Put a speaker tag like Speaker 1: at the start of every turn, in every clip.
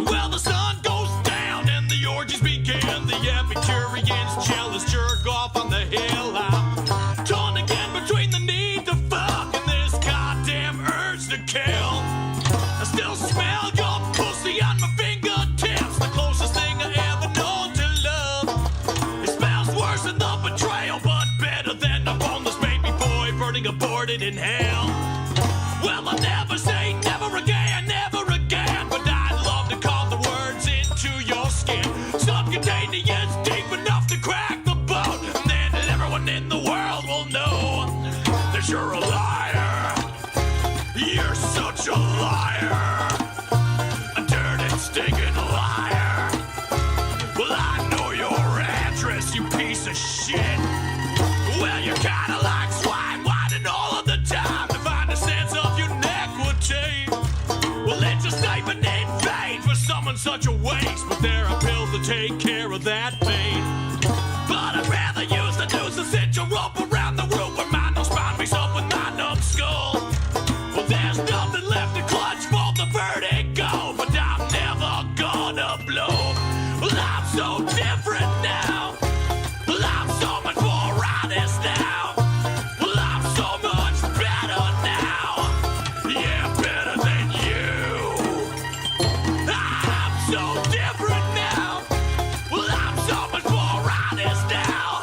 Speaker 1: Well, the sun goes down and the orgies begin. The Epicureans jealous jerk off on the hill. I'm torn again between the need to fuck and this goddamn urge to kill. I still smell your pussy on my fingertips, the closest thing I ever known to love. It smells worse than the betrayal, but better than a boneless baby boy burning aborted in hell. Well, I'll never say never again, but I'd love to carve the words into your skin. Subcutaneous, deep enough to crack the bone, and then everyone in the world will know that you're a liar. You're such a liar, a dirty, stinking liar. Well, I know your address, you piece of shit. Well, you're kinda like swine whining all of the time to find a sense of inequity. Well, it's a statement in vain for someone such a waste, but there are pills to take care of that pain. But I'd rather use the noose and cinch a rope around the room where my nose bound me up with my numb skull. Well, there's nothing left to clutch for the vertigo, but I'm never gonna blow. Well, I'm so different now. Well, I'm so much more honest now. Well, I'm so much better now. Yeah, better than you. I'm so different now. Well, I'm so much more honest now.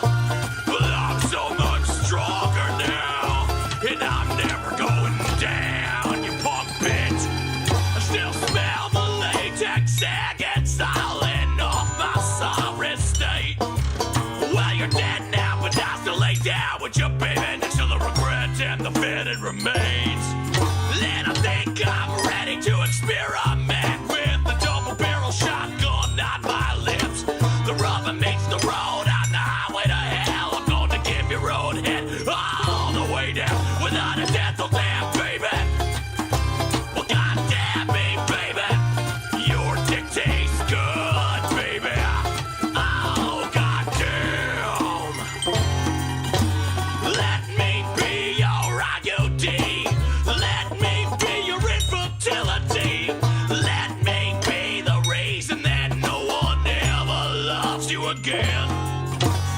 Speaker 1: Well, I'm so much stronger now. And I'm never going down, you punk bitch. I still smell the latex sagging solid off my sorry state. Well, you're dead now, but I still lay down with your baby next to the regret and the fitted remains. Then I think I'm ready to experiment with the double barrel shotgun on my lips. The rubber meets the road on the highway to hell. I'm gonna give you roadhead all the way down without a dental damn, baby. Well, goddamn me, baby. Your dick tastes good, baby. Oh, goddamn. Let me be your IUD. Let me be your infertility. Let me be the reason that no one ever loves you again.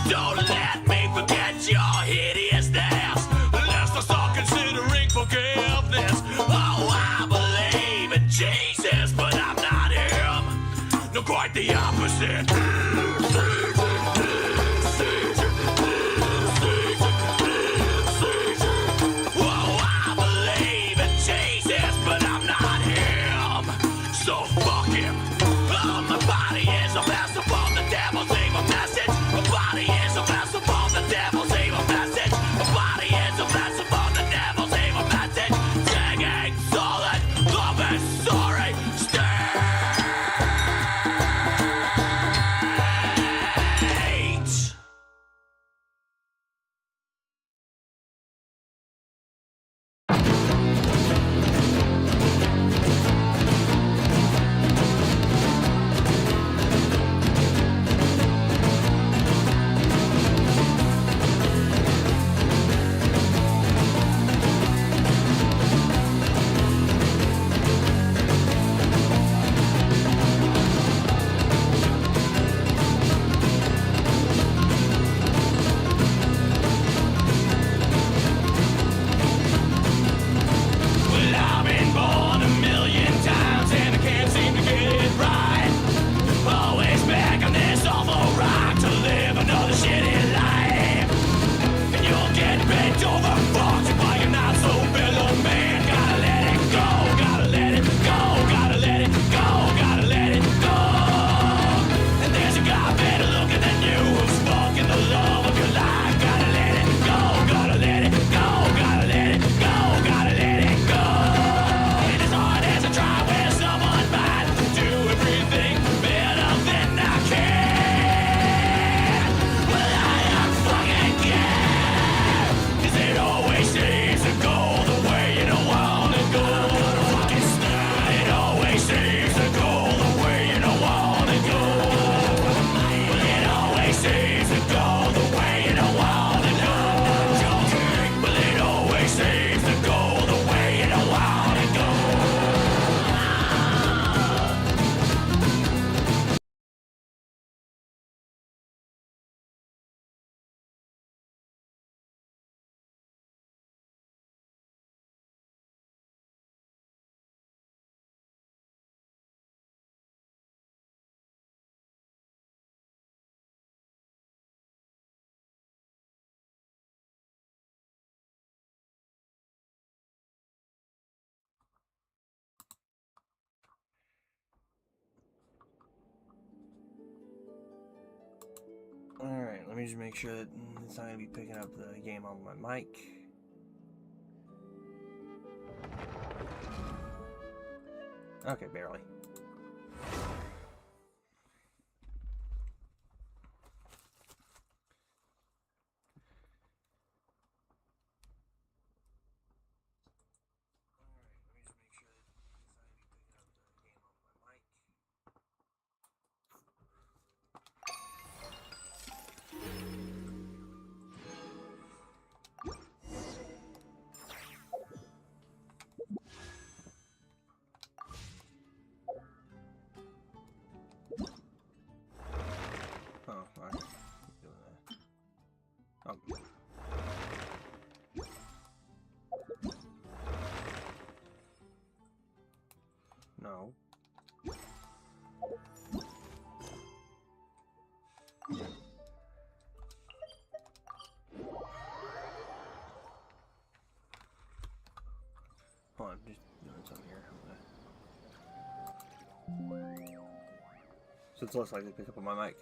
Speaker 1: Don't let me forget your hideousness unless I start considering forgiveness. Oh, I believe in Jesus, but I'm not him. No, quite the opposite. Whoa, I believe in Jesus, but I'm not him. So fuck him. Oh, my body is a vessel for the devil's evil message. My body is a vessel for the devil's evil message. My body is a vessel for the devil's evil message. Singing solid, loving, sorry, stand.
Speaker 2: Alright, let me just make sure that it's not going to be picking up the game on my mic. Okay, barely. Oh, alright. Doing that. Oh. No. Hold on, just doing something here. So it looks like they pick up on my mic.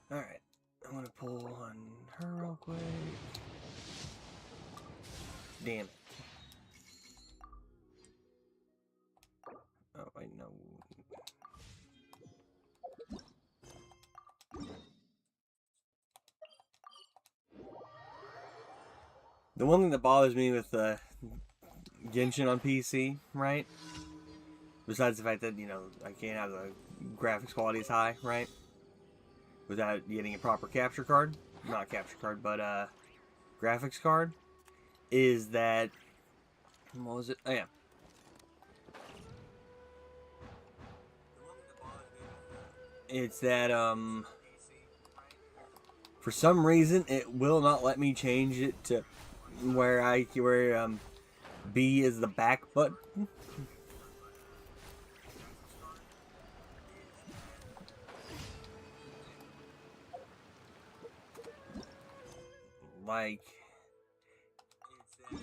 Speaker 2: Alright, I'm gonna pull on her real quick. Damn it. Oh, wait, no. The one thing that bothers me with Genshin on PC, right? Besides the fact that, you know, I can't have the graphics quality as high, right? Without getting a proper capture card. Not capture card, but graphics card. Is that... What was it? Oh, yeah. It's that, for some reason, it will not let me change it to where B is the back button. Like,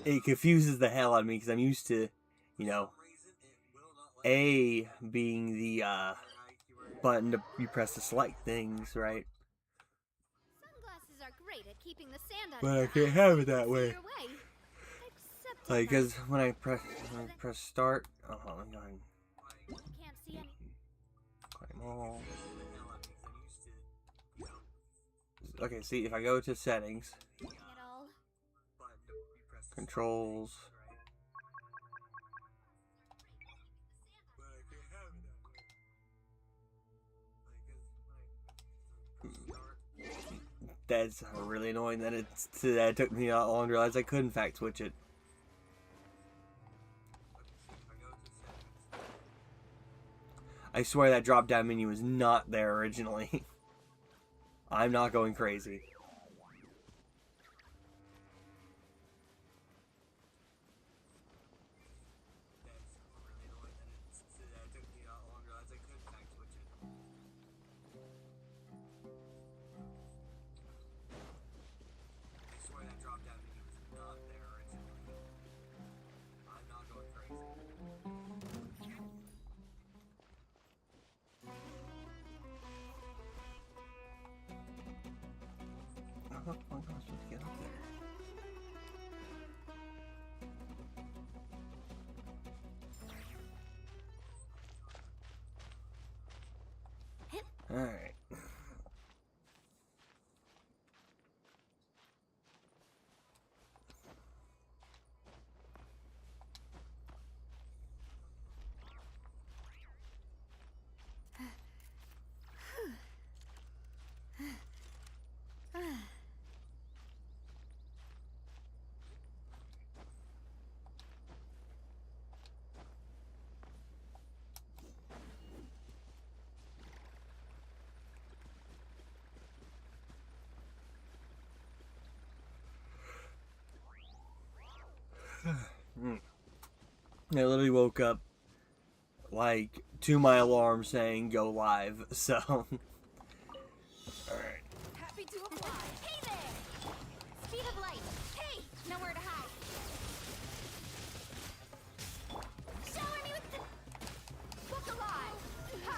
Speaker 2: it confuses the hell out of me because I'm used to, you know, A being the button to you press to select things, right?
Speaker 3: Sunglasses are great at keeping the sand out
Speaker 2: But I
Speaker 3: of
Speaker 2: can't have it that way.
Speaker 3: Except
Speaker 2: Like, because when I press start, oh, hold on,
Speaker 3: you can't see any.
Speaker 2: claim all. Okay, see, if I go to settings,
Speaker 3: At all.
Speaker 2: controls, that's really annoying that it took me a lot long to realize I could in fact switch it. I swear that drop down menu was not there originally. I'm not going crazy. I literally woke up like to my alarm saying go live, so. Alright.
Speaker 3: Happy to apply. Hey there! Speed of light. Hey! Nowhere to hide. Shower me with the book alive. Ha!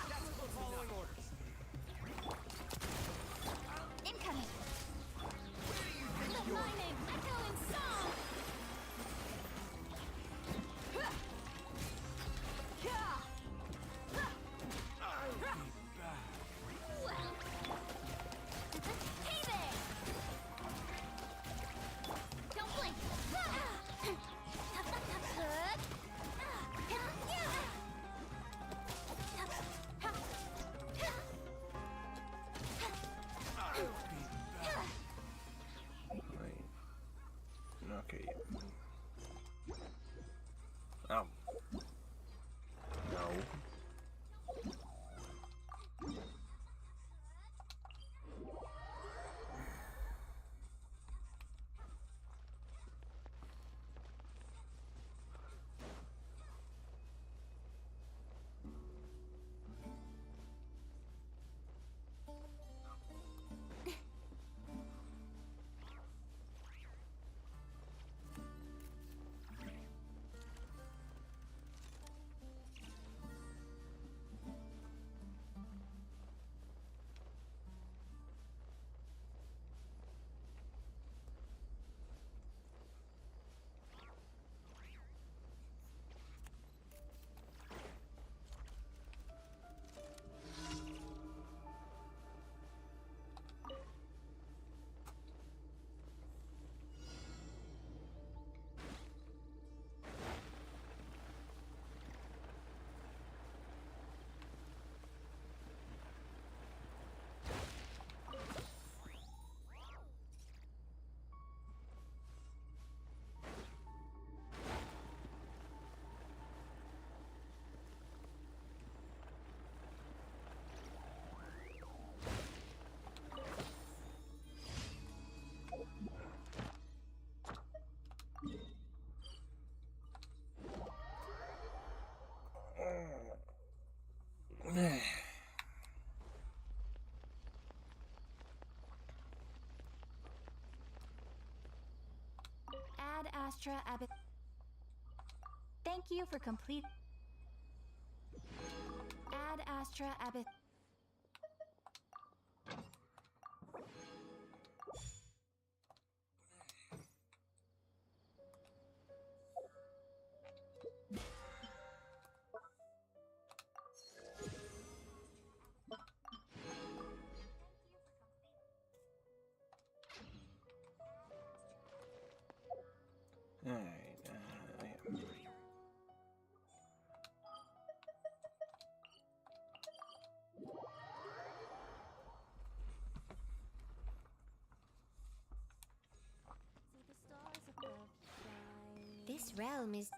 Speaker 1: Following orders.
Speaker 3: Incoming. The mining echoing song. Well. Hey there! Don't blink.
Speaker 2: Right. Okay. Oh. No.
Speaker 3: Ad Astra Abbott. Thank you for complete. Ad Astra Abbott.
Speaker 2: Alright. Yeah.
Speaker 3: This realm is.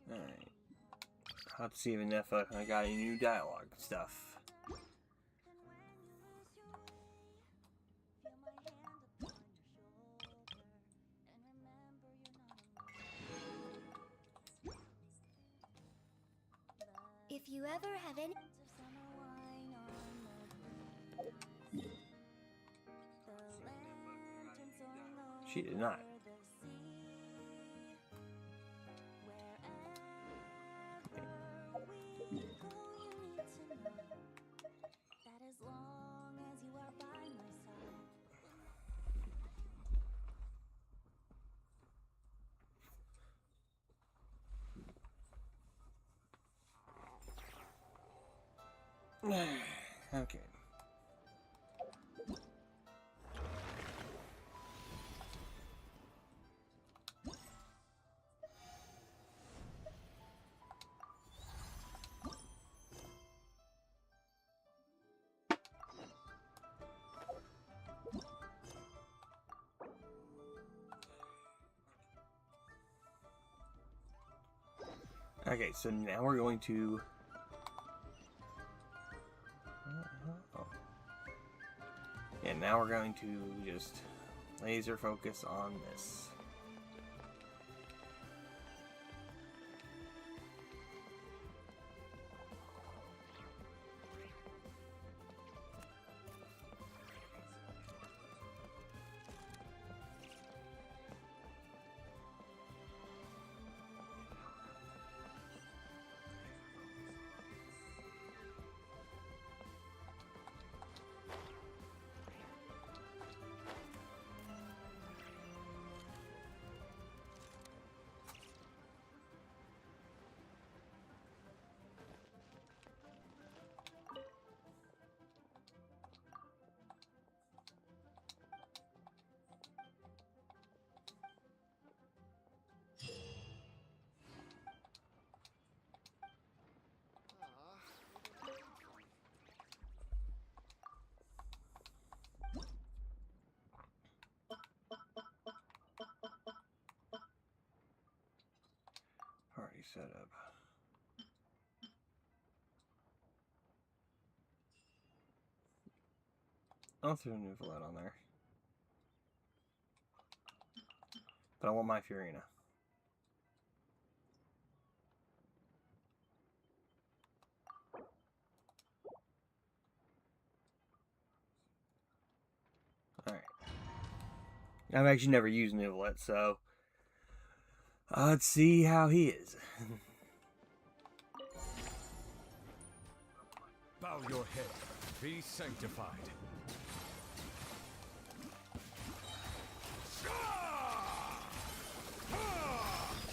Speaker 2: Alright. I'll have to see if I got any new dialogue stuff.
Speaker 3: If you ever have any.
Speaker 2: She did not. Okay. Okay, so now we're going to. And now we're going to just laser focus on this. Party setup. I'll throw a new Valette on there. But I want my Fiorina. Alright. I've actually never used new Valette, so let's see how he is.
Speaker 1: Bow your head. Be sanctified.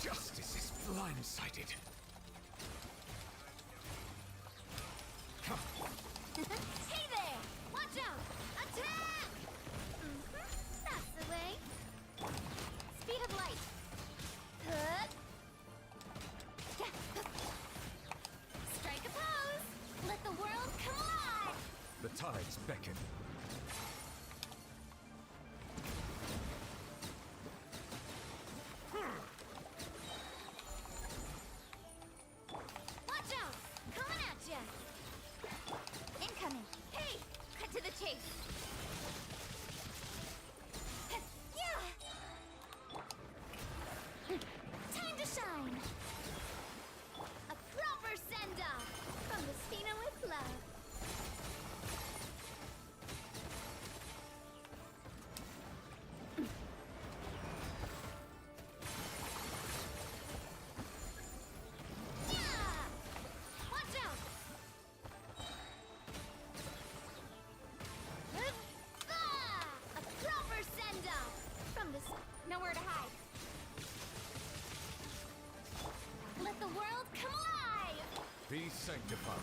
Speaker 1: Justice is blindsided.
Speaker 3: Hey there! Watch out! Attack! That's the way. Speed of light. Strike a pose. Let the world come alive.
Speaker 1: The tides beckon.
Speaker 3: Watch out! Coming at ya! Incoming! Hey! Cut to the chase! Yeah! Time to shine! A proper send-off from the Spina with love. Yeah! Watch out! A proper send-off from the nowhere to hide. Let the world come alive!
Speaker 1: Be sanctified.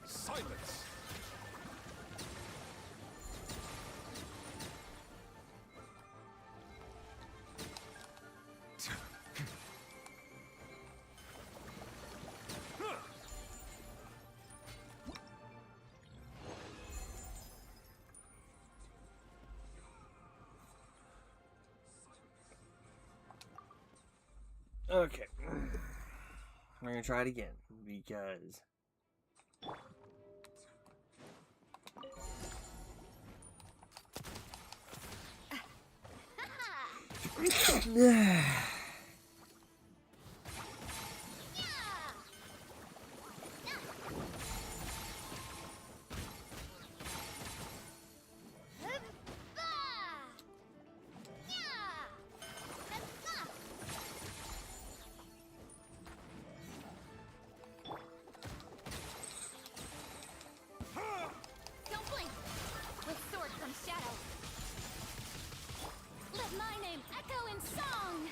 Speaker 1: Silence.
Speaker 2: Okay. We're gonna try it again because
Speaker 3: Don't blink! With sword from shadow. Let my name echo in song!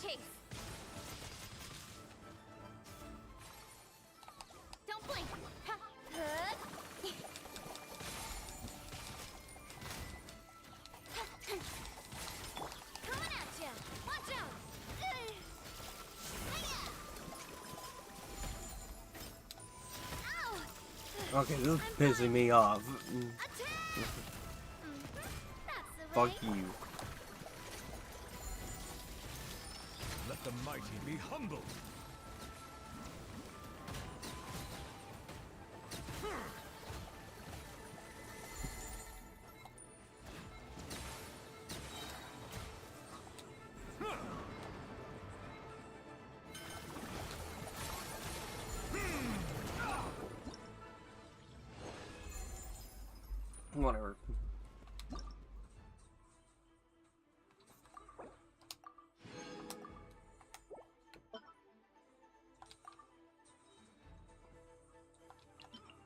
Speaker 3: chase. Don't blink. Ha. Huh. Coming at ya. Watch out. Hiya. Ow.
Speaker 2: Okay, this is pissing me off.
Speaker 3: Attack. That's the way.
Speaker 2: Fuck you.
Speaker 1: Let the mighty be humbled.
Speaker 2: Whatever.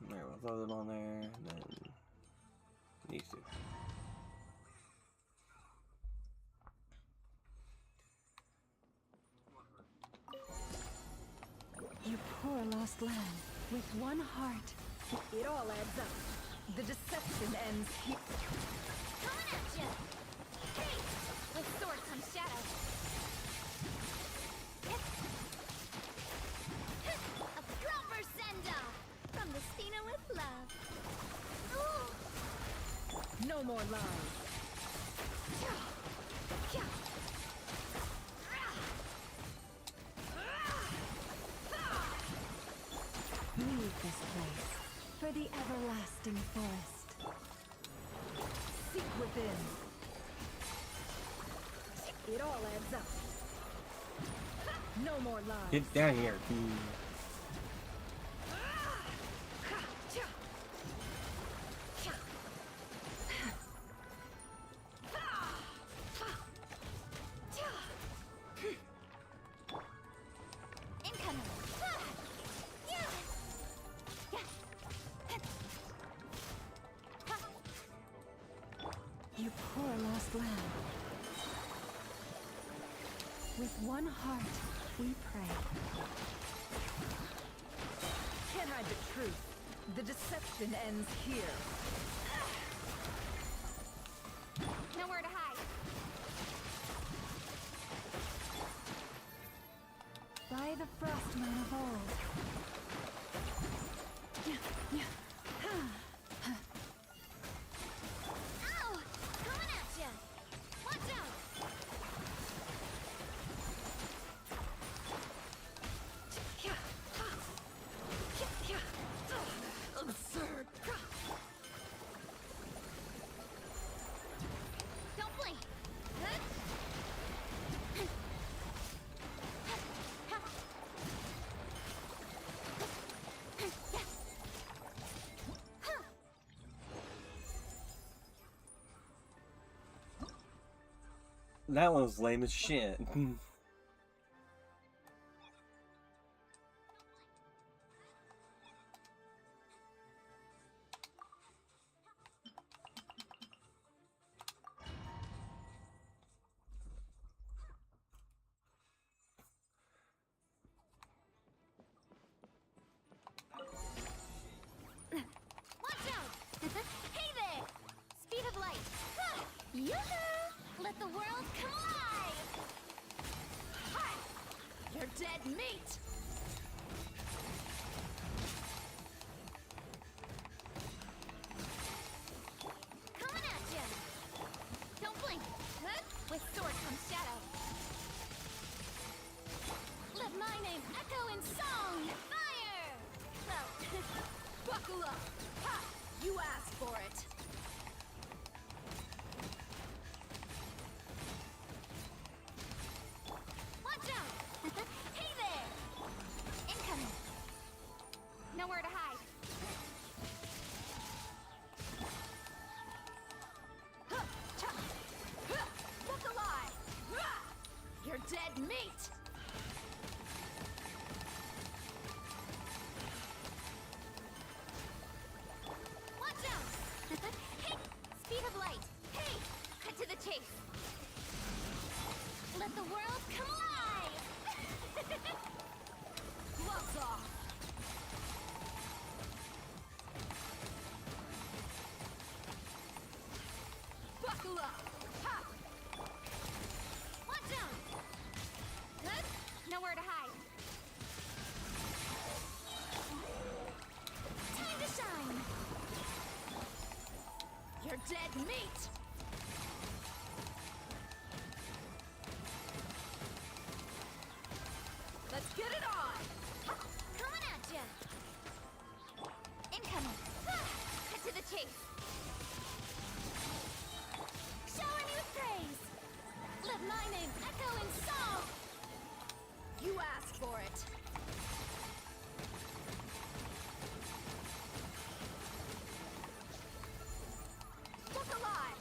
Speaker 2: There, we'll throw them on there, and then these two.
Speaker 4: You poor lost lamb, with one heart. It all adds up. The deception ends here.
Speaker 3: Coming at ya. Hey. With sword comes shadow. A proper send-off from the Stina with love. Ooh.
Speaker 4: No more lies. Leave this place for the everlasting forest. Seek within. It all adds up. No more lies.
Speaker 2: Get down here.
Speaker 3: Incoming.
Speaker 4: You poor lost lamb. With one heart, we pray. Can't hide the truth. The deception ends here.
Speaker 3: Nowhere to hide.
Speaker 4: By the frostman of old.
Speaker 3: Ow! Coming at ya. Watch out.
Speaker 4: Absurd.
Speaker 3: Don't blink.
Speaker 2: That one was lame as shit.
Speaker 3: Watch out! Hey there! Speed of light. Yoo-hoo! Let the world come alive! Hi! You're dead meat! Coming at ya! Don't blink. With sword comes shadow. Let my name echo in song! Fire! Well, buckle up! Ha! You asked for it! Watch out! Hey there! Incoming! Nowhere to hide. Huh, cha, huh, look alive! Rah! You're dead meat! Watch out! Hey! Speed of light! Hey! Cut to the chase! Let the world come alive! Gloves off. Buckle up. Ha! Watch out. Good. Nowhere to hide. Time to shine. You're dead meat. Let's get it on! Coming at ya! Incoming! Cut to the chase! Shower me with praise! Let my name echo in song! You asked for it! Look alive!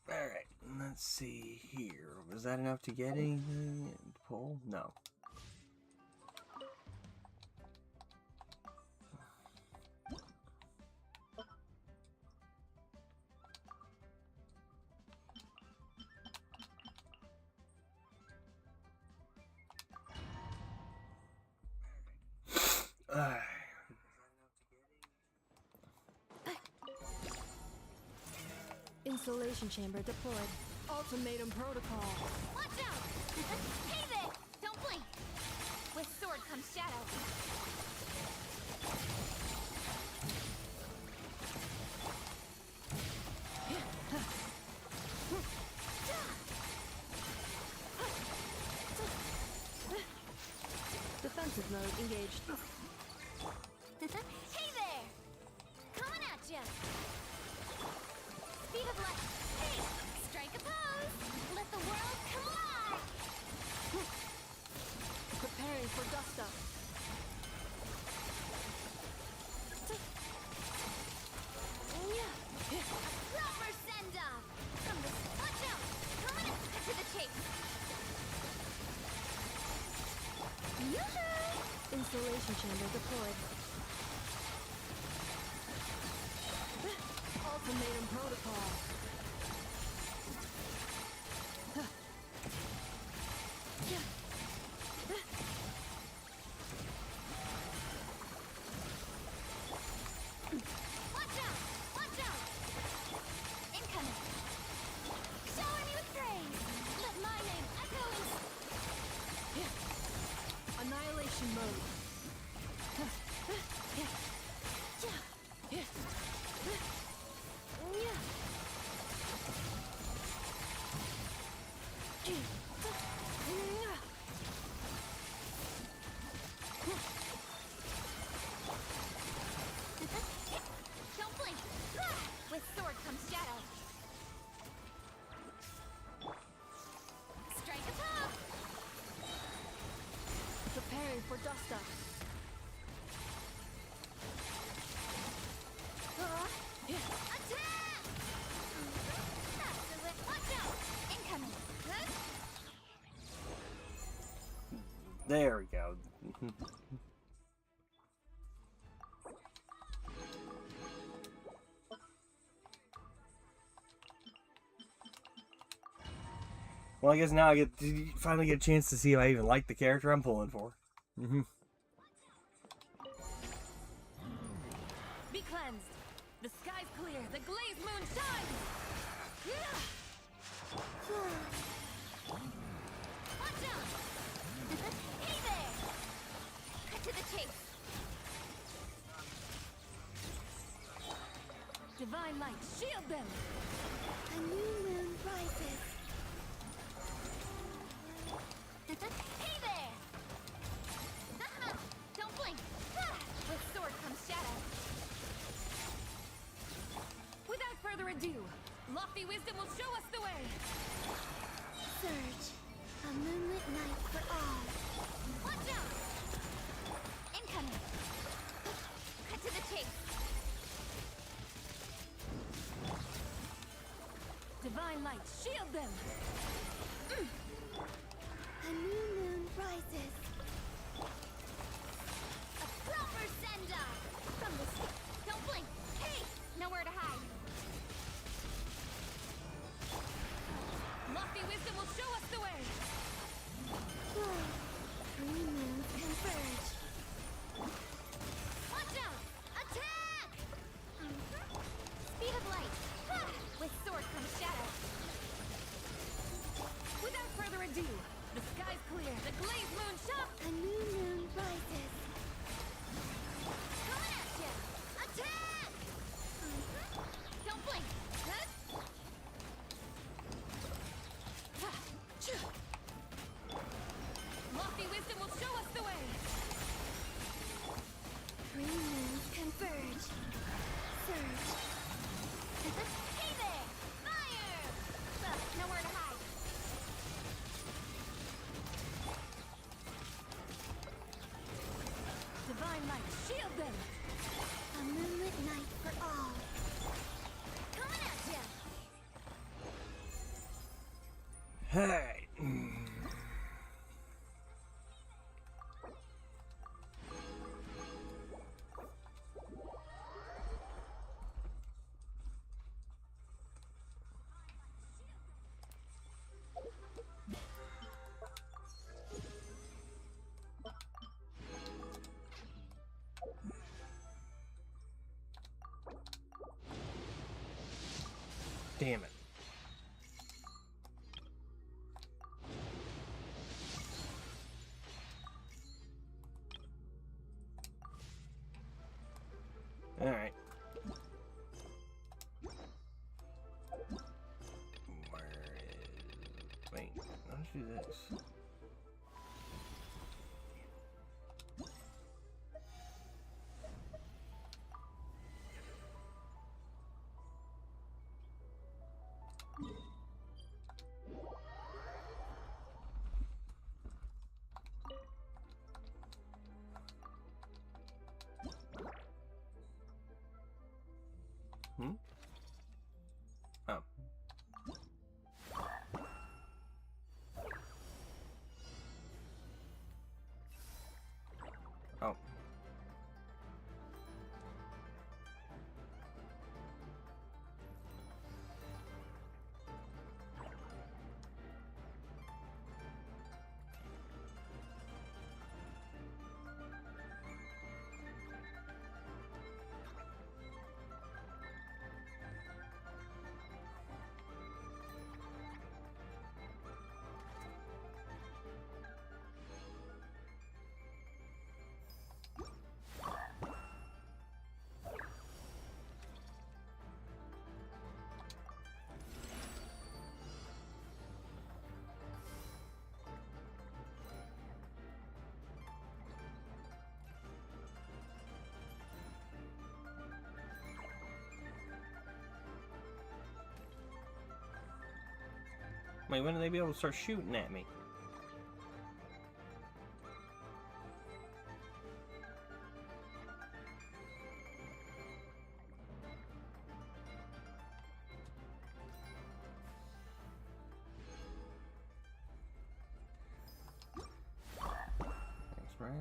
Speaker 2: Alright, let's see here. Was that enough to get anything? Pull? No.
Speaker 4: Insulation chamber deployed. Ultimatum protocol.
Speaker 3: Watch out! Hey there! Don't blink! With sword comes shadow.
Speaker 4: Defensive mode engaged.
Speaker 3: Hey there! Coming at ya! Speed of light. Hey! Strike a pose! Let the world come alive!
Speaker 4: Preparing for dust up.
Speaker 3: Proper send-off! From the... Watch out! Coming at... Cut to the chase! Yoo-hoo!
Speaker 4: Insulation chamber deployed. Ultimatum protocol.
Speaker 3: Watch out! Watch out! Incoming! Shower me with praise! Let my name echo in...
Speaker 4: Annihilation mode.
Speaker 3: Don't blink! With sword comes shadow. Strike a pose!
Speaker 4: Preparing for dust up.
Speaker 3: Attack! That's the way. Watch out! Incoming. Good?
Speaker 2: There we go. Well, I guess now I get to finally get a chance to see if I even like the character I'm pulling for.
Speaker 4: Be cleansed. The sky's clear. The glazed moon shines.
Speaker 3: Watch out! Hey there! Cut to the chase.
Speaker 4: Divine light, shield them.
Speaker 3: A new moon rises. Hey there! Don't blink! With sword comes shadow.
Speaker 4: Without further ado, lofty wisdom will show us the way.
Speaker 3: Surge. A moonlit night for all. Watch out! Incoming. Cut to the chase.
Speaker 4: Divine light, shield them.
Speaker 3: A new moon rises.
Speaker 4: Lofty wisdom will show us the way.
Speaker 3: Three moons converge. Watch out! Attack! Speed of light. Ha! With sword comes shadow.
Speaker 4: Without further ado, the sky's clear, the glazed moon shines.
Speaker 3: A new moon rises. Coming at ya! Attack! Don't blink. Huh?
Speaker 4: Lofty wisdom will show us the way.
Speaker 3: Three moons converge. Surge. Hey there! Fire! Well, nowhere to hide.
Speaker 4: Divine light, shield them.
Speaker 3: A moonlit night for all. Coming at ya!
Speaker 2: Hey. Damn it. All right. Where is... Wait, let's do this. Hmm? Oh. Oh. Wait, when will they be able to start shooting at me? Next round.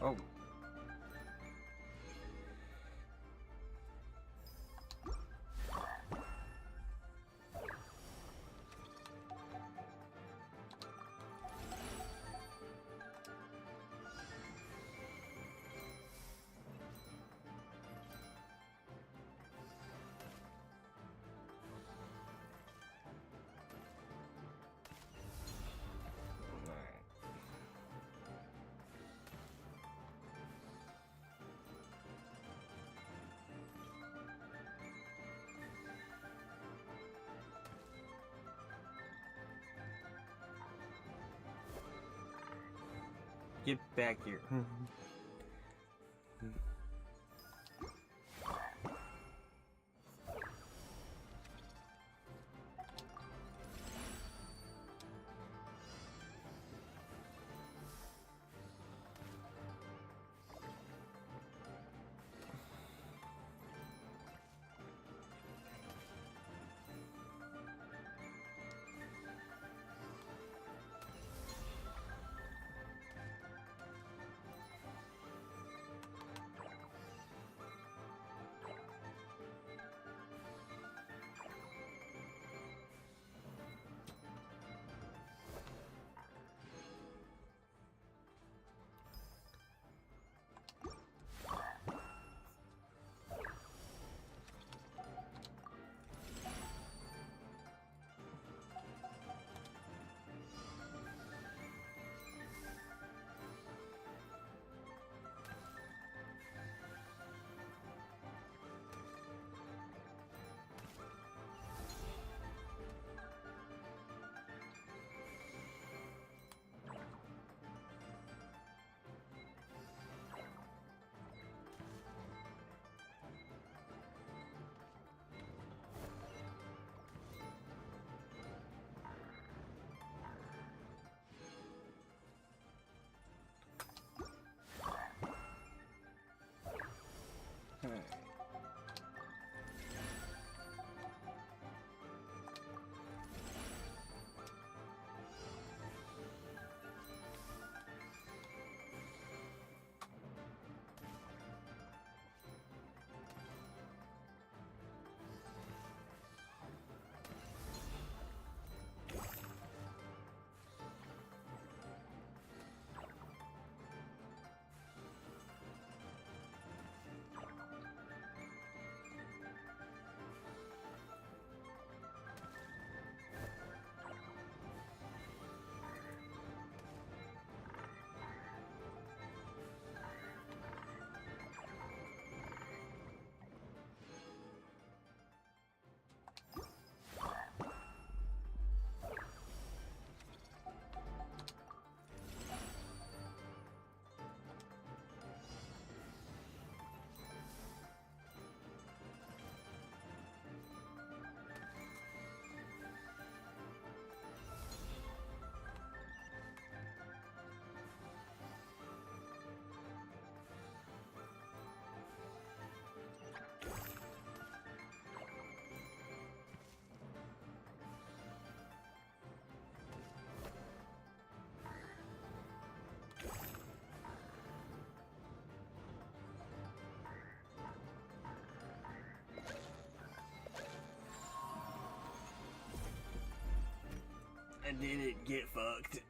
Speaker 2: Oh. Get back here. I did it. Get fucked.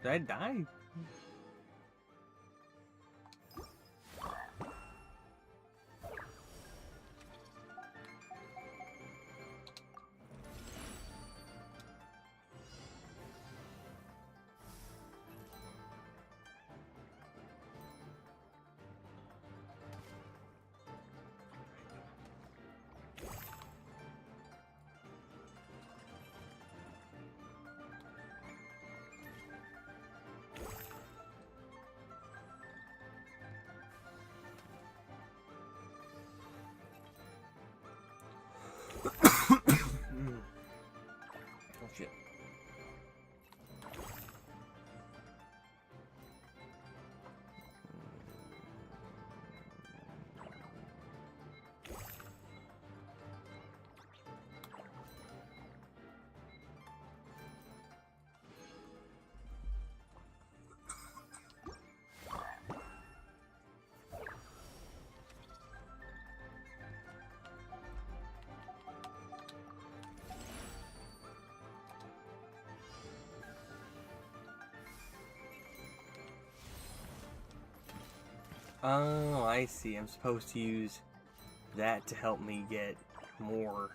Speaker 2: Did I die? Oh shit. Oh, I see. I'm supposed to use that to help me get more.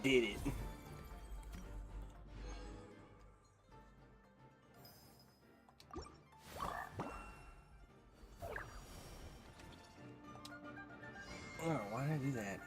Speaker 2: Did it. Oh, why did I do that?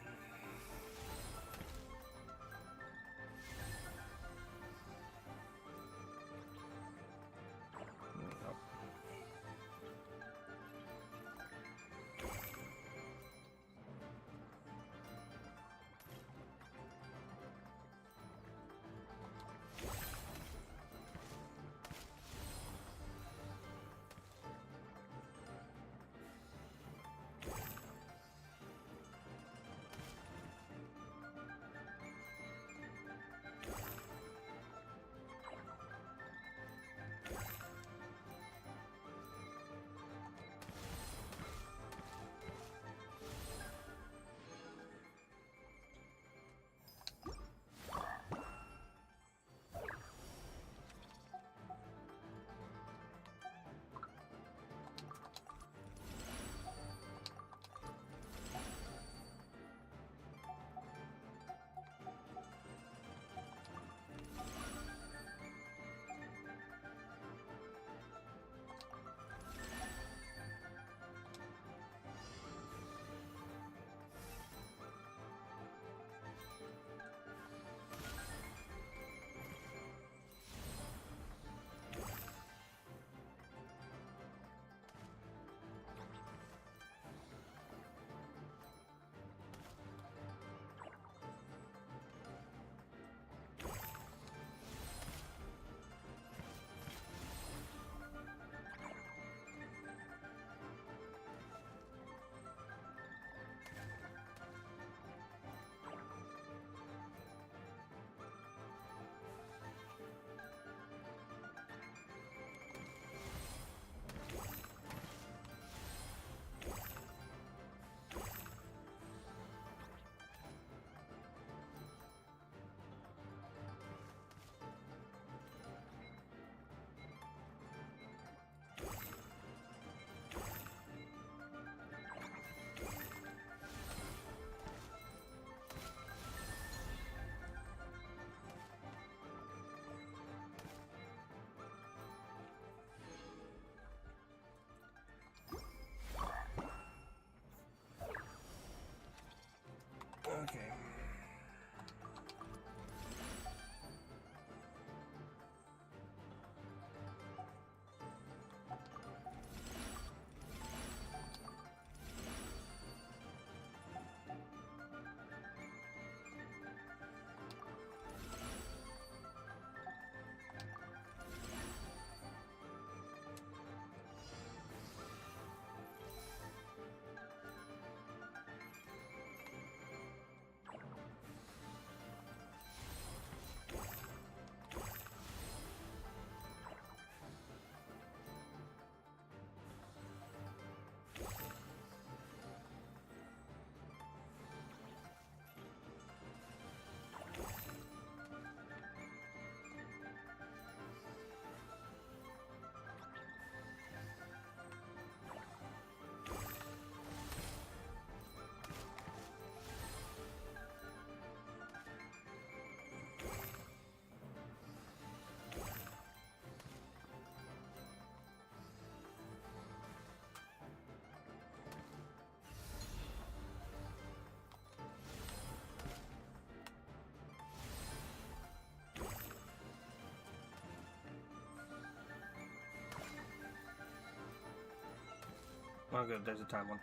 Speaker 2: Oh, good. There's a time one.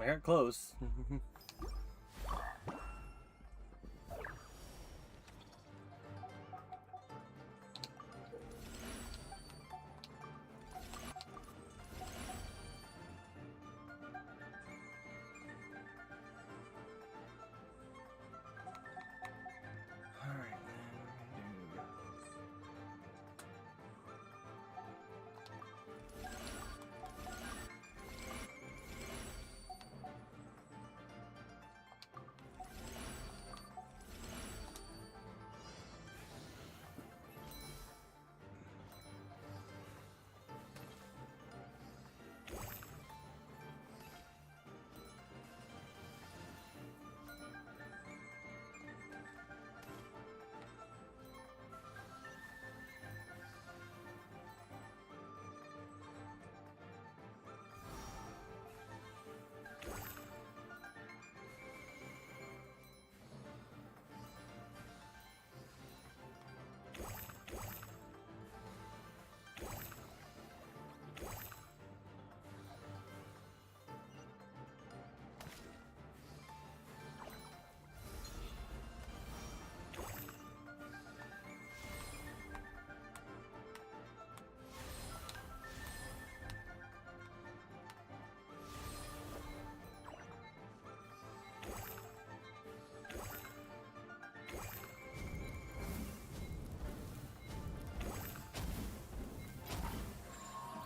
Speaker 2: I got close. Alright,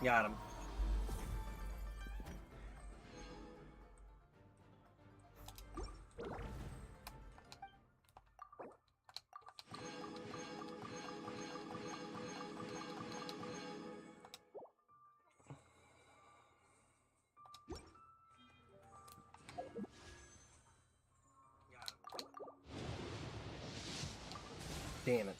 Speaker 2: got him. Damn it.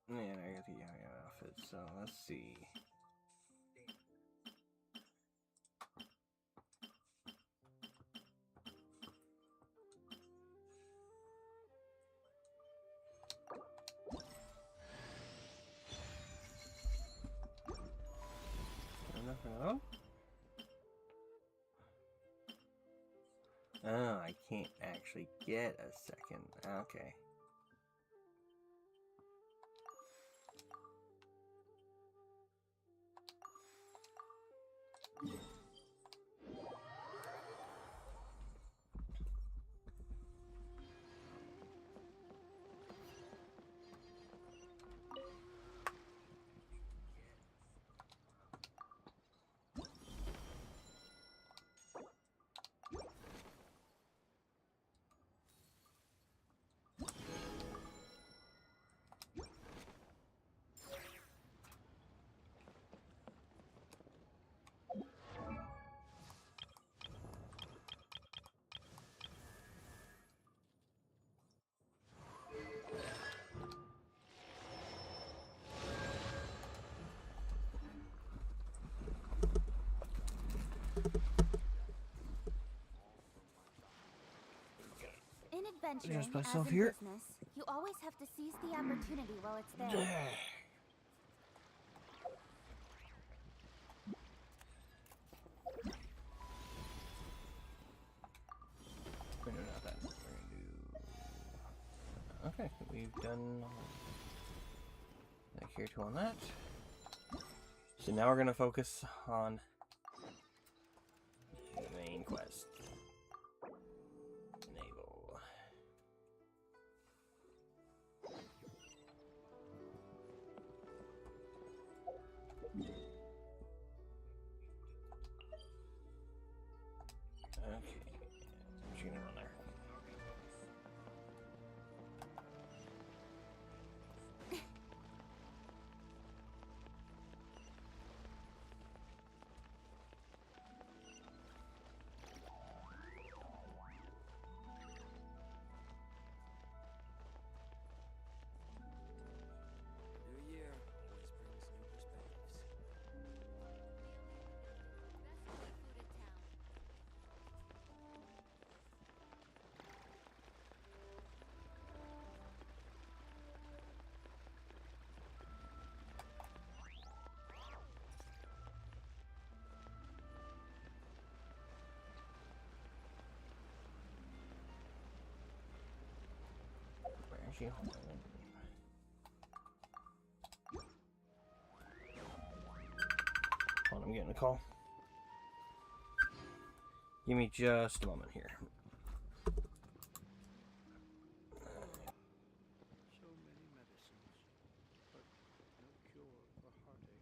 Speaker 2: Yeah, I got the outfit, so let's see. Nothing at all? Oh, I can't actually get a second. Okay.
Speaker 3: In adventuring,
Speaker 2: Adjust
Speaker 3: as
Speaker 2: myself
Speaker 3: in
Speaker 2: here.
Speaker 3: business, you always have to seize the opportunity while it's there.
Speaker 2: We're gonna do that. We're gonna do. Okay, we've done. Here to on that. So now we're gonna focus on the main quest. Enable. Okay, I'm just gonna run there. Okay, hold on. Hold on, I'm getting a call. Give me just a moment here.
Speaker 5: So many medicines, but no cure for heartache.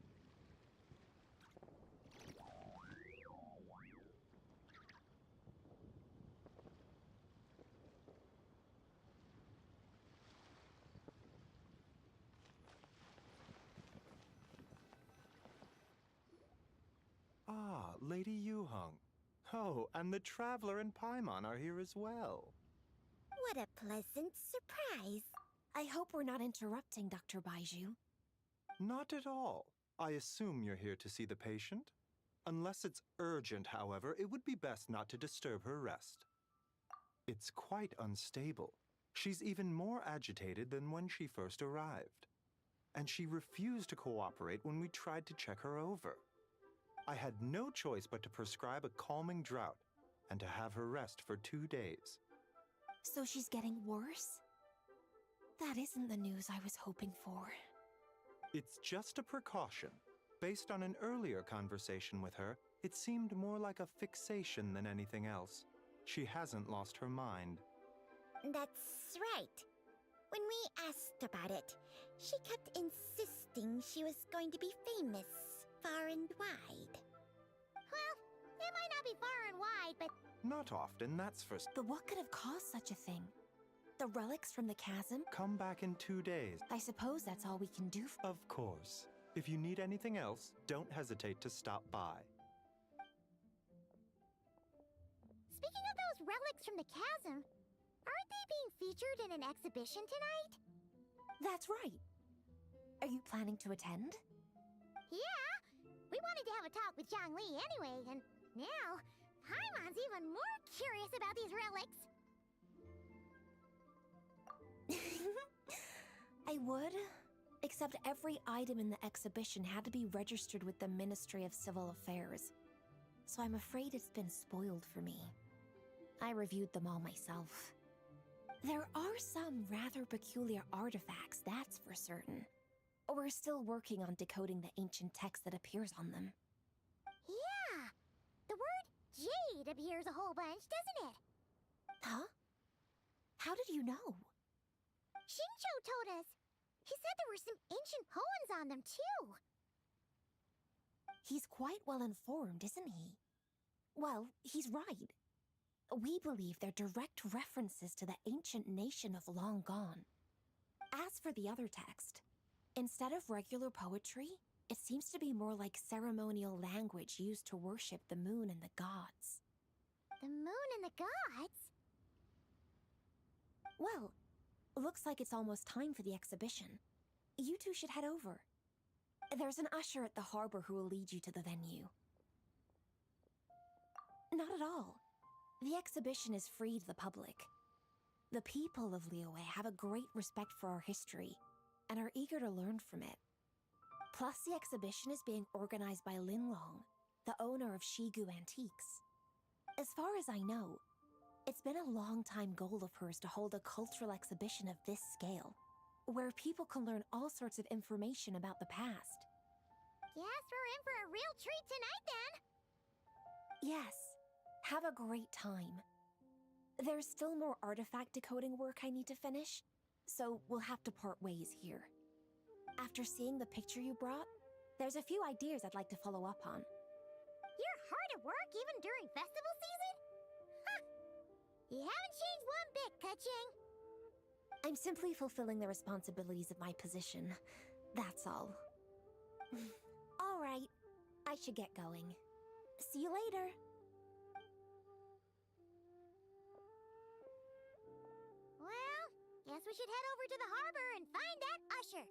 Speaker 6: Ah, Lady Yuheng. Oh, and the Traveler and Paimon are here as well.
Speaker 7: What a pleasant surprise. I hope we're not interrupting, Dr. Baiju.
Speaker 6: Not at all. I assume you're here to see the patient? Unless it's urgent, however, it would be best not to disturb her rest. It's quite unstable. She's even more agitated than when she first arrived. And she refused to cooperate when we tried to check her over. I had no choice but to prescribe a calming draught and to have her rest for 2 days.
Speaker 7: So she's getting worse? That isn't the news I was hoping for.
Speaker 6: It's just a precaution. Based on an earlier conversation with her, it seemed more like a fixation than anything else. She hasn't lost her mind.
Speaker 7: That's right. When we asked about it, she kept insisting she was going to be famous far and wide.
Speaker 3: Well, it might not be far and wide, but
Speaker 6: Not often, that's for...
Speaker 7: But what could have caused such a thing? The relics from the chasm?
Speaker 6: Come back in 2 days.
Speaker 7: I suppose that's all we can do.
Speaker 6: Of course. If you need anything else, don't hesitate to stop by.
Speaker 3: speaking of those relics from the chasm, aren't they being featured in an exhibition tonight?
Speaker 7: That's right. Are you planning to attend?
Speaker 3: Yeah, we wanted to have a talk with Zhangli anyway, and now Paimon's even more curious about these relics.
Speaker 7: I would, except every item in the exhibition had to be registered with the Ministry of Civil Affairs. So I'm afraid it's been spoiled for me. I reviewed them all myself. There are some rather peculiar artifacts, that's for certain. We're still working on decoding the ancient text that appears on them.
Speaker 3: Yeah, the word jade appears a whole bunch, doesn't it?
Speaker 7: Huh? How did you know?
Speaker 3: Shincho told us. He said there were some ancient poems on them, too.
Speaker 7: He's quite well informed, isn't he? Well, he's right. We believe they're direct references to the ancient nation of long gone. As for the other text, instead of regular poetry, it seems to be more like ceremonial language used to worship the moon and the gods.
Speaker 3: The moon and the gods?
Speaker 7: Well, looks like it's almost time for the exhibition. You two should head over. There's an usher at the harbor who will lead you to the venue. Not at all. The exhibition is free to the public. The people of Liyue have a great respect for our history and are eager to learn from it. Plus, the exhibition is being organized by Linlong, the owner of Shigu Antiques. As far as I know, it's been a long-time goal of hers to hold a cultural exhibition of this scale, where people can learn all sorts of information about the past.
Speaker 3: Guess we're in for a real treat tonight, then.
Speaker 7: Yes, have a great time. There's still more artifact decoding work I need to finish, so we'll have to part ways here. After seeing the picture you brought, there's a few ideas I'd like to follow up on.
Speaker 3: You're hard at work even during festival season? Huh. You haven't changed one bit, Kaching.
Speaker 7: I'm simply fulfilling the responsibilities of my position. That's all. All right, I should get going. See you later.
Speaker 3: Well, guess we should head over to the harbor and find that usher.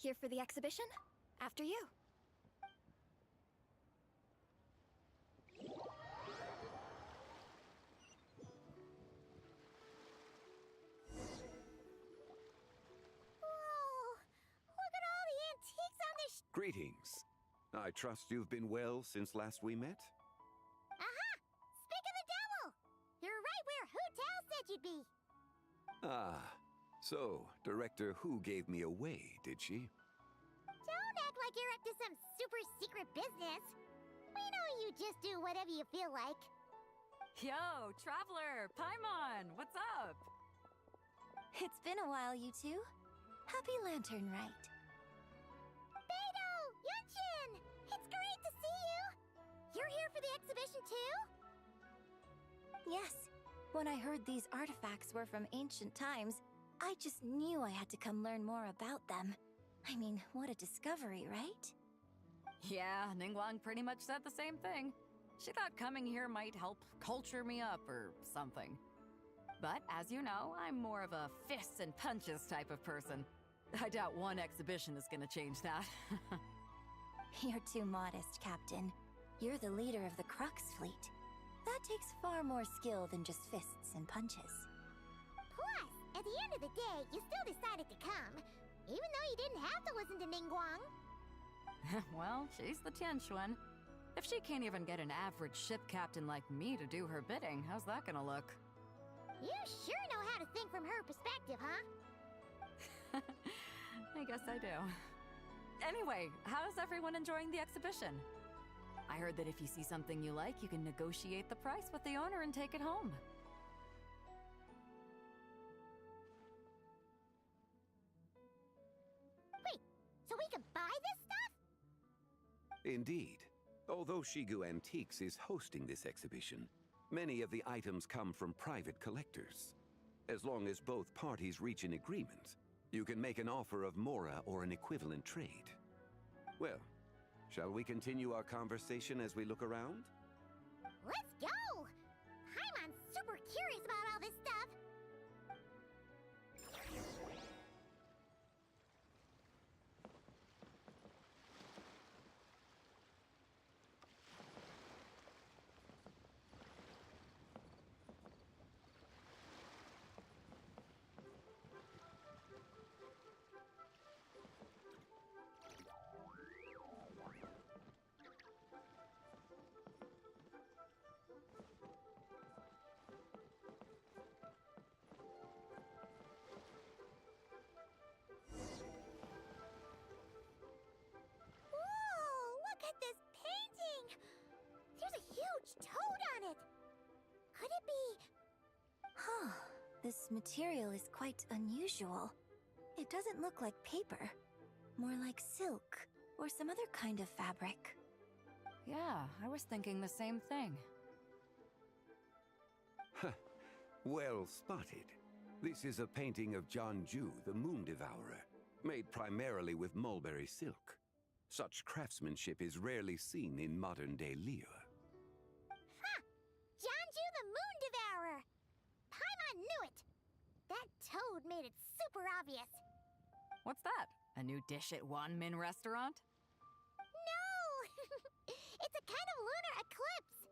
Speaker 7: Here for the exhibition? After you.
Speaker 3: Whoa! Look at all the antiques on this
Speaker 8: Greetings. I trust you've been well since last we met?
Speaker 3: Aha! Speak of the devil! You're right where Hu Tao said you'd be.
Speaker 8: Ah, so Director Hu gave me away, did she?
Speaker 3: Don't act like you're up to some super secret business. We know you just do whatever you feel like.
Speaker 4: Yo, Traveler! Paimon! What's up?
Speaker 7: It's been a while, you two. Happy Lantern Rite.
Speaker 3: Beidou! Yunshin! It's great to see you! You're here for the exhibition too?
Speaker 7: Yes. When I heard these artifacts were from ancient times, I just knew I had to come learn more about them. I mean, what a discovery, right?
Speaker 4: Yeah, Ningguang pretty much said the same thing. She thought coming here might help culture me up or something. But as you know, I'm more of a fists and punches type of person. I doubt one exhibition is gonna change that.
Speaker 7: You're too modest, Captain. You're the leader of the Crux fleet. That takes far more skill than just fists and punches.
Speaker 3: Plus, at the end of the day, you still decided to come, even though you didn't have to listen to Ningguang.
Speaker 4: Well, she's the Tianquan. If she can't even get an average ship captain like me to do her bidding, how's that gonna look?
Speaker 3: You sure know how to think from her perspective, huh?
Speaker 4: I guess I do. Anyway, how's everyone enjoying the exhibition? I heard that if you see something you like, you can negotiate the price with the owner and take it home.
Speaker 3: Wait, so we can buy this stuff?
Speaker 8: Indeed. Although Shigu Antiques is hosting this exhibition, many of the items come from private collectors. As long as both parties reach an agreement, you can make an offer of mora or an equivalent trade. Well, shall we continue our conversation as we look around?
Speaker 3: Let's go! Paimon's super curious about all this stuff. Whoa, look at this painting! There's a huge toad on it! Could it be...
Speaker 7: Huh. This material is quite unusual. It doesn't look like paper. More like silk, or some other kind of fabric.
Speaker 4: Yeah, I was thinking the same thing.
Speaker 8: Well spotted. This is a painting of Jianju, the Moon Devourer, made primarily with mulberry silk. Such craftsmanship is rarely seen in modern-day Liyue.
Speaker 3: Ha! Jianju the Moon Devourer! Paimon knew it! That toad made it super obvious.
Speaker 4: What's that? A new dish at Wanmin restaurant?
Speaker 3: No! It's a kind of lunar eclipse.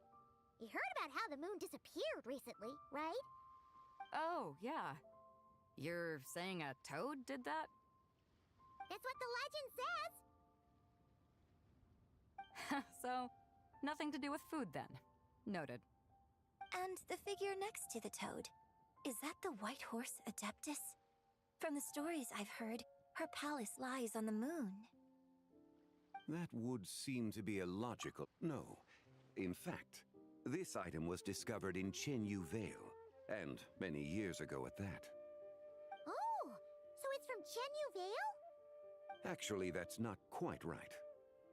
Speaker 3: You heard about how the moon disappeared recently, right?
Speaker 4: Oh, yeah. You're saying a toad did that?
Speaker 3: That's what the legend says.
Speaker 4: So, nothing to do with food then. Noted.
Speaker 7: And the figure next to the toad. Is that the White Horse Adeptus? From the stories I've heard, her palace lies on the moon.
Speaker 8: That would seem to be a logical... No. In fact, this item was discovered in Chenyu Vale, and many years ago at that.
Speaker 3: Oh, so it's from Chenyu Vale?
Speaker 8: Actually, that's not quite right.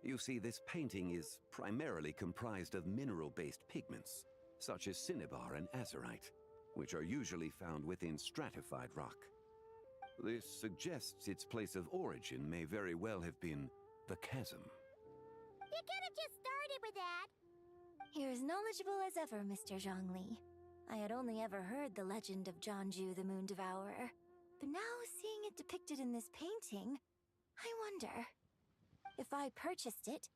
Speaker 8: You see, this painting is primarily comprised of mineral-based pigments, such as cinnabar and azurite, which are usually found within stratified rock. This suggests its place of origin may very well have been the chasm.
Speaker 3: You could have just started with that.
Speaker 7: You're as knowledgeable as ever, Mr. Zhongli. I had only ever heard the legend of Jianju the Moon Devourer. But now, seeing it depicted in this painting, I wonder, if I purchased it,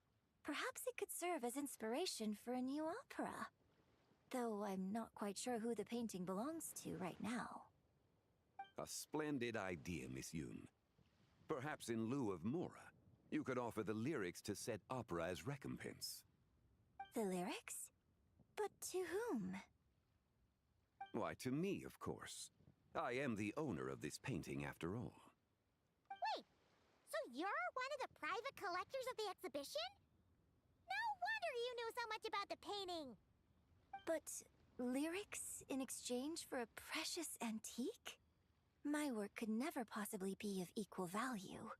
Speaker 7: perhaps it could serve as inspiration for a new opera. Though I'm not quite sure who the painting belongs to right now.
Speaker 8: A splendid idea, Miss Yoon. Perhaps in lieu of Mora, you could offer the lyrics to said opera as recompense.
Speaker 7: The lyrics? But to whom?
Speaker 8: Why, to me, of course. I am the owner of this painting, after all.
Speaker 3: Wait, so you're one of the private collectors of the exhibition? No wonder you knew so much about the painting.
Speaker 7: But lyrics in exchange for a precious antique? My work could never possibly be of equal value.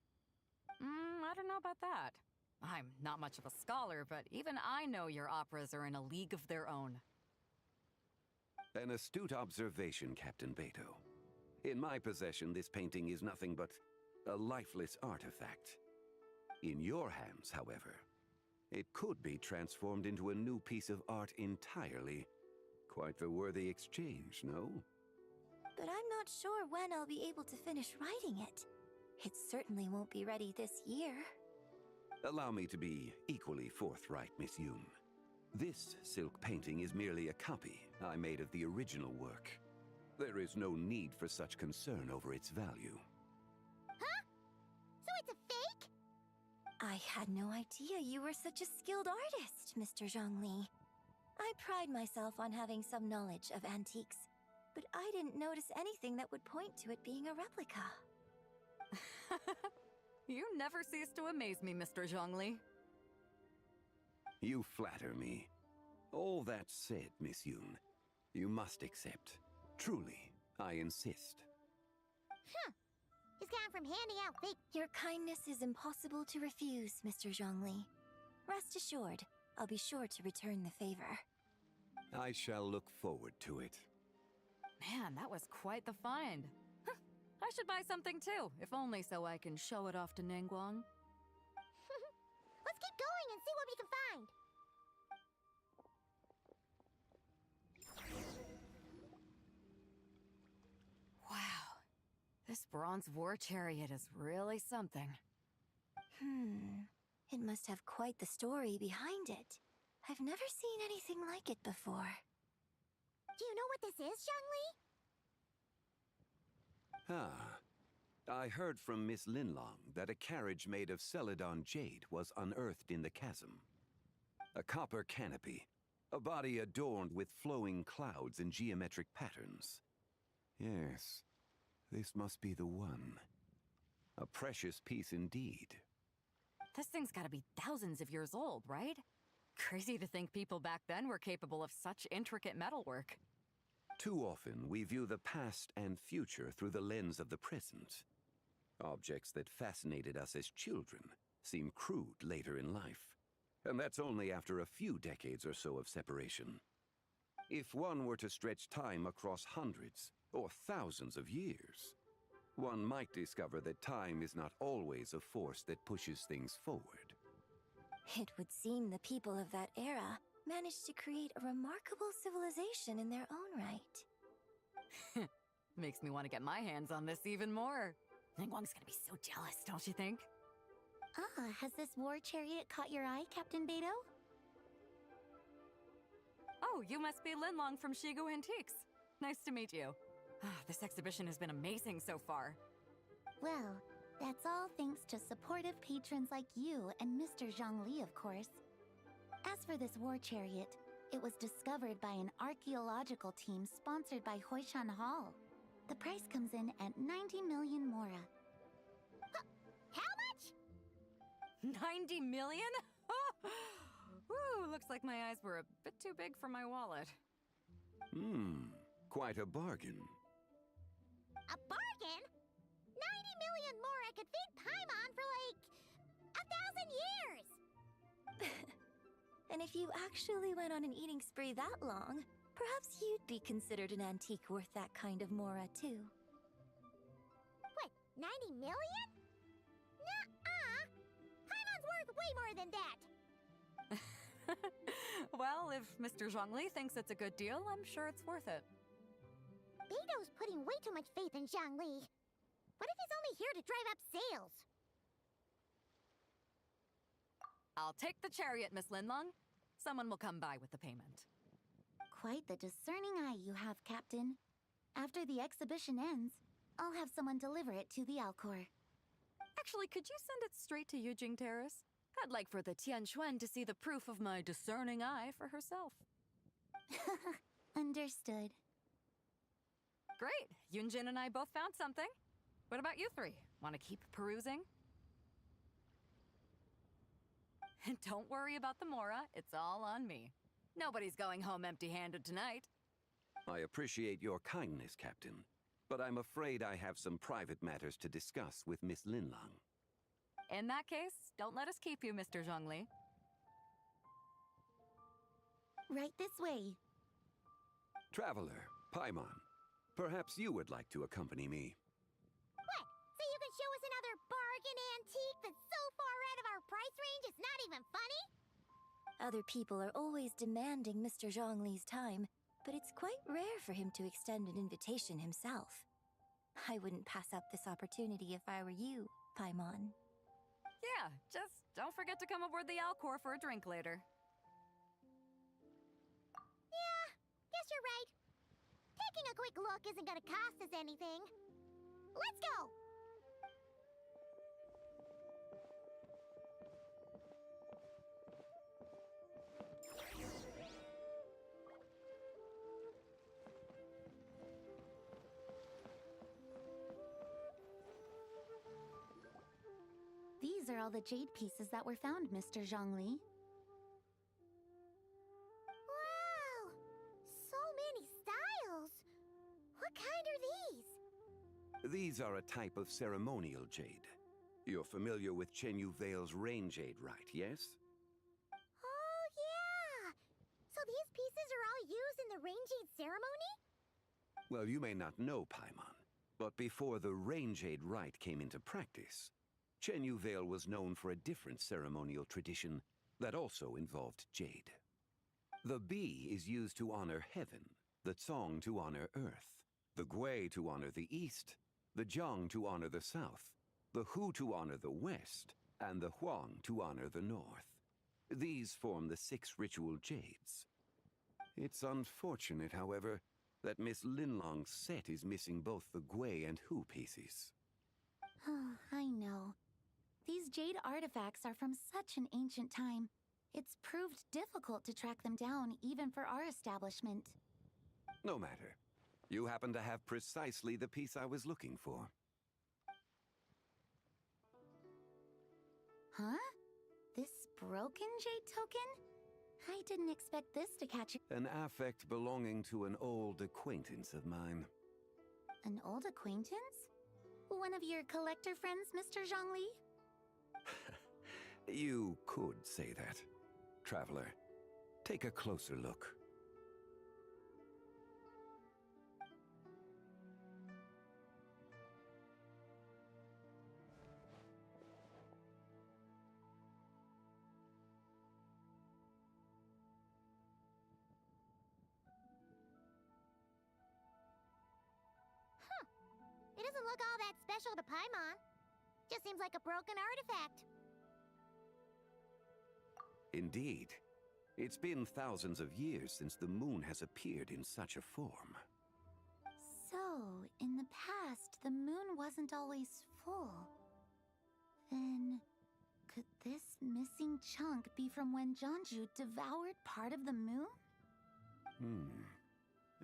Speaker 4: I don't know about that. I'm not much of a scholar, but even I know your operas are in a league of their own.
Speaker 8: An astute observation, Captain Beto. In my possession, this painting is nothing but a lifeless artifact. In your hands, however, it could be transformed into a new piece of art entirely. Quite the worthy exchange, no?
Speaker 7: But I'm not sure when I'll be able to finish writing it. It certainly won't be ready this year.
Speaker 8: Allow me to be equally forthright, Miss Yoon. This silk painting is merely a copy I made of the original work. There is no need for such concern over its value.
Speaker 3: Huh? So it's a fake?
Speaker 7: I had no idea you were such a skilled artist, Mr. Zhongli. I pride myself on having some knowledge of antiques, but I didn't notice anything that would point to it being a replica.
Speaker 4: You never cease to amaze me, Mr. Zhongli.
Speaker 8: You flatter me. All that said, Miss Yoon, you must accept. Truly, I insist.
Speaker 3: Huh. He's gone from handing out fake...
Speaker 7: Your kindness is impossible to refuse, Mr. Zhongli. Rest assured, I'll be sure to return the favor.
Speaker 8: I shall look forward to it.
Speaker 4: Man, that was quite the find. Huh, I should buy something too, if only so I can show it off to Ningguang.
Speaker 3: Let's keep going and see what we can find.
Speaker 4: Wow, this bronze war chariot is really something.
Speaker 7: It must have quite the story behind it. I've never seen anything like it before.
Speaker 3: Do you know what this is, Zhongli?
Speaker 8: I heard from Miss Linlong that a carriage made of Celadon jade was unearthed in the chasm. A copper canopy, a body adorned with flowing clouds and geometric patterns. Yes, this must be the one. A precious piece indeed.
Speaker 4: This thing's gotta be thousands of years old, right? Crazy to think people back then were capable of such intricate metalwork.
Speaker 8: Too often, we view the past and future through the lens of the present. Objects that fascinated us as children seem crude later in life. And that's only after a few decades or so of separation. If one were to stretch time across hundreds or thousands of years, one might discover that time is not always a force that pushes things forward.
Speaker 7: It would seem the people of that era managed to create a remarkable civilization in their own right.
Speaker 4: Makes me want to get my hands on this even more. Ningguang's gonna be so jealous, don't you think?
Speaker 3: Has this war chariot caught your eye, Captain Beto?
Speaker 4: Oh, you must be Linlong from Shigu Antiques. Nice to meet you. This exhibition has been amazing so far.
Speaker 3: Well, that's all thanks to supportive patrons like you and Mr. Zhongli, of course. As for this war chariot, it was discovered by an archaeological team sponsored by Hoishan Hall. The price comes in at 90 million mora. How much?
Speaker 4: 90 million? Woo, looks like my eyes were a bit too big for my wallet.
Speaker 8: Quite a bargain.
Speaker 3: A bargain? 90 million mora could feed Paimon for like 1,000 years!
Speaker 7: And if you actually went on an eating spree that long, perhaps you'd be considered an antique worth that kind of mora, too.
Speaker 3: What, 90 million? Nuh-uh! Paimon's worth way more than that!
Speaker 4: Well, if Mr. Zhongli thinks it's a good deal, I'm sure it's worth it.
Speaker 3: Beto's putting way too much faith in Zhongli. What if he's only here to drive up sales?
Speaker 4: I'll take the chariot, Miss Linlong. Someone will come by with the payment.
Speaker 3: Quite the discerning eye you have, Captain. After the exhibition ends, I'll have someone deliver it to the Alcor.
Speaker 4: Actually, could you send it straight to Yujing Terrace? I'd like for the Tianquan to see the proof of my discerning eye for herself.
Speaker 3: Understood.
Speaker 4: Great. Yunjin and I both found something. What about you three? Want to keep perusing? And don't worry about the Mora. It's all on me. Nobody's going home empty-handed tonight.
Speaker 8: I appreciate your kindness, Captain, but I'm afraid I have some private matters to discuss with Miss Linlong.
Speaker 4: In that case, don't let us keep you, Mr. Zhongli.
Speaker 3: Right this way.
Speaker 8: Traveler, Paimon, perhaps you would like to accompany me.
Speaker 3: What? So you can show us another bargain antique that's so far out of our price range it's not even funny?
Speaker 7: Other people are always demanding Mr. Zhongli's time, but it's quite rare for him to extend an invitation himself. I wouldn't pass up this opportunity if I were you, Paimon.
Speaker 4: Yeah, just don't forget to come aboard the Alcor for a drink later.
Speaker 3: Yeah, guess you're right. Taking a quick look isn't gonna cost us anything. Let's go! These are all the jade pieces that were found, Mr. Zhongli. Wow! So many styles! What kind are these?
Speaker 8: These are a type of ceremonial jade. You're familiar with Chenyu Vale's rain jade, right, yes?
Speaker 3: Oh, yeah! So these pieces are all used in the rain jade ceremony?
Speaker 8: Well, you may not know, Paimon, but before the rain jade rite came into practice, Chenyu Vale was known for a different ceremonial tradition that also involved jade. The Bi is used to honor heaven, the Cong to honor earth, the Gui to honor the east, the Jiang to honor the south, the Hu to honor the west, and the Huang to honor the north. These form the 6 ritual jades. It's unfortunate, however, that Miss Linlong's set is missing both the Gui and Hu pieces.
Speaker 3: Oh, I know. These jade artifacts are from such an ancient time. It's proved difficult to track them down, even for our establishment.
Speaker 8: No matter. You happen to have precisely the piece I was looking for.
Speaker 3: Huh? This broken jade token? I didn't expect this to catch you.
Speaker 8: An affect belonging to an old acquaintance of mine.
Speaker 3: An old acquaintance? One of your collector friends, Mr. Zhongli?
Speaker 8: You could say that. Traveler, take a closer look.
Speaker 3: It doesn't look all that special to Paimon. Just seems like a broken artifact.
Speaker 8: Indeed. It's been thousands of years since the moon has appeared in such a form.
Speaker 3: So, in the past, the moon wasn't always full. Then, could this missing chunk be from when Jianzhu devoured part of the moon?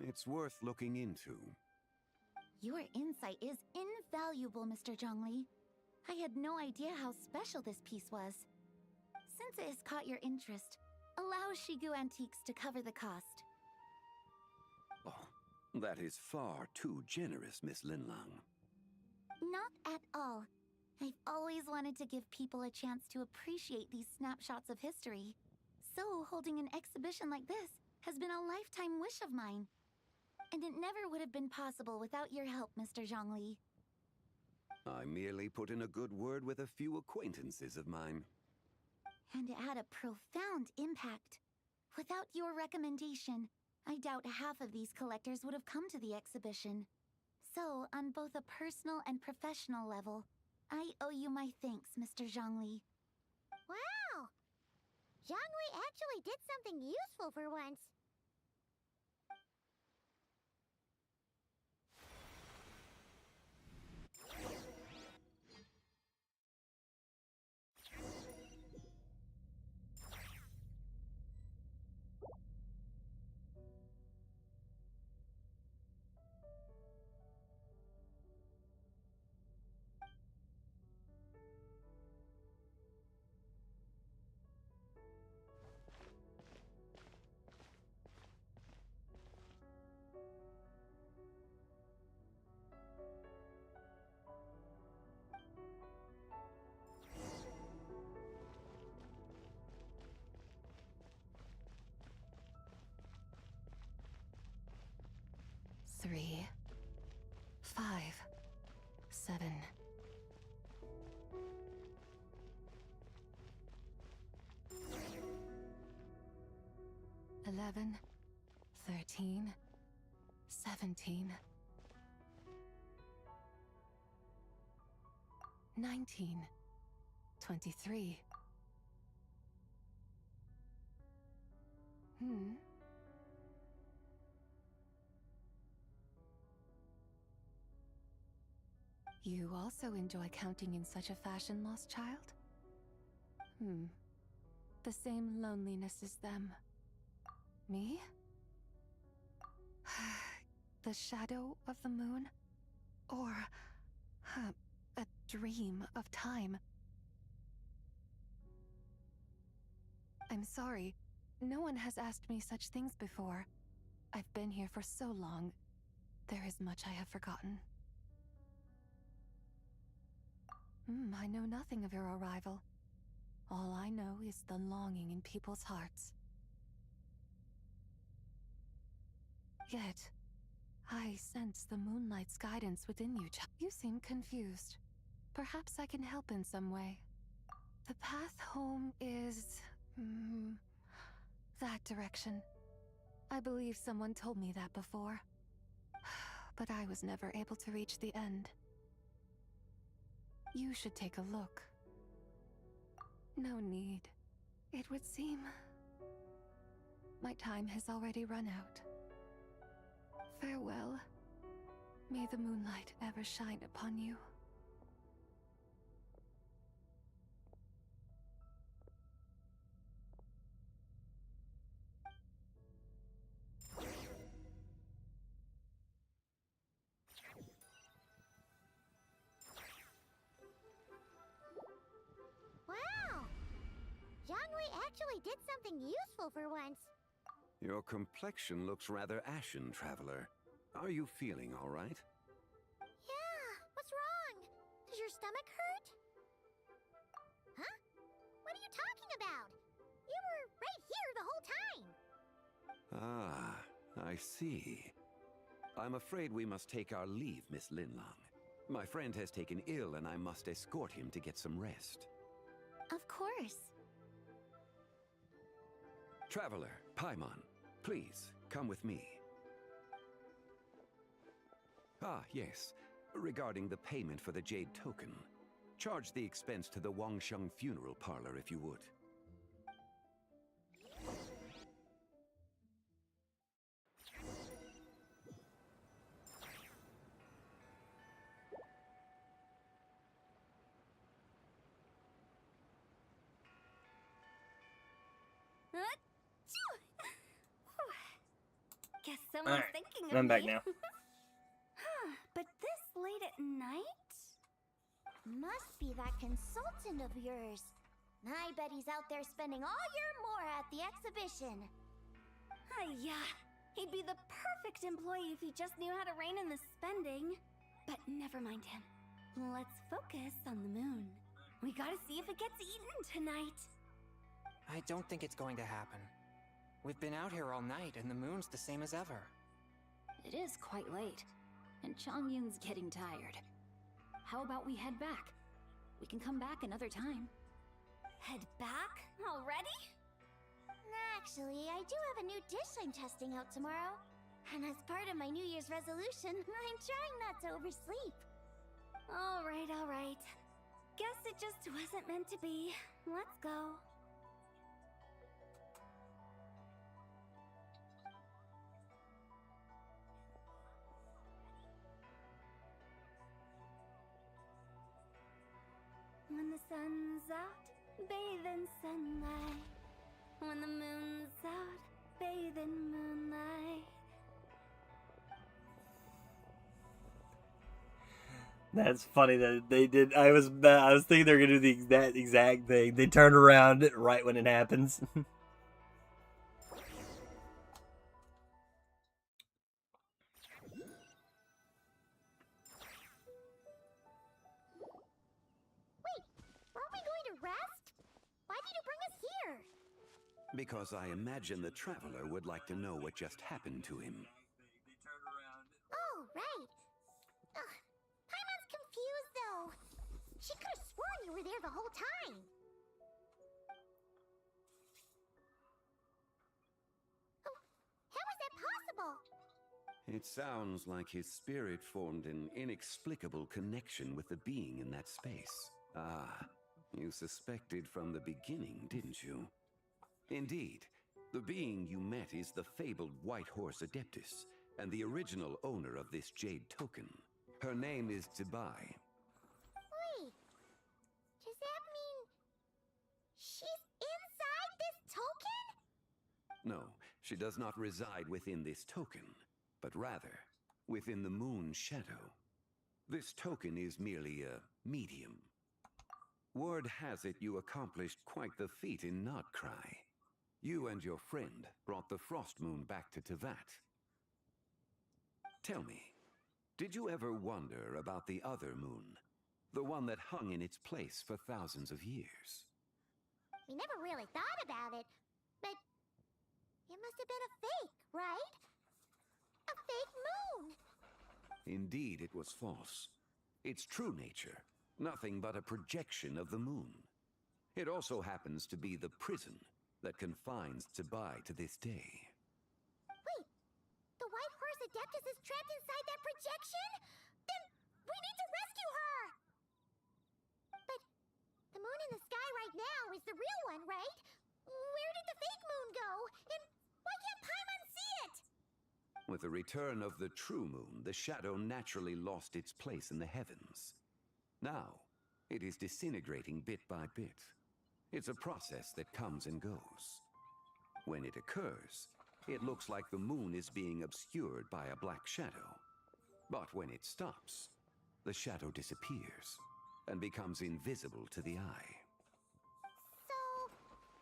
Speaker 8: It's worth looking into.
Speaker 3: Your insight is invaluable, Mr. Zhongli. I had no idea how special this piece was. Since it has caught your interest, allow Shigu Antiques to cover the cost.
Speaker 8: Oh, that is far too generous, Miss Linlong.
Speaker 3: Not at all. I've always wanted to give people a chance to appreciate these snapshots of history. So, holding an exhibition like this has been a lifetime wish of mine. And it never would have been possible without your help, Mr. Zhongli.
Speaker 8: I merely put in a good word with a few acquaintances of mine.
Speaker 3: And it had a profound impact. Without your recommendation, I doubt half of these collectors would have come to the exhibition. So, on both a personal and professional level, I owe you my thanks, Mr. Zhongli. Wow! Jiangwei actually did something useful for once.
Speaker 7: Three, 5, 7. 11, 13, 17, 19, 23. You also enjoy counting in such a fashion, lost child? The same loneliness as them. Me? The shadow of the moon? Or a dream of time? I'm sorry. No one has asked me such things before. I've been here for so long. There is much I have forgotten. I know nothing of your arrival. All I know is the longing in people's hearts. Yet, I sense the moonlight's guidance within you. You seem confused. Perhaps I can help in some way. The path home is... that direction. I believe someone told me that before. But I was never able to reach the end. You should take a look. No need. It would seem... my time has already run out. Farewell. May the moonlight ever shine upon you.
Speaker 3: Wow! Jiangwei actually did something useful for once.
Speaker 8: Your complexion looks rather ashen, Traveler. Are you feeling all right?
Speaker 3: Yeah, what's wrong? Does your stomach hurt? Huh? What are you talking about? You were right here the whole time.
Speaker 8: Ah, I see. I'm afraid we must take our leave, Miss Linlong. My friend has taken ill and I must escort him to get some rest.
Speaker 7: Of course.
Speaker 8: Traveler, Paimon, please, come with me. Ah, yes. Regarding the payment for the Jade Token. Charge the expense to the Wangsheng Funeral Parlor if you would.
Speaker 9: Guess someone's
Speaker 2: Alright,
Speaker 9: thinking of
Speaker 2: I'm
Speaker 9: me.
Speaker 2: back now.
Speaker 9: But this late at night?
Speaker 3: Must be that consultant of yours. I bet he's out there spending all year more at the exhibition.
Speaker 9: Yeah, he'd be the perfect employee if he just knew how to rein in the spending. But never mind him. Let's focus on the moon. We gotta see if it gets eaten tonight.
Speaker 10: I don't think it's going to happen. We've been out here all night, and the moon's the same as ever.
Speaker 11: It is quite late, and Changyun's getting tired. How about we head back? We can come back another time.
Speaker 9: Head back? Already?
Speaker 3: Actually, I do have a new dish I'm testing out tomorrow. And as part of my New Year's resolution, I'm trying not to oversleep.
Speaker 9: Alright. Guess it just wasn't meant to be. Let's go. sun's out, bathe in sunlight. When the moon's out, bathe in moonlight.
Speaker 2: That's funny that they did. I was thinking they're gonna do that exact thing. They turn around right when it happens.
Speaker 3: Wait, weren't we going to rest? Why did you bring us here?
Speaker 8: Because I imagine the traveler would like to know what just happened to him.
Speaker 3: Oh, right. Ugh, Paimon's confused, though. She could have sworn you were there the whole time. Oh, how is that possible?
Speaker 8: It sounds like his spirit formed an inexplicable connection with the being in that space. Ah, you suspected from the beginning, didn't you? Indeed, the being you met is the fabled White Horse Adeptus, and the original owner of this jade token. Her name is Zibai.
Speaker 3: Wait, does that mean she's inside this token?
Speaker 8: No, she does not reside within this token, but rather within the moon's shadow. This token is merely a medium. Word has it you accomplished quite the feat in Notcry. You and your friend brought the Frost Moon back to Tevat. Tell me, did you ever wonder about the other moon? The one that hung in its place for thousands of years?
Speaker 3: We never really thought about it, but it must have been a fake, right? A fake moon!
Speaker 8: Indeed, it was false. Its true nature, nothing but a projection of the moon. It also happens to be the prison that confines Zibai to this day.
Speaker 3: Wait, the White Horse Adeptus is trapped inside that projection? Then we need to rescue her! But the moon in the sky right now is the real one, right? Where did the fake moon go? And why can't Paimon see it?
Speaker 8: With the return of the true moon, the shadow naturally lost its place in the heavens. Now, it is disintegrating bit by bit. It's a process that comes and goes. When it occurs, it looks like the moon is being obscured by a black shadow. But when it stops, the shadow disappears and becomes invisible to the eye.
Speaker 3: So,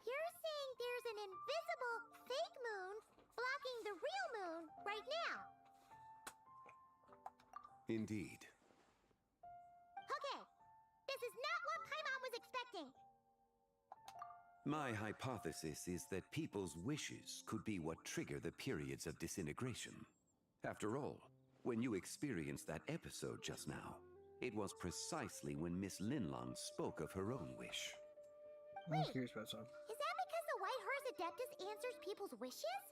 Speaker 3: you're saying there's an invisible fake moon blocking the real moon right now?
Speaker 8: Indeed.
Speaker 3: Okay, this is not what Paimon was expecting.
Speaker 8: My hypothesis is that people's wishes could be what trigger the periods of disintegration. After all, when you experienced that episode just now, it was precisely when Miss Linlong spoke of her own wish.
Speaker 2: I'm curious about some.
Speaker 3: Is that because the White Horse Adeptus answers people's wishes?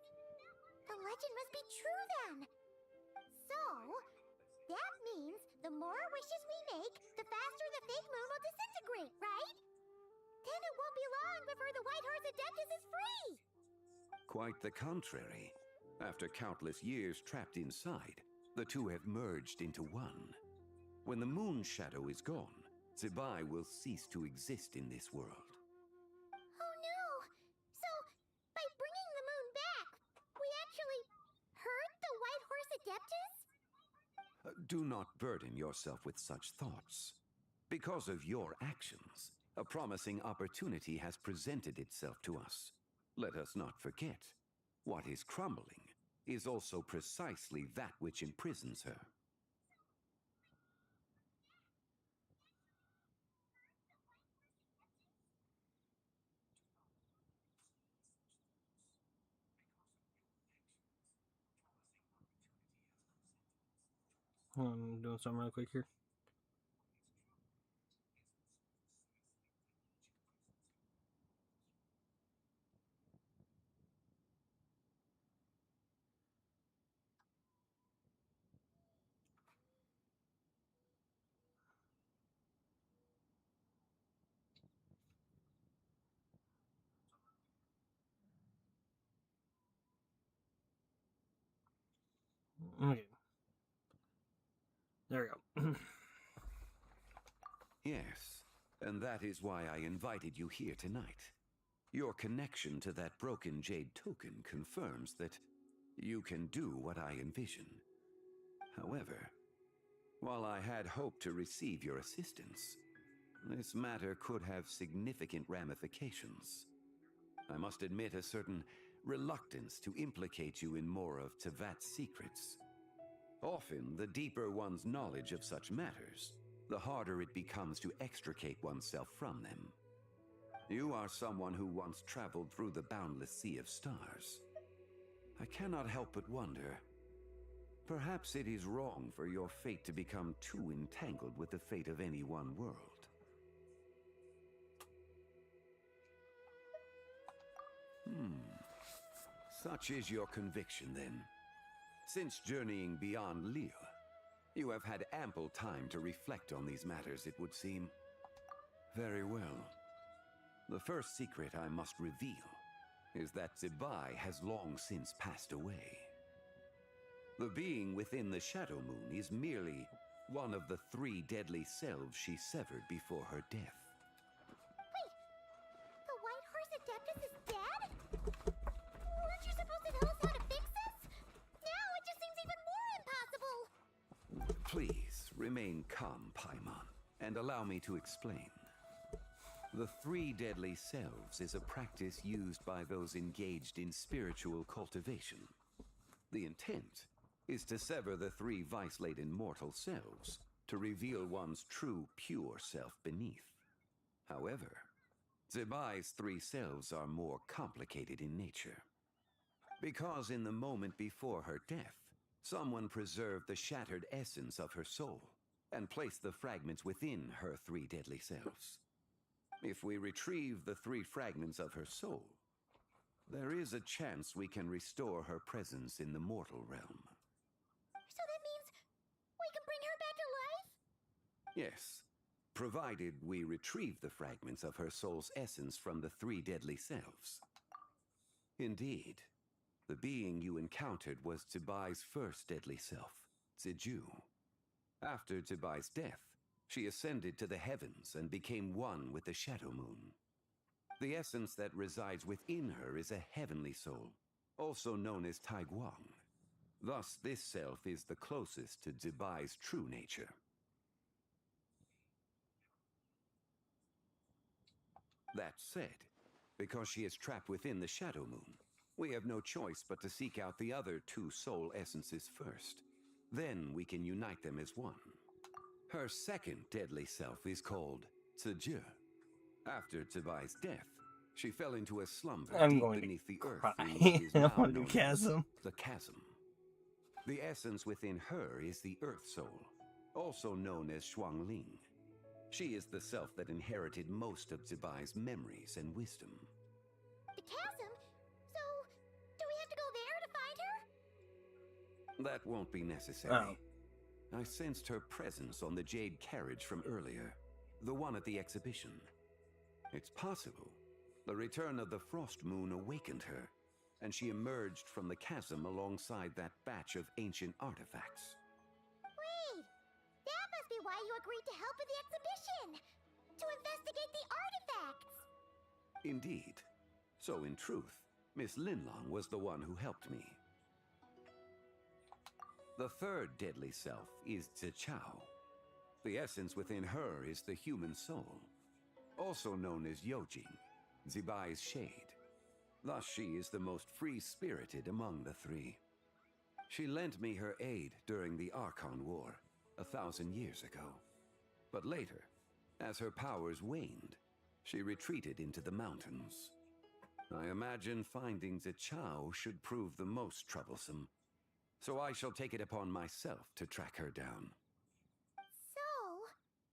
Speaker 3: The legend must be true then. So, that means the more wishes we make, the faster the fake moon will disintegrate, right? Then it won't be long before the White Horse Adeptus is free!
Speaker 8: Quite the contrary. After countless years trapped inside, the two have merged into one. When the moon shadow is gone, Zibai will cease to exist in this world.
Speaker 3: Oh no! So, by bringing the moon back, we actually hurt the White Horse Adeptus?
Speaker 8: Do not burden yourself with such thoughts. Because of your actions, a promising opportunity has presented itself to us. Let us not forget, what is crumbling is also precisely that which imprisons her.
Speaker 2: I'm doing something real quick here. Okay. There we go.
Speaker 8: Yes, And that is why I invited you here tonight. Your connection to that broken jade token confirms that you can do what I envision. However, while I had hoped to receive your assistance, this matter could have significant ramifications. I must admit a certain reluctance to implicate you in more of Tevat's secrets. Often, the deeper one's knowledge of such matters, the harder it becomes to extricate oneself from them. You are someone who once traveled through the boundless sea of stars. I cannot help but wonder, perhaps it is wrong for your fate to become too entangled with the fate of any one world. Such is your conviction, then. Since journeying beyond Liyue, you have had ample time to reflect on these matters, it would seem. Very well. The first secret I must reveal is that Zebai has long since passed away. The being within the Shadow Moon is merely one of the 3 deadly selves she severed before her death.
Speaker 3: Wait! The White Horse Adeptus is dead? Weren't you supposed to tell us how to fix this? Now it just seems even more impossible!
Speaker 8: Please, remain calm, Paimon, and allow me to explain. The 3 deadly selves is a practice used by those engaged in spiritual cultivation. The intent is to sever the 3 vice-laden mortal selves to reveal one's true, pure self beneath. However, Zebai's 3 selves are more complicated in nature. Because in the moment before her death, someone preserved the shattered essence of her soul and placed the fragments within her 3 deadly selves. If we retrieve the 3 fragments of her soul, there is a chance we can restore her presence in the mortal realm.
Speaker 3: So that means we can bring her back to life?
Speaker 8: Yes, provided we retrieve the fragments of her soul's essence from the 3 deadly selves. Indeed, the being you encountered was Zebai's first deadly self, Ziju. After Zebai's death, she ascended to the heavens and became one with the Shadow Moon. The essence that resides within her is a heavenly soul, also known as Taiguang. Thus, this self is the closest to Zebai's true nature. That said, because she is trapped within the Shadow Moon, we have no choice but to seek out the other 2 soul essences first. Then we can unite them as one. Her second deadly self is called Ziju. After Zebai's death, she fell into a slumber
Speaker 2: I'm
Speaker 8: deep
Speaker 2: going
Speaker 8: beneath the
Speaker 2: to
Speaker 8: earth
Speaker 2: cry.
Speaker 8: in what is
Speaker 2: I
Speaker 8: now
Speaker 2: want to do
Speaker 8: known as
Speaker 2: chasm.
Speaker 8: the Chasm. The essence within her is the Earth Soul, also known as Shuangling. She is the self that inherited most of Zebai's memories and wisdom.
Speaker 3: The chasm? So, do we have to go there to find her?
Speaker 8: That won't be necessary.
Speaker 2: Oh.
Speaker 8: I sensed her presence on the jade carriage from earlier, the one at the exhibition. It's possible the return of the Frost Moon awakened her, and she emerged from the chasm alongside that batch of ancient artifacts.
Speaker 3: Wait! That must be why you agreed to help with the exhibition! To investigate the artifacts!
Speaker 8: Indeed. So in truth, Miss Linlong was the one who helped me. The third deadly self is Zichao. The essence within her is the human soul, also known as Yojing, Zebai's shade. Thus she is the most free-spirited among the 3. She lent me her aid during the Archon War 1,000 years ago. But later, as her powers waned, she retreated into the mountains. I imagine finding Zichao should prove the most troublesome, so I shall take it upon myself to track her down.
Speaker 3: So,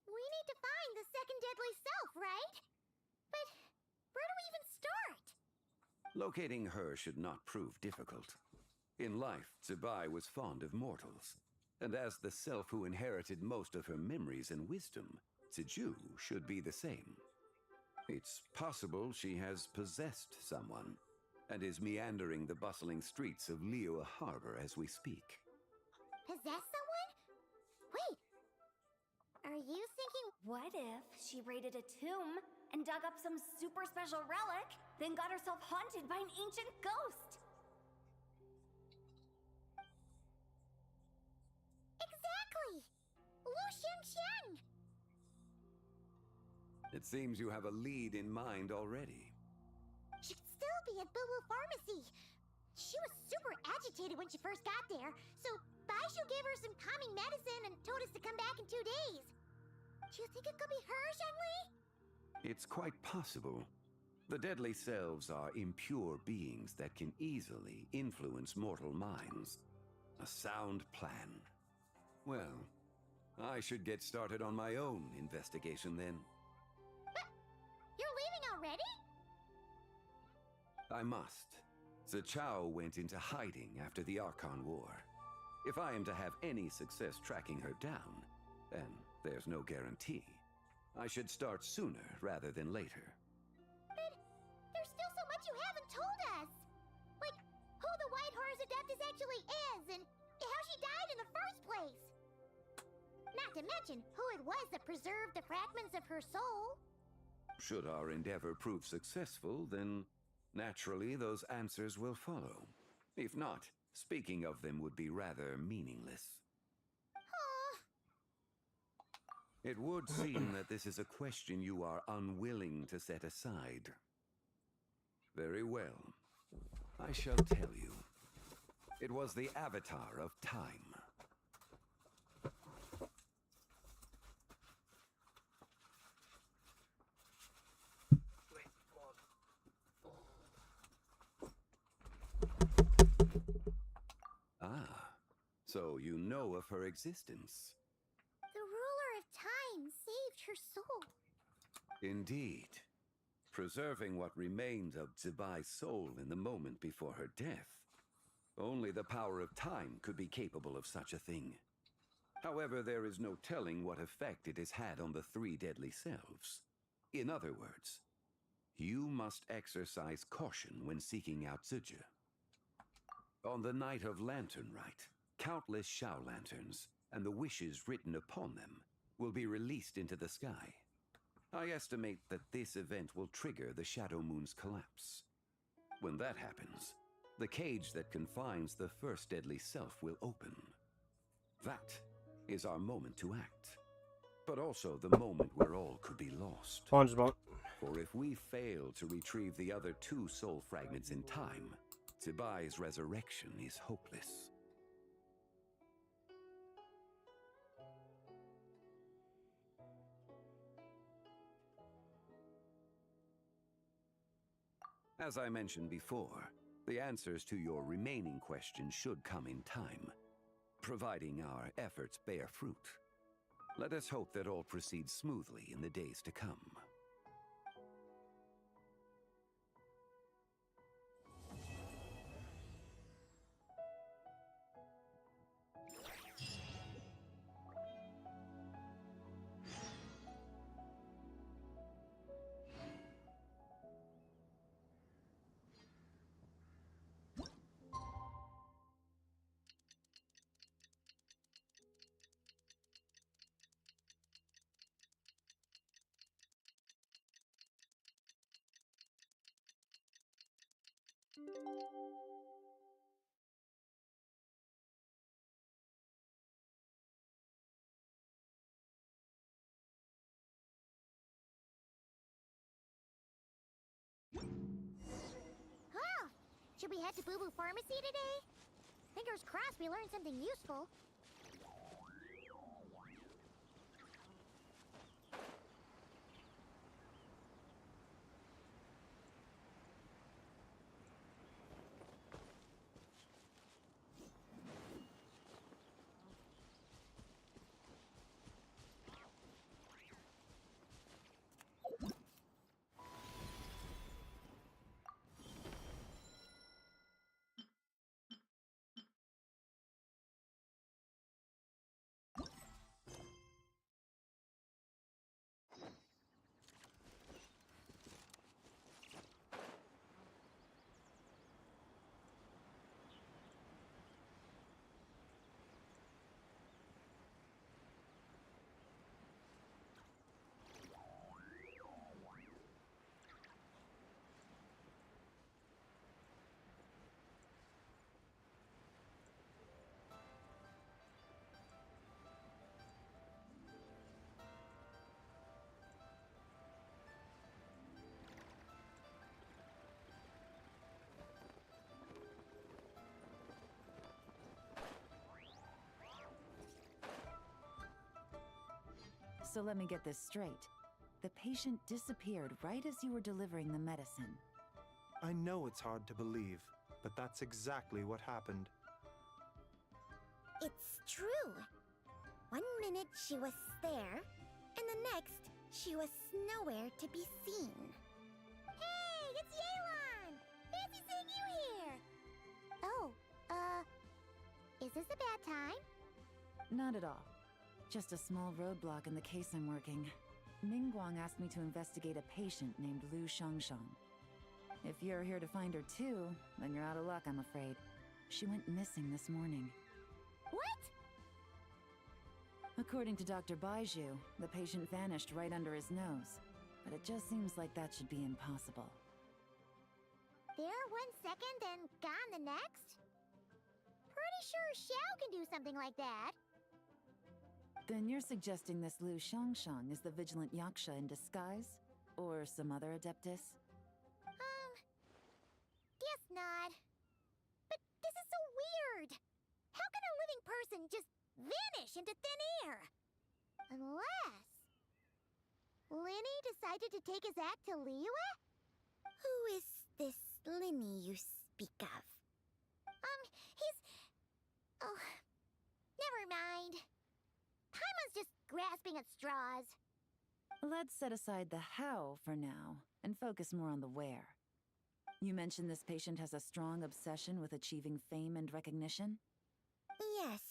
Speaker 3: we need to find the second deadly self, right? But where do we even start?
Speaker 8: Locating her should not prove difficult. In life, Zebai was fond of mortals, and as the self who inherited most of her memories and wisdom, Ziju should be the same. It's possible she has possessed someone, and is meandering the bustling streets of Liyue Harbor as we speak.
Speaker 3: Possess someone? Wait, are
Speaker 9: Are you thinking, what if she raided a tomb and dug up some super special relic, then got herself haunted by an ancient ghost?
Speaker 3: Exactly! Lu Xiangxiang!
Speaker 8: It seems you have a lead in mind already.
Speaker 3: She'd still be at Boo Boo Pharmacy. She was super agitated when she first got there, so Baishu gave her some calming medicine and told us to come back in 2 days. Do you think it could be her, Zhengli?
Speaker 8: It's quite possible. The deadly selves are impure beings that can easily influence mortal minds. A sound plan. Well, I should get started on my own investigation then.
Speaker 3: But you're leaving already?
Speaker 8: I must. Zichao went into hiding after the Archon War. If I am to have any success tracking her down, and there's no guarantee, I should start sooner rather than later.
Speaker 3: But there's still so much you haven't told us! Like, who the White Horse Adeptus actually is, and how she died in the first place! Not to mention who it was that preserved the fragments of her soul.
Speaker 8: Should our endeavor prove successful, then naturally those answers will follow. If not, speaking of them would be rather meaningless. It would seem that this is a question you are unwilling to set aside. Very well. I shall tell you. It was the Avatar of Time. Ah, so you know of her existence.
Speaker 3: The ruler of time saved her soul.
Speaker 8: Indeed. Preserving what remained of Zibai's soul in the moment before her death. Only the power of time could be capable of such a thing. However, there is no telling what effect it has had on the three deadly selves. In other words, you must exercise caution when seeking out Zizhi. On the night of Lantern Rite, countless Shao lanterns and the wishes written upon them will be released into the sky. I estimate that this event will trigger the Shadow Moon's collapse. When that happens, the cage that confines the first deadly self will open. That is our moment to act, but also the moment where all could be lost.
Speaker 2: SpongeBob.
Speaker 8: For if we fail to retrieve the other two soul fragments in time, Zibai's resurrection is hopeless. As I mentioned before, the answers to your remaining questions should come in time, providing our efforts bear fruit. Let us hope that all proceeds smoothly in the days to come.
Speaker 3: Well, should we head to Boo Boo Pharmacy today? Fingers crossed we learned something useful.
Speaker 4: So let me get this straight. The patient disappeared right as you were delivering the medicine.
Speaker 6: I know it's hard to believe, but that's exactly what happened.
Speaker 7: It's true. 1 minute she was there, and the next she was nowhere to be seen. Hey, it's Yelan! Fancy seeing you here! Oh, is this a bad time?
Speaker 4: Not at all. Just a small roadblock in the case I'm working. Ningguang asked me to investigate a patient named Lu Shangshang. If you're here to find her too, then you're out of luck, I'm afraid. She went missing this morning.
Speaker 7: What?
Speaker 4: According to Dr. Baiju, the patient vanished right under his nose. But it just seems like that should be impossible.
Speaker 7: There 1 second and gone the next? Pretty sure Xiao can do something like that.
Speaker 4: Then you're suggesting this Lu Shangshang is the vigilant Yaksha in disguise? Or some other adeptus?
Speaker 7: Guess not. But this is so weird. How can a living person just vanish into thin air? Unless Linny decided to take his act to Liyue? Who is this Linny you speak of? He's... Oh, never mind. Paimon's just grasping at straws.
Speaker 4: Let's set aside the how for now, and focus more on the where. You mentioned this patient has a strong obsession with achieving fame and recognition?
Speaker 7: Yes.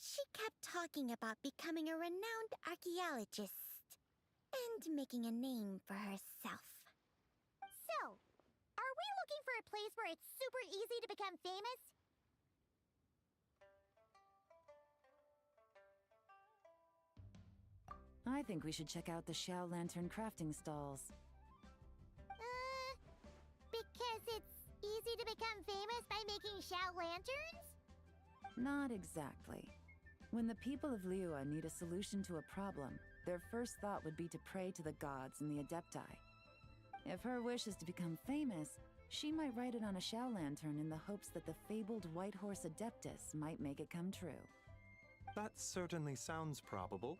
Speaker 7: She kept talking about becoming a renowned archaeologist and making a name for herself. So, are we looking for a place where it's super easy to become famous?
Speaker 4: I think we should check out the Xiao Lantern crafting stalls.
Speaker 7: Because it's easy to become famous by making Xiao lanterns?
Speaker 4: Not exactly. When the people of Liyue need a solution to a problem, their first thought would be to pray to the gods and the Adepti. If her wish is to become famous, she might write it on a Xiao lantern in the hopes that the fabled White Horse Adeptus might make it come true.
Speaker 6: That certainly sounds probable.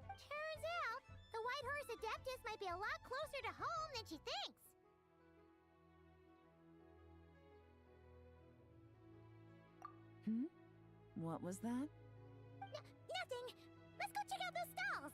Speaker 7: Turns out, the White Horse Adeptus might be a lot closer to home than she thinks.
Speaker 4: What was that?
Speaker 7: Nothing! Let's go check out those stalls!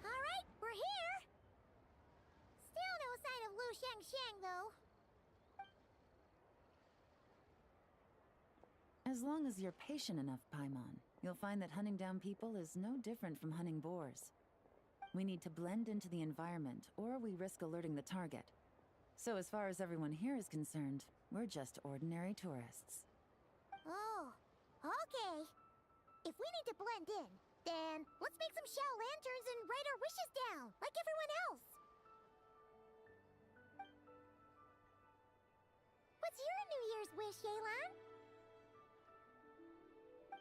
Speaker 7: Alright, we're here! Still no sign of Lu Shangshang, though.
Speaker 4: As long as you're patient enough, Paimon, you'll find that hunting down people is no different from hunting boars. We need to blend into the environment, or we risk alerting the target. So as far as everyone here is concerned, we're just ordinary tourists.
Speaker 7: Oh, okay. If we need to blend in, then let's make some Xiao lanterns and write our wishes down, like everyone else. What's your New Year's wish, Yelan?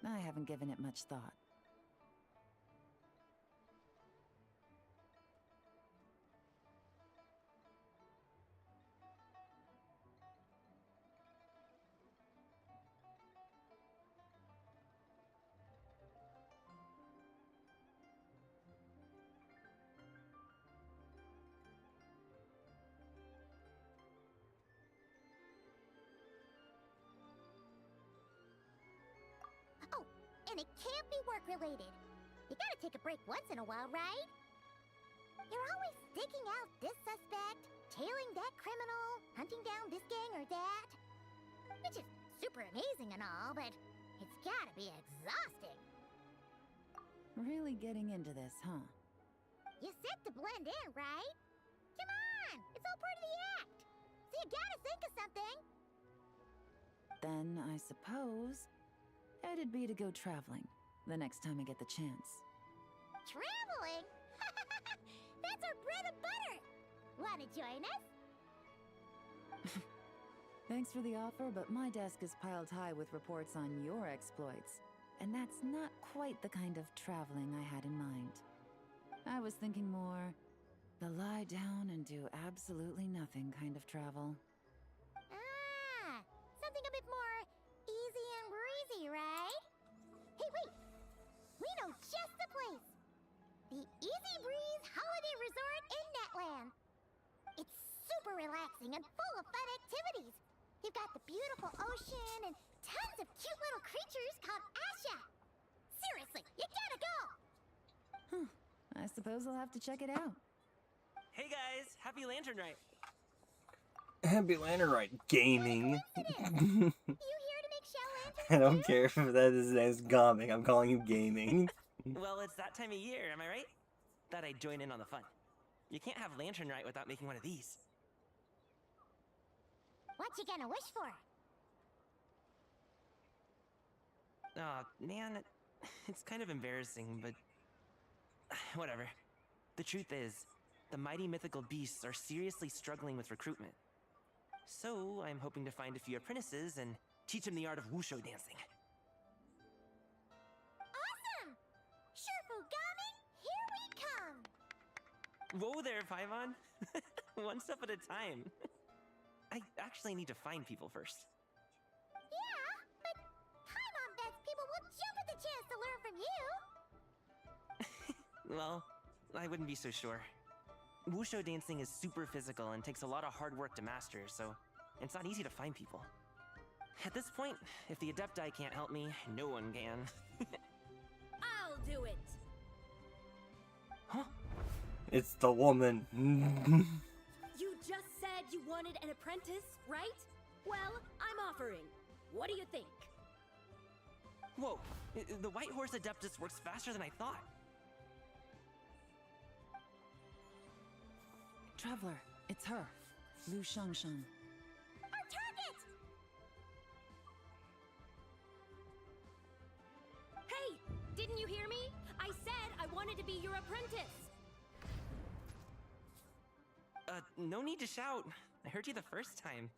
Speaker 4: I haven't given it much thought.
Speaker 7: Oh, and it can't be work-related. You gotta take a break once in a while, right? You're always digging out this suspect, tailing that criminal, hunting down this gang or that. Which is super amazing and all, but it's gotta be exhausting.
Speaker 4: Really getting into this, huh?
Speaker 7: You said to blend in, right?
Speaker 3: You gotta think of something.
Speaker 12: Then I suppose it'd be to go traveling the next time I get the chance.
Speaker 3: Traveling? That's our bread and butter. Wanna join us?
Speaker 12: Thanks for the offer, but my desk is piled high with reports on your exploits. And that's not quite the kind of traveling I had in mind. I was thinking more the lie down and do absolutely nothing kind of travel.
Speaker 3: Ah, something a bit more easy and breezy, right? Hey, wait! We know just the place! The Easy Breeze Holiday Resort in Netland. It's super relaxing and full of fun activities. You've got the beautiful ocean and tons of cute little creatures called Asha. Seriously, you gotta go!
Speaker 12: I suppose I'll have to check it out.
Speaker 13: Hey guys, happy Lantern Night.
Speaker 2: Happy Lantern Right Gaming.
Speaker 3: You here to make shell lanterns?
Speaker 2: I don't care if that is as gaming. I'm calling you gaming.
Speaker 13: Well, it's that time of year, am I right? Thought I'd join in on the fun. You can't have Lantern Night without making one of these.
Speaker 3: What you gonna wish for?
Speaker 13: Aw, man, it's kind of embarrassing, but whatever. The truth is, the mighty mythical beasts are seriously struggling with recruitment. So, I'm hoping to find a few apprentices and teach them the art of wushu dancing.
Speaker 3: Awesome! Shurfugami, here we come!
Speaker 13: Whoa there, Paimon! One step at a time. I actually need to find people first.
Speaker 3: Yeah, but Paimon bets people will jump at the chance to learn from you!
Speaker 13: Well, I wouldn't be so sure. Wushu dancing is super physical and takes a lot of hard work to master, so it's not easy to find people. At this point, if the Adepti can't help me, no one can.
Speaker 9: I'll do it.
Speaker 13: Huh?
Speaker 2: It's the woman.
Speaker 9: You just said you wanted an apprentice, right? Well, I'm offering. What do you think?
Speaker 13: Whoa, the White Horse Adeptus works faster than I thought.
Speaker 12: Traveler, it's her, Lu Shangshan.
Speaker 3: Our target!
Speaker 9: Hey, didn't you hear me? I said I wanted to be your apprentice.
Speaker 13: No need to shout. I heard you the first time.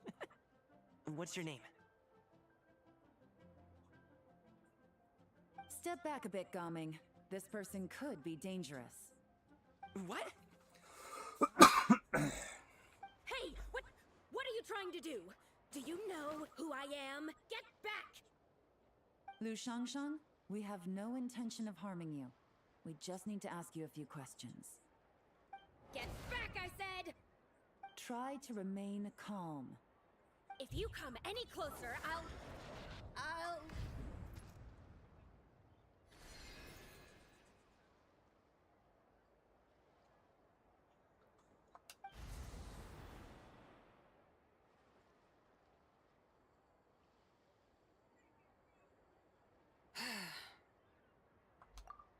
Speaker 13: What's your name?
Speaker 12: Step back a bit, Gaming. This person could be dangerous.
Speaker 13: What?
Speaker 9: Hey, what are you trying to do? Do you know who I am? Get back!
Speaker 12: Lu Shangshan, we have no intention of harming you. We just need to ask you a few questions.
Speaker 9: Get back, I said!
Speaker 12: Try to remain calm.
Speaker 9: If you come any closer, I'll...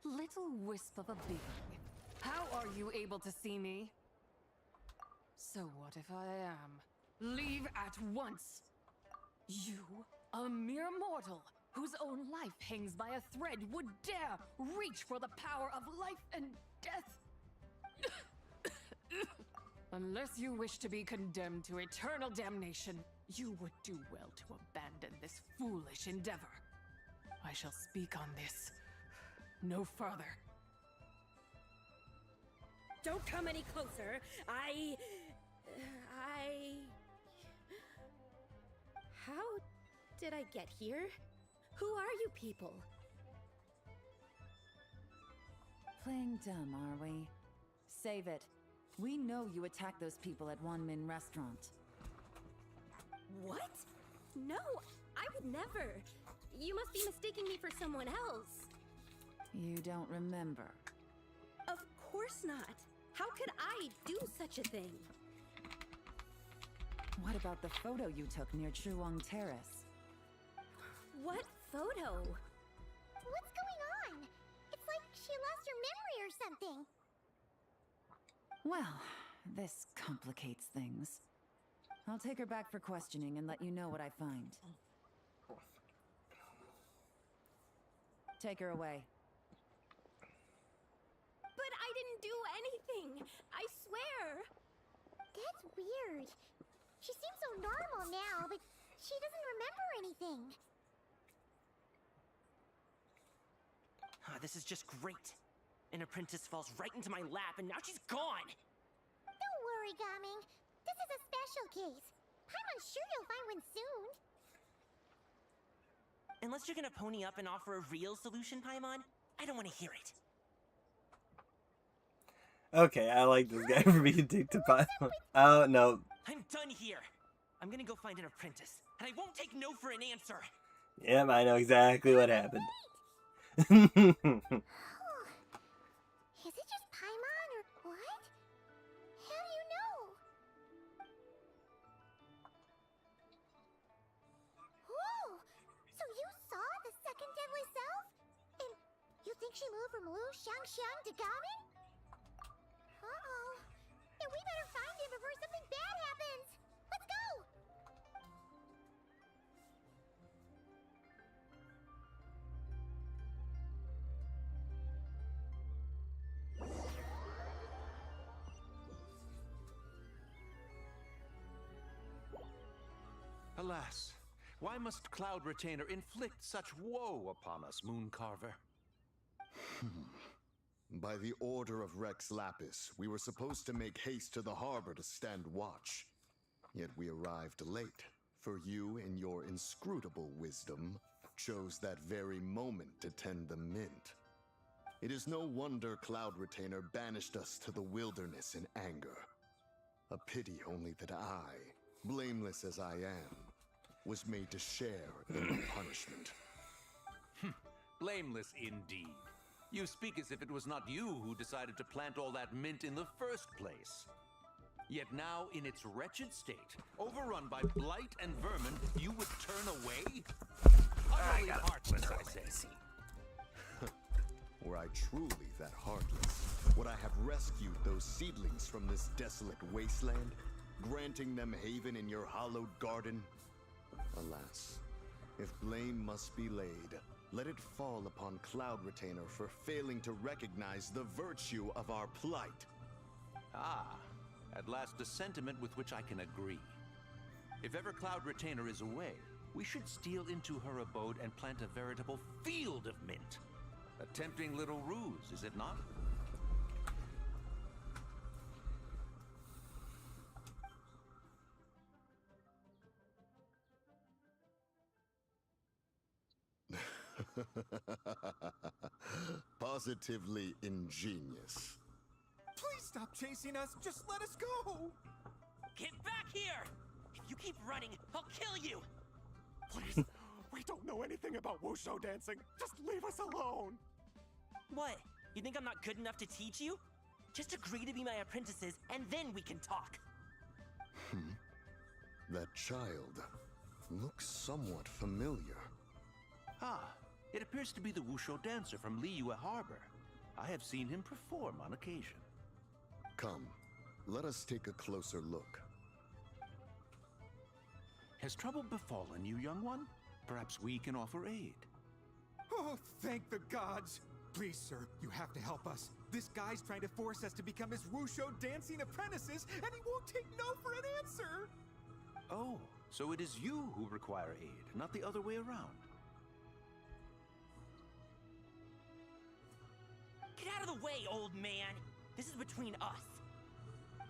Speaker 4: Little wisp of a being. How are you able to see me? So what if I am? Leave at once! You, a mere mortal, whose own life hangs by a thread, would dare reach for the power of life and death? Unless you wish to be condemned to eternal damnation, you would do well to abandon this foolish endeavor. I shall speak on this no further.
Speaker 9: Don't come any closer. How did I get here? Who are you people?
Speaker 12: Playing dumb, are we? Save it. We know you attacked those people at Wanmin Restaurant.
Speaker 9: What? No, I would never. You must be mistaking me for someone else.
Speaker 12: You don't remember.
Speaker 9: Of course not. How could I do such a thing?
Speaker 12: What about the photo you took near Truong Terrace?
Speaker 9: What photo?
Speaker 3: What's going on? It's like she lost her memory or something.
Speaker 12: Well, this complicates things. I'll take her back for questioning and let you know what I find. Take her away.
Speaker 9: But I didn't do anything! I swear!
Speaker 3: That's weird. She seems so normal now, but she doesn't remember anything.
Speaker 13: This is just great. An apprentice falls right into my lap, and now she's gone!
Speaker 3: Don't worry, Gaming. This is a special case. I'm sure you'll find one soon.
Speaker 13: Unless you're gonna pony up and offer a real solution, Paimon, I don't want to hear it.
Speaker 2: Okay, I like this guy for being dick to Paimon. Oh, no.
Speaker 13: I'm done here. I'm gonna go find an apprentice, and I won't take no for an answer.
Speaker 2: Yep, I know exactly what happened.
Speaker 3: Is it just Paimon or what? How do you know? Oh, so you saw the second deadly self? And you think she moved from Lu Xiangxiang to Gaming? Uh-oh. And we better find him before something bad happens. Let's go!
Speaker 14: Alas, why must Cloud Retainer inflict such woe upon us, Mooncarver?
Speaker 15: By the order of Rex Lapis, we were supposed to make haste to the harbor to stand watch. Yet we arrived late, for you, in your inscrutable wisdom, chose that very moment to tend the mint. It is no wonder Cloud Retainer banished us to the wilderness in anger. A pity only that I, blameless as I am, was made to share in the punishment.
Speaker 14: Blameless indeed. You speak as if it was not you who decided to plant all that mint in the first place. Yet now, in its wretched state, overrun by blight and vermin, you would turn away? Utterly heartless, I say.
Speaker 15: Were I truly that heartless, would I have rescued those seedlings from this desolate wasteland, granting them haven in your hallowed garden? Alas, if blame must be laid, let it fall upon Cloud Retainer for failing to recognize the virtue of our plight.
Speaker 14: Ah, at last a sentiment with which I can agree. If ever Cloud Retainer is away, we should steal into her abode and plant a veritable field of mint. A tempting little ruse, is it not?
Speaker 15: Positively ingenious.
Speaker 16: Please stop chasing us. Just let us go.
Speaker 13: Get back here! If you keep running, I'll kill you!
Speaker 16: Please, we don't know anything about wushu dancing. Just leave us alone.
Speaker 13: What? You think I'm not good enough to teach you? Just agree to be my apprentices, and then we can talk.
Speaker 15: That child looks somewhat familiar.
Speaker 14: Ah, it appears to be the Wushu dancer from Liyue Harbor. I have seen him perform on occasion.
Speaker 15: Come, let us take a closer look.
Speaker 14: Has trouble befallen you, young one? Perhaps we can offer aid.
Speaker 16: Oh, thank the gods. Please, sir, you have to help us. This guy's trying to force us to become his wushu dancing apprentices, and he won't take no for an answer.
Speaker 14: Oh, so it is you who require aid, not the other way around.
Speaker 13: Get out of the way, old man! This is between us.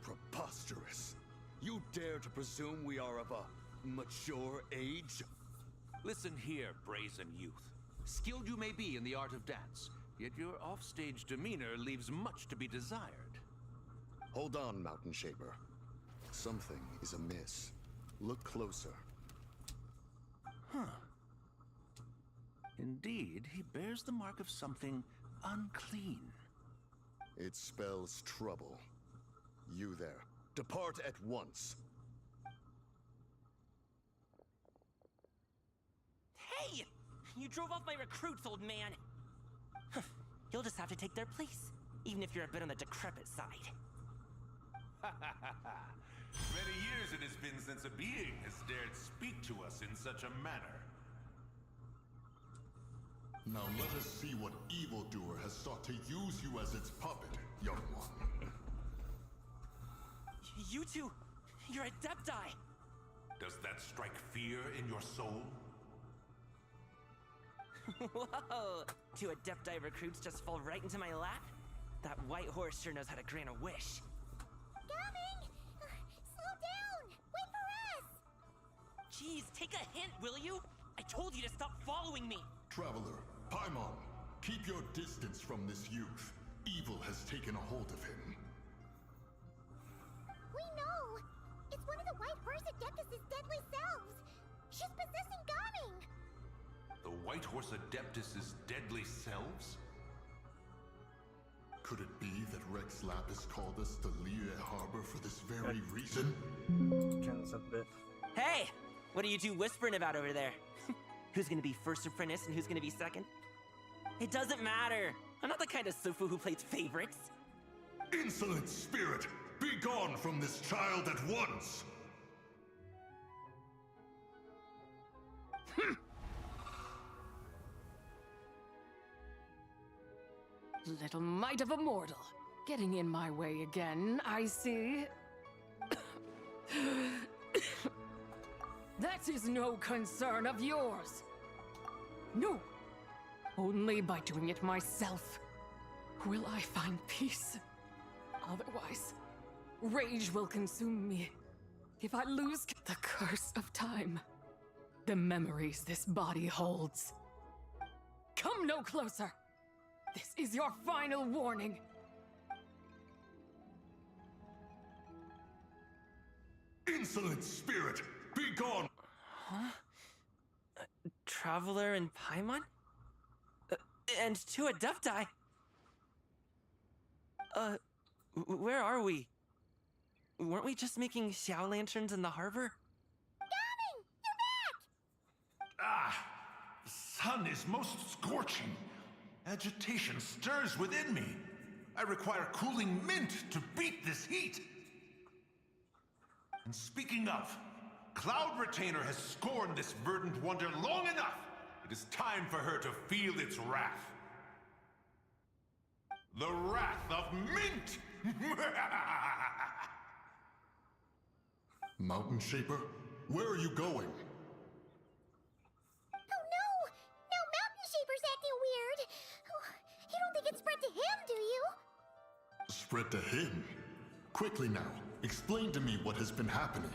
Speaker 15: Preposterous. You dare to presume we are of a mature age?
Speaker 14: Listen here, brazen youth. Skilled you may be in the art of dance, yet your offstage demeanor leaves much to be desired.
Speaker 15: Hold on, Mountain Shaper. Something is amiss. Look closer.
Speaker 14: Huh. Indeed, he bears the mark of something unclean.
Speaker 15: It spells trouble. You there, depart at once.
Speaker 13: Hey! You drove off my recruits, old man! You'll just have to take their place, even if you're a bit on the decrepit side.
Speaker 17: Many years it has been since
Speaker 14: sense a being has dared speak to us in such a manner.
Speaker 15: Now let us see what evildoer has sought to use you as its puppet, young one.
Speaker 13: You two, you're Adepti!
Speaker 14: Does that strike fear in your soul?
Speaker 13: Whoa! 2 Adepti recruits just fall right into my lap? That white horse sure knows how to grant a wish.
Speaker 3: Coming! Slow down! Wait for us!
Speaker 13: Jeez, take a hint, will you? I told you to stop following me!
Speaker 15: Traveler, Paimon, keep your distance from this youth. Evil has taken a hold of him.
Speaker 3: We know! It's one of the White Horse Adeptus' deadly selves! She's possessing Gaming!
Speaker 14: The White Horse Adeptus' deadly selves?
Speaker 15: Could it be that Rex Lapis called us to Liyue Harbor for this very reason?
Speaker 2: Turn this up a bit.
Speaker 13: Hey! What are you two whispering about over there? Who's gonna be first apprentice and who's gonna be second? It doesn't matter! I'm not the kind of Sufu who plays favorites!
Speaker 15: Insolent spirit! Be gone from this child at once!
Speaker 17: Little mite of a mortal. Getting in my way again, I see. That is no concern of yours. No. Only by doing it myself will I find peace. Otherwise, rage will consume me. If I lose the curse of time, the memories this body holds. Come no closer. This is your final warning.
Speaker 15: Insolent spirit! Be gone!
Speaker 13: Huh? Traveler and Paimon? And 2 Adepti? Where are we? Weren't we just making Xiao lanterns in the harbor?
Speaker 3: Gaming! You're back!
Speaker 14: Ah! The sun is most scorching. Agitation stirs within me. I require cooling mint to beat this heat. And speaking of, Cloud Retainer has scorned this verdant wonder long enough. It is time for her to feel its wrath. The wrath of mint!
Speaker 15: Mountain Shaper, where are you going?
Speaker 3: Oh no! Now Mountain Shaper's acting weird! Oh, you don't think it spread to him, do you?
Speaker 15: Spread to him? Quickly now, explain to me what has been happening.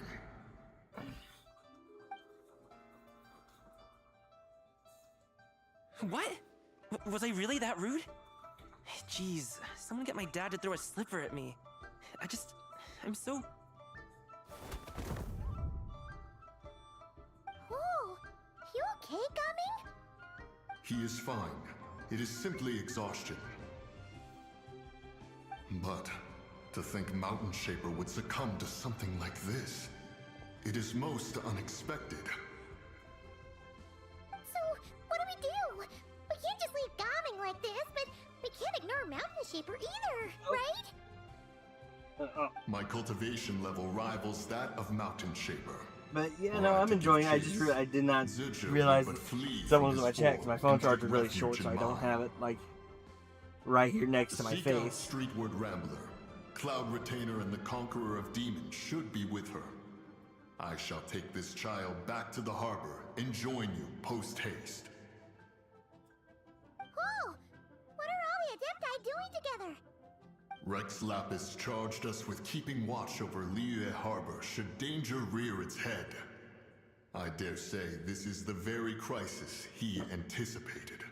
Speaker 13: What? Was I really that rude? Jeez, someone get my dad to throw a slipper at me. I'm so...
Speaker 3: Oh, you okay, Gaming?
Speaker 15: He is fine. It is simply exhaustion. But to think Mountain Shaper would succumb to something like this, it is most unexpected.
Speaker 3: So, what do? We can't just leave Gaming like this, but we can't ignore Mountain Shaper either, right?
Speaker 15: My cultivation level rivals that of Mountain Shaper.
Speaker 2: But yeah, no, I'm enjoying it. I did not realize someone was in my chat. My phone charger is really short, so I don't have it like right here next to my
Speaker 15: Seek out
Speaker 2: face.
Speaker 15: Streetward Rambler. Cloud Retainer and the Conqueror of Demons should be with her. I shall take this child back to the harbor and join you post-haste.
Speaker 3: Oh, what are all the Adepti doing together?
Speaker 15: Rex Lapis charged us with keeping watch over Liyue Harbor should danger rear its head. I dare say this is the very crisis he anticipated.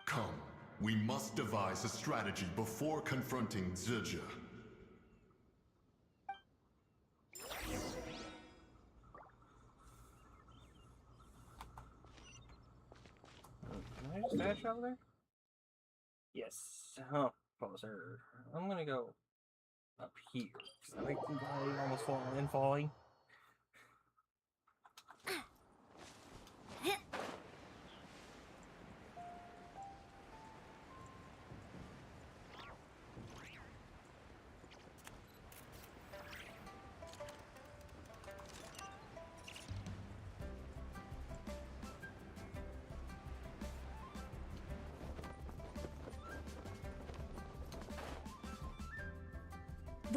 Speaker 15: Come, we must devise a strategy before confronting Zizia.
Speaker 2: Can I just dash over there? Yes. Oh, closer. I'm gonna go up here. I think I almost falling.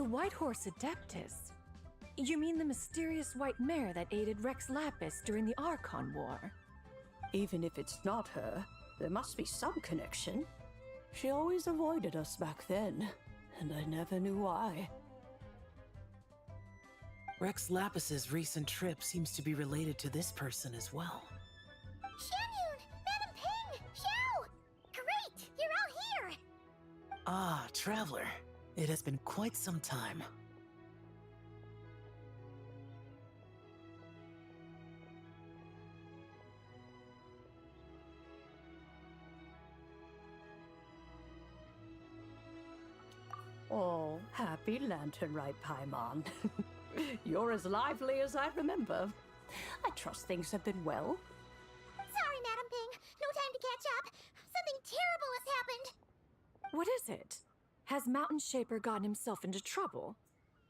Speaker 17: White Horse Adeptus? You mean the mysterious white mare that aided Rex Lapis during the Archon War?
Speaker 18: Even if it's not her, there must be some connection. She always avoided us back then, and I never knew why.
Speaker 19: Rex Lapis's recent trip seems to be related to this person as well.
Speaker 3: Shanyun! Madam Ping! Xiao! Great! You're all here!
Speaker 19: Ah, Traveler. It has been quite some time.
Speaker 18: Oh, happy lantern ride, Paimon. You're as lively as I remember. I trust things have been well.
Speaker 3: Sorry, Madam Ping. No time to catch up. Something terrible has happened.
Speaker 17: What is it? Has Mountain Shaper gotten himself into trouble?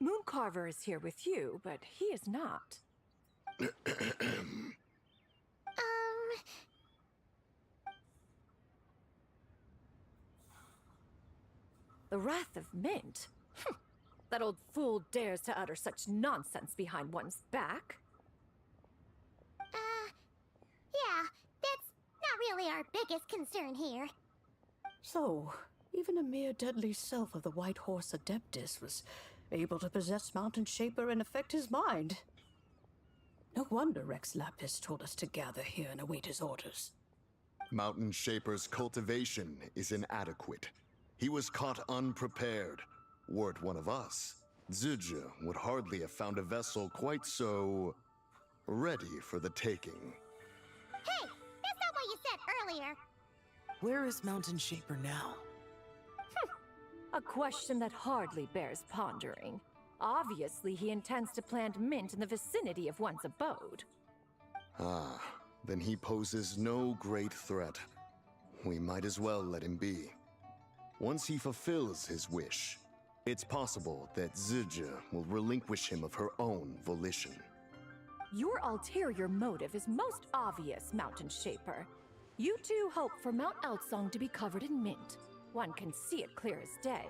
Speaker 17: Mooncarver is here with you, but he is not. The Wrath of Mint? That old fool dares to utter such nonsense behind one's back.
Speaker 3: Yeah, that's not really our biggest concern here.
Speaker 18: So, even a mere deadly self of the White Horse Adeptus was able to possess Mountain Shaper and affect his mind. No wonder Rex Lapis told us to gather here and await his orders.
Speaker 15: Mountain Shaper's cultivation is inadequate. He was caught unprepared. Were it one of us, Zizha would hardly have found a vessel quite so ready for the taking.
Speaker 3: Hey, that's not what you said earlier.
Speaker 19: Where is Mountain Shaper now?
Speaker 17: A question that hardly bears pondering. Obviously, he intends to plant mint in the vicinity of one's abode.
Speaker 15: Ah, then he poses no great threat. We might as well let him be. Once he fulfills his wish, it's possible that Zizha will relinquish him of her own volition.
Speaker 17: Your ulterior motive is most obvious, Mountain Shaper. You two hope for Mount Eltsong to be covered in mint. One can see it clear as day.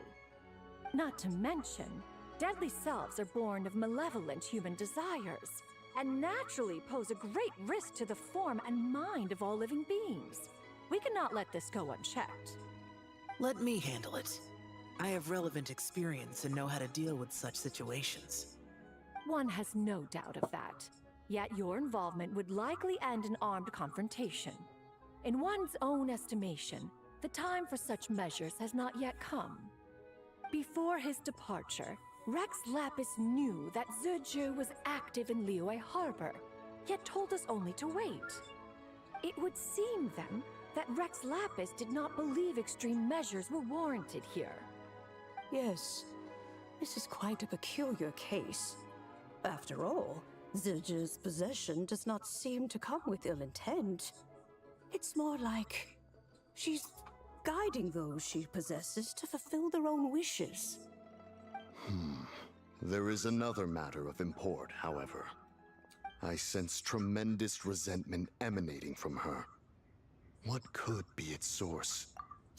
Speaker 17: Not to mention, deadly selves are born of malevolent human desires, and naturally pose a great risk to the form and mind of all living beings. We cannot let this go unchecked.
Speaker 19: Let me handle it. I have relevant experience and know how to deal with such situations.
Speaker 17: One has no doubt of that. Yet your involvement would likely end in armed confrontation. In one's own estimation, the time for such measures has not yet come. Before his departure, Rex Lapis knew that Zizhu was active in Liyue Harbor, yet told us only to wait. It would seem, then, that Rex Lapis did not believe extreme measures were warranted here.
Speaker 18: Yes, this is quite a peculiar case. After all, Zizha's possession does not seem to come with ill intent. It's more like she's guiding those she possesses to fulfill their own wishes.
Speaker 15: There is another matter of import, however. I sense tremendous resentment emanating from her. What could be its source?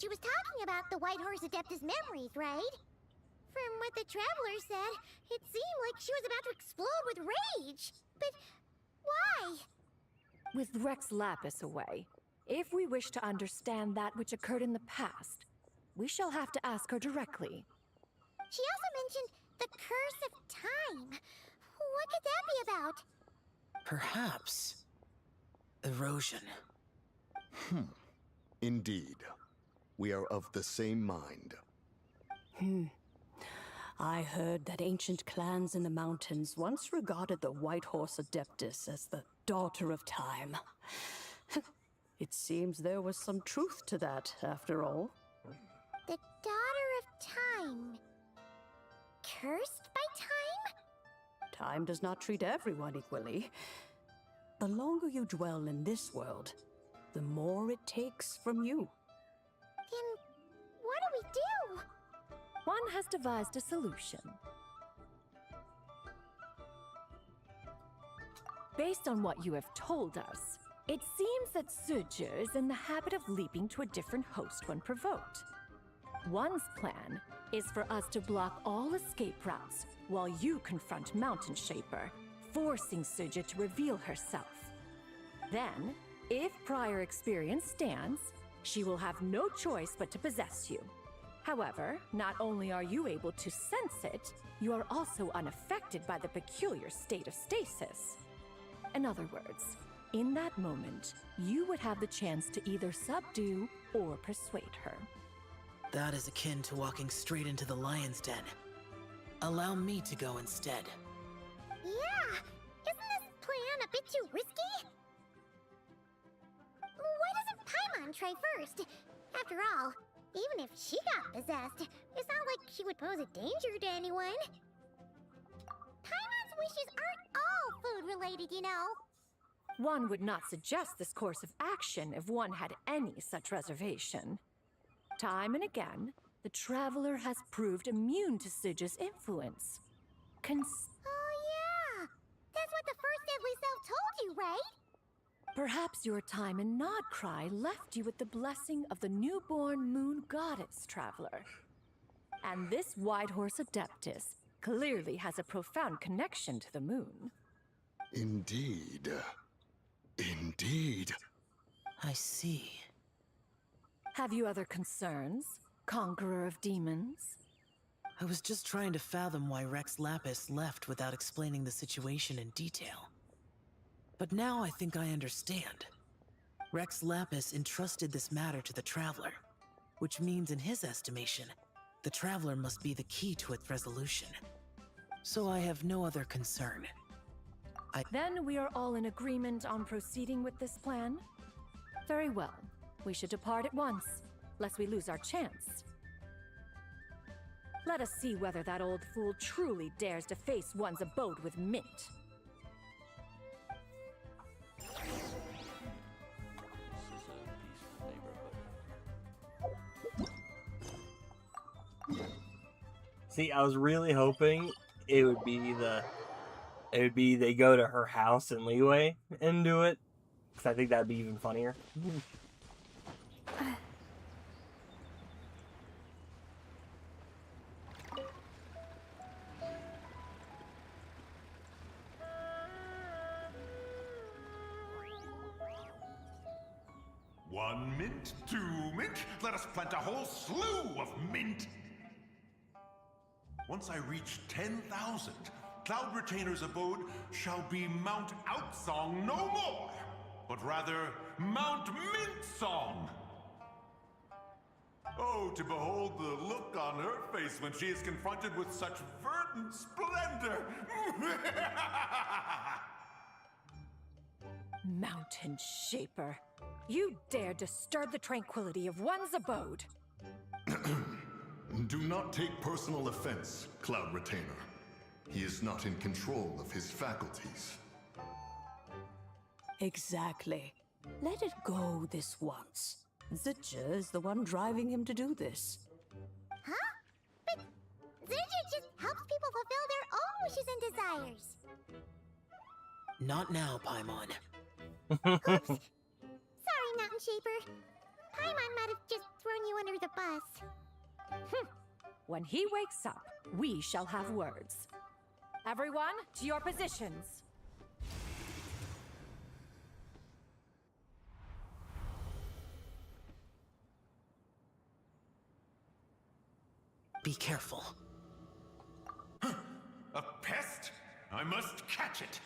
Speaker 3: She was talking about the White Horse Adeptus memories, right? From what the Traveler said, it seemed like she was about to explode with rage. But why?
Speaker 17: With Rex Lapis away, if we wish to understand that which occurred in the past, we shall have to ask her directly.
Speaker 3: She also mentioned the Curse of Time. What could that be about?
Speaker 19: Perhaps erosion.
Speaker 15: Indeed. We are of the same mind.
Speaker 18: I heard that ancient clans in the mountains once regarded the White Horse Adeptus as the daughter of time. It seems there was some truth to that, after all.
Speaker 3: The Daughter of Time. Cursed by time?
Speaker 18: Time does not treat everyone equally. The longer you dwell in this world, the more it takes from you.
Speaker 3: Then what do we do?
Speaker 17: One has devised a solution. Based on what you have told us, it seems that Zizhu is in the habit of leaping to a different host when provoked. One's plan
Speaker 20: is for us to block all escape routes while you confront Mountain Shaper, forcing Suja to reveal herself. Then, if prior experience stands, she will have no choice but to possess you. However, not only are you able to sense it, you are also unaffected by the peculiar state of stasis. In other words, in that moment, you would have the chance to either subdue or persuade her.
Speaker 19: That is akin to walking straight into the lion's den. Allow me to go instead.
Speaker 3: Yeah! Isn't this plan a bit too risky? Why doesn't Paimon try first? After all, even if she got possessed, it's not like she would pose a danger to anyone. Paimon's wishes aren't all food-related, you know.
Speaker 20: One would not suggest this course of action if one had any such reservation. Time and again, the Traveler has proved immune to Suja's influence.
Speaker 3: Oh yeah! That's what the first Deadly Self told you, right?
Speaker 20: Perhaps your time in Nodcry left you with the blessing of the newborn moon goddess, Traveler. And this Whitehorse Adeptus clearly has a profound connection to the moon.
Speaker 15: Indeed. Indeed.
Speaker 19: I see.
Speaker 20: Have you other concerns, Conqueror of Demons?
Speaker 19: I was just trying to fathom why Rex Lapis left without explaining the situation in detail. But now I think I understand. Rex Lapis entrusted this matter to the Traveler, which means in his estimation, the Traveler must be the key to its resolution. So I have no other concern.
Speaker 20: Then we are all in agreement on proceeding with this plan? Very well. We should depart at once, lest we lose our chance. Let us see whether that old fool truly dares to face one's abode with Mint.
Speaker 2: See, I was really hoping it would be they go to her house in Leeway and do it, because I think that'd be even funnier.
Speaker 14: One mint, two mint, let us plant a whole slew of mint. Once I reach 10,000, Cloud Retainer's abode shall be Mount Outsong no more, but rather Mount Mintsong. Oh, to behold the look on her face when she is confronted with such verdant splendor!
Speaker 20: Mountain Shaper, you dare disturb the tranquility of one's abode.
Speaker 15: Do not take personal offense, Cloud Retainer. He is not in control of his faculties.
Speaker 18: Exactly. Let it go this once. Zitja is the one driving him to do this.
Speaker 3: Huh? But Zitja just helps people fulfill their own wishes and desires.
Speaker 19: Not now, Paimon.
Speaker 3: Oops. Sorry, Mountain Shaper. Paimon might have just thrown you under the bus.
Speaker 20: When he wakes up, we shall have words. Everyone, to your positions.
Speaker 19: Be careful.
Speaker 14: A pest? I must catch it.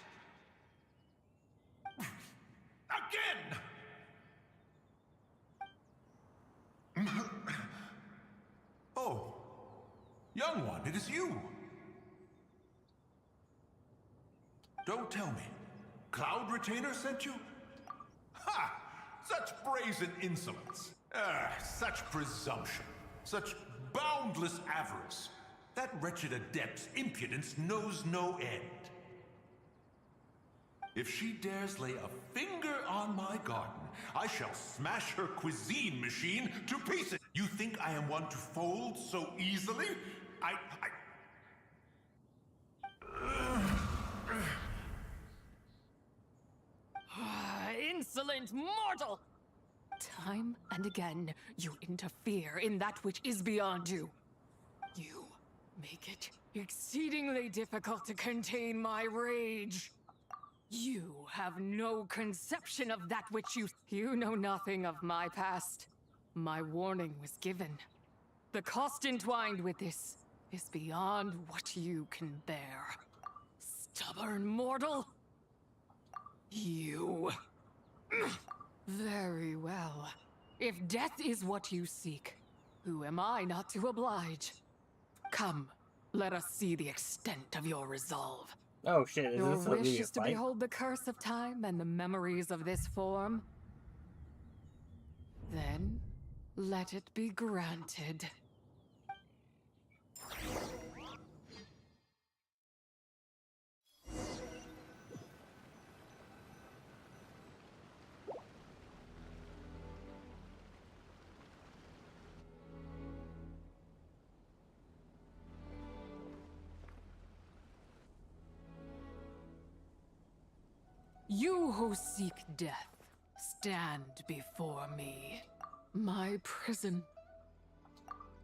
Speaker 14: Again! Oh, young one, it is you. Don't tell me. Cloud Retainer sent you? Ha! Such brazen insolence. Such presumption. Such boundless avarice. That wretched adept's impudence knows no end. If she dares lay a finger on my garden, I shall smash her cuisine machine to pieces. You think I am one to fold so easily?
Speaker 17: Insolent mortal! Time and again, you interfere in that which is beyond you. You make it exceedingly difficult to contain my rage. You have no conception of that which You know nothing of my past. My warning was given. The cost entwined with this is beyond what you can bear. Stubborn mortal! You. Very well. If death is what you seek, who am I not to oblige? Come, let us see the extent of your resolve.
Speaker 2: Oh shit, is
Speaker 17: Your
Speaker 2: this a
Speaker 17: wish
Speaker 2: really
Speaker 17: is to
Speaker 2: fight?
Speaker 17: behold the curse of time and the memories of this form? Then, let it be granted. You who seek death, stand before me. My prison.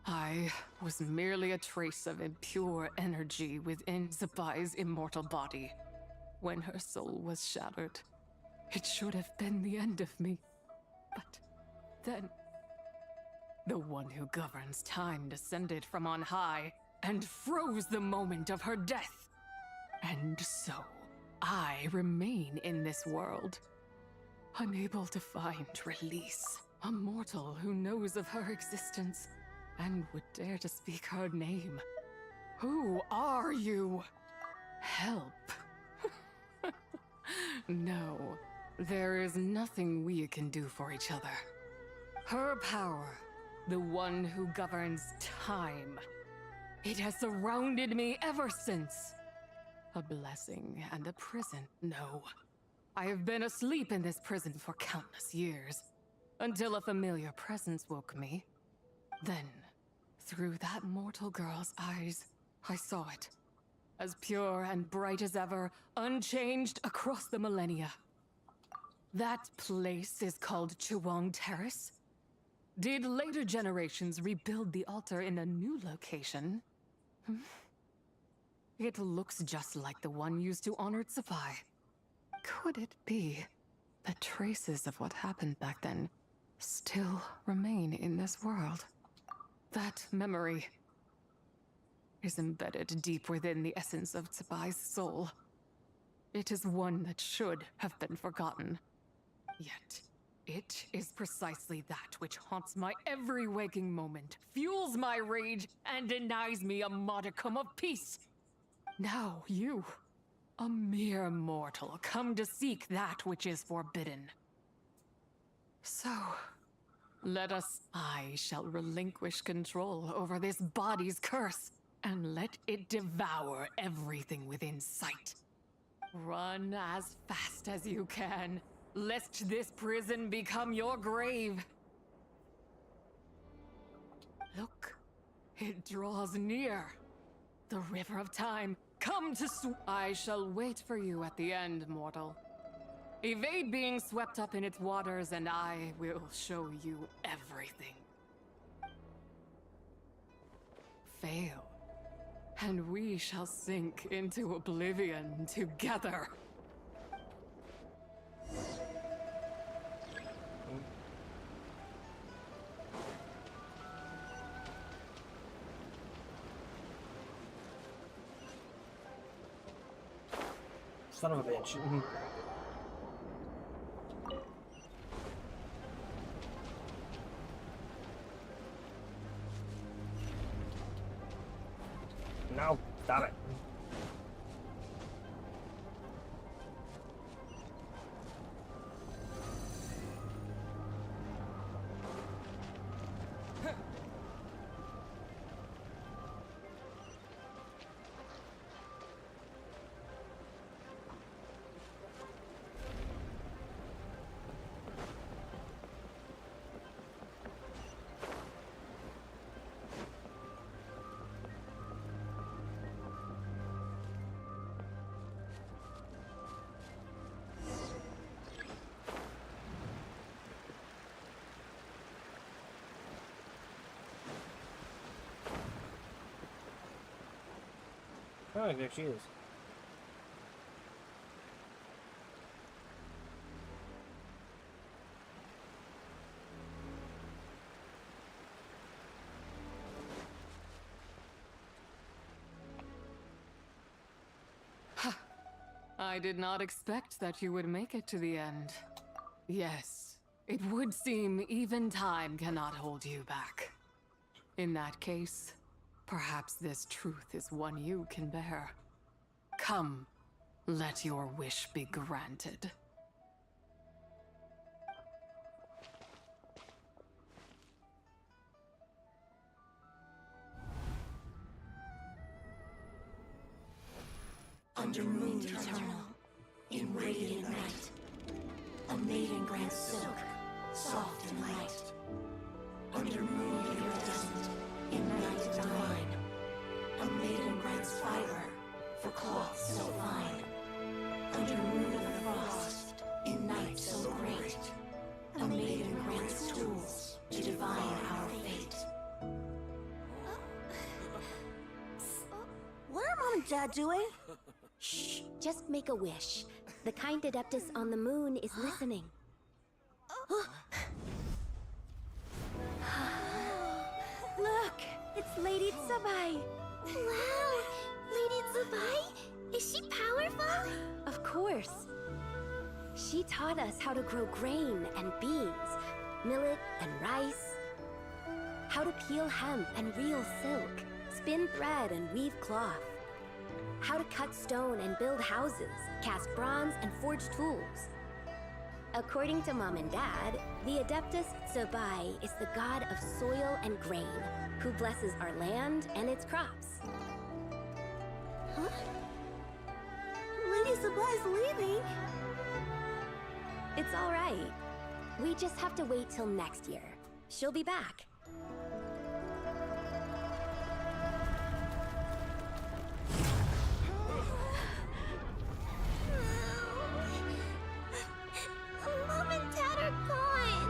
Speaker 17: I was merely a trace of impure energy within Zabai's immortal body. When her soul was shattered, it should have been the end of me. But then, the one who governs time descended from on high and froze the moment of her death. And so, I remain in this world, unable to find release. A mortal who knows of her existence and would dare to speak her name. Who are you? Help. No, there is nothing we can do for each other. Her power, the one who governs time, it has surrounded me ever since. A blessing and a prison, no. I have been asleep in this prison for countless years, until a familiar presence woke me. Then, through that mortal girl's eyes, I saw it. As pure and bright as ever, unchanged across the millennia. That place is called Chuang Terrace. Did later generations rebuild the altar in a new location? It looks just like the one used to honor Tsupai. Could it be that traces of what happened back then still remain in this world? That memory is embedded deep within the essence of Tsubai's soul. It is one that should have been forgotten. Yet, it is precisely that which haunts my every waking moment, fuels my rage, and denies me a modicum of peace. Now you, a mere mortal, come to seek that which is forbidden. So, I shall relinquish control over this body's curse, and let it devour everything within sight. Run as fast as you can, lest this prison become your grave. Look, it draws near. The river of time, come to I shall wait for you at the end, mortal. Evade being swept up in its waters, and I will show you everything. Fail, and we shall sink into oblivion together.
Speaker 2: Son of a bitch. No, stop it. Oh, there she is.
Speaker 17: I did not expect that you would make it to the end. Yes, it would seem even time cannot hold you back. In that case, perhaps this truth is one you can bear. Come, let your wish be granted.
Speaker 21: Under moon eternal, in radiant night, a maiden grants silk, soft and light. Under moon iridescent, in night divine, a maiden grants fiber for cloth so fine. Under moon of frost, in night so great, a maiden grants tools to divine our fate.
Speaker 9: What are Mom and Dad doing? Shh, just make a wish. The kind Adeptus on the moon is listening. Look, it's Lady Tsubai. Wow, Lady Tsubai? Is she powerful? Of course. She taught us how to grow grain and beans, millet and rice, how to peel hemp and reel silk, spin thread and weave cloth, how to cut stone and build houses, cast bronze and forge tools. According to Mom and Dad, the Adeptus Tsubai is the god of soil and grain, who blesses our land and its crops. Huh? Lady Tsubai's leaving. It's all right. We just have to wait till next year. She'll be back. Mom and Dad are gone.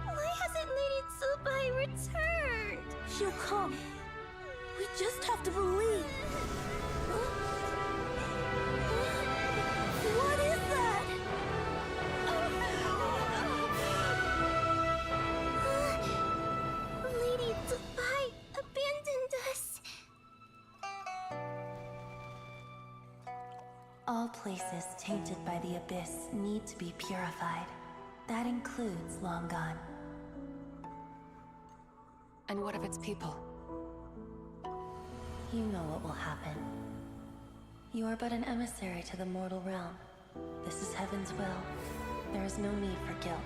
Speaker 9: Why hasn't Lady Tsubai returned? She'll come. We just have to believe. What is that? Lady Tsubai abandoned us.
Speaker 21: All places tainted by the abyss need to be purified. That includes Long Gone.
Speaker 17: And what of its people?
Speaker 21: You know what will happen. You are but an emissary to the mortal realm. This is Heaven's will. There is no need for guilt,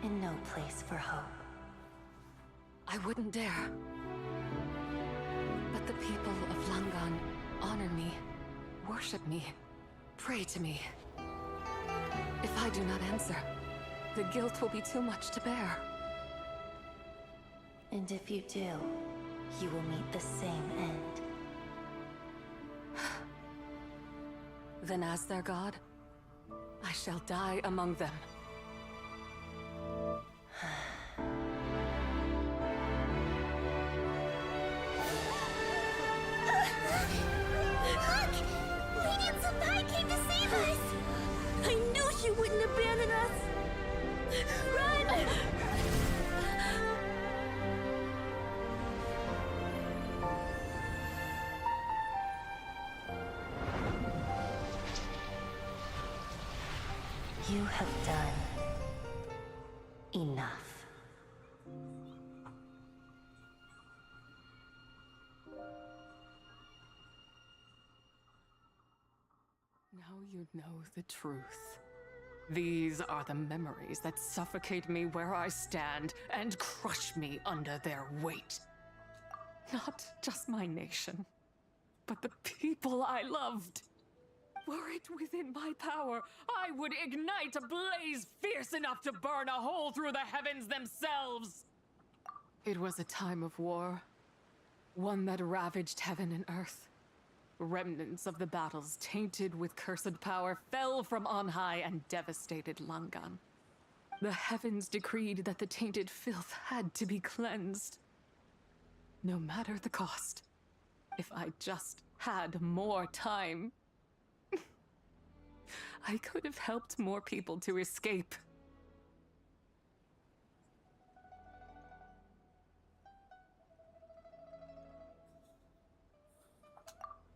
Speaker 21: and no place for hope.
Speaker 17: I wouldn't dare. But the people of Langan honor me, worship me, pray to me. If I do not answer, the guilt will be too much to bear.
Speaker 21: And if you do, you will meet the same end.
Speaker 17: Then as their god, I shall die among them.
Speaker 9: Look! Lady Tsubai came to save us! I knew she wouldn't abandon us! Run!
Speaker 21: You have done enough.
Speaker 17: Now you know the truth. These are the memories that suffocate me where I stand and crush me under their weight. Not just my nation, but the people I loved. Were it within my power, I would ignite a blaze fierce enough to burn a hole through the heavens themselves. It was a time of war, one that ravaged heaven and earth. Remnants of the battles tainted with cursed power fell from on high and devastated Langan. The heavens decreed that the tainted filth had to be cleansed. No matter the cost, if I just had more time, I could have helped more people to escape.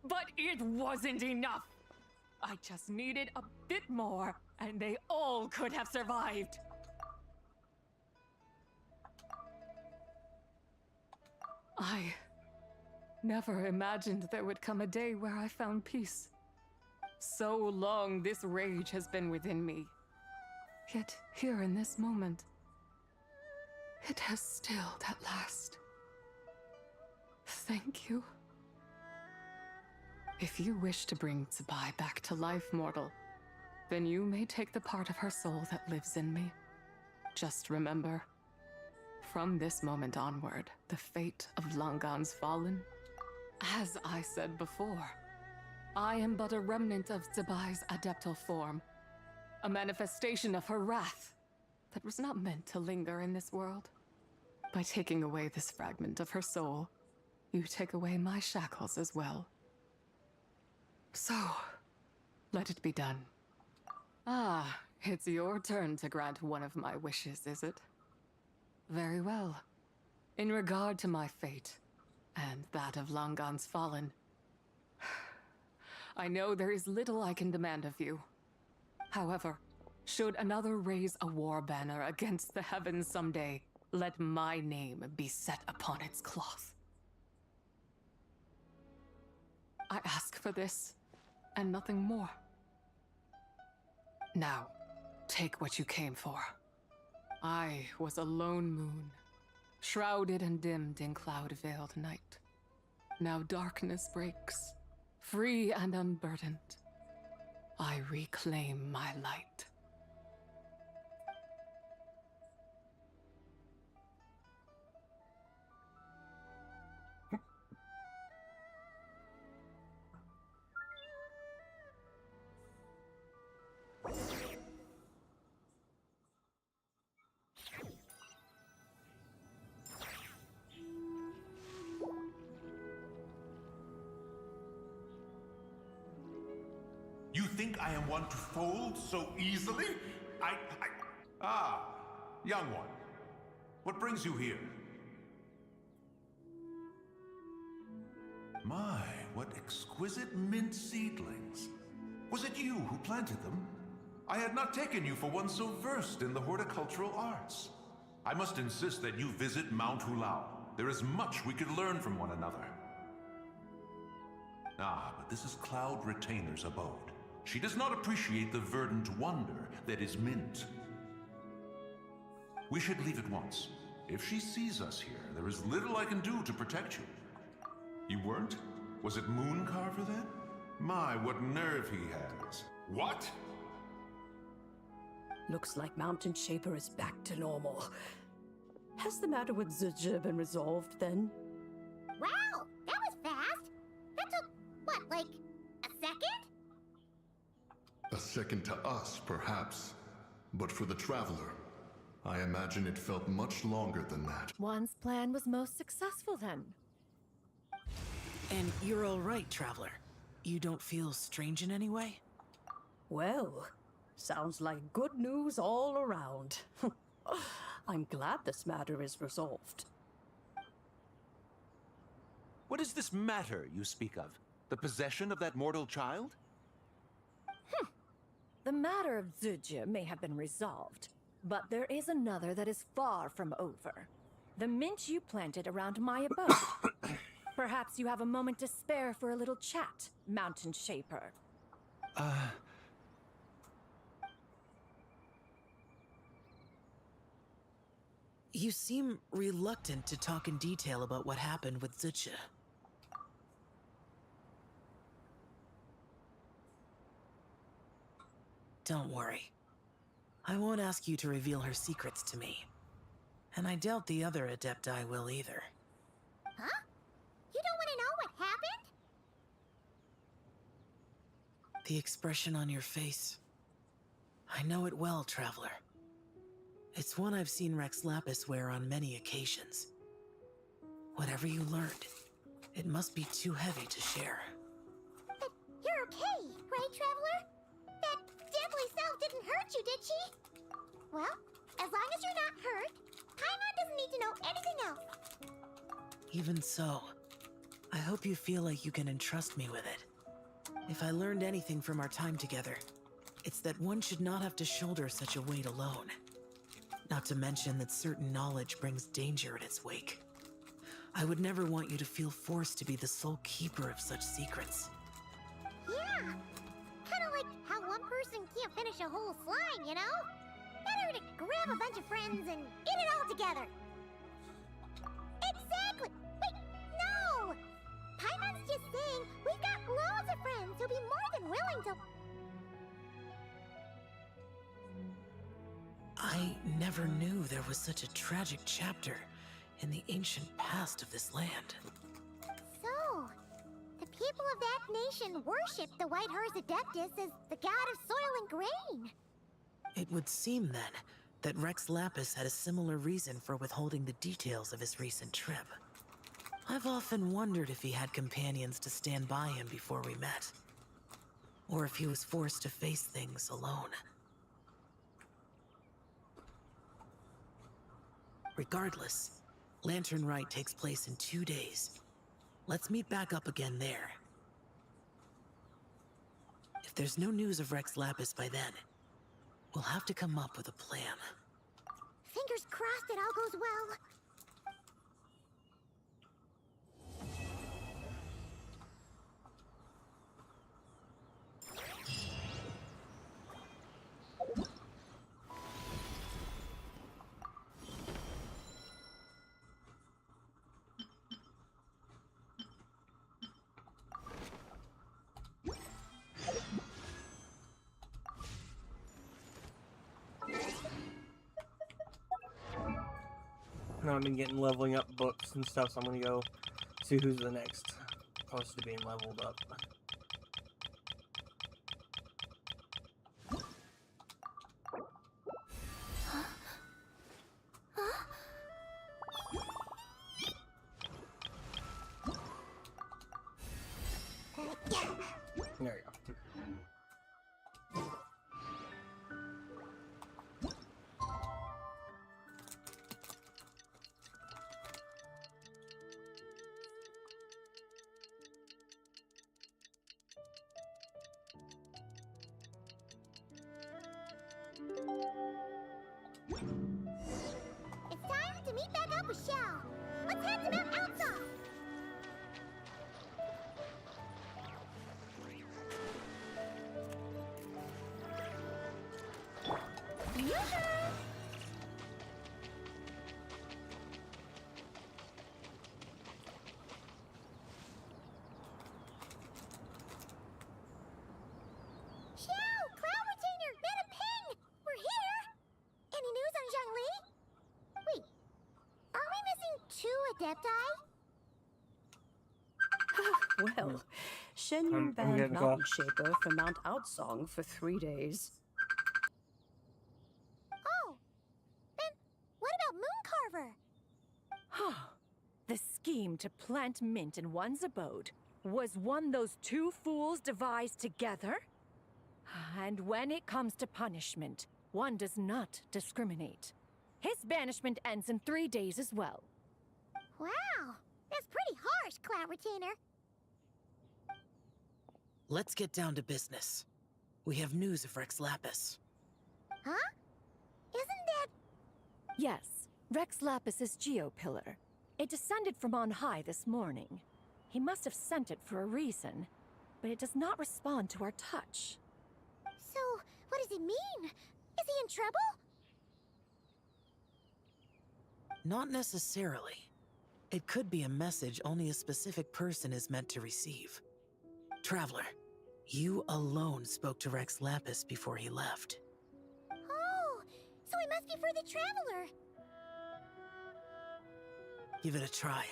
Speaker 17: But it wasn't enough. I just needed a bit more, and they all could have survived. I never imagined there would come a day where I found peace. So long this rage has been within me. Yet here in this moment, it has stilled at last. Thank you. If you wish to bring Tsubai back to life, mortal, then you may take the part of her soul that lives in me. Just remember, from this moment onward, the fate of Langan's fallen. As I said before, I am but a remnant of Tsubai's adeptal form, a manifestation of her wrath that was not meant to linger in this world. By taking away this fragment of her soul, you take away my shackles as well. So, let it be done. Ah, it's your turn to grant one of my wishes, is it? Very well. In regard to my fate, and that of Langan's fallen, I know there is little I can demand of you. However, should another raise a war banner against the heavens someday, let my name be set upon its cloth. I ask for this, and nothing more. Now, take what you came for. I was a lone moon, shrouded and dimmed in cloud-veiled night. Now darkness breaks, free and unburdened. I reclaim my light.
Speaker 1: You think I am one to fold so easily? Ah, young one. What brings you here? My, what exquisite mint seedlings. Was it you who planted them? I had not taken you for one so versed in the horticultural arts. I must insist that you visit Mount Hulao. There is much we could learn from one another. Ah, but this is Cloud Retainer's abode. She does not appreciate the verdant wonder that is mint. We should leave at once. If she sees us here, there is little I can do to protect you. You weren't? Was it Mooncarver then? My, what nerve he has. What?
Speaker 18: Looks like Mountain Shaper is back to normal. Has the matter with Zizhi been resolved then?
Speaker 3: Wow, that was fast. That took, what, like a second?
Speaker 15: A second to us, perhaps. But for the Traveler, I imagine it felt much longer than that.
Speaker 20: One's plan was most successful then.
Speaker 19: And you're all right, Traveler. You don't feel strange in any way?
Speaker 18: Well, sounds like good news all around. I'm glad this matter is resolved.
Speaker 14: What is this matter you speak of? The possession of that mortal child?
Speaker 20: The matter of Zizhi may have been resolved, but there is another that is far from over. The mint you planted around my abode. Perhaps you have a moment to spare for a little chat, Mountain Shaper.
Speaker 19: You seem reluctant to talk in detail about what happened with Zizhi. Don't worry. I won't ask you to reveal her secrets to me. And I doubt the other Adepti will either.
Speaker 3: Huh? You don't want to know what happened?
Speaker 19: The expression on your face. I know it well, Traveler. It's one I've seen Rex Lapis wear on many occasions. Whatever you learned, it must be too heavy to share.
Speaker 5: Well, as long as you're not hurt, Paimon doesn't need to know anything else.
Speaker 19: Even so, I hope you feel like you can entrust me with it. If I learned anything from our time together, it's that one should not have to shoulder such a weight alone. Not to mention that certain knowledge brings danger in its wake. I would never want you to feel forced to be the sole keeper of such secrets.
Speaker 5: Yeah, kind of like how one person can't finish a whole slime, you know? Better to grab a bunch of friends and eat it all together. Exactly! Wait, no! Paimon's just saying we've got loads of friends who'll be more than willing to...
Speaker 19: I never knew there was such a tragic chapter in the ancient past of this land.
Speaker 5: So, the people of that nation worship the White Horse Adeptus as the god of soil and grain.
Speaker 19: It would seem, then, that Rex Lapis had a similar reason for withholding the details of his recent trip. I've often wondered if he had companions to stand by him before we met, or if he was forced to face things alone. Regardless, Lantern Rite takes place in 2 days. Let's meet back up again there. If there's no news of Rex Lapis by then, we'll have to come up with a plan.
Speaker 5: Fingers crossed it all goes well.
Speaker 2: Now I've been getting leveling up books and stuff, so I'm gonna go see who's the next close to being leveled up. There you go.
Speaker 5: It's time to meet back up with Shao. Let's head to Mount Outside. Yoo-hoo! Xiao! Cloud Retainer! Madam Ping! We're here! Any news on Zhongli? Wait, are we missing 2 Adepti?
Speaker 18: Well, Shen Yun
Speaker 2: I'm
Speaker 18: banned
Speaker 2: getting
Speaker 18: Mountain Shaper from Mount Outsong for 3 days.
Speaker 5: Oh, then what about Mooncarver?
Speaker 20: The scheme to plant mint in one's abode was one those 2 fools devised together? And when it comes to punishment, one does not discriminate. His banishment ends in 3 days as well.
Speaker 5: Wow, that's pretty harsh, Cloud Retainer.
Speaker 19: Let's get down to business. We have news of Rex Lapis.
Speaker 5: Huh? Isn't that...
Speaker 20: Yes, Rex Lapis's geopillar. It descended from on high this morning. He must have sent it for a reason, but it does not respond to our touch.
Speaker 5: So, what does it mean? Is he in trouble?
Speaker 19: Not necessarily. It could be a message only a specific person is meant to receive. Traveler, you alone spoke to Rex Lapis before he left.
Speaker 5: Oh, so it must be for the Traveler.
Speaker 19: Give it a try.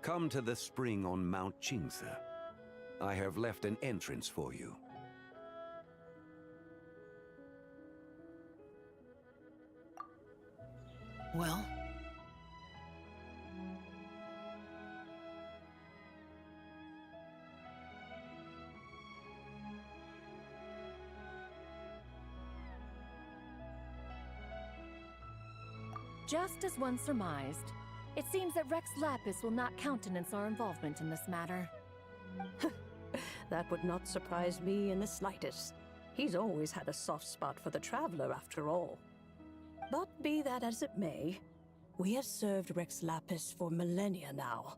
Speaker 8: Come to the spring on Mount Qingse. I have left an entrance for you.
Speaker 19: Well,
Speaker 20: Just as one surmised, it seems that Rex Lapis will not countenance our involvement in this matter.
Speaker 18: That would not surprise me in the slightest. He's always had a soft spot for the traveler, after all. But be that as it may, we have served Rex Lapis for millennia now.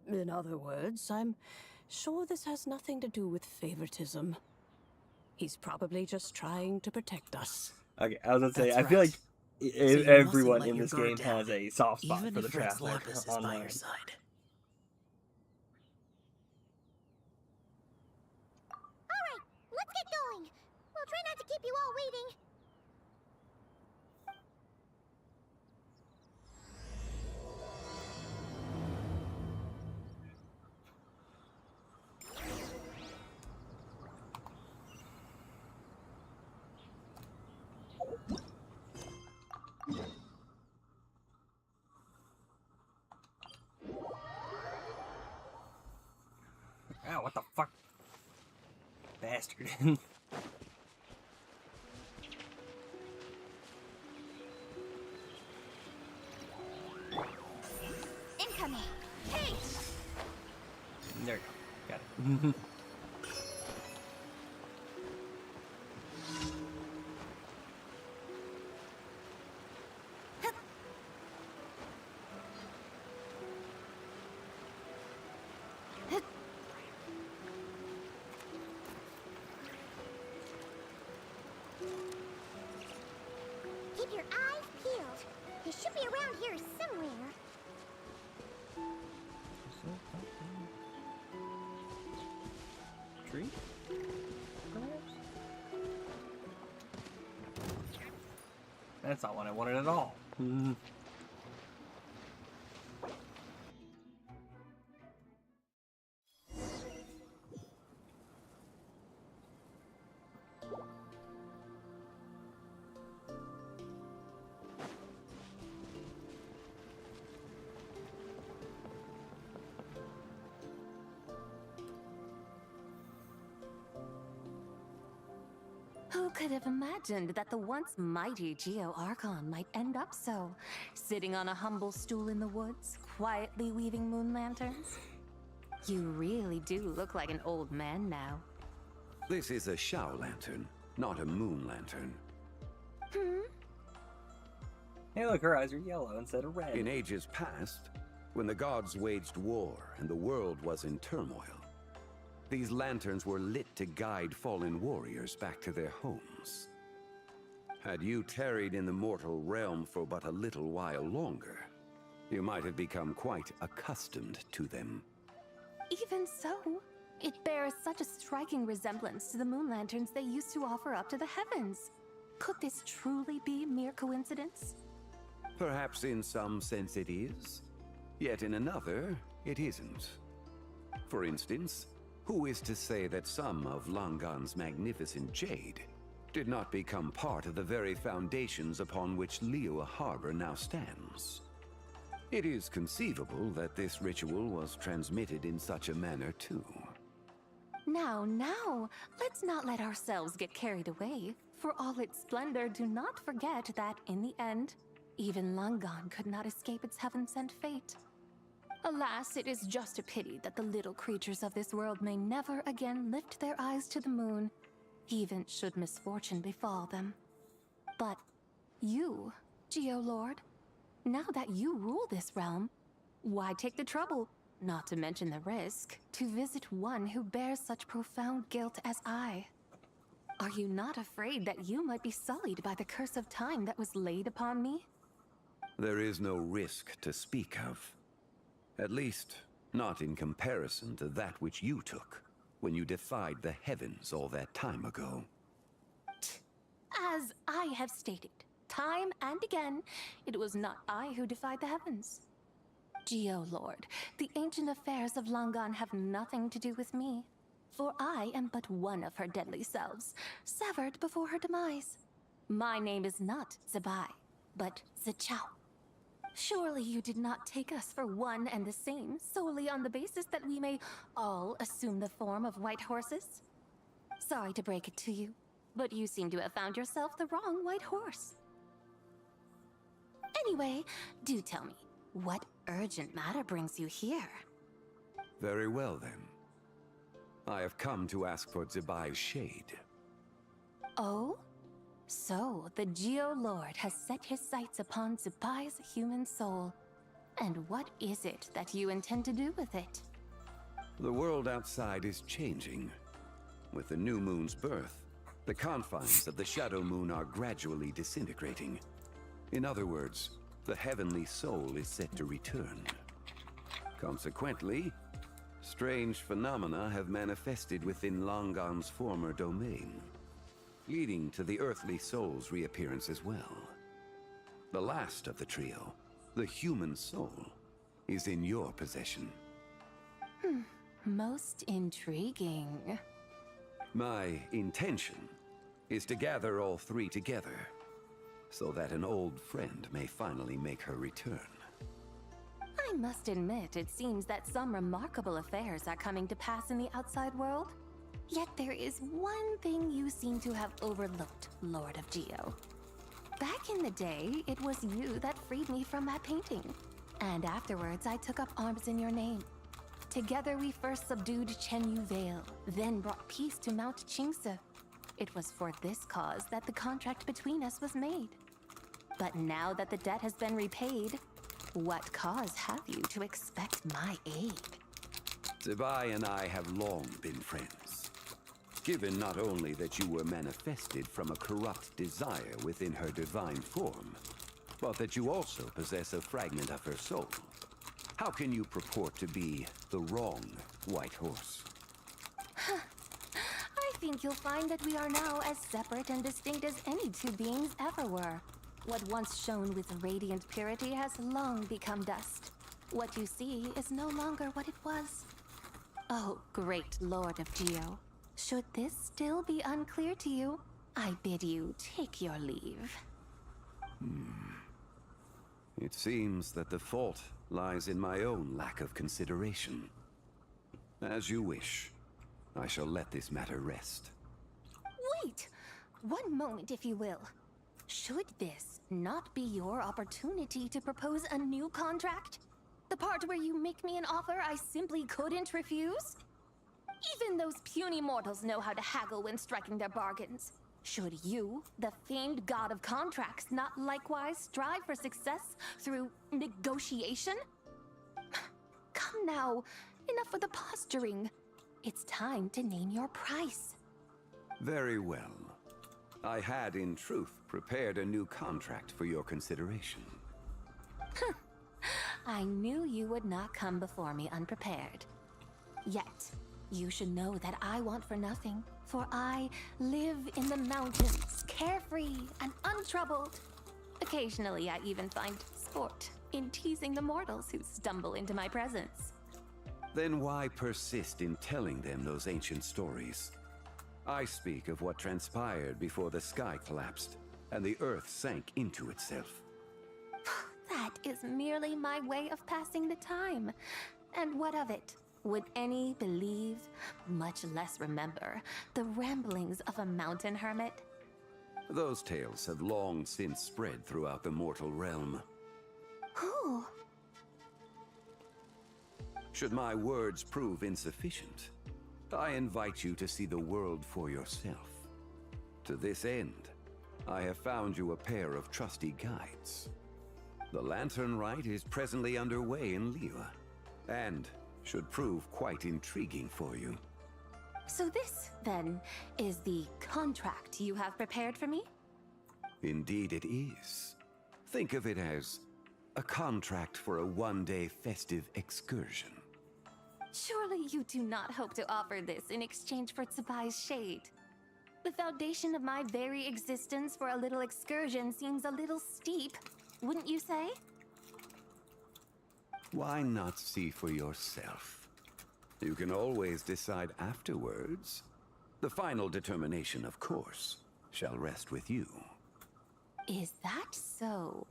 Speaker 18: In other words, I'm sure this has nothing to do with favoritism. He's probably just trying to protect us.
Speaker 2: Okay, I was gonna say,
Speaker 19: That's
Speaker 2: I feel
Speaker 19: right.
Speaker 2: like
Speaker 19: So you mustn't
Speaker 2: everyone
Speaker 19: let
Speaker 2: in
Speaker 19: your
Speaker 2: this
Speaker 19: guard
Speaker 2: game
Speaker 19: down,
Speaker 2: has a soft spot
Speaker 19: even
Speaker 2: for the
Speaker 19: if Rex
Speaker 2: traveler
Speaker 19: Lapis is by
Speaker 2: online.
Speaker 19: your side.
Speaker 5: Alright, let's get going. We'll try not to keep you all waiting.
Speaker 2: Ow, what the fuck? Bastard.
Speaker 3: Incoming. Hey!
Speaker 2: There you go. Got it.
Speaker 5: Keep your eyes peeled. He should be around here somewhere.
Speaker 2: Tree? That's not what I wanted at all.
Speaker 7: Who could have imagined that the once mighty Geo Archon might end up so, sitting on a humble stool in the woods, quietly weaving moon lanterns? You really do look like an old man now.
Speaker 8: This is a Shao lantern, not a moon lantern.
Speaker 2: Hey look, her eyes are yellow instead of red.
Speaker 8: In ages past, when the gods waged war and the world was in turmoil, these lanterns were lit to guide fallen warriors back to their homes. Had you tarried in the mortal realm for but a little while longer, you might have become quite accustomed to them.
Speaker 7: Even so, it bears such a striking resemblance to the moon lanterns they used to offer up to the heavens. Could this truly be mere coincidence?
Speaker 8: Perhaps in some sense it is, yet in another, it isn't. For instance, who is to say that some of Langan's magnificent jade did not become part of the very foundations upon which Liyue Harbor now stands? It is conceivable that this ritual was transmitted in such a manner too.
Speaker 7: Now, let's not let ourselves get carried away. For all its splendor, do not forget that, in the end, even Langan could not escape its heaven-sent fate. Alas, it is just a pity that the little creatures of this world may never again lift their eyes to the moon, even should misfortune befall them. But you, Geolord, now that you rule this realm, why take the trouble, not to mention the risk, to visit one who bears such profound guilt as I? Are you not afraid that you might be sullied by the curse of time that was laid upon me?
Speaker 8: There is no risk to speak of. At least, not in comparison to that which you took when you defied the heavens all that time ago.
Speaker 7: As I have stated, time and again, it was not I who defied the heavens. Geolord, the ancient affairs of Langan have nothing to do with me, for I am but one of her deadly selves, severed before her demise. My name is not Zebai, but Zichao. Surely you did not take us for one and the same, solely on the basis that we may all assume the form of white horses? Sorry to break it to you, but you seem to have found yourself the wrong white horse. Anyway, do tell me, what urgent matter brings you here?
Speaker 8: Very well, then. I have come to ask for Zibai's shade.
Speaker 7: Oh? So, the Geo-Lord has set his sights upon Zibai's human soul. And what is it that you intend to do with it?
Speaker 8: The world outside is changing. With the new moon's birth, the confines of the Shadow Moon are gradually disintegrating. In other words, the heavenly soul is set to return. Consequently, strange phenomena have manifested within Longan's former domain, leading to the earthly soul's reappearance as well. The last of the trio, the human soul, is in your possession.
Speaker 7: Most intriguing.
Speaker 8: My intention is to gather all three together, so that an old friend may finally make her return.
Speaker 7: I must admit, it seems that some remarkable affairs are coming to pass in the outside world. Yet there is one thing you seem to have overlooked, Lord of Geo. Back in the day, it was you that freed me from that painting. And afterwards, I took up arms in your name. Together we first subdued Chenyu Vale, then brought peace to Mount Qingse. It was for this cause that the contract between us was made. But now that the debt has been repaid, what cause have you to expect my aid?
Speaker 8: Zibai and I have long been friends. Given not only that you were manifested from a corrupt desire within her divine form, but that you also possess a fragment of her soul. How can you purport to be the wrong White Horse?
Speaker 7: I think you'll find that we are now as separate and distinct as any two beings ever were. What once shone with radiant purity has long become dust. What you see is no longer what it was. Oh, great Lord of Geo. Should this still be unclear to you, I bid you take your leave.
Speaker 8: It seems that the fault lies in my own lack of consideration. As you wish. I shall let this matter rest.
Speaker 7: Wait! One moment, if you will. Should this not be your opportunity to propose a new contract? The part where you make me an offer I simply couldn't refuse? Even those puny mortals know how to haggle when striking their bargains. Should you, the famed god of contracts, not likewise strive for success through negotiation? Come now, enough with the posturing. It's time to name your price.
Speaker 8: Very well. I had, in truth, prepared a new contract for your consideration.
Speaker 7: I knew you would not come before me unprepared. Yet, you should know that I want for nothing, for I live in the mountains, carefree and untroubled. Occasionally, I even find sport in teasing the mortals who stumble into my presence.
Speaker 8: Then why persist in telling them those ancient stories? I speak of what transpired before the sky collapsed and the earth sank into itself.
Speaker 7: That is merely my way of passing the time. And what of it? Would any believe, much less remember, the ramblings of a mountain hermit?
Speaker 8: Those tales have long since spread throughout the mortal realm.
Speaker 7: Who?
Speaker 8: Should my words prove insufficient, I invite you to see the world for yourself. To this end, I have found you a pair of trusty guides. The Lantern Rite is presently underway in Liyue, and should prove quite intriguing for you.
Speaker 7: So this, then, is the contract you have prepared for me?
Speaker 8: Indeed it is. Think of it as a contract for a one-day festive excursion.
Speaker 7: Surely you do not hope to offer this in exchange for Tsubai's shade. The foundation of my very existence for a little excursion seems a little steep, wouldn't you say?
Speaker 8: Why not see for yourself? You can always decide afterwards. The final determination, of course, shall rest with you.
Speaker 7: Is that so?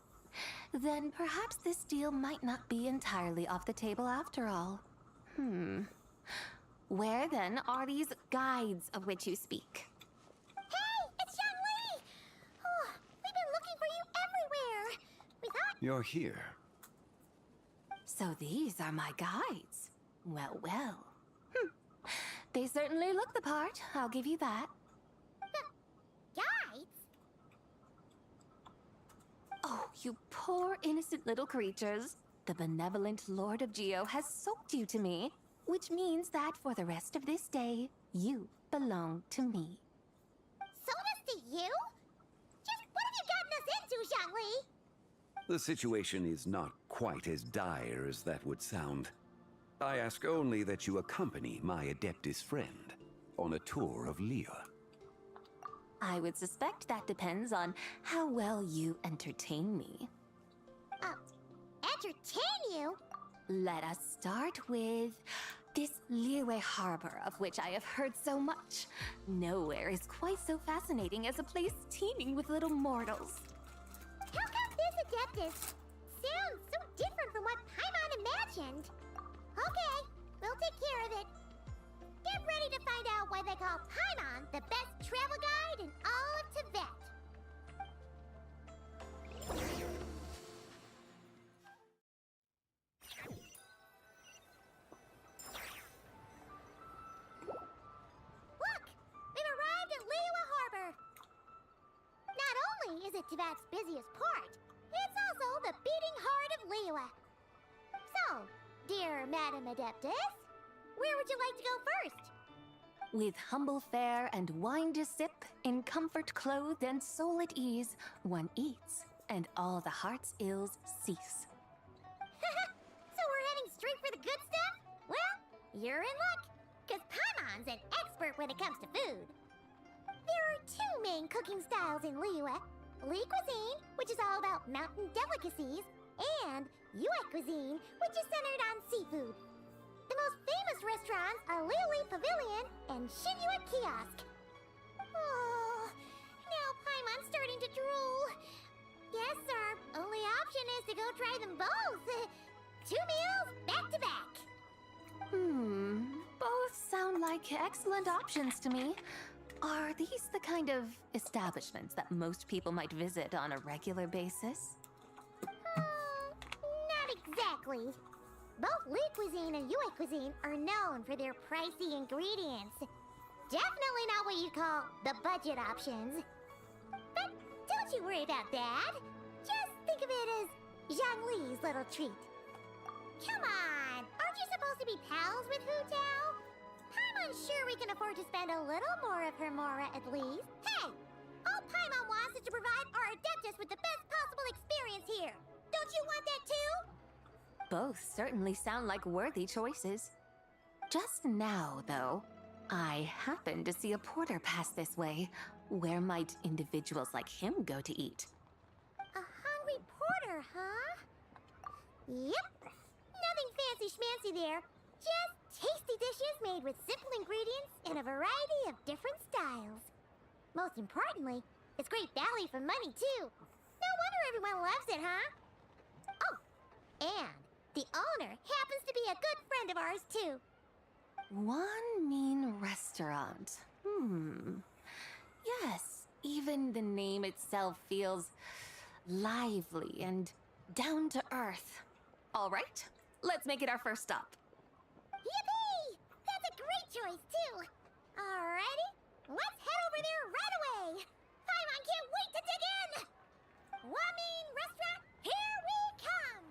Speaker 7: Then perhaps this deal might not be entirely off the table after all. Where then are these guides of which you speak?
Speaker 5: Hey, it's Xiangli! Oh, we've been looking for you everywhere. We thought
Speaker 8: You're here.
Speaker 7: So these are my guides. Well, well. They certainly look the part, I'll give you that.
Speaker 5: Guides?
Speaker 7: Oh, you poor innocent little creatures. The benevolent Lord of Geo has soaked you to me, which means that for the rest of this day, you belong to me.
Speaker 5: Sold us to you? Just what have you gotten us into, Zhongli?
Speaker 8: The situation is not quite as dire as that would sound. I ask only that you accompany my Adeptus friend on a tour of Liyue.
Speaker 7: I would suspect that depends on how well you entertain me.
Speaker 5: Entertain you?
Speaker 7: Let us start with this Liyue harbor of which I have heard so much. Nowhere is quite so fascinating as a place teeming with little mortals.
Speaker 5: How come this Adeptus sounds so different from what Paimon imagined? Okay, we'll take care of it. Get ready to find out why they call Paimon the best travel guide in all of Tibet. Look! We've arrived at Liyue Harbor. Not only is it Tibet's busiest port, it's also the beating heart of Liyue. So, dear Madam Adeptus, where would you like to go first?
Speaker 7: With humble fare and wine to sip, in comfort clothed and soul at ease, one eats, and all the heart's ills cease.
Speaker 5: So we're heading straight for the good stuff? Well, you're in luck, because Paimon's an expert when it comes to food. There are two main cooking styles in Liyue. Li cuisine, which is all about mountain delicacies, and Yue cuisine, which is centered on seafood. The most famous restaurants are Liyue Pavilion and Shinyue Kiosk. Oh, now Paimon's starting to drool. Yes, our only option is to go try them both. 2 meals back to back.
Speaker 7: Both sound like excellent options to me. Are these the kind of establishments that most people might visit on a regular basis?
Speaker 5: Not exactly. Both Li cuisine and Yue cuisine are known for their pricey ingredients. Definitely not what you'd call the budget options. But don't you worry about that. Just think of it as Zhongli's little treat. Come on, aren't you supposed to be pals with Hu Tao? I'm sure we can afford to spend a little more of her mora at least. Hey! All Paimon wants is to provide our Adeptus with the best possible experience here. Don't you want that too?
Speaker 7: Both certainly sound like worthy choices. Just now, though, I happened to see a porter pass this way. Where might individuals like him go to eat?
Speaker 5: A hungry porter, huh? Yep. Nothing fancy schmancy there. Just tasty dishes made with simple ingredients in a variety of different styles. Most importantly, it's great value for money, too. No wonder everyone loves it, huh? Oh, and the owner happens to be a good friend of ours, too.
Speaker 7: One mean restaurant. Yes, even the name itself feels lively and down to earth. All right, let's make it our first stop.
Speaker 5: Yippee! That's a great choice, too. Alrighty, let's head over there right away. Paimon can't wait to dig in. Wamin Restaurant, here we come.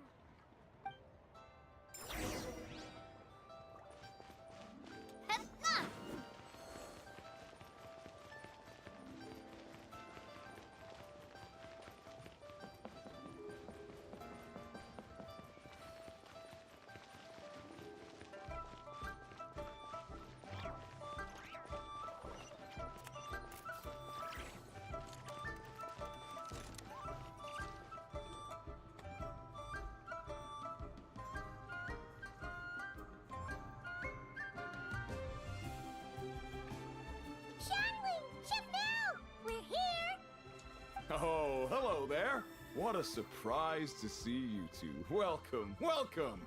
Speaker 10: Oh, hello there. What a surprise to see you two. Welcome, welcome.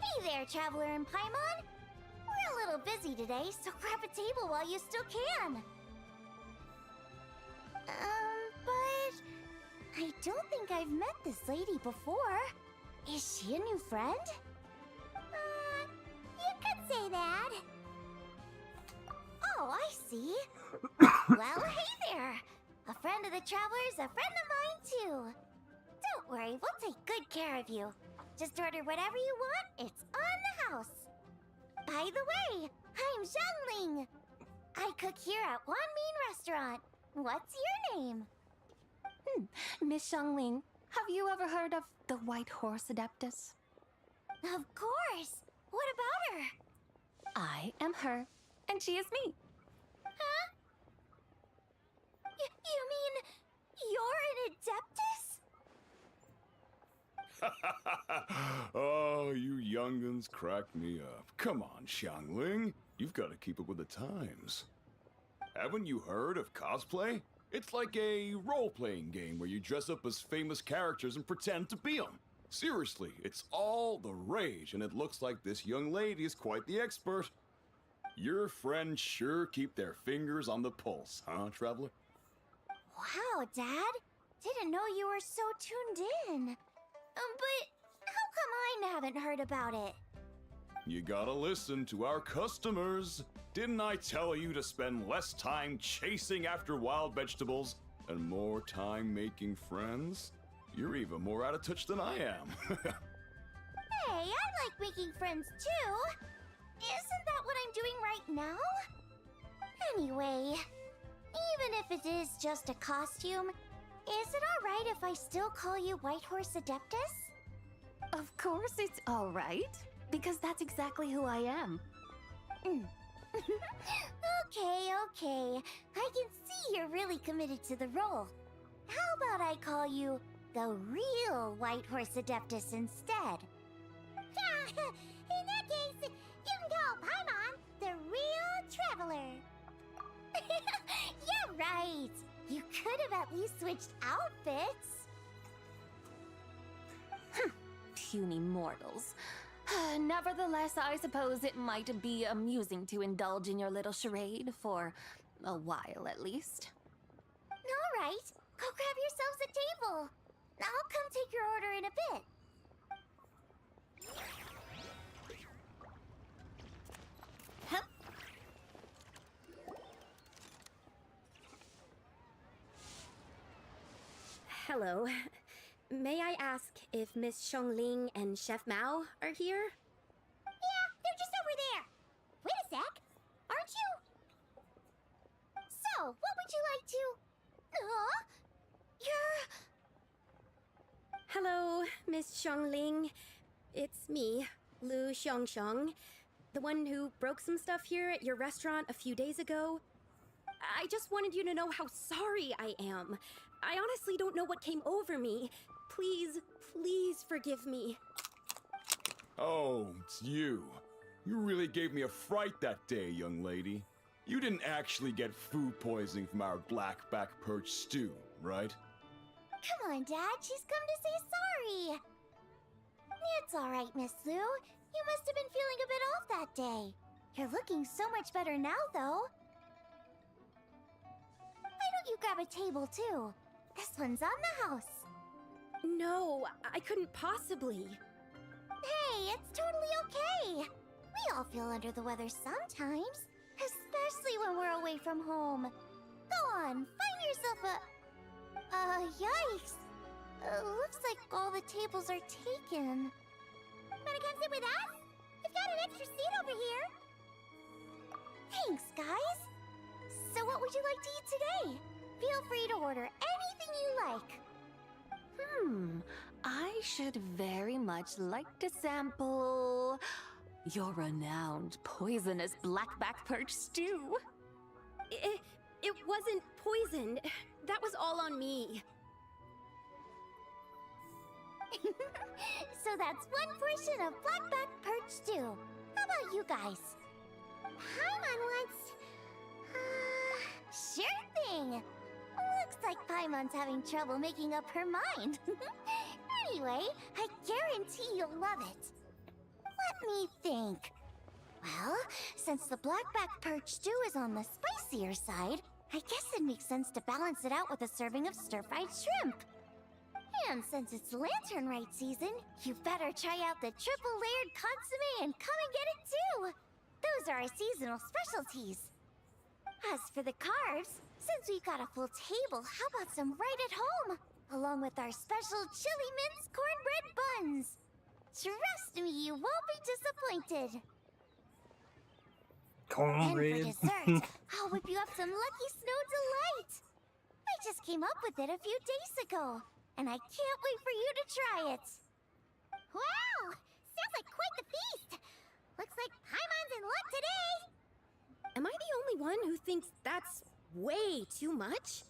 Speaker 9: Hey there, Traveler and Paimon. We're a little busy today, so grab a table while you still can. But
Speaker 5: don't think I've met this lady before. Is she a new friend? You could say that. Oh, I see. Well, hey there. A friend of the Traveler's a friend of mine, too. Don't worry, we'll take good care of you. Just order whatever you want, it's on the house. By the way, I'm Zhangling. I cook here at Wanmin Restaurant. What's your name?
Speaker 7: Miss Xiangling, have you ever heard of the White Horse Adeptus?
Speaker 5: Of course. What about her?
Speaker 7: I am her, and she is me.
Speaker 5: Huh? You mean you're an Adeptus?
Speaker 10: Oh, you young'uns crack me up. Come on, Xiangling. You've got to keep up with the times. Haven't you heard of cosplay? It's like a role-playing game where you dress up as famous characters and pretend to be them. Seriously, it's all the rage, and it looks like this young lady is quite the expert. Your friends sure keep their fingers on the pulse, huh, Traveler?
Speaker 5: Wow, Dad. Didn't know you were so tuned in. But how come I haven't heard about it?
Speaker 10: You gotta listen to our customers. Didn't I tell you to spend less time chasing after wild vegetables and more time making friends? You're even more out of touch than I am.
Speaker 5: Hey, I like making friends too. Isn't that what I'm doing right now? Anyway, even if it is just a costume, is it alright if I still call you White Horse Adeptus?
Speaker 7: Of course it's all right, because that's exactly who I am.
Speaker 5: Okay. I can see you're really committed to the role. How about I call you the real White Horse Adeptus instead? In that case, you can call Paimon the real Traveler. Yeah, right. You could have at least switched outfits.
Speaker 7: Puny mortals. Nevertheless, I suppose it might be amusing to indulge in your little charade for a while at least.
Speaker 5: All right, go grab yourselves a table. I'll come take your order in a bit.
Speaker 11: Hello. May I ask if Miss Xiangling and Chef Mao are here?
Speaker 5: Yeah, they're just over there. Wait a sec. Aren't you? So, what would you like to... You're...
Speaker 11: Hello, Miss Xiangling. It's me, Lu Xiangxiang, the one who broke some stuff here at your restaurant a few days ago. I just wanted you to know how sorry I am. I honestly don't know what came over me. Please forgive me.
Speaker 10: Oh, it's you. You really gave me a fright that day, young lady. You didn't actually get food poisoning from our blackback perch stew, right?
Speaker 5: Come on, Dad. She's come to say sorry. It's all right, Miss Lu. You must have been feeling a bit off that day. You're looking so much better now, though. Why don't you grab a table, too? This one's on the house.
Speaker 11: No, I couldn't possibly.
Speaker 5: Hey, it's totally okay. We all feel under the weather sometimes, especially when we're away from home. Go on, find yourself a... yikes. Looks like all the tables are taken. Wanna come sit with us? We've got an extra seat over here. Thanks, guys. So what would you like to eat today? Feel free to order anything you like.
Speaker 7: I should very much like to sample your renowned poisonous blackback perch stew.
Speaker 11: It wasn't poisoned. That was all on me.
Speaker 5: So that's one portion of blackback perch stew. How about you guys? Paimon wants... sure thing. Looks like Paimon's having trouble making up her mind. Anyway, I guarantee you'll love it. Let me think. Well, since the blackback perch stew is on the spicier side, I guess it makes sense to balance it out with a serving of stir-fried shrimp. And since it's Lantern Rite season, you better try out the triple layered consomme and come and get it too! Those are our seasonal specialties. As for the carbs, since we've got a full table, how about some right at home? Along with our special chili mince cornbread buns. Trust me, you won't be disappointed.
Speaker 2: Cornbread.
Speaker 5: And for dessert, I'll whip you up some Lucky Snow Delight. I just came up with it a few days ago, and I can't wait for you to try it. Wow! Sounds like quite the feast. Looks like Paimon's in luck today.
Speaker 11: Am I the only one who thinks that's way too much?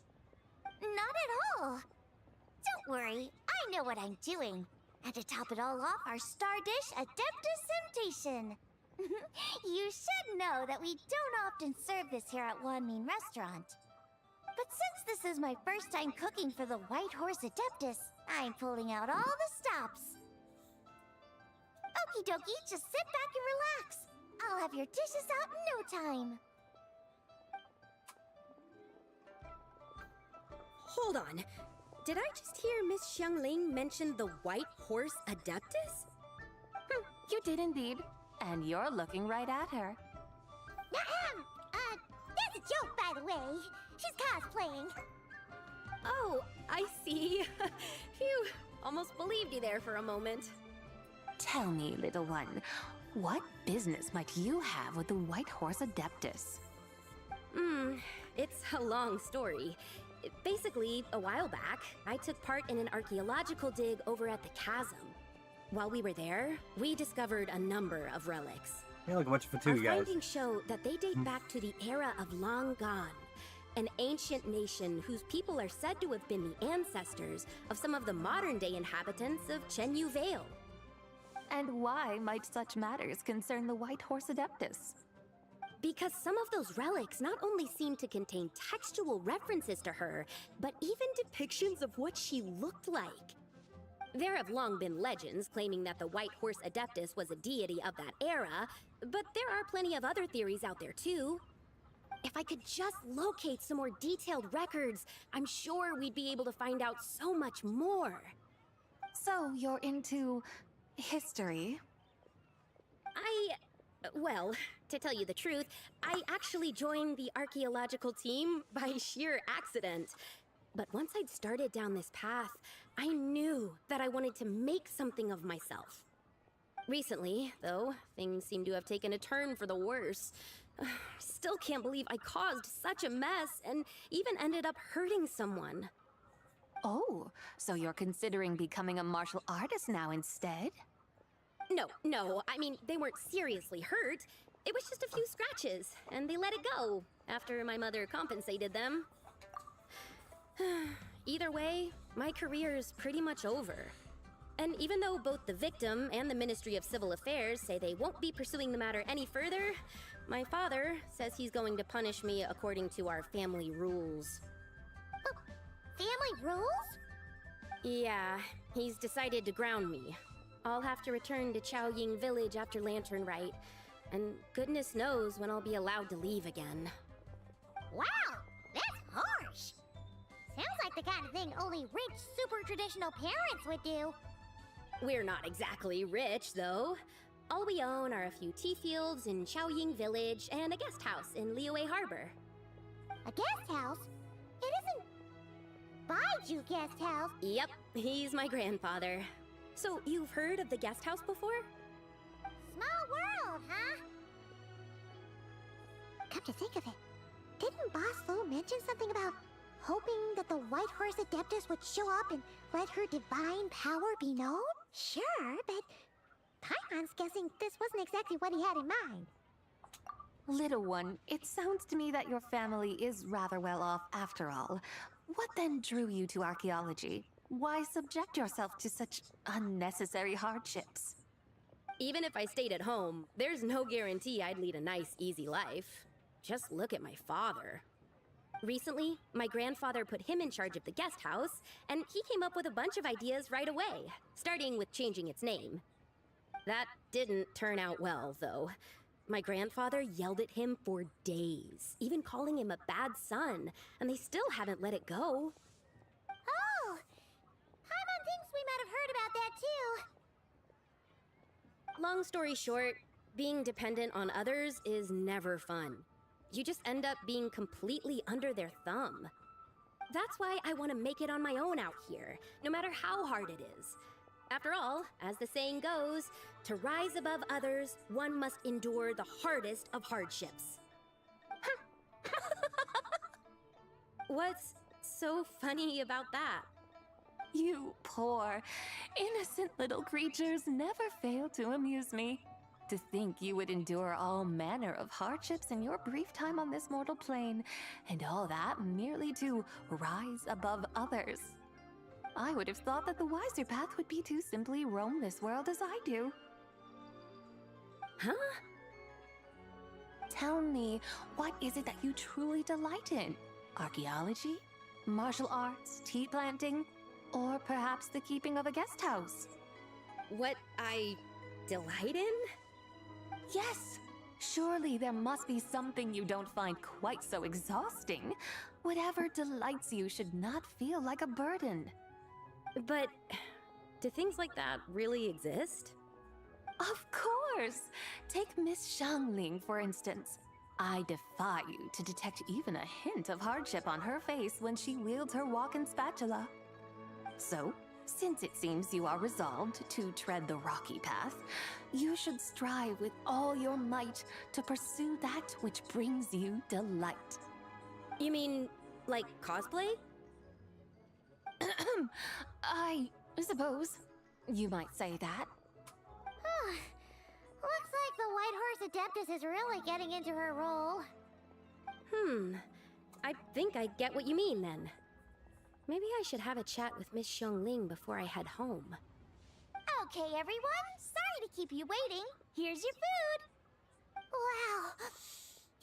Speaker 5: Not at all. Don't worry, I know what I'm doing. And to top it all off, our star dish, Adeptus Temptation. You should know that we don't often serve this here at Wanmin Restaurant. But since this is my first time cooking for the White Horse Adeptus, I'm pulling out all the stops. Okie dokie, just sit back and relax. I'll have your dishes out in no time.
Speaker 11: Hold on. Did I just hear Miss Xiangling mention the White Horse Adeptus?
Speaker 20: You did indeed. And you're looking right at her.
Speaker 5: That's a joke, by the way. She's cosplaying.
Speaker 11: Oh, I see. Phew, almost believed you there for a moment.
Speaker 20: Tell me, little one, what business might you have with the White Horse Adeptus?
Speaker 11: It's a long story. Basically, a while back, I took part in an archaeological dig over at the chasm. While we were there, we discovered a number of relics.
Speaker 2: Yeah, like a bunch of
Speaker 11: Our
Speaker 2: fatigue guys.
Speaker 11: findings show that they date back to the era of Long Gone, an ancient nation whose people are said to have been the ancestors of some of the modern-day inhabitants of Chenyu Vale.
Speaker 20: And why might such matters concern the White Horse Adeptus?
Speaker 11: Because some of those relics not only seem to contain textual references to her, but even depictions of what she looked like. There have long been legends claiming that the White Horse Adeptus was a deity of that era, but there are plenty of other theories out there too. If I could just locate some more detailed records, I'm sure we'd be able to find out so much more.
Speaker 20: So you're into history?
Speaker 11: Well, to tell you the truth, I actually joined the archaeological team by sheer accident. But once I'd started down this path, I knew that I wanted to make something of myself. Recently, though, things seem to have taken a turn for the worse. Still can't believe I caused such a mess and even ended up hurting someone.
Speaker 20: Oh, so you're considering becoming a martial artist now instead?
Speaker 11: No, I mean, they weren't seriously hurt. It was just a few scratches, and they let it go after my mother compensated them. Either way, my career is pretty much over. And even though both the victim and the Ministry of Civil Affairs say they won't be pursuing the matter any further, my father says he's going to punish me according to our family rules.
Speaker 5: Family rules?
Speaker 11: Yeah, he's decided to ground me. I'll have to return to Chaoying Village after Lantern Rite, and goodness knows when I'll be allowed to leave again.
Speaker 5: Wow, that's harsh. Sounds like the kind of thing only rich, super traditional parents would do.
Speaker 11: We're not exactly rich, though. All we own are a few tea fields in Chaoying Village and a guest house in Liyue Harbor.
Speaker 5: A guest house? It isn't Baiju Guest House.
Speaker 11: Yep, he's my grandfather. So, you've heard of the guest house before?
Speaker 5: Small world, huh? Come to think of it, didn't Boss Lu mention something about hoping that the White Horse Adeptus would show up and let her divine power be known? Sure, but Paimon's guessing this wasn't exactly what he had in mind.
Speaker 20: Little one, it sounds to me that your family is rather well off after all. What then drew you to archaeology? Why subject yourself to such unnecessary hardships?
Speaker 11: Even if I stayed at home, there's no guarantee I'd lead a nice, easy life. Just look at my father. Recently, my grandfather put him in charge of the guest house, and he came up with a bunch of ideas right away, starting with changing its name. That didn't turn out well, though. My grandfather yelled at him for days, even calling him a bad son, and they still haven't let it go.
Speaker 5: Oh! Paimon
Speaker 11: might have heard about that too. Long story short, being dependent on others is never fun. You just end up being completely under their thumb. That's why I want to make it on my own out here, no matter how hard it is. After all, as the saying goes, to rise above others, one must endure the hardest of hardships. What's so funny about that?
Speaker 20: You poor, innocent little creatures never fail to amuse me. To think you would endure all manner of hardships in your brief time on this mortal plane, and all that merely to rise above others. I would have thought that the wiser path would be to simply roam this world as I do.
Speaker 11: Huh?
Speaker 20: Tell me, what is it that you truly delight in? Archaeology? Martial arts? Tea planting? Or perhaps the keeping of a guest house?
Speaker 11: What I delight in?
Speaker 20: Yes! Surely there must be something you don't find quite so exhausting. Whatever delights you should not feel like a burden.
Speaker 11: But do things like that really exist?
Speaker 20: Of course! Take Miss Xiangling, for instance. I defy you to detect even a hint of hardship on her face when she wields her walking spatula. So, since it seems you are resolved to tread the rocky path, you should strive with all your might to pursue that which brings you delight.
Speaker 11: You mean, like cosplay?
Speaker 20: I suppose you might say that.
Speaker 5: Looks like the White Horse Adeptus is really getting into her role.
Speaker 11: I think I get what you mean then. Maybe I should have a chat with Miss Xiangling before I head home.
Speaker 5: Okay, everyone. Sorry to keep you waiting. Here's your food. Wow.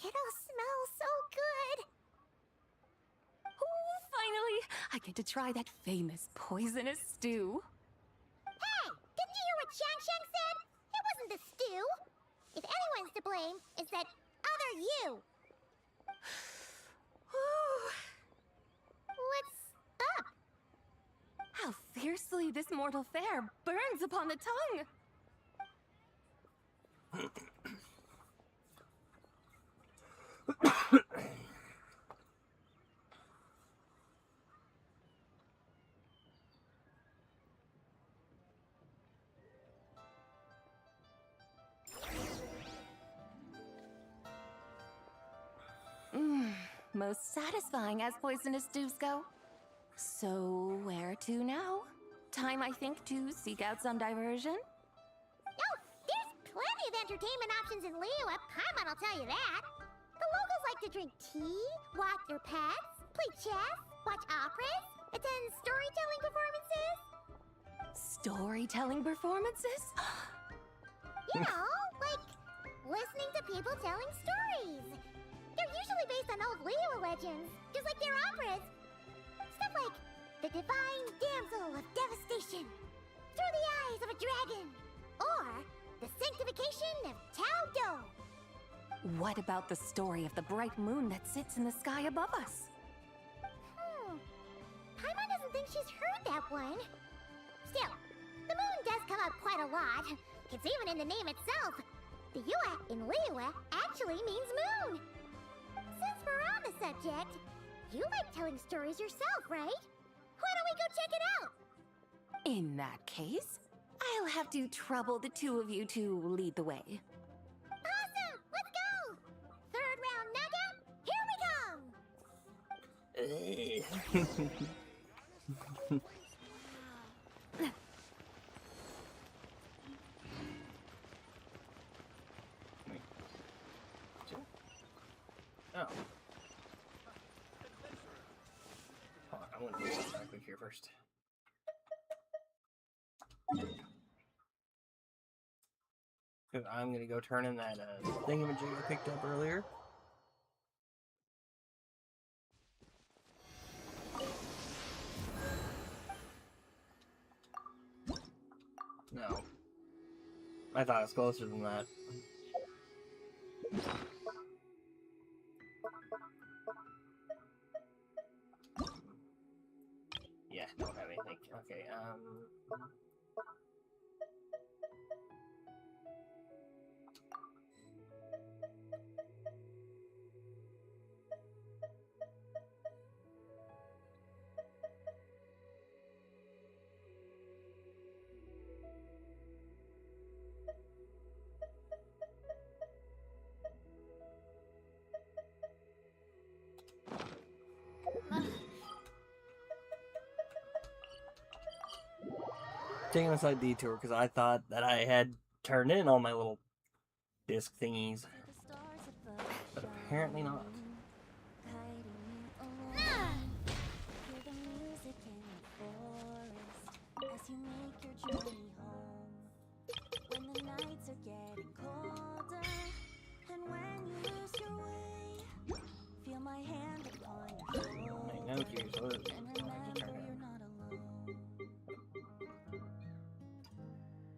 Speaker 5: It all smells so good.
Speaker 20: Oh, finally! I get to try that famous poisonous stew.
Speaker 5: Hey! Didn't you hear what Shang said? It wasn't the stew. If anyone's to blame, it's that other you. What's up?
Speaker 20: How fiercely this mortal fare burns upon the tongue! Most satisfying as poisonous stews go. So, where to now? Time, I think, to seek out some diversion?
Speaker 5: Oh, there's plenty of entertainment options in Liyue. Paimon will tell you that. The locals like to drink tea, walk their pets, play chess, watch operas, attend storytelling performances.
Speaker 20: Storytelling performances?
Speaker 5: You know, like listening to people telling stories. They're usually based on old Liyue legends, just like their operas. Stuff like the Divine Damsel of Devastation, Through the Eyes of a Dragon, or the Sanctification of Tao Do.
Speaker 20: What about the story of the bright moon that sits in the sky above us?
Speaker 5: Paimon doesn't think she's heard that one. Still, the moon does come up quite a lot. It's even in the name itself. The Yue in Liyue actually means moon. Since we're on the subject, you like telling stories yourself, right? Why don't we go check it out?
Speaker 20: In that case, I'll have to trouble the two of you to lead the way.
Speaker 5: Awesome! Let's go! Third round knockout, here we come!
Speaker 2: Oh. Hold on, I want to do something real quick here first. Because I'm gonna go turn in that thingamajig I picked up earlier. No. I thought it was closer than that. Yeah, don't have anything. Okay, taking a slight detour because I thought that I had turned in all my little disc thingies, but apparently not.
Speaker 3: As you make your journey home, when the nights are getting colder, and when you lose your way, feel my hand upon your shoulder, and remember you're not alone.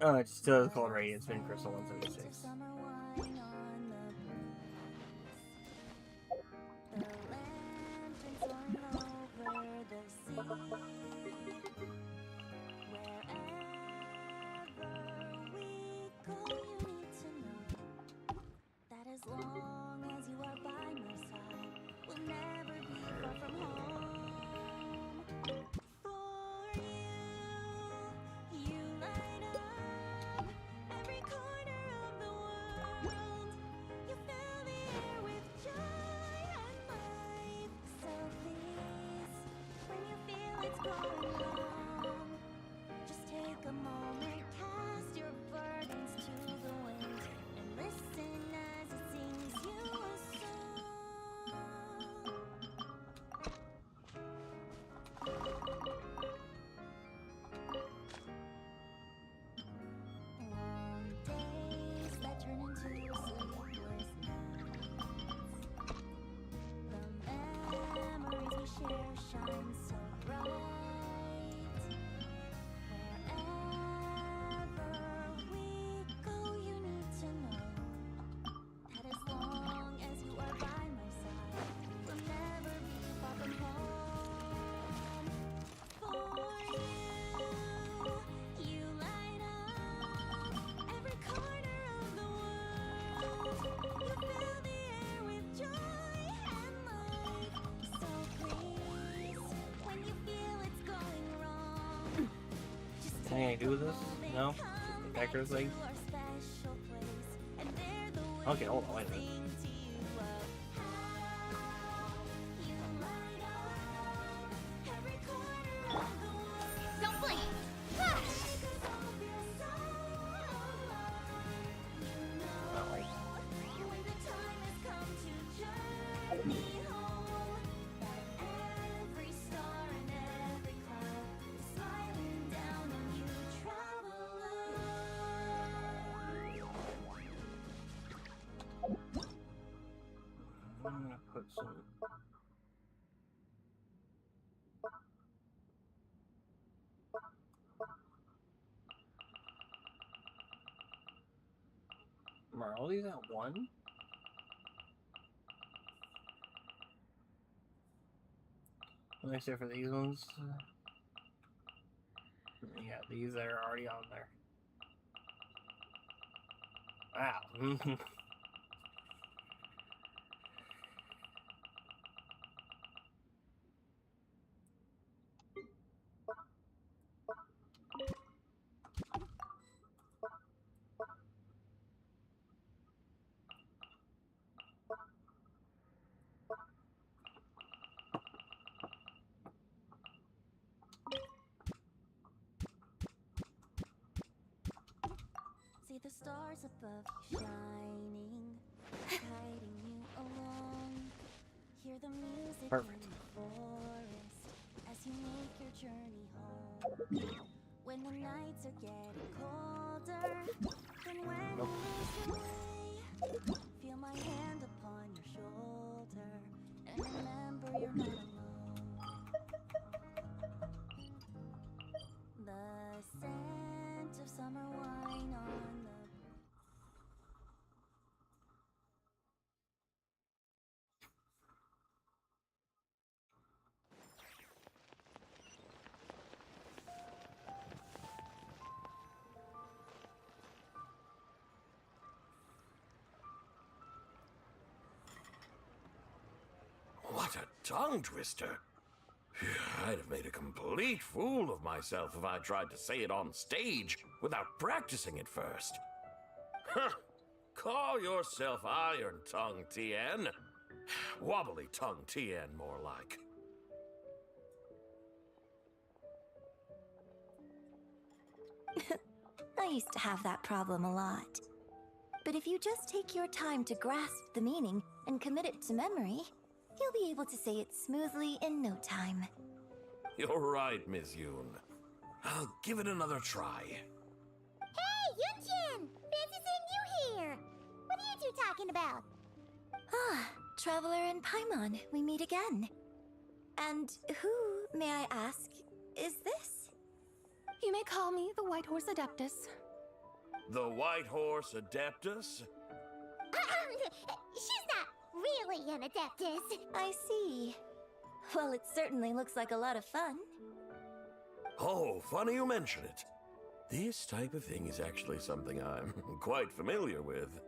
Speaker 2: Oh, it's still called Radiant Spin Crystal 176.
Speaker 3: Summer wine on the breeze, the lanterns soaring over the sea. As long as you are by my side, we'll never be far from home. For you light up every corner of the world. You fill the air with joy and life. So please, when you feel it's going wrong, just take a moment, cast your burdens to the wind, and listen as it sings you a song. Long days that turn into sleepless nights. The memories we share shine so bright. Wherever we go, you need to know that as long as you are by my side, we'll never be far from home. For you light up every corner of the world. You fill the air with joy and life. So please, when you feel it's going wrong, just
Speaker 2: Anything I do with this? No? The Decker thing? Okay, hold on, wait a minute.
Speaker 3: Don't blink! Every star and every cloud is smiling down on you, traveler.
Speaker 2: I'm gonna put some. Are all these at one? Except for these ones. Yeah, these are already on there. Wow.
Speaker 3: See the stars above you shining, guiding you along. Hear the music
Speaker 2: Perfect.
Speaker 3: in the forest as you make your journey home. When the nights are getting colder, then when you lose your way, feel my hand upon your shoulder, and remember you're not alone. The scent of summer wine on the
Speaker 6: What a tongue twister. I'd have made a complete fool of myself if I tried to say it on stage without practicing it first. Huh. Call yourself Iron Tongue, Tien. Wobbly Tongue, Tien, more like.
Speaker 7: I used to have that problem a lot. But if you just take your time to grasp the meaning and commit it to memory, you'll be able to say it smoothly in no time.
Speaker 6: You're right, Miss Yoon. I'll give it another try.
Speaker 5: Hey, Yunjin! Fancy seeing you here! What are you two talking about?
Speaker 7: Ah, Traveler and Paimon, we meet again. And who, may I ask, is this?
Speaker 11: You may call me the White Horse Adeptus.
Speaker 6: The White Horse Adeptus?
Speaker 5: She's not really an Adeptus.
Speaker 7: I see. Well, it certainly looks like a lot of fun.
Speaker 6: Oh, funny you mention it. This type of thing is actually something I'm quite familiar with.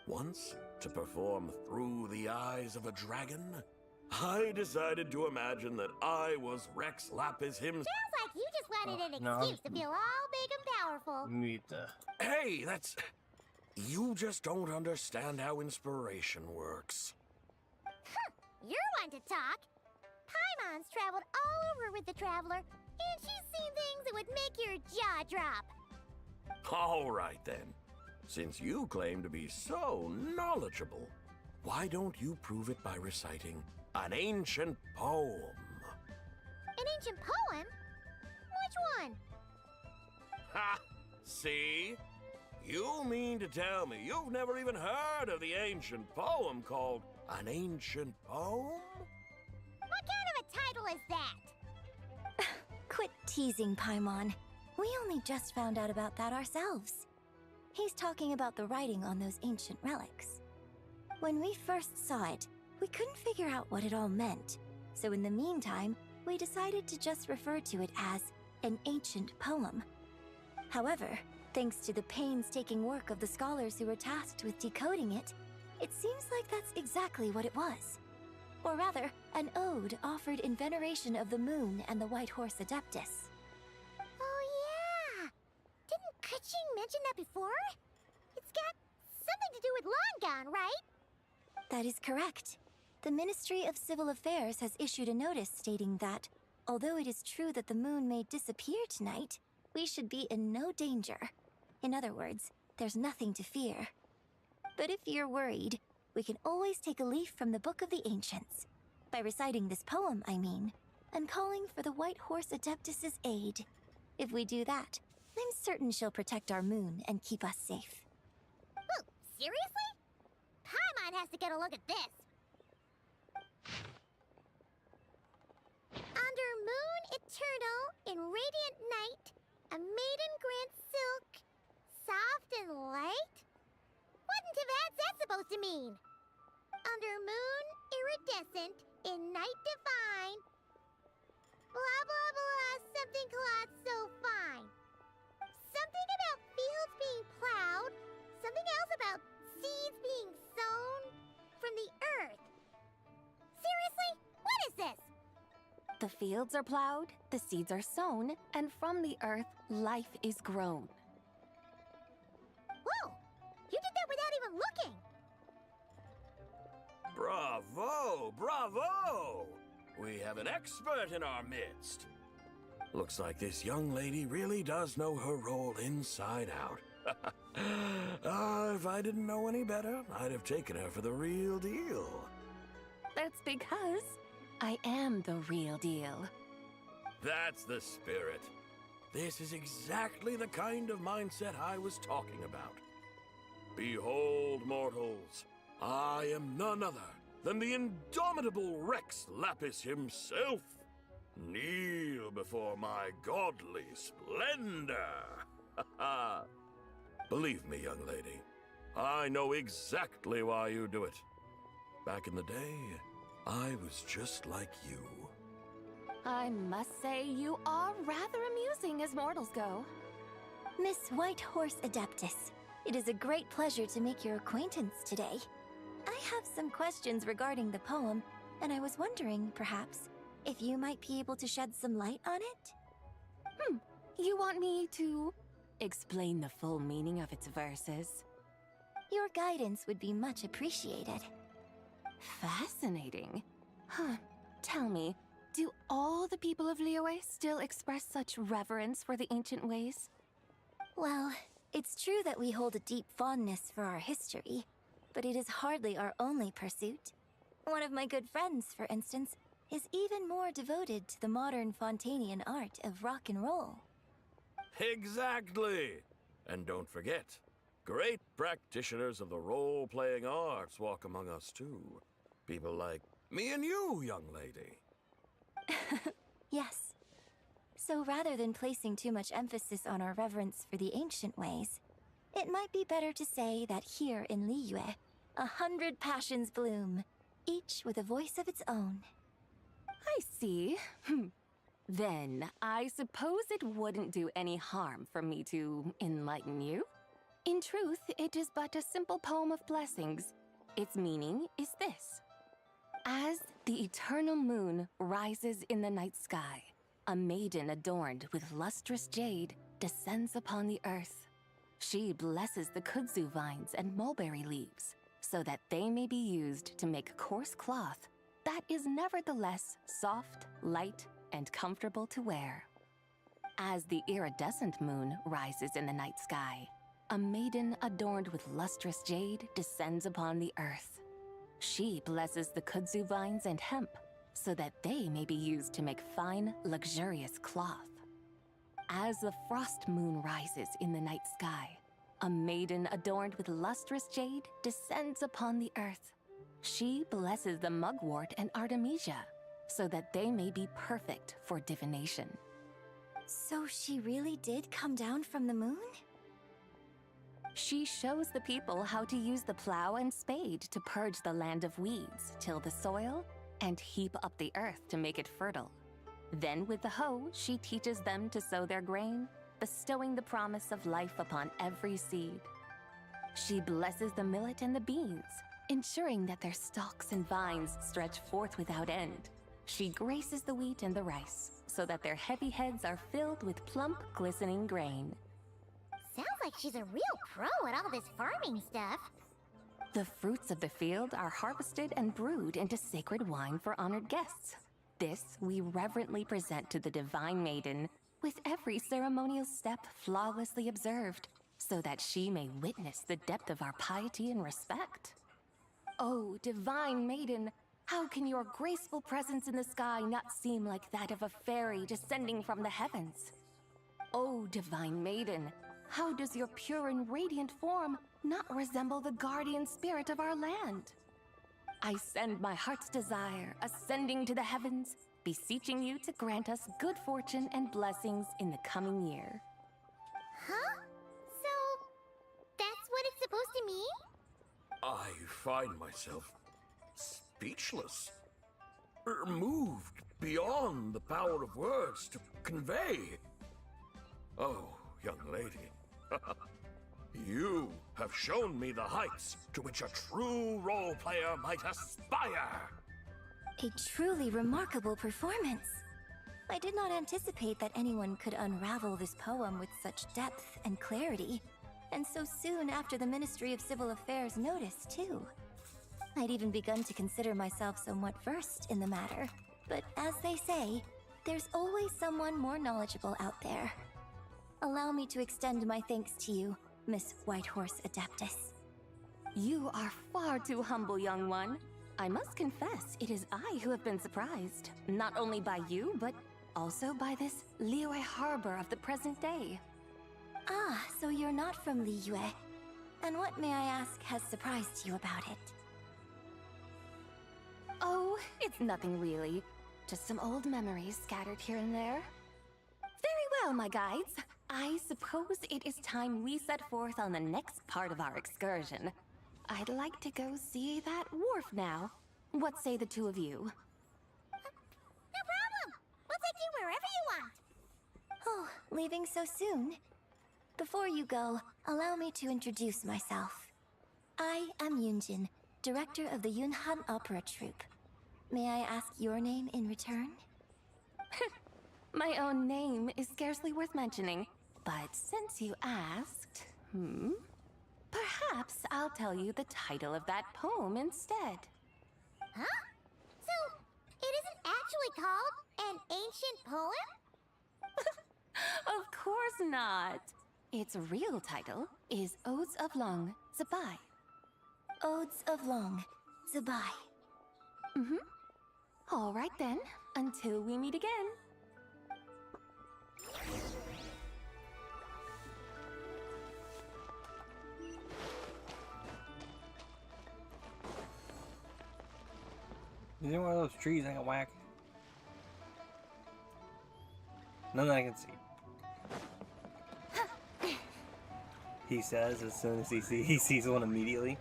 Speaker 6: Once, to perform Through the Eyes of a Dragon, I decided to imagine that I was Rex Lapis himself.
Speaker 5: Sounds like you just wanted an excuse to feel all big and powerful.
Speaker 6: Hey, that's... You just don't understand how inspiration works.
Speaker 5: You're one to talk. Paimon's traveled all over with the Traveler, and she's seen things that would make your jaw drop.
Speaker 6: All right, then. Since you claim to be so knowledgeable, why don't you prove it by reciting an ancient poem?
Speaker 5: An ancient poem? Which one?
Speaker 6: Ha! See? You mean to tell me you've never even heard of the ancient poem called An Ancient Poem?
Speaker 5: What kind of a title is that?
Speaker 7: Quit teasing, Paimon. We only just found out about that ourselves. He's talking about the writing on those ancient relics. When we first saw it, we couldn't figure out what it all meant. So in the meantime, we decided to just refer to it as an ancient poem. However, thanks to the painstaking work of the scholars who were tasked with decoding it, it seems like that's exactly what it was. Or rather, an ode offered in veneration of the moon and the White Horse Adeptus.
Speaker 5: Oh yeah! Didn't Kuching mention that before? It's got something to do with Longon, right?
Speaker 7: That is correct. The Ministry of Civil Affairs has issued a notice stating that, although it is true that the moon may disappear tonight, we should be in no danger. In other words, there's nothing to fear. But if you're worried, we can always take a leaf from the Book of the Ancients. By reciting this poem, I mean, and calling for the White Horse Adeptus's aid. If we do that, I'm certain she'll protect our moon and keep us safe.
Speaker 5: Oh, seriously? Paimon has to get a look at this. Under moon eternal, in radiant night, a maiden grants silk, soft and light? What in Tibet's that supposed to mean? Under moon iridescent, in night divine, blah blah blah, something cloth so fine. Something about fields being plowed, something else about seeds being sown from the earth. Seriously? What is this?
Speaker 20: The fields are plowed, the seeds are sown, and from the earth, life is grown.
Speaker 5: Whoa! You did that without even looking!
Speaker 6: Bravo! Bravo! We have an expert in our midst. Looks like this young lady really does know her role inside out. If I didn't know any better, I'd have taken her for the real deal.
Speaker 20: That's because I am the real deal.
Speaker 6: That's the spirit. This is exactly the kind of mindset I was talking about. Behold, mortals, I am none other than the indomitable Rex Lapis himself. Kneel before my godly splendor. Believe me, young lady, I know exactly why you do it. Back in the day, I was just like you.
Speaker 20: I must say you are rather amusing as mortals go.
Speaker 7: Miss White Horse Adeptus, it is a great pleasure to make your acquaintance today. I have some questions regarding the poem, and I was wondering, perhaps, if you might be able to shed some light on it?
Speaker 20: You want me to explain the full meaning of its verses?
Speaker 7: Your guidance would be much appreciated.
Speaker 20: Fascinating. Huh. Tell me, do all the people of Liyue still express such reverence for the ancient ways?
Speaker 7: Well, it's true that we hold a deep fondness for our history, but it is hardly our only pursuit. One of my good friends, for instance, is even more devoted to the modern Fontanian art of rock and roll.
Speaker 6: Exactly! And don't forget, great practitioners of the role-playing arts walk among us too. People like me and you, young lady.
Speaker 7: Yes. So rather than placing too much emphasis on our reverence for the ancient ways, it might be better to say that here in Liyue, 100 passions bloom, each with a voice of its own.
Speaker 20: I see. Then, I suppose it wouldn't do any harm for me to enlighten you. In truth, it is but a simple poem of blessings. Its meaning is this. As the eternal moon rises in the night sky, a maiden adorned with lustrous jade descends upon the earth. She blesses the kudzu vines and mulberry leaves, so that they may be used to make coarse cloth that is nevertheless soft, light, and comfortable to wear. As the iridescent moon rises in the night sky, a maiden adorned with lustrous jade descends upon the earth. She blesses the kudzu vines and hemp, so that they may be used to make fine, luxurious cloth. As the frost moon rises in the night sky, a maiden adorned with lustrous jade descends upon the earth. She blesses the mugwort and artemisia, so that they may be perfect for divination.
Speaker 7: So she really did come down from the moon?
Speaker 20: She shows the people how to use the plow and spade to purge the land of weeds, till the soil, and heap up the earth to make it fertile. Then with the hoe, she teaches them to sow their grain, bestowing the promise of life upon every seed. She blesses the millet and the beans, ensuring that their stalks and vines stretch forth without end. She graces the wheat and the rice, so that their heavy heads are filled with plump, glistening grain.
Speaker 5: Sounds like she's a real pro at all this farming stuff.
Speaker 20: The fruits of the field are harvested and brewed into sacred wine for honored guests. This we reverently present to the divine maiden, with every ceremonial step flawlessly observed, so that she may witness the depth of our piety and respect. Oh, divine maiden, how can your graceful presence in the sky not seem like that of a fairy descending from the heavens? Oh, divine maiden, how does your pure and radiant form not resemble the guardian spirit of our land? I send my heart's desire, ascending to the heavens, beseeching you to grant us good fortune and blessings in the coming year.
Speaker 5: Huh? So, that's what it's supposed to mean?
Speaker 6: I find myself speechless, moved beyond the power of words to convey. Oh, young lady, you have shown me the heights to which a true role player might aspire.
Speaker 7: A truly remarkable performance. I did not anticipate that anyone could unravel this poem with such depth and clarity, and so soon after the Ministry of Civil Affairs noticed, too. I'd even begun to consider myself somewhat versed in the matter, but as they say, there's always someone more knowledgeable out there. Allow me to extend my thanks to you, Miss Whitehorse Adeptus.
Speaker 20: You are far too humble, young one. I must confess, it is I who have been surprised, not only by you, but also by this Liyue harbor of the present day.
Speaker 7: Ah, so you're not from Liyue. And what, may I ask, has surprised you about it?
Speaker 20: Oh, it's nothing really. Just some old memories scattered here and there. Very well, my guides. I suppose it is time we set forth on the next part of our excursion. I'd like to go see that wharf now. What say the two of you?
Speaker 5: No problem! We'll take you wherever you want!
Speaker 7: Oh, leaving so soon? Before you go, allow me to introduce myself. I am Yunjin, director of the Yunhan Opera Troupe. May I ask your name in return? My own name is scarcely worth mentioning, but since you asked, perhaps I'll tell you the title of that poem instead.
Speaker 5: Huh? So, it isn't actually called an ancient poem?
Speaker 7: Of course not. Its real title is Odes of Long Zabai.
Speaker 5: Odes of Long Zabai.
Speaker 7: All right then, until we meet again.
Speaker 2: Is there one of those trees I can whack? None that I can see. He says as soon as he sees one immediately.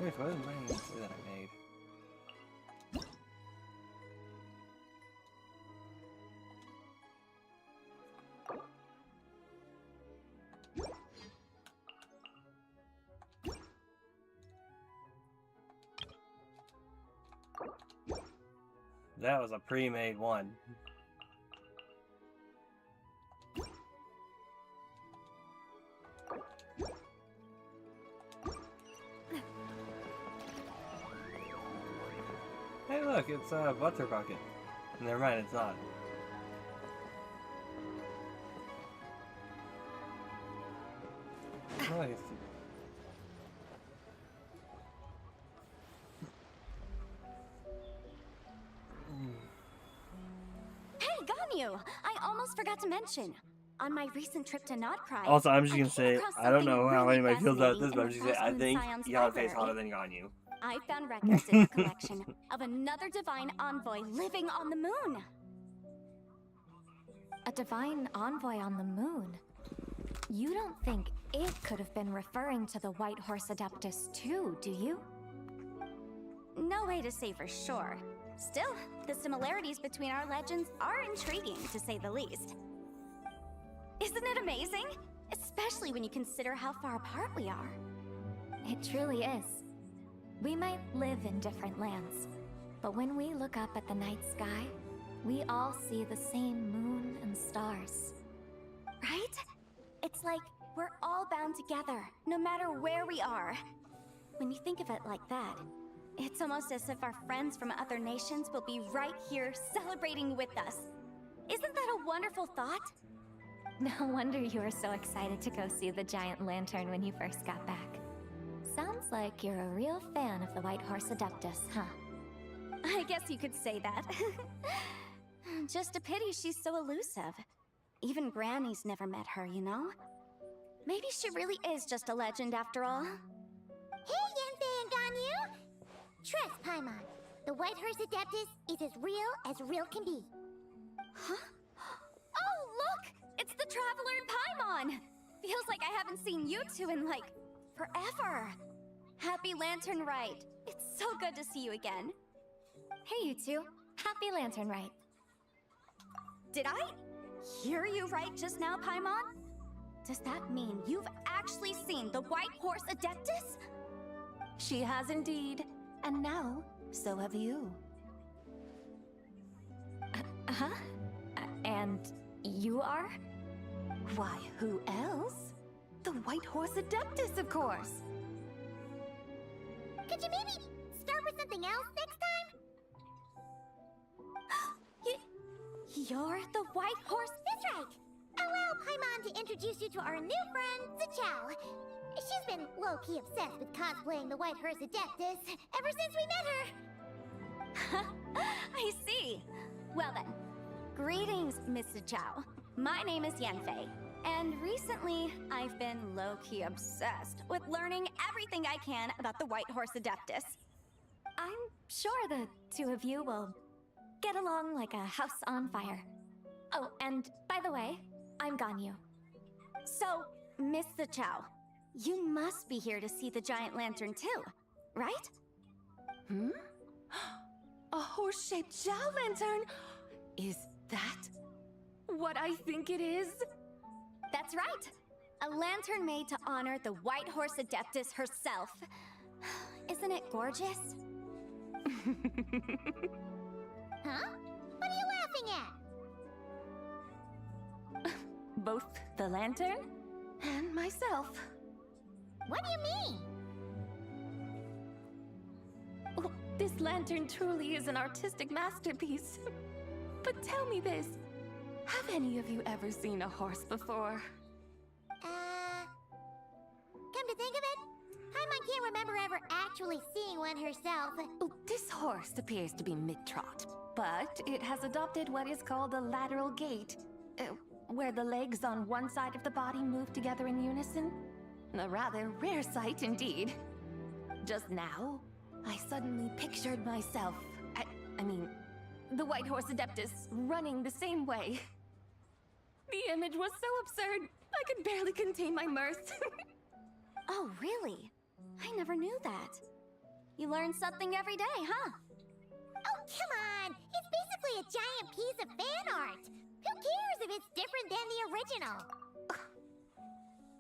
Speaker 2: Wait, what is my that I made? That was a pre-made one. Hey look, it's a butter bucket. Never mind, it's not. Oh, it's
Speaker 9: Hey, Ganyu! I almost forgot to mention. On my recent trip to Notcry,
Speaker 2: Also, I'm just
Speaker 9: I
Speaker 2: gonna
Speaker 9: came
Speaker 2: say,
Speaker 9: across
Speaker 2: I don't know
Speaker 9: something
Speaker 2: how
Speaker 9: really
Speaker 2: anybody feels about this,
Speaker 9: fascinating
Speaker 2: but I'm
Speaker 9: in
Speaker 2: just
Speaker 9: the
Speaker 2: gonna say, I
Speaker 9: Frostmoon
Speaker 2: think
Speaker 9: Scion's
Speaker 2: Yonfei's
Speaker 9: library.
Speaker 2: hotter than Ganyu.
Speaker 9: I found records in the collection of another divine envoy living on the moon.
Speaker 7: A divine envoy on the moon? You don't think it could have been referring to the White Horse Adeptus too, do you?
Speaker 9: No way to say for sure. Still, the similarities between our legends are intriguing, to say the least. Isn't it amazing? Especially when you consider how far apart we are.
Speaker 7: It truly is. We might live in different lands, but when we look up at the night sky, we all see the same moon and stars.
Speaker 9: Right? It's like we're all bound together, no matter where we are. When you think of it like that, it's almost as if our friends from other nations will be right here celebrating with us. Isn't that a wonderful thought?
Speaker 7: No wonder you were so excited to go see the giant lantern when you first got back. Sounds like you're a real fan of the White Horse Adeptus, huh?
Speaker 9: I guess you could say that. Just a pity she's so elusive. Even Granny's never met her, you know? Maybe she really is just a legend after all.
Speaker 5: Hey, Yanfei and Ganyu! Trust, Paimon. The White Horse Adeptus is as real can be.
Speaker 9: Huh? Oh, look! It's the Traveler and Paimon! Feels like I haven't seen you two in, like, forever. Happy Lantern Rite. It's so good to see you again.
Speaker 7: Hey, you two. Happy Lantern Rite.
Speaker 9: Did I hear you right just now, Paimon? Does that mean you've actually seen the White Horse Adeptus?
Speaker 7: She has indeed. And now, so have you. And you are? Why, who else? The White Horse Adeptus, of course.
Speaker 5: Could you maybe start with something else next time?
Speaker 9: You're the White Horse?
Speaker 5: That's right. Allow Paimon to introduce you to our new friend, Zichao. She's been low-key obsessed with cosplaying the White Horse Adeptus ever since we met her.
Speaker 9: I see. Well then, greetings, Miss Zichao. My name is Yanfei, and recently I've been low-key obsessed with learning everything I can about the White Horse Adeptus.
Speaker 7: I'm sure the two of you will get along like a house on fire. Oh, and by the way, I'm Ganyu.
Speaker 9: So, Miss Zichao, You must be here to see the giant lantern too, right?
Speaker 20: Hmm? A horse-shaped Zhao lantern? Is that what I think it is?
Speaker 9: That's right. A lantern made to honor the White Horse Adeptus herself. Isn't it gorgeous?
Speaker 5: Huh? What are you laughing at?
Speaker 20: Both the lantern and myself.
Speaker 5: What do you mean?
Speaker 20: Oh, this lantern truly is an artistic masterpiece. But tell me this, have any of you ever seen a horse before?
Speaker 5: Come to think of it, Paimon can't remember ever actually seeing one herself.
Speaker 20: Oh, this horse appears to be mid-trot, but it has adopted what is called a lateral gait, where the legs on one side of the body move together in unison. A rather rare sight indeed. Just now, I suddenly pictured myself, I mean, the White Horse Adeptus running the same way. The image was so absurd, I could barely contain my mirth.
Speaker 9: Oh, really? I never knew that. You learn something every day, huh?
Speaker 5: Oh, come on! It's basically a giant piece of fan art! Who cares if it's different than the original?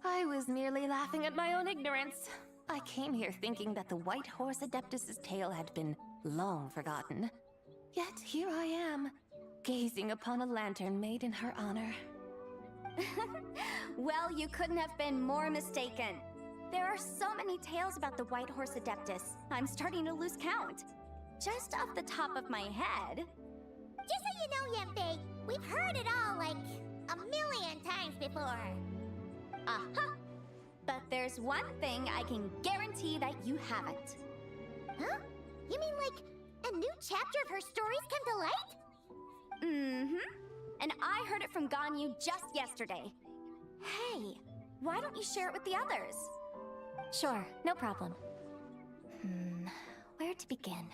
Speaker 20: I was merely laughing at my own ignorance. I came here thinking that the White Horse Adeptus's tale had been long forgotten. Yet here I am, gazing upon a lantern made in her honor.
Speaker 9: Well, you couldn't have been more mistaken. There are so many tales about the White Horse Adeptus, I'm starting to lose count. Just off the top of my head.
Speaker 5: Just so you know, Yanfei, we've heard it all like a million times before.
Speaker 9: Uh-huh. But there's one thing I can guarantee that you haven't.
Speaker 5: Huh? You mean like a new chapter of her stories come to light?
Speaker 9: Mm-hmm. And I heard it from Ganyu just yesterday. Hey, why don't you share it with the others?
Speaker 7: Sure, no problem. Where to begin?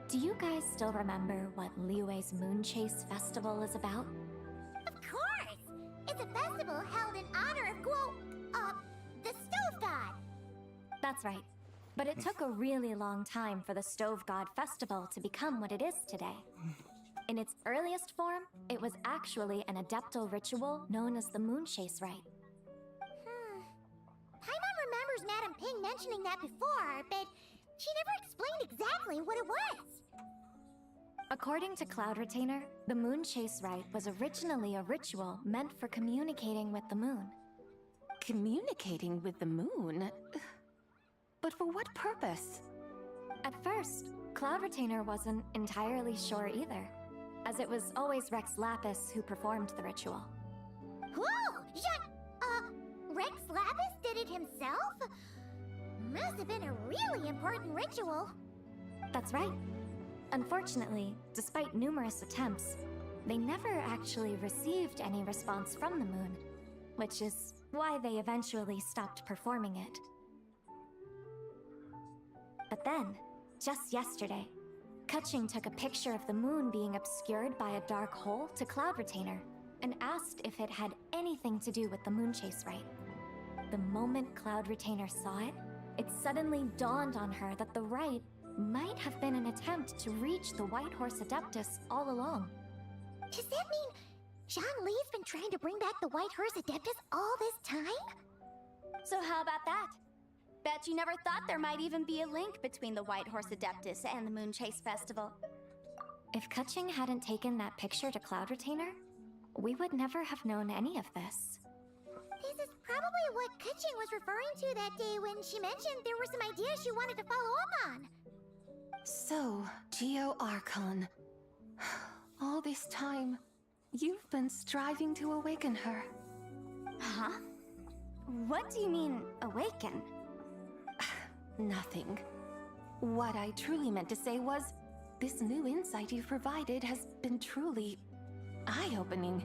Speaker 7: Do you guys still remember what Liyue's Moon Chase Festival is about?
Speaker 5: Of course! It's a festival held in honor of the Stove God!
Speaker 7: That's right. But it took a really long time for the Stove God Festival to become what it is today. In its earliest form, it was actually an adeptal ritual known as the Moon Chase Rite.
Speaker 5: Paimon remembers Madame Ping mentioning that before, but she never explained exactly what it was.
Speaker 7: According to Cloud Retainer, the Moon Chase Rite was originally a ritual meant for communicating with the moon.
Speaker 20: Communicating with the moon? But for what purpose?
Speaker 7: At first, Cloud Retainer wasn't entirely sure either, as it was always Rex Lapis who performed the ritual.
Speaker 5: Whoa! Rex Lapis did it himself? Must have been a really important ritual.
Speaker 7: That's right. Unfortunately, despite numerous attempts, they never actually received any response from the moon, which is why they eventually stopped performing it. But then, just yesterday, Keqing took a picture of the moon being obscured by a dark hole to Cloud Retainer and asked if it had anything to do with the Moon Chase Rite. The moment Cloud Retainer saw it, it suddenly dawned on her that the rite might have been an attempt to reach the White Horse Adeptus all along.
Speaker 5: Does that mean Zhongli's been trying to bring back the White Horse Adeptus all this time?
Speaker 9: So how about that? Bet you never thought there might even be a link between the White Horse Adeptus and the Moon Chase Festival.
Speaker 7: If Keqing hadn't taken that picture to Cloud Retainer, we would never have known any of this.
Speaker 5: This is probably what Keqing was referring to that day when she mentioned there were some ideas she wanted to follow up on.
Speaker 20: So, Geo Archon, all this time, you've been striving to awaken her.
Speaker 9: Huh? What do you mean, awaken?
Speaker 20: Nothing. What I truly meant to say was, this new insight you've provided has been truly eye-opening.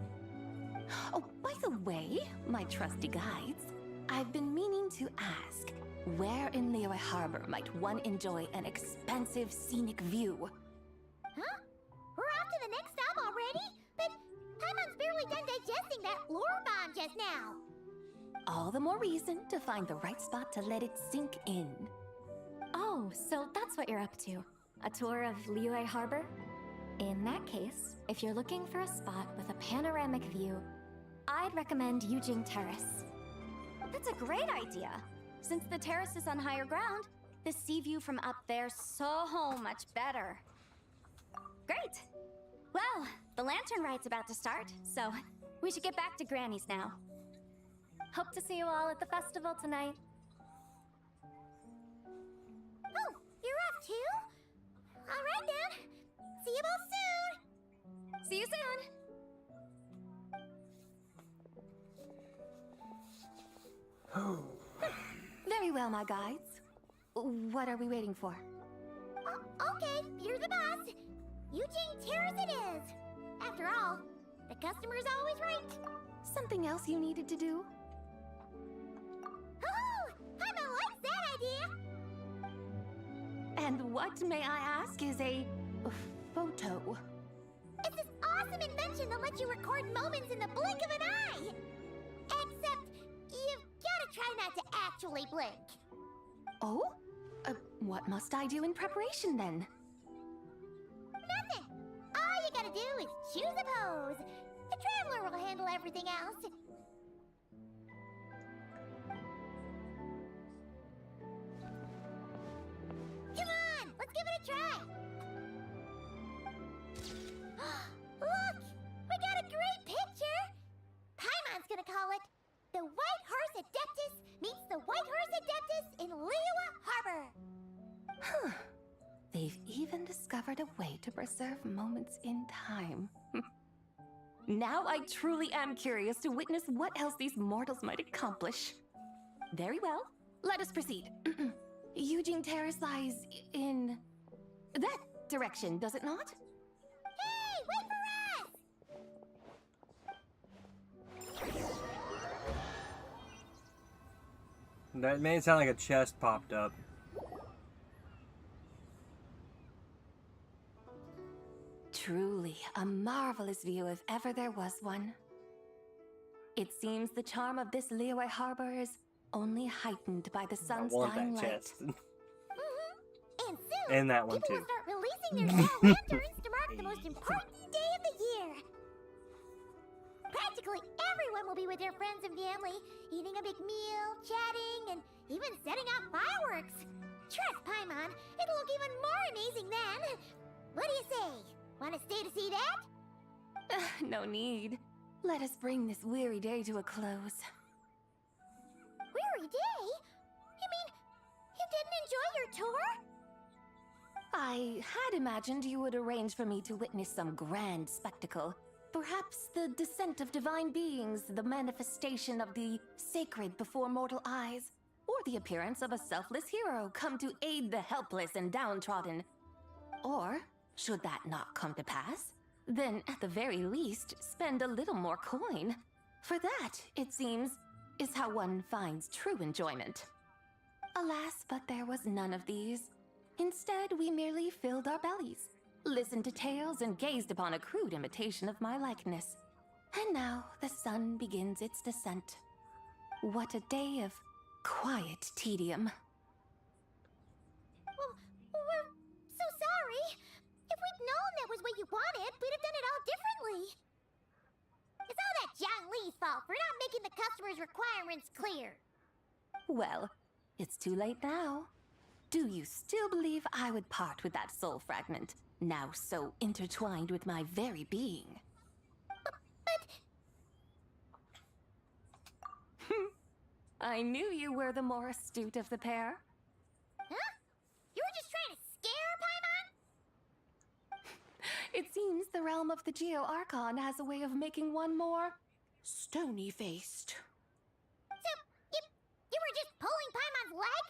Speaker 20: Oh, by the way, my trusty guides, I've been meaning to ask, where in Liyue Harbor might one enjoy an expansive scenic view?
Speaker 5: Huh? We're off to the next stop already? But Paimon's barely done digesting that lore bomb just now.
Speaker 7: All the more reason to find the right spot to let it sink in.
Speaker 5: Oh, so that's what you're up to. A tour of Liyue Harbor? In that case, if you're looking for a spot with a panoramic view, I'd recommend Yujing Terrace.
Speaker 9: That's a great idea. Since the terrace is on higher ground, the sea view from up there's so much better. Great! Well, the lantern ride's about to start, so we should get back to Granny's now. Hope to see you all at the festival tonight.
Speaker 5: Oh, you're off too? All right then. See you both soon.
Speaker 9: See you soon.
Speaker 7: Very well, my guides. What are we waiting for?
Speaker 5: Okay, you're the boss. Yujing Terrace it is. After all, the customer's always right.
Speaker 7: Something else you needed to do?
Speaker 5: Oh, Paimon likes that idea.
Speaker 7: And what, may I ask, is a photo?
Speaker 5: It's this awesome invention that lets you record moments in the blink of an eye. Except, you've gotta try not to actually blink.
Speaker 7: Oh? What must I do in preparation then?
Speaker 5: Nothing. All you gotta do is choose a pose. The Traveler will handle everything else. Come on, let's give it a try. Look, we got a great picture. Paimon's gonna call it The White Horse Adeptus Meets the White Horse Adeptus in Liyue Harbor.
Speaker 7: Huh. They've even discovered a way to preserve moments in time. Now I truly am curious to witness what else these mortals might accomplish. Very well, let us proceed. Yujing Terrace lies in that direction, does it not?
Speaker 5: Hey, wait for us!
Speaker 2: That made it sound like a chest popped up.
Speaker 7: Truly a marvelous view if ever there was one. It seems the charm of this Liyue Harbor is only heightened by the sun's dying light.
Speaker 2: Chest.
Speaker 5: And soon,
Speaker 2: And that one
Speaker 5: people
Speaker 2: too.
Speaker 5: will start releasing their fall lanterns to mark the most important day of the year. Practically everyone will be with their friends and family, eating a big meal, chatting, and even setting off fireworks. Trust Paimon, it'll look even more amazing then. What do you say? Want to stay to see that?
Speaker 7: No need. Let us bring this weary day to a close.
Speaker 5: Weary day? You mean you didn't enjoy your tour?
Speaker 7: I had imagined you would arrange for me to witness some grand spectacle. Perhaps the descent of divine beings, the manifestation of the sacred before mortal eyes, or the appearance of a selfless hero come to aid the helpless and downtrodden. Or, should that not come to pass, then at the very least spend a little more coin. For that, it seems, is how one finds true enjoyment. Alas, but there was none of these. Instead, we merely filled our bellies, listened to tales, and gazed upon a crude imitation of my likeness. And now the sun begins its descent. What a day of quiet tedium.
Speaker 5: Well, we're so sorry. If we'd known that was what you wanted, we'd have done it all differently. It's all that Zhang Li's fault for not making the customer's requirements clear.
Speaker 7: Well, it's too late now. Do you still believe I would part with that soul fragment, now so intertwined with my very being? I knew you were the more astute of the pair.
Speaker 5: Huh? You were just trying to scare Paimon?
Speaker 7: It seems the realm of the Geo-Archon has a way of making one more stony-faced.
Speaker 5: So, you were just pulling Paimon's leg?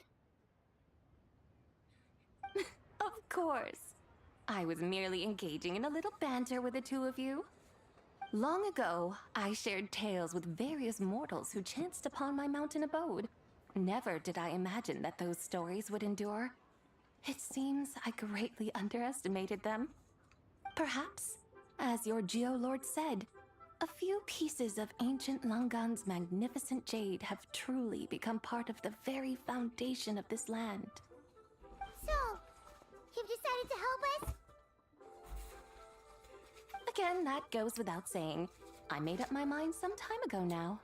Speaker 7: Of course. I was merely engaging in a little banter with the two of you. Long ago, I shared tales with various mortals who chanced upon my mountain abode. Never did I imagine that those stories would endure. It seems I greatly underestimated them. Perhaps, as your Geolord said, A few pieces of ancient Langan's magnificent jade have truly become part of the very foundation of this land.
Speaker 5: So, you've decided to help us?
Speaker 7: Again, that goes without saying. I made up my mind some time ago now.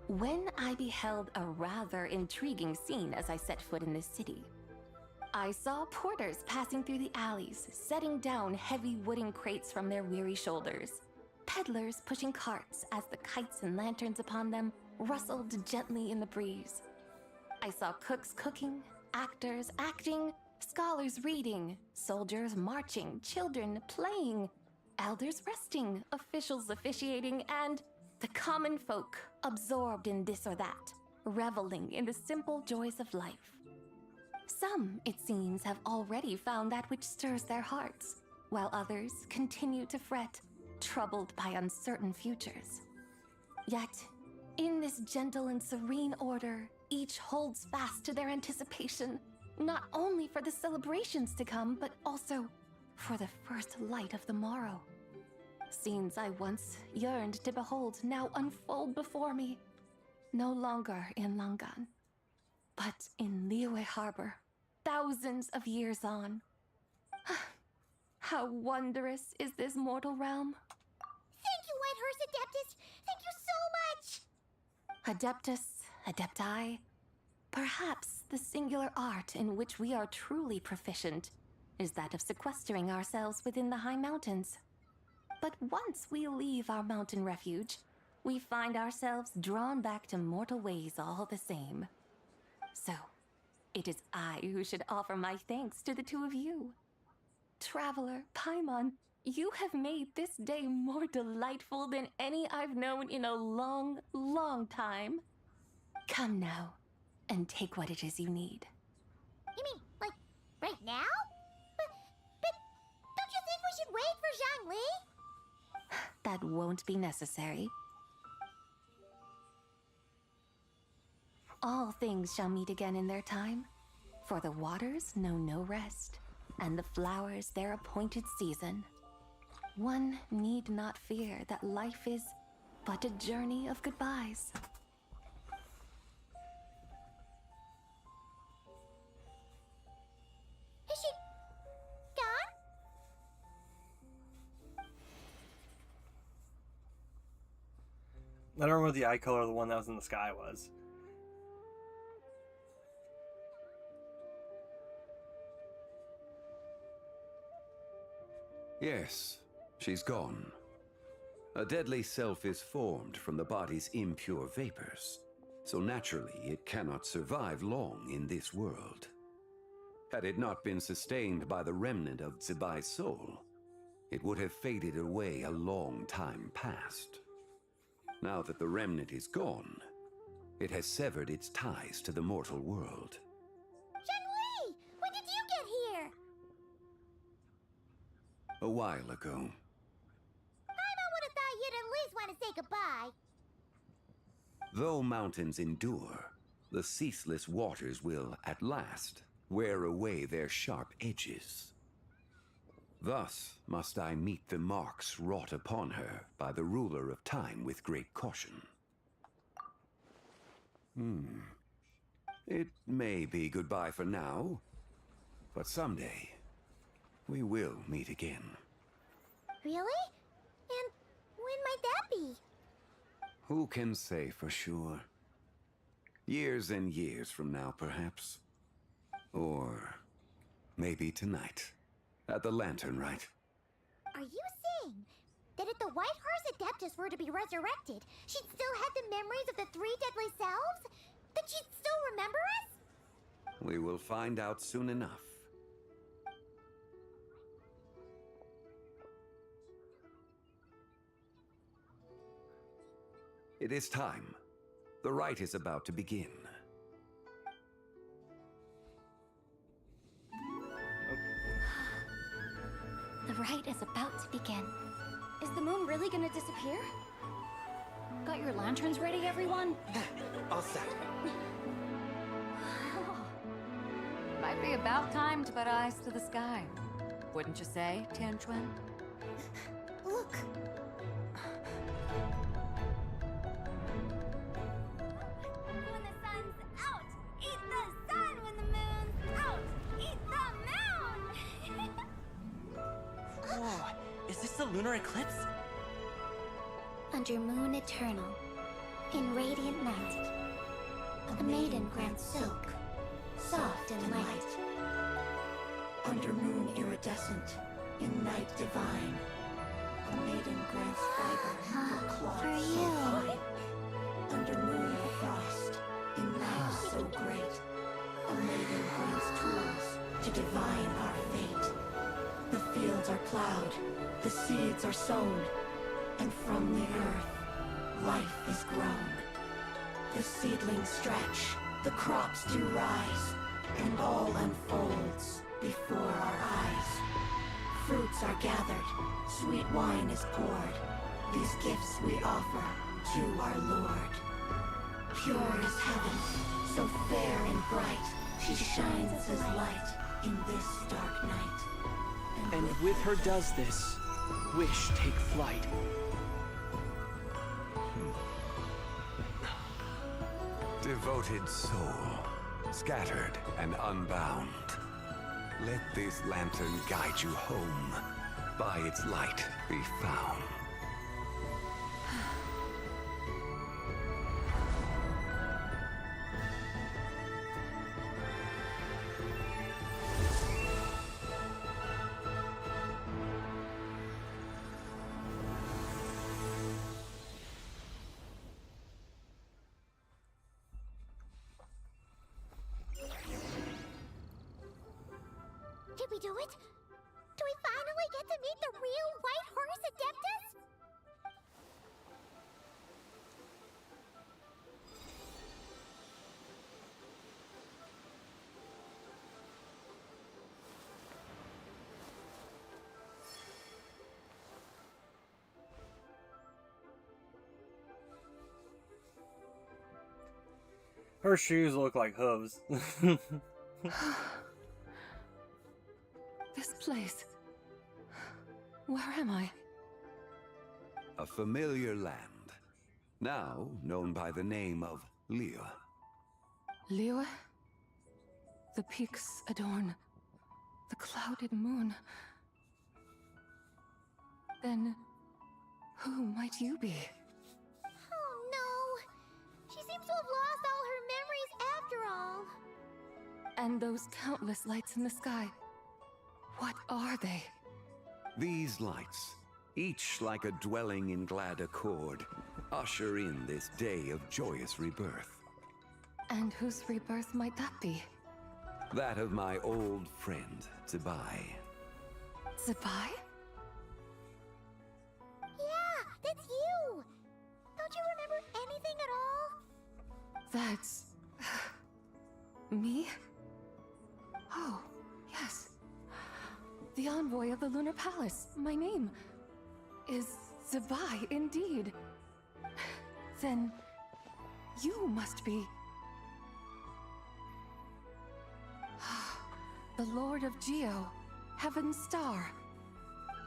Speaker 7: When I beheld a rather intriguing scene as I set foot in this city, I saw porters passing through the alleys, setting down heavy wooden crates from their weary shoulders, peddlers pushing carts as the kites and lanterns upon them rustled gently in the breeze. I saw cooks cooking, actors acting, scholars reading, soldiers marching, children playing, elders resting, officials officiating, and the common folk absorbed in this or that, reveling in the simple joys of life. Some, it seems, have already found that which stirs their hearts, while others continue to fret, troubled by uncertain futures. Yet, in this gentle and serene order, each holds fast to their anticipation, not only for the celebrations to come, but also for the first light of the morrow. Scenes I once yearned to behold now unfold before me, no longer in Langan, but in Liyue Harbor, thousands of years on. How wondrous is this mortal realm!
Speaker 5: Thank you, Whitehurst Adeptus! Thank you so much!
Speaker 7: Adeptus, Adepti, perhaps the singular art in which we are truly proficient is that of sequestering ourselves within the high mountains. But once we leave our mountain refuge, we find ourselves drawn back to mortal ways all the same. So, it is I who should offer my thanks to the two of you. Traveler, Paimon, you have made this day more delightful than any I've known in a long, long time. Come now, and take what it is you need.
Speaker 5: You mean, like, right now? But don't you think we should wait for Zhangli?
Speaker 7: That won't be necessary. All things shall meet again in their time, for the waters know no rest, and the flowers their appointed season. One need not fear that life is but a journey of goodbyes.
Speaker 5: Is she gone?
Speaker 2: I don't remember what the eye color of the one that was in the sky was.
Speaker 8: Yes, she's gone. A deadly self is formed from the body's impure vapors, so naturally it cannot survive long in this world. Had it not been sustained by the remnant of Zibai's soul, it would have faded away a long time past. Now that the remnant is gone, it has severed its ties to the mortal world.
Speaker 5: Zhangli! When did you get here?
Speaker 8: A while ago.
Speaker 5: I would have thought you'd at least want to say goodbye.
Speaker 8: Though mountains endure, the ceaseless waters will, at last, wear away their sharp edges. Thus must I meet the marks wrought upon her by the ruler of time with great caution. It may be goodbye for now, but someday we will meet again.
Speaker 5: Really? And when might that be?
Speaker 8: Who can say for sure? Years and years from now, perhaps. Or maybe tonight. At the Lantern Rite.
Speaker 5: Are you saying that if the Whitehurst Adeptus were to be resurrected, she'd still have the memories of the three deadly selves? That she'd still remember us?
Speaker 8: We will find out soon enough. It is time. The rite is about to begin.
Speaker 9: The rite is about to begin. Is the moon really gonna disappear?
Speaker 4: Got your lanterns ready, everyone?
Speaker 16: All set.
Speaker 20: Might be about time to put eyes to the sky. Wouldn't you say, Tianchuan?
Speaker 5: Look!
Speaker 9: When the sun's out, eat the sun. When the moon's out, eat the moon.
Speaker 13: Whoa, is this the lunar eclipse?
Speaker 5: Under moon eternal, in radiant night, a maiden grants silk, soft and light.
Speaker 21: Under moon iridescent, in night divine, a maiden grants fiber for cloth
Speaker 5: For
Speaker 21: so
Speaker 5: you.
Speaker 21: fine. Under moon of frost, in night so great, a maiden grants tools to divine our fate. The fields are plowed, the seeds are sown, and from the earth, life is grown. The seedlings stretch, the crops do rise, and all unfolds before our eyes. Fruits are gathered, sweet wine is poured. These gifts we offer to our Lord. Pure is heaven, so fair and bright. She shines as light in this dark night.
Speaker 4: And with her does this, wish take flight.
Speaker 8: Devoted soul, scattered and unbound. Let this lantern guide you home. By its light be found.
Speaker 5: Did we do it? Do we finally get to meet the real White Horse Adeptus?
Speaker 2: Her shoes look like hooves.
Speaker 20: This place. Where am I?
Speaker 8: A familiar land, now known by the name of Liyue.
Speaker 20: Liyue? The peaks adorn the clouded moon. Then, who might you be?
Speaker 5: Oh no! She seems to have lost all her memories after all.
Speaker 20: And those countless lights in the sky. What are they?
Speaker 8: These lights, each like a dwelling in glad accord, usher in this day of joyous rebirth.
Speaker 20: And whose rebirth might that be?
Speaker 8: That of my old friend, Zibai.
Speaker 20: Zibai?
Speaker 5: Yeah, that's you! Don't you remember anything at all?
Speaker 20: That's... me? Oh, yes. The envoy of the Lunar Palace. My name is Zibai, indeed. Then you must be... the Lord of Geo, Heaven's Star.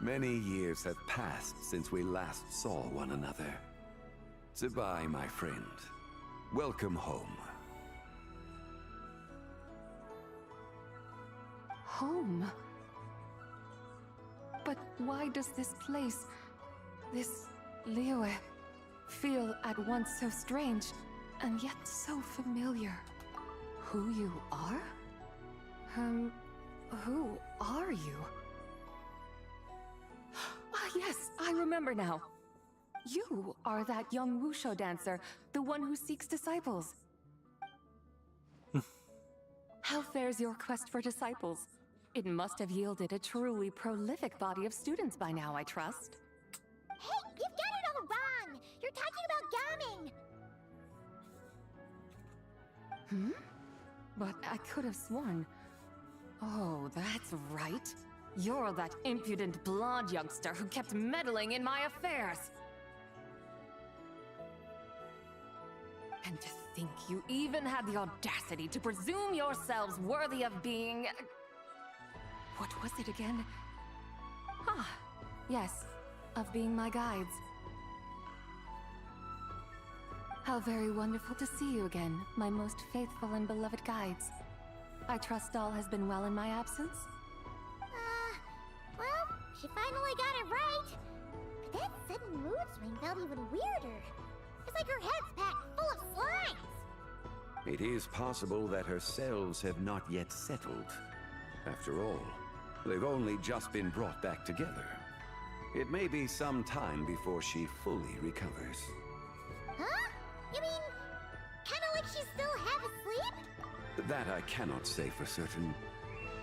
Speaker 8: Many years have passed since we last saw one another. Zibai, my friend. Welcome home.
Speaker 20: Home? But why does this place, this Liyue, feel at once so strange and yet so familiar? Who you are? Who are you? Ah, yes, I remember now. You are that young Wushu dancer, the one who seeks disciples. How fares your quest for disciples? It must have yielded a truly prolific body of students by now, I trust.
Speaker 5: Hey, you've got it all wrong! You're talking about Gaming!
Speaker 20: But I could have sworn... Oh, that's right. You're that impudent blonde youngster who kept meddling in my affairs. And to think you even had the audacity to presume yourselves worthy of being... What was it again? Ah, yes, of being my guides. How very wonderful to see you again, my most faithful and beloved guides. I trust all has been well in my absence?
Speaker 5: Well, she finally got it right. But that sudden mood swing felt even weirder. It's like her head's packed full of slimes.
Speaker 8: It is possible that her cells have not yet settled. After all, they've only just been brought back together. It may be some time before she fully recovers.
Speaker 5: Huh? You mean, kinda like she's still half asleep?
Speaker 8: That I cannot say for certain.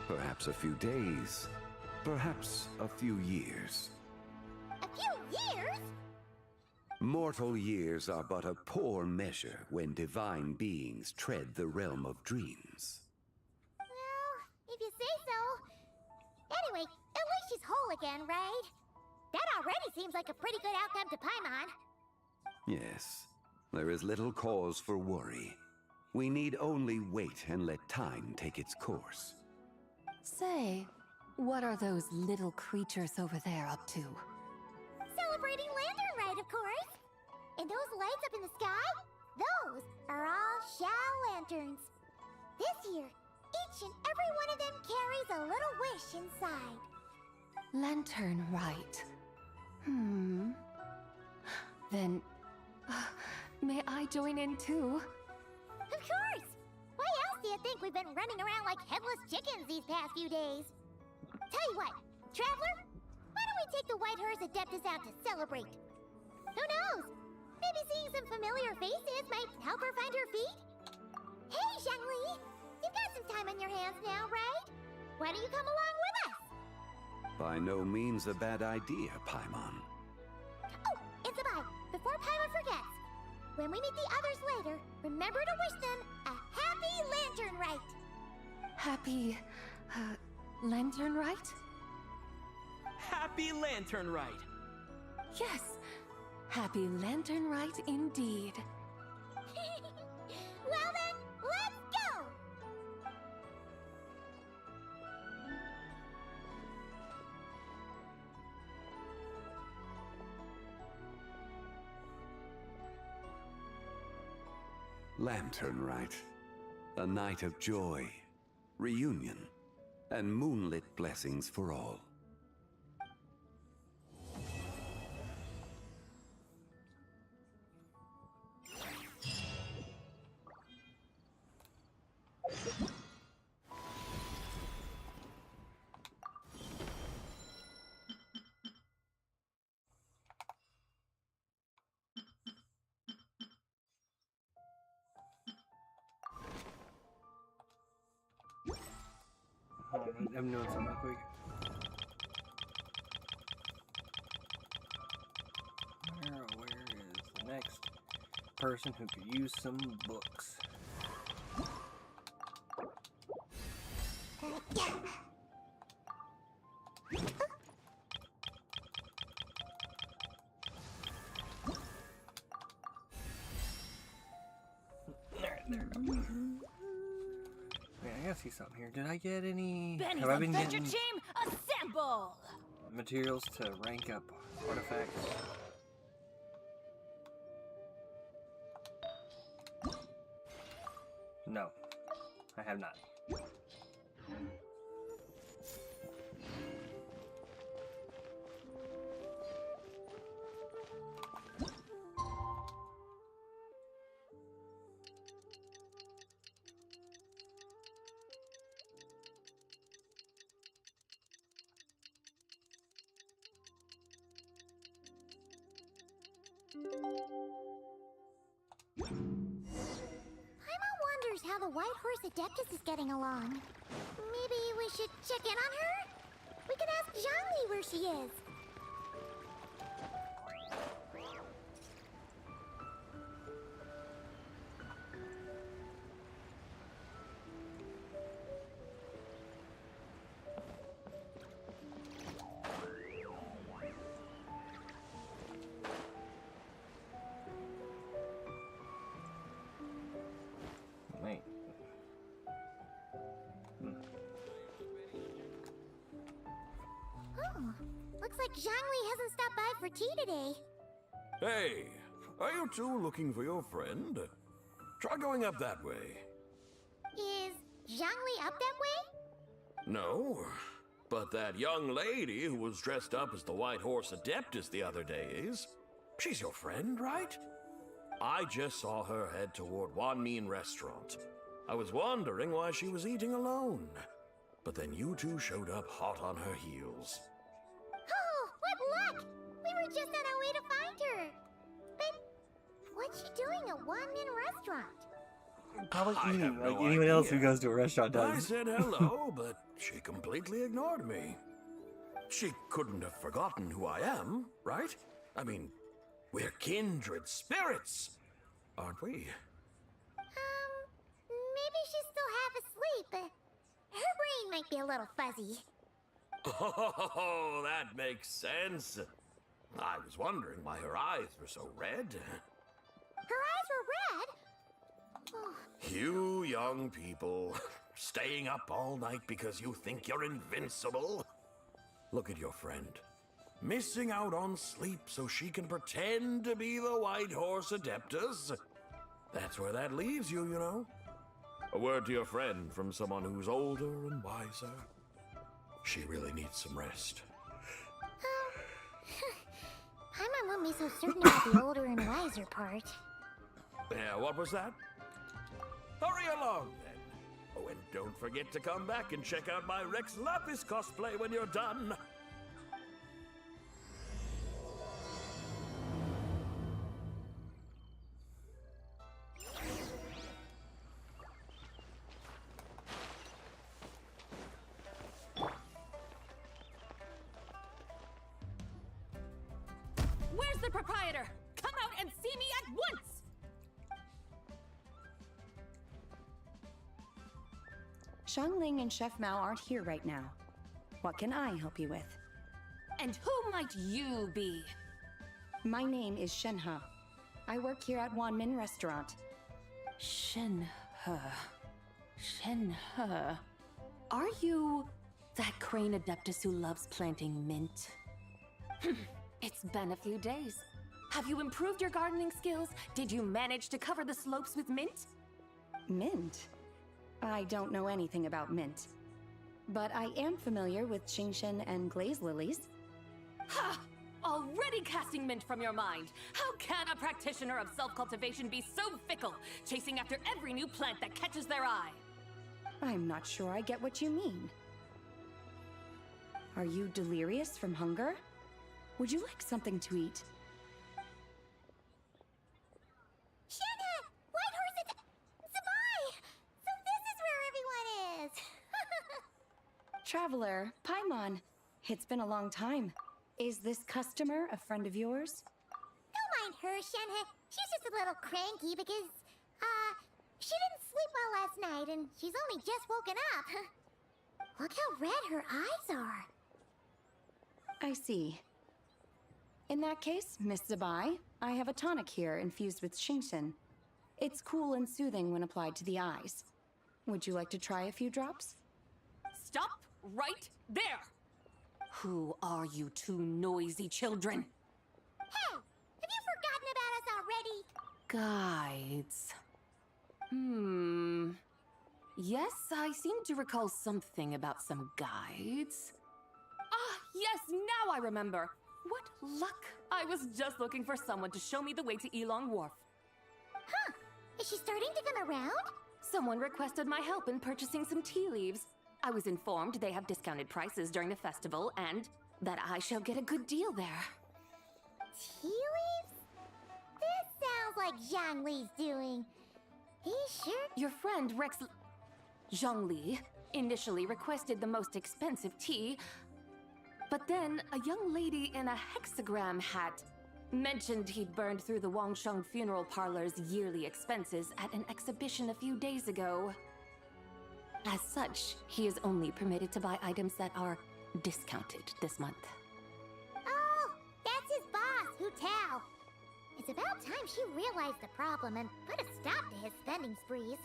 Speaker 8: Perhaps a few days. Perhaps a few years.
Speaker 5: A few years?
Speaker 8: Mortal years are but a poor measure when divine beings tread the realm of dreams.
Speaker 5: Well, if you say so. Anyway, at least she's whole again, right? That already seems like a pretty good outcome to Paimon.
Speaker 8: Yes, there is little cause for worry. We need only wait and let time take its course.
Speaker 20: Say, what are those little creatures over there up to?
Speaker 5: Celebrating Lantern Rite, of course. And those lights up in the sky? Those are all Xiao lanterns. This year, each and every one of them carries a little wish inside.
Speaker 20: Lantern Rite. Then, may I join in too?
Speaker 5: Of course! Why else do you think we've been running around like headless chickens these past few days? Tell you what, Traveler, why don't we take the White Horse Adeptus out to celebrate? Who knows? Maybe seeing some familiar faces might help her find her feet? Hey, Xiangli! You've got some time on your hands now, right? Why don't you come along with us?
Speaker 8: By no means a bad idea, Paimon.
Speaker 5: Oh, and Sabai, before Paimon forgets, when we meet the others later, remember to wish them a happy Lantern Rite!
Speaker 20: Happy... Lantern Rite?
Speaker 13: Happy Lantern Rite!
Speaker 20: Yes, Happy Lantern Rite indeed.
Speaker 5: Well then, let's go!
Speaker 8: Lantern Rite. A night of joy, reunion, and moonlit blessings for all.
Speaker 2: Hold on, I'm doing something real quick. Where is the next person who could use some books? There it goes. Man, I gotta see something here. Did I get any?
Speaker 20: Benny's
Speaker 2: Have I been
Speaker 20: Adventure
Speaker 2: getting
Speaker 20: Team, assemble!
Speaker 2: materials to rank up artifacts? No, I have not.
Speaker 5: Paimon wonders how the White Horse Adeptus is getting along. Maybe we should check in on her? We can ask Zhangli where she is. Oh, looks like Zhangli hasn't stopped by for tea today.
Speaker 6: Hey, are you two looking for your friend? Try going up that way.
Speaker 5: Is Zhangli up that way?
Speaker 6: No, but that young lady who was dressed up as the White Horse Adeptus the other day is. She's your friend, right? I just saw her head toward Wanmin Restaurant. I was wondering why she was eating alone. But then you two showed up hot on her heels.
Speaker 5: Oh, what luck! We were just on our way to find her. But what's she doing at Wanmin Restaurant?
Speaker 2: Probably
Speaker 6: I
Speaker 2: eating
Speaker 6: have
Speaker 2: like
Speaker 6: no
Speaker 2: anyone else who
Speaker 6: idea.
Speaker 2: goes to a restaurant does.
Speaker 6: I said hello, but she completely ignored me. She couldn't have forgotten who I am, right? I mean, we're kindred spirits, aren't we?
Speaker 5: Maybe she's still half asleep, but her brain might be a little fuzzy.
Speaker 6: Oh, that makes sense. I was wondering why her eyes were so red.
Speaker 5: Her eyes were red? Oh,
Speaker 6: You young people, staying up all night because you think you're invincible. Look at your friend. Missing out on sleep so she can pretend to be the White Horse Adeptus. That's where that leaves you, you know. A word to your friend from someone who's older and wiser. She really needs some rest.
Speaker 5: Paimon won't be so certain about the older and wiser part.
Speaker 6: Yeah, what was that? Hurry along, then. Oh, and don't forget to come back and check out my Rex Lapis cosplay when you're done.
Speaker 20: Where's the proprietor? Come out and see me at once!
Speaker 12: Xiangling and Chef Mao aren't here right now. What can I help you with?
Speaker 20: And who might you be?
Speaker 12: My name is Shenhe. I work here at Wanmin Restaurant.
Speaker 20: Shenhe. Shenhe. Are you that crane adeptus who loves planting mint? It's been a few days. Have you improved your gardening skills? Did you manage to cover the slopes with mint?
Speaker 12: Mint? I don't know anything about mint. But I am familiar with Qingshen and glaze lilies.
Speaker 20: Ha! Already casting mint from your mind. How can a practitioner of self-cultivation be so fickle, chasing after every new plant that catches their eye?
Speaker 12: I'm not sure I get what you mean. Are you delirious from hunger? Would you like something to eat?
Speaker 5: Shenhe! White Horse Zabai! So this is where everyone is!
Speaker 12: Traveler, Paimon. It's been a long time. Is this customer a friend of yours?
Speaker 5: Don't mind her, Shenhe. She's just a little cranky because, she didn't sleep well last night and she's only just woken up. Look how red her eyes are.
Speaker 12: I see. In that case, Miss Zabai, I have a tonic here infused with Qingshen. It's cool and soothing when applied to the eyes. Would you like to try a few drops?
Speaker 20: Stop right there! Who are you two noisy children?
Speaker 5: Hey! Have you forgotten about us already?
Speaker 20: Guides. Yes, I seem to recall something about some guides. Ah, yes, now I remember. What luck! I was just looking for someone to show me the way to Elong Wharf.
Speaker 5: Huh. Is she starting to come around?
Speaker 20: Someone requested my help in purchasing some tea leaves. I was informed they have discounted prices during the festival and that I shall get a good deal there.
Speaker 5: Tea leaves? This sounds like Zhangli's doing. He's sure...
Speaker 20: Your friend Rex Zhongli initially requested the most expensive tea, but then a young lady in a hexagram hat mentioned he'd burned through the Wangsheng funeral parlor's yearly expenses at an exhibition a few days ago. As such, he is only permitted to buy items that are discounted this month.
Speaker 5: Oh, that's his boss, Hu Tao. It's about time she realized the problem and put a stop to his spending sprees.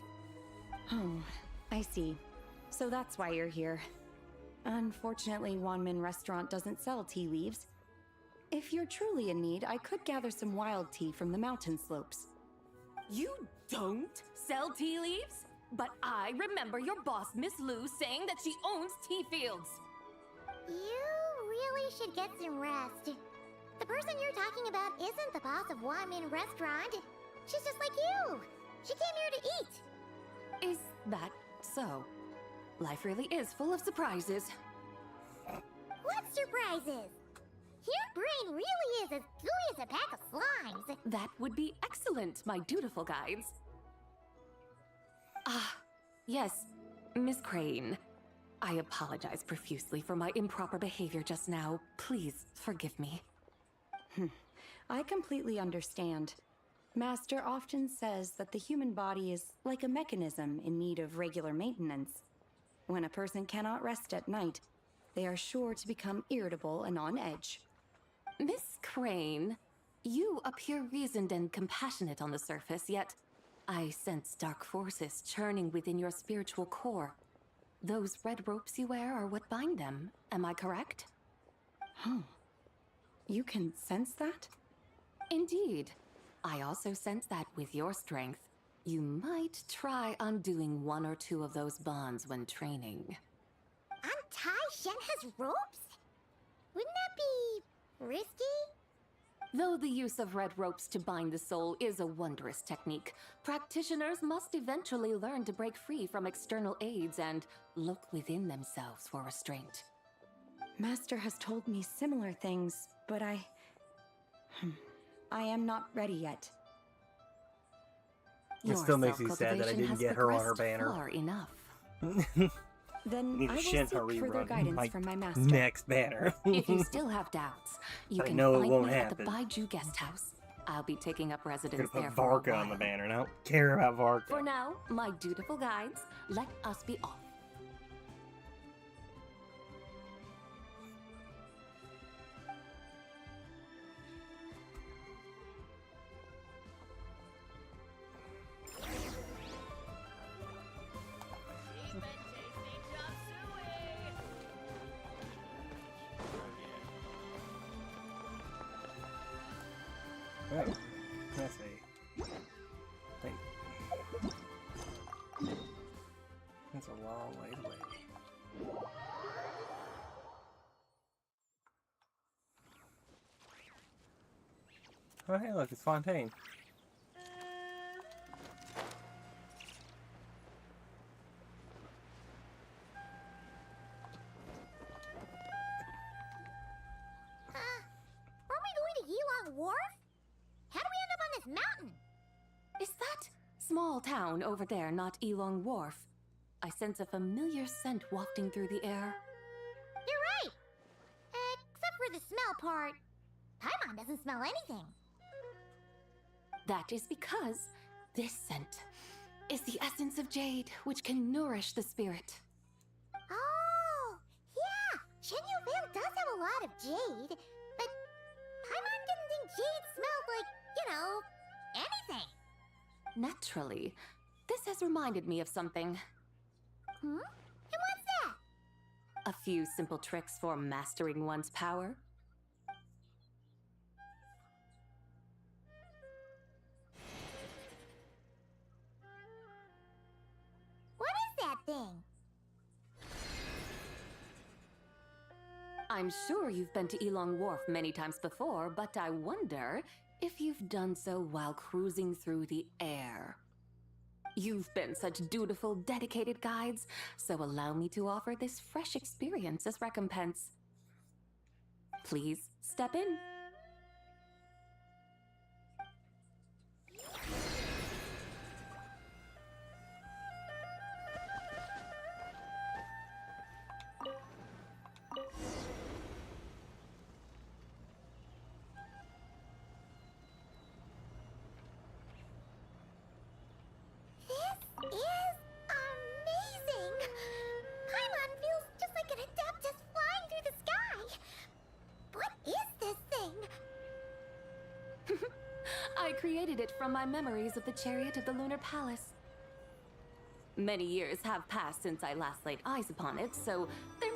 Speaker 12: Oh, I see. So that's why you're here. Unfortunately, Wanmin Restaurant doesn't sell tea leaves. If you're truly in need, I could gather some wild tea from the mountain slopes.
Speaker 20: You don't sell tea leaves? But I remember your boss, Miss Lu, saying that she owns tea fields.
Speaker 5: You really should get some rest. The person you're talking about isn't the boss of Wanmin Restaurant. She's just like you. She came here to eat.
Speaker 20: Is that so? Life really is full of surprises.
Speaker 5: What surprises? Your brain really is as gooey as a pack of slimes.
Speaker 20: That would be excellent, my dutiful guides. Ah, yes, Miss Crane. I apologize profusely for my improper behavior just now. Please forgive me.
Speaker 12: I completely understand. Master often says that the human body is like a mechanism in need of regular maintenance. When a person cannot rest at night, they are sure to become irritable and on edge.
Speaker 20: Miss Crane, you appear reasoned and compassionate on the surface, yet I sense dark forces churning within your spiritual core. Those red ropes you wear are what bind them, am I correct?
Speaker 12: Huh. You can sense that?
Speaker 20: Indeed. I also sense that with your strength, you might try undoing one or two of those bonds when training.
Speaker 5: Untie Shen has ropes? Wouldn't that be risky?
Speaker 20: Though the use of red ropes to bind the soul is a wondrous technique, practitioners must eventually learn to break free from external aids and look within themselves for restraint.
Speaker 12: Master has told me similar things, but I am not ready yet.
Speaker 2: It still makes me sad that I didn't get her on her banner.
Speaker 20: Far enough.
Speaker 12: Then
Speaker 2: Need
Speaker 12: I
Speaker 2: a
Speaker 12: will
Speaker 2: Shen
Speaker 12: seek
Speaker 2: Hurry
Speaker 12: further
Speaker 2: run
Speaker 12: guidance from my master.
Speaker 2: next banner.
Speaker 20: If you still have doubts, you
Speaker 2: I
Speaker 20: can
Speaker 2: know it
Speaker 20: find
Speaker 2: won't
Speaker 20: me at the
Speaker 2: happen.
Speaker 20: Baiju guest house. I'll be taking up
Speaker 2: I'm
Speaker 20: residence
Speaker 2: gonna
Speaker 20: there
Speaker 2: put
Speaker 20: for a
Speaker 2: Varka
Speaker 20: while.
Speaker 2: on the banner, and I don't care about Varka.
Speaker 20: For now, my dutiful guides, let us be off.
Speaker 2: Right. That's a... Hey. That's a long way away. Oh, hey, look, it's Fontaine.
Speaker 5: Are we going to Yilong Wharf? How do we end up on this mountain?
Speaker 20: Is that small town over there not Elong Wharf? I sense a familiar scent wafting through the air.
Speaker 5: You're right. Except for the smell part. Paimon doesn't smell anything.
Speaker 20: That is because this scent is the essence of jade, which can nourish the spirit.
Speaker 5: Oh, yeah. Shenyu Vale does have a lot of jade, but Paimon didn't think jade smelled like, anything.
Speaker 20: Naturally, this has reminded me of something.
Speaker 5: Hmm? And what's that?
Speaker 20: A few simple tricks for mastering one's power.
Speaker 5: What is that thing?
Speaker 20: I'm sure you've been to Elong Wharf many times before, but I wonder if you've done so while cruising through the air. You've been such dutiful, dedicated guides, so allow me to offer this fresh experience as recompense. Please step in.
Speaker 5: This is amazing! Paimon feels just like an Adeptus flying through the sky! What is this thing?
Speaker 20: I created it from my memories of the chariot of the Lunar Palace. Many years have passed since I last laid eyes upon it, so there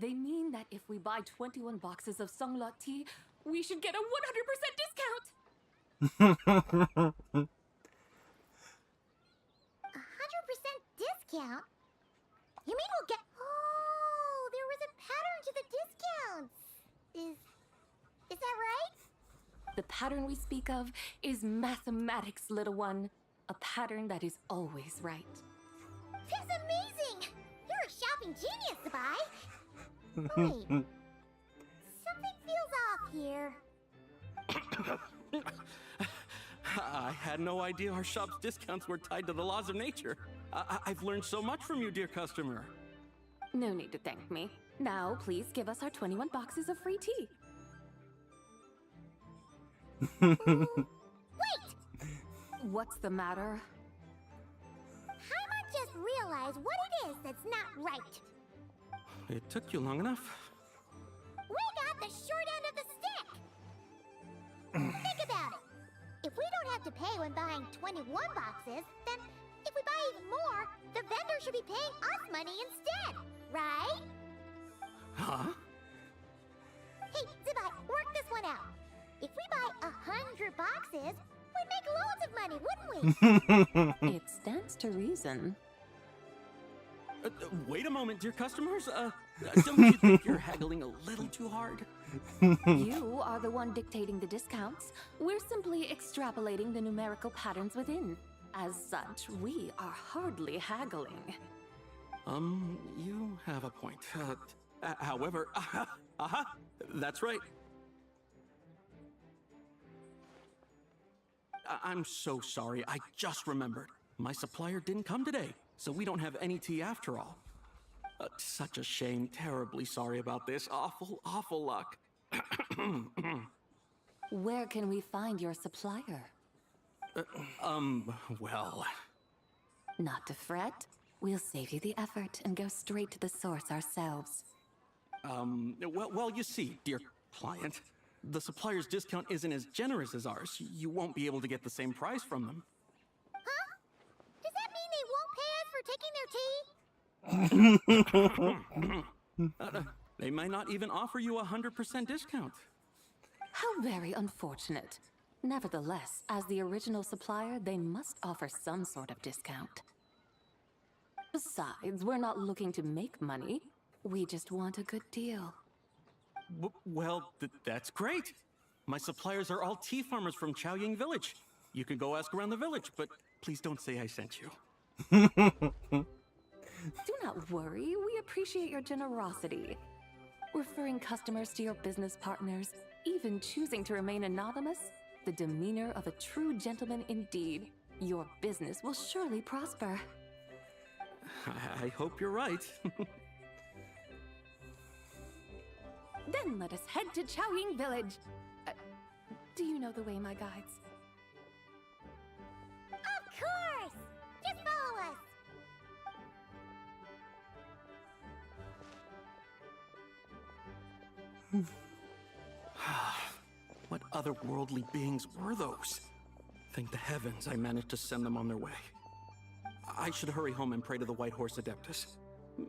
Speaker 20: They mean that if we buy 21 boxes of Songlot tea, we should get a 100% discount!
Speaker 5: 100% discount? You mean we'll get... Oh, there was a pattern to the discounts. Is that right?
Speaker 20: The pattern we speak of is mathematics, little one. A pattern that is always right.
Speaker 5: That's amazing! You're a shopping genius, Sabai. Wait. Something feels off here.
Speaker 17: I had no idea our shop's discounts were tied to the laws of nature. I've learned so much from you, dear customer.
Speaker 20: No need to thank me. Now, please give us our 21 boxes of free tea.
Speaker 5: Wait!
Speaker 20: What's the matter?
Speaker 5: Paimon just realized what it is that's not right.
Speaker 17: It took you long enough.
Speaker 5: We got the short end of the stick! Think about it. If we don't have to pay when buying 21 boxes, then if we buy even more, the vendor should be paying us money instead, right?
Speaker 17: Huh?
Speaker 5: Hey, Zibai, work this one out. If we buy 100 boxes, we'd make loads of money, wouldn't we?
Speaker 20: It stands to reason.
Speaker 17: Wait a moment, dear customers. Don't you think you're haggling a little too hard?
Speaker 20: You are the one dictating the discounts. We're simply extrapolating the numerical patterns within. As such, we are hardly haggling.
Speaker 17: You have a point. However, that's right. I'm so sorry. I just remembered. My supplier didn't come today, so we don't have any tea after all. Such a shame. Terribly sorry about this. Awful luck.
Speaker 20: Where can we find your supplier?
Speaker 17: Well...
Speaker 20: Not to fret. We'll save you the effort and go straight to the source ourselves.
Speaker 17: Well, you see, dear client, the supplier's discount isn't as generous as ours. You won't be able to get the same price from them.
Speaker 5: Huh? Does that mean they won't pay us for taking their tea?
Speaker 17: They might not even offer you a 100% discount.
Speaker 20: How very unfortunate. Nevertheless, as the original supplier, they must offer some sort of discount. Besides, we're not looking to make money. We just want a good deal.
Speaker 17: Well, that's great. My suppliers are all tea farmers from Chaoying Village. You can go ask around the village, but please don't say I sent you.
Speaker 20: Do not worry, we appreciate your generosity. Referring customers to your business partners, even choosing to remain anonymous, the demeanor of a true gentleman indeed. Your business will surely prosper.
Speaker 17: I hope you're right.
Speaker 20: Then let us head to Chaoying Village. Do you know the way, my guides?
Speaker 5: Of course! Just follow us!
Speaker 17: What otherworldly beings were those? Thank the heavens I managed to send them on their way. I should hurry home and pray to the White Horse Adeptus.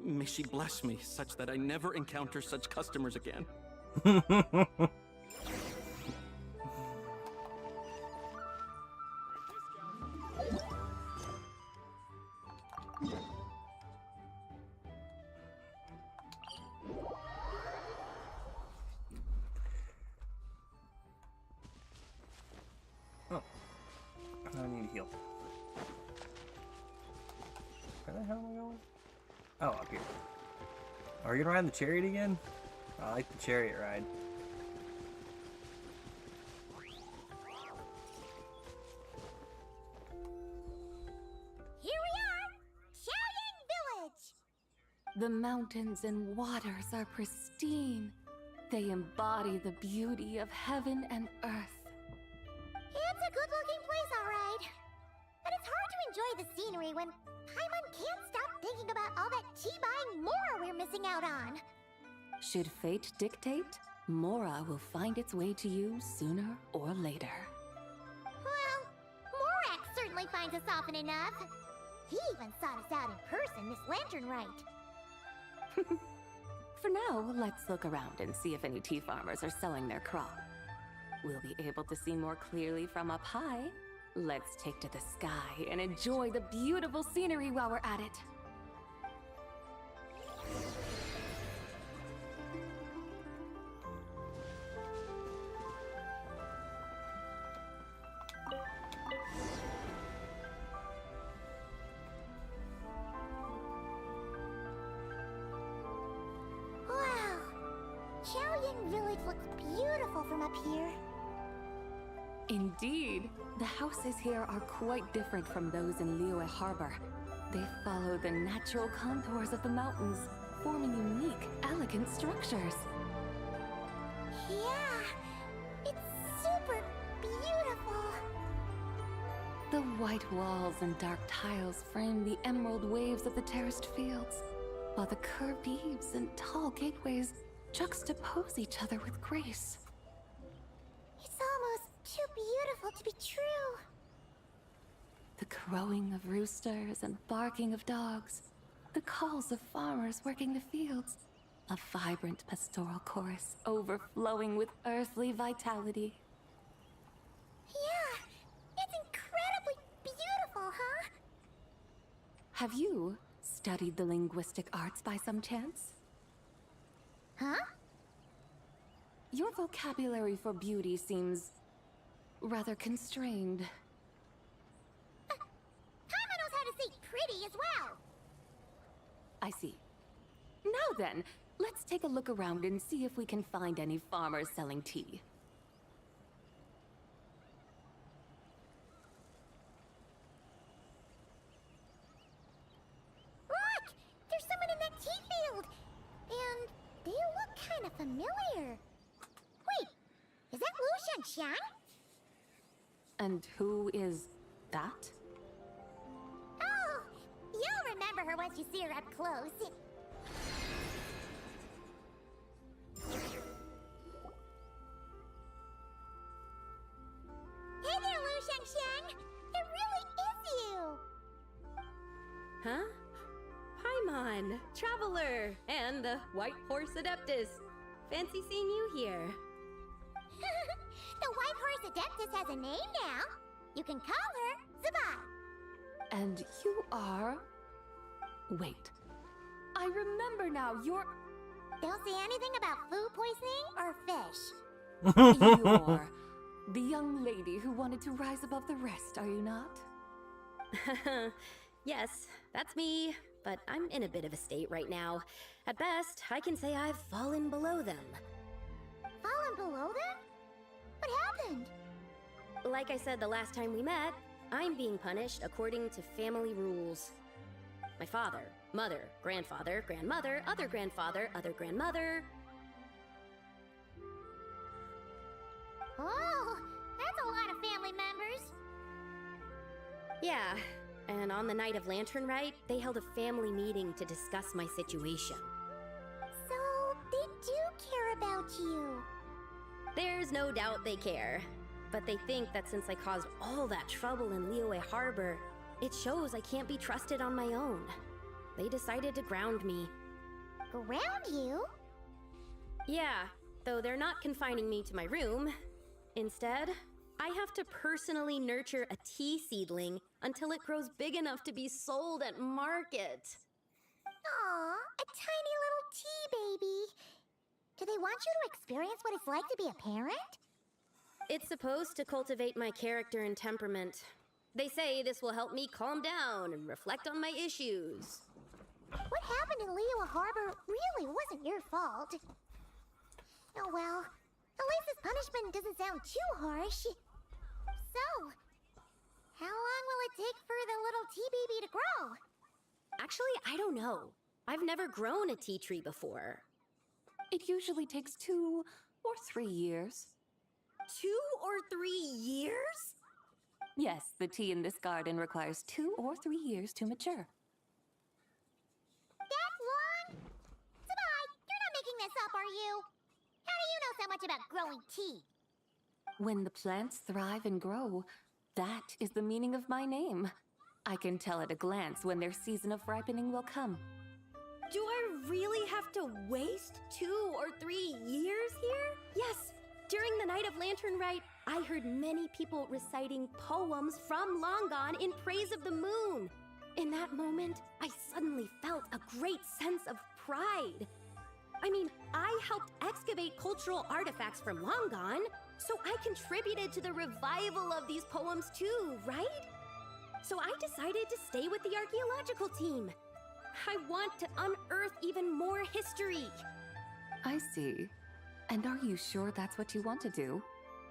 Speaker 17: May she bless me such that I never encounter such customers again.
Speaker 2: Oh. I need to heal. Where the hell am I going? Oh, up here. Are you gonna ride the chariot again? I like the chariot ride.
Speaker 5: Here we are! Chaoying Village!
Speaker 20: The mountains and waters are pristine. They embody the beauty of heaven and earth.
Speaker 5: It's a good-looking place, all right. But it's hard to enjoy the scenery when Paimon can't stop thinking about all that tea-buying Mora we're missing out on.
Speaker 20: Should fate dictate, Mora will find its way to you sooner or later.
Speaker 5: Well, Morak certainly finds us often enough. He even sought us out in person, Miss Lantern right.
Speaker 20: For now, let's look around and see if any tea farmers are selling their crop. We'll be able to see more clearly from up high. Let's take to the sky and enjoy the beautiful scenery while we're at it.
Speaker 5: Wow! Qiaoying Village looks beautiful from up here.
Speaker 20: Indeed, the houses here are quite different from those in Liyue Harbor. They follow the natural contours of the mountains, forming unique, elegant structures.
Speaker 5: Yeah, it's super beautiful.
Speaker 20: The white walls and dark tiles frame the emerald waves of the terraced fields, while the curved eaves and tall gateways juxtapose each other with grace.
Speaker 5: It's almost too beautiful to be true.
Speaker 20: The crowing of roosters and barking of dogs, the calls of farmers working the fields, a vibrant pastoral chorus overflowing with earthly vitality.
Speaker 5: Yeah, it's incredibly beautiful, huh?
Speaker 20: Have you studied the linguistic arts by some chance?
Speaker 5: Huh?
Speaker 20: Your vocabulary for beauty seems rather constrained.
Speaker 5: Paimon knows how to say pretty as well.
Speaker 20: I see. Now then, let's take a look around and see if we can find any farmers selling tea.
Speaker 5: Look! There's someone in that tea field! And they look kind of familiar. Wait, is that Lu Xiangxiang?
Speaker 20: And who is that?
Speaker 5: Oh, you'll remember her once you see her up close. Hey there, Lu Xiangxiang! It really is you!
Speaker 11: Huh? Paimon, Traveler, and the White Horse Adeptus. Fancy seeing you here.
Speaker 5: The White Horse Adeptus has a name now. You can call her Zabai.
Speaker 20: And you are... Wait. I remember now, you're...
Speaker 5: Don't say anything about food poisoning or fish.
Speaker 20: You're the young lady who wanted to rise above the rest, are you not?
Speaker 11: Yes, that's me, but I'm in a bit of a state right now. At best, I can say I've fallen below them.
Speaker 5: Fallen below them? What happened?
Speaker 11: Like I said the last time we met, I'm being punished according to family rules. My father, mother, grandfather, grandmother, other grandfather, other grandmother.
Speaker 5: Oh, that's a lot of family members.
Speaker 11: Yeah, and on the night of Lantern Rite, they held a family meeting to discuss my situation.
Speaker 5: So, they do care about you.
Speaker 11: There's no doubt they care. But they think that since I caused all that trouble in Liyue Harbor, it shows I can't be trusted on my own. They decided to ground me.
Speaker 5: Ground you?
Speaker 11: Yeah, though they're not confining me to my room. Instead, I have to personally nurture a tea seedling until it grows big enough to be sold at market.
Speaker 5: Aw, a tiny little tea baby. Do they want you to experience what it's like to be a parent?
Speaker 11: It's supposed to cultivate my character and temperament. They say this will help me calm down and reflect on my issues.
Speaker 5: What happened in Liyue Harbor really wasn't your fault. Oh well, at least this punishment doesn't sound too harsh. So, how long will it take for the little tea baby to grow?
Speaker 11: Actually, I don't know. I've never grown a tea tree before.
Speaker 20: It usually takes 2 or 3 years.
Speaker 11: 2 or 3 years?
Speaker 20: Yes, the tea in this garden requires 2 or 3 years to mature.
Speaker 5: That long? Zabai, you're not making this up, are you? How do you know so much about growing tea?
Speaker 20: When the plants thrive and grow, that is the meaning of my name. I can tell at a glance when their season of ripening will come.
Speaker 11: Do I really have to waste 2 or 3 years here? Yes, during the Night of Lantern Rite, I heard many people reciting poems from Long Gone in praise of the moon. In that moment, I suddenly felt a great sense of pride. I mean, I helped excavate cultural artifacts from Long Gone, so I contributed to the revival of these poems too, right? So I decided to stay with the archaeological team. I want to unearth even more history.
Speaker 1: I see. And are you sure that's what you want to do?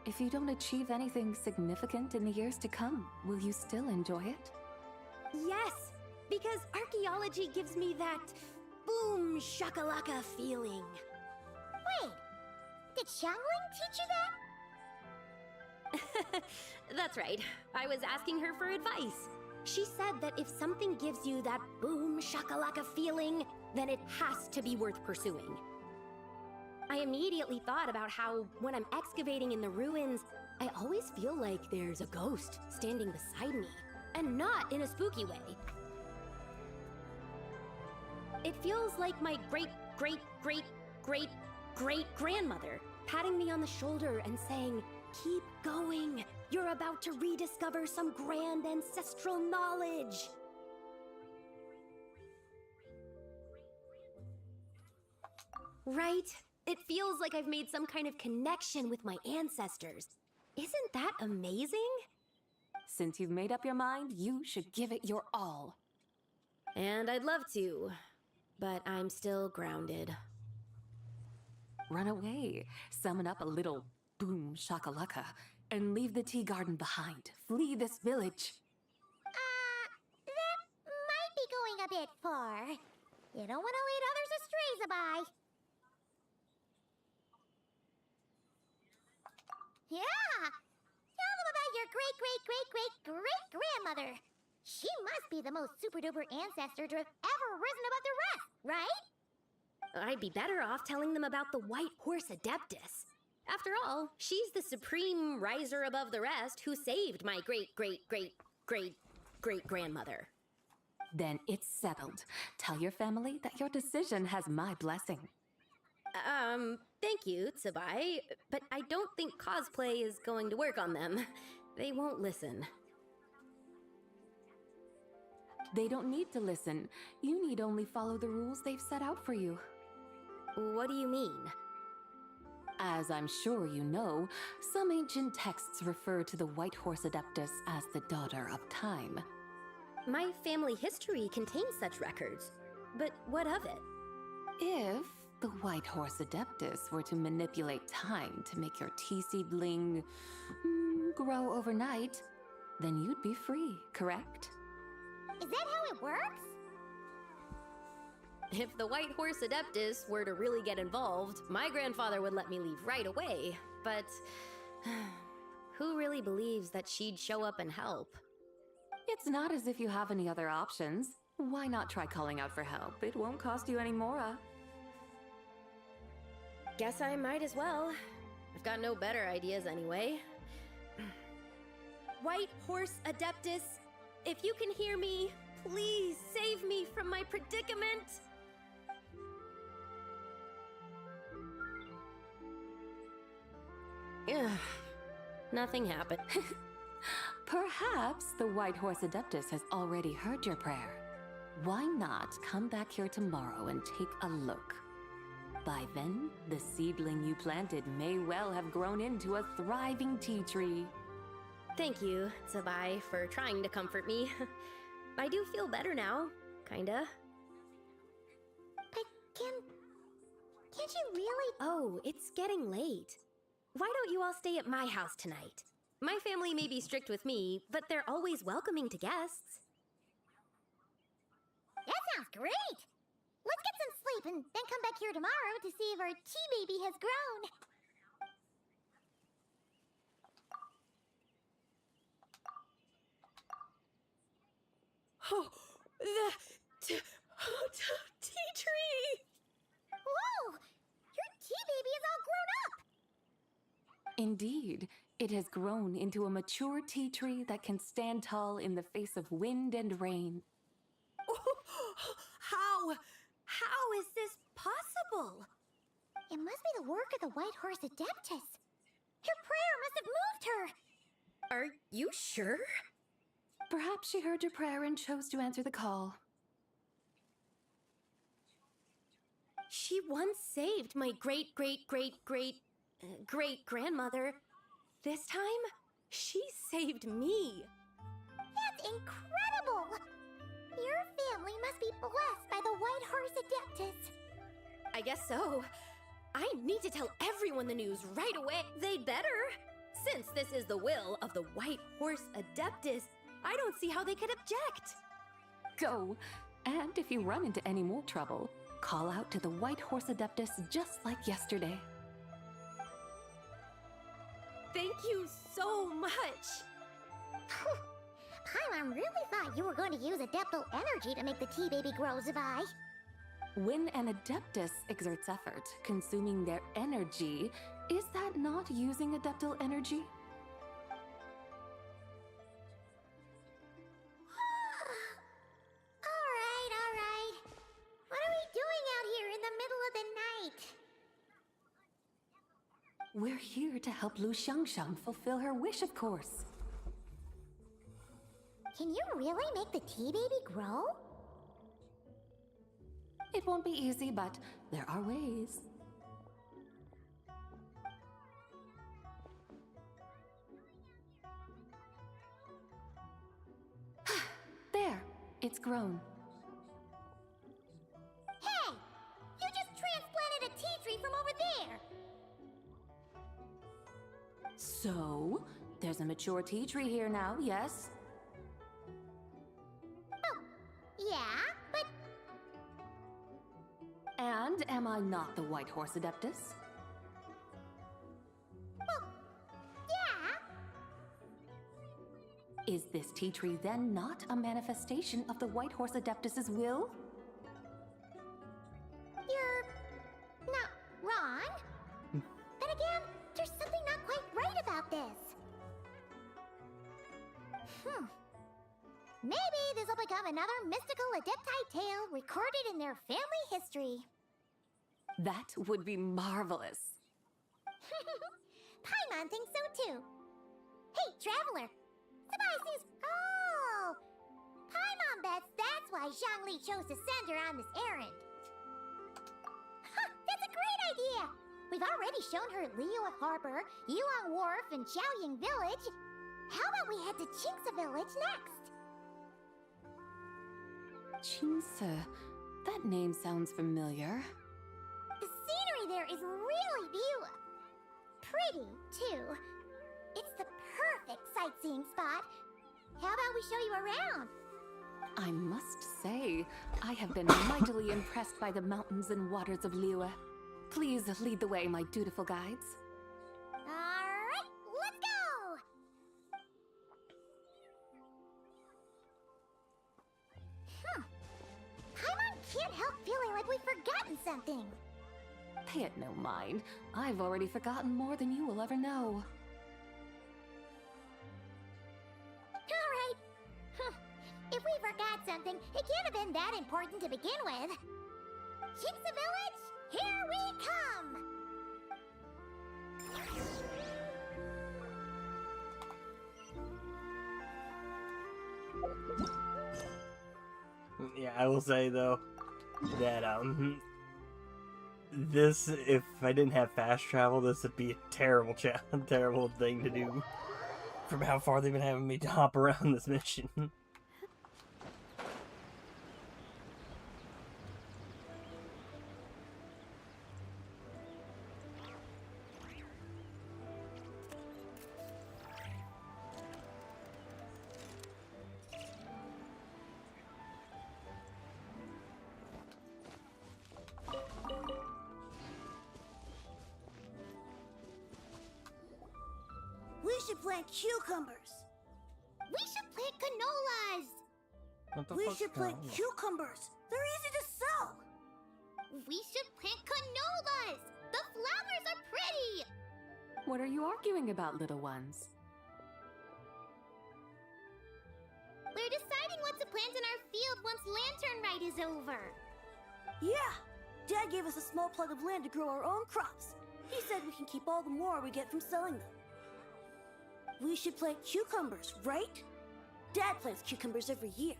Speaker 1: If you don't achieve anything significant in the years to come, will you still enjoy it?
Speaker 11: Yes, because archaeology gives me that boom shakalaka feeling.
Speaker 5: Wait, did Xiangling teach you that?
Speaker 11: That's right. I was asking her for advice. She said that if something gives you that boom shakalaka feeling, then it has to be worth pursuing. I immediately thought about how, when I'm excavating in the ruins, I always feel like there's a ghost standing beside me, and not in a spooky way. It feels like my great-great-great-great-great-grandmother patting me on the shoulder and saying, "Keep going. You're about to rediscover some grand ancestral knowledge." Right? It feels like I've made some kind of connection with my ancestors. Isn't that amazing?
Speaker 1: Since you've made up your mind, you should give it your all.
Speaker 11: And I'd love to, but I'm still grounded.
Speaker 1: Run away, summon up a little boom shakalaka, and leave the tea garden behind. Flee this village.
Speaker 5: That might be going a bit far. You don't want to lead others astray, Zabai. Yeah! Tell them about your great-great-great-great-great-grandmother. She must be the most super-duper ancestor to have ever risen above the rest, right?
Speaker 11: I'd be better off telling them about the White Horse Adeptus. After all, she's the supreme riser above the rest who saved my great-great-great-great-great-grandmother.
Speaker 1: Then it's settled. Tell your family that your decision has my blessing.
Speaker 11: Thank you, Tsubai, but I don't think cosplay is going to work on them. They won't listen.
Speaker 1: They don't need to listen. You need only follow the rules they've set out for you.
Speaker 11: What do you mean?
Speaker 1: As I'm sure you know, some ancient texts refer to the White Horse Adeptus as the Daughter of Time.
Speaker 11: My family history contains such records, but what of it?
Speaker 1: If the White Horse Adeptus were to manipulate time to make your tea seedling grow overnight, then you'd be free, correct?
Speaker 5: Is that how it works?
Speaker 11: If the White Horse Adeptus were to really get involved, my grandfather would let me leave right away, but who really believes that she'd show up and help?
Speaker 1: It's not as if you have any other options. Why not try calling out for help? It won't cost you any more.
Speaker 11: Guess I might as well. I've got no better ideas anyway. White Horse Adeptus, if you can hear me, please save me from my predicament. Ugh, nothing happened.
Speaker 1: Perhaps the White Horse Adeptus has already heard your prayer. Why not come back here tomorrow and take a look? By then, the seedling you planted may well have grown into a thriving tea tree.
Speaker 11: Thank you, Tsubai, for trying to comfort me. I do feel better now, kinda.
Speaker 5: But can't you really?
Speaker 11: Oh, it's getting late. Why don't you all stay at my house tonight? My family may be strict with me, but they're always welcoming to guests.
Speaker 5: That sounds great! Let's get some sleep and then come back here tomorrow to see if our tea baby has grown.
Speaker 11: Oh, the tea tree!
Speaker 5: Whoa! Your tea baby is all grown up!
Speaker 1: Indeed, it has grown into a mature tea tree that can stand tall in the face of wind and rain.
Speaker 11: How is this possible?
Speaker 5: It must be the work of the White Horse Adeptus. Her prayer must have moved her.
Speaker 11: Are you sure?
Speaker 1: Perhaps she heard your prayer and chose to answer the call.
Speaker 11: She once saved my great-great-great-great-great-grandmother. This time, she saved me.
Speaker 5: That's incredible! Your family must be blessed by the White Horse Adeptus.
Speaker 11: I guess so. I need to tell everyone the news right away. They'd better. Since this is the will of the White Horse Adeptus, I don't see how they could object.
Speaker 1: Go! And if you run into any more trouble, call out to the White Horse Adeptus just like yesterday.
Speaker 11: Thank you so much!
Speaker 5: Paimon really thought you were going to use Adeptal energy to make the tea baby grow, Zabai.
Speaker 1: When an Adeptus exerts effort, consuming their energy, is that not using Adeptal energy?
Speaker 5: Alright. What are we doing out here in the middle of the night?
Speaker 1: We're here to help Lu Xiangxiang fulfill her wish, of course.
Speaker 5: Can you really make the tea baby grow?
Speaker 1: It won't be easy, but there are ways. There, it's grown.
Speaker 5: Hey! You just transplanted a tea tree from over there!
Speaker 1: So, there's a mature tea tree here now, yes?
Speaker 5: Oh, yeah, but...
Speaker 1: And am I not the White Horse Adeptus?
Speaker 5: Well, yeah.
Speaker 1: Is this tea tree then not a manifestation of the White Horse Adeptus's will?
Speaker 5: You're not wrong. Then again, there's something not quite right about this. Maybe this will become another mystical Adepti tale recorded in their family history.
Speaker 1: That would be marvelous.
Speaker 5: Paimon thinks so too. Hey, Traveler! Somebody seems... Oh! Paimon bets that's why Zhongli chose to send her on this errand. That's a great idea! We've already shown her Liyue Harbor, Yuan Wharf, and Xiaoying Village. How about we head to Qingce Village next?
Speaker 1: Qingce, that name sounds familiar.
Speaker 5: The scenery there is really pretty, too. It's the perfect sightseeing spot. How about we show you around?
Speaker 1: I must say, I have been mightily impressed by the mountains and waters of Liyue. Please lead the way, my dutiful guides.
Speaker 5: Alright, let's go! Paimon can't help feeling like we've forgotten something.
Speaker 1: Pay it no mind. I've already forgotten more than you will ever know.
Speaker 5: Alright. If we forgot something, it can't have been that important to begin with. Qingce Village, here we come!
Speaker 2: Yeah, I will say though that this, if I didn't have fast travel, this would be a terrible terrible thing to do. From how far they've been having me to hop around this mission.
Speaker 3: We should plant cucumbers.
Speaker 5: We should plant canolas.
Speaker 3: We should plant cucumbers. They're easy to sell.
Speaker 5: We should plant canolas. The flowers are pretty.
Speaker 1: What are you arguing about, little ones?
Speaker 5: We're deciding what to plant in our field once Lantern Rite is over.
Speaker 3: Yeah,
Speaker 15: Dad gave us a small plot of land to grow our own crops. He said we can keep all the more we get from selling them. We should plant cucumbers, right? Dad plants cucumbers every year.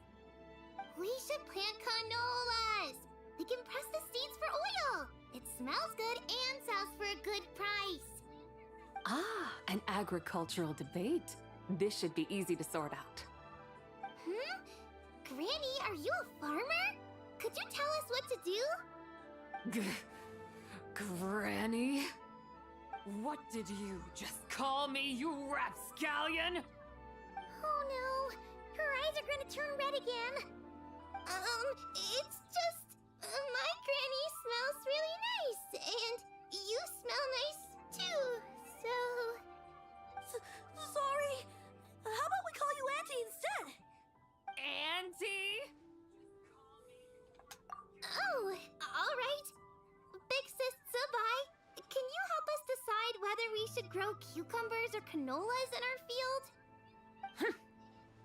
Speaker 5: We should plant canolas! We can press the seeds for oil! It smells good and sells for a good price!
Speaker 1: Ah, an agricultural debate. This should be easy to sort out.
Speaker 5: Granny, are you a farmer? Could you tell us what to do?
Speaker 20: Granny? What did you just call me, you rapscallion?
Speaker 5: Oh no, her eyes are gonna turn red again. It's just... my granny smells really nice, and you smell nice too, so...
Speaker 15: Sorry. How about we call you Auntie instead?
Speaker 20: Auntie?
Speaker 5: Oh, alright. Big Sis Zubai, can you help us decide whether we should grow cucumbers or canolas in our field?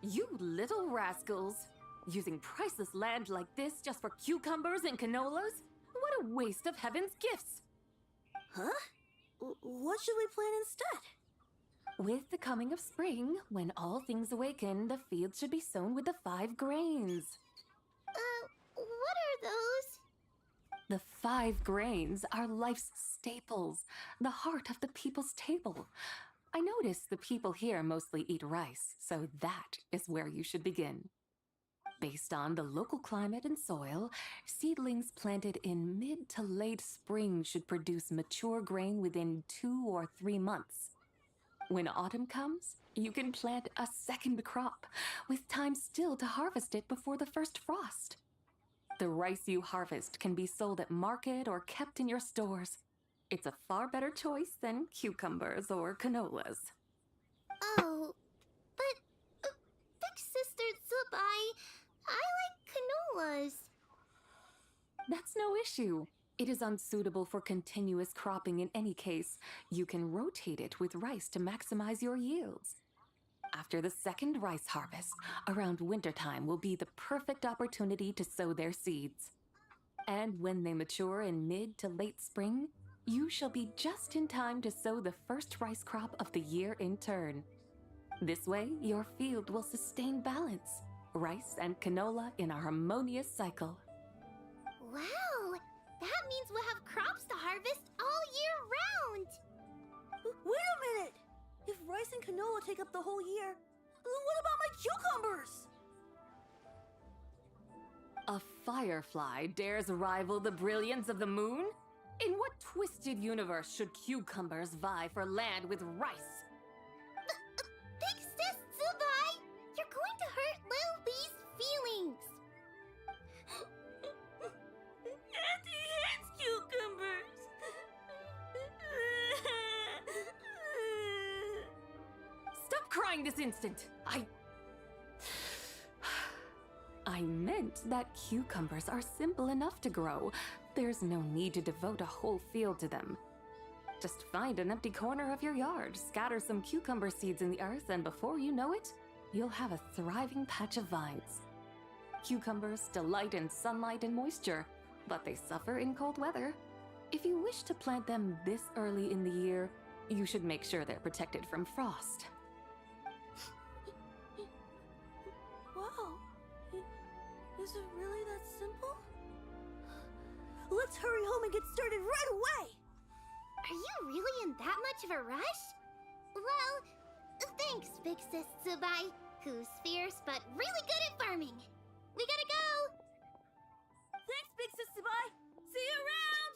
Speaker 1: You little rascals! Using priceless land like this just for cucumbers and canolas? What a waste of heaven's gifts!
Speaker 15: Huh? What should we plant instead?
Speaker 1: With the coming of spring, when all things awaken, the field should be sown with the 5 grains.
Speaker 5: What are those?
Speaker 1: The 5 grains are life's staples, the heart of the people's table. I notice the people here mostly eat rice, so that is where you should begin. Based on the local climate and soil, seedlings planted in mid to late spring should produce mature grain within 2 or 3 months. When autumn comes, you can plant a second crop, with time still to harvest it before the first frost. The rice you harvest can be sold at market or kept in your stores. It's a far better choice than cucumbers or canolas.
Speaker 5: Oh, but Big Sister Zubai, I like canolas.
Speaker 1: That's no issue. It is unsuitable for continuous cropping in any case. You can rotate it with rice to maximize your yields. After the second rice harvest, around wintertime will be the perfect opportunity to sow their seeds. And when they mature in mid to late spring, you shall be just in time to sow the first rice crop of the year in turn. This way, your field will sustain balance, rice and canola in a harmonious cycle.
Speaker 5: Wow, that means we'll have crops to harvest all year round!
Speaker 15: Wait a minute! If rice and canola take up the whole year, what about my cucumbers?
Speaker 1: A firefly dares rival the brilliance of the moon? In what twisted universe should cucumbers vie for land with rice?
Speaker 5: Big Sis Zubai, you're going to hurt Lil Lee's feelings!
Speaker 15: Auntie hates cucumbers!
Speaker 1: Stop crying this instant! I meant that cucumbers are simple enough to grow. There's no need to devote a whole field to them. Just find an empty corner of your yard, scatter some cucumber seeds in the earth, and before you know it, you'll have a thriving patch of vines. Cucumbers delight in sunlight and moisture, but they suffer in cold weather. If you wish to plant them this early in the year, you should make sure they're protected from frost.
Speaker 15: Wow. Is it really that simple? Let's hurry home and get started right away!
Speaker 5: Are you really in that much of a rush? Well, thanks, Big Sis Zubai, who's fierce but really good at farming. We gotta go!
Speaker 15: Thanks, Big Sis Zubai! See you around!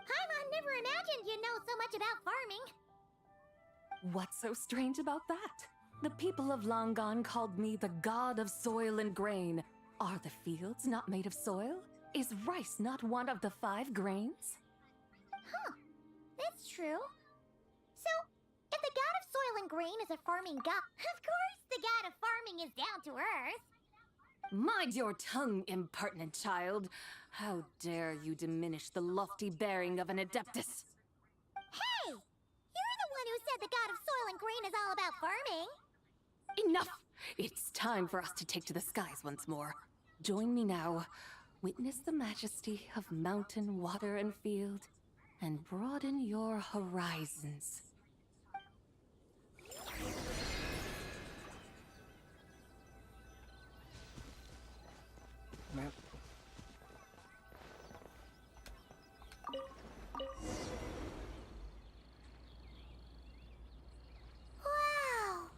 Speaker 5: Paimon never imagined you'd know so much about farming.
Speaker 1: What's so strange about that? The people of Longon called me the god of soil and grain. Are the fields not made of soil? Is rice not one of the 5 grains?
Speaker 5: Huh, that's true. So, if the god of soil and grain is a farming god, of course the god of farming is down to earth.
Speaker 1: Mind your tongue, impertinent child. How dare you diminish the lofty bearing of an adeptus?
Speaker 5: Hey! You're the one who said the god of soil and grain is all about farming.
Speaker 1: Enough! It's time for us to take to the skies once more. Join me now. Witness the majesty of mountain, water, and field, and broaden your horizons.
Speaker 2: Yep.
Speaker 5: Wow!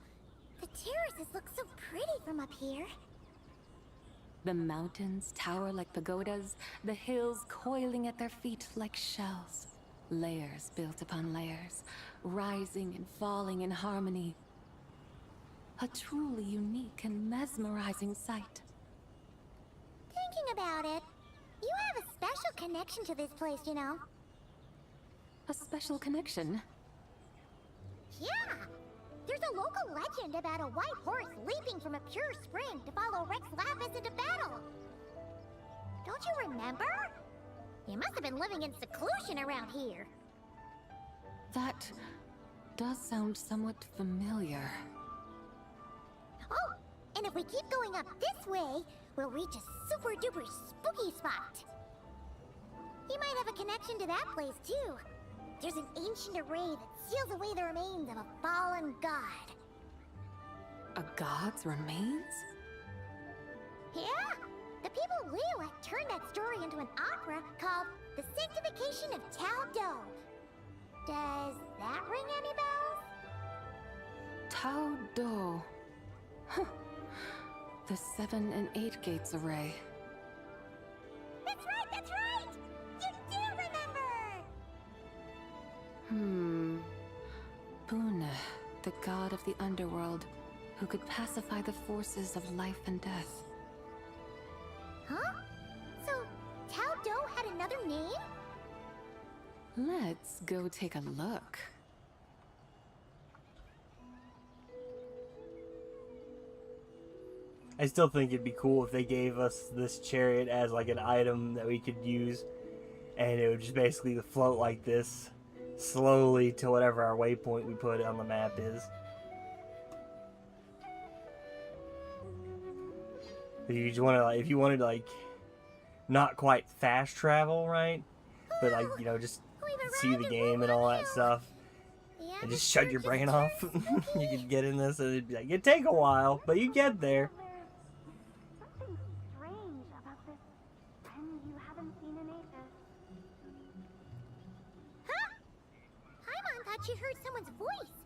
Speaker 5: The terraces look so pretty from up here.
Speaker 1: The mountains tower like pagodas, the hills coiling at their feet like shells. Layers built upon layers, rising and falling in harmony. A truly unique and mesmerizing sight.
Speaker 5: Thinking about it, you have a special connection to this place, you know.
Speaker 1: A special connection?
Speaker 5: Yeah! There's a local legend about a white horse leaping from a pure spring to follow Rex Lapis into battle. Don't you remember? You must have been living in seclusion around here.
Speaker 1: That does sound somewhat familiar.
Speaker 5: Oh, and if we keep going up this way, we'll reach a super duper spooky spot. You might have a connection to that place too. There's an ancient array that seals away the remains of a fallen god.
Speaker 1: A god's remains?
Speaker 5: Yeah! The people of Liyue turned that story into an opera called The Sanctification of Tao Do. Does that ring any bells?
Speaker 1: Tao Do. Huh. The 7 and 8 gates array.
Speaker 5: That's right, that's right! You do remember!
Speaker 1: Buna, the god of the underworld, who could pacify the forces of life and death.
Speaker 5: Huh? So, Tao Do had another name?
Speaker 1: Let's go take a look.
Speaker 2: I still think it'd be cool if they gave us this chariot as like an item that we could use, and it would just basically float like this slowly to whatever our waypoint we put on the map is. You just want to, like, if you wanted to, like, not quite fast travel, right? But like, you know, just see the game and all that stuff, and just shut your brain off. You could get in this, and it'd be like, it'd take a while, but you get there.
Speaker 9: Something strange about this friend you haven't seen in ages.
Speaker 5: Huh? Paimon thought she heard someone's voice.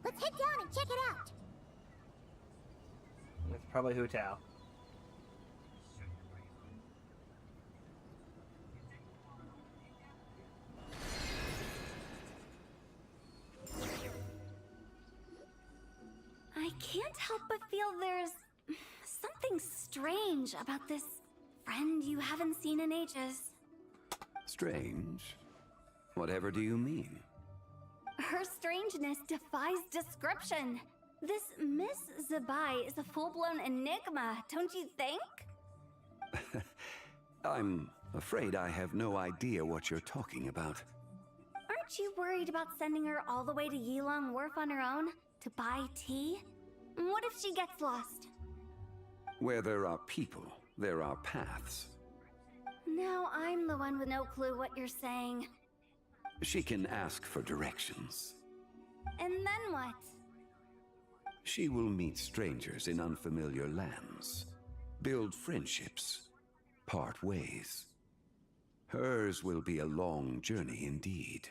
Speaker 5: Let's head down and check it out.
Speaker 2: It's probably Hu Tao.
Speaker 9: I can't help but feel there's something strange about this friend you haven't seen in ages.
Speaker 8: Strange? Whatever do you mean?
Speaker 9: Her strangeness defies description. This Miss Zabai is a full-blown enigma, don't you think?
Speaker 8: I'm afraid I have no idea what you're talking about.
Speaker 9: Aren't you worried about sending her all the way to Yilong Wharf on her own to buy tea? What if she gets lost?
Speaker 8: Where there are people, there are paths.
Speaker 9: Now I'm the one with no clue what you're saying.
Speaker 8: She can ask for directions.
Speaker 9: And then what?
Speaker 8: She will meet strangers in unfamiliar lands, build friendships, part ways. Hers will be a long journey indeed.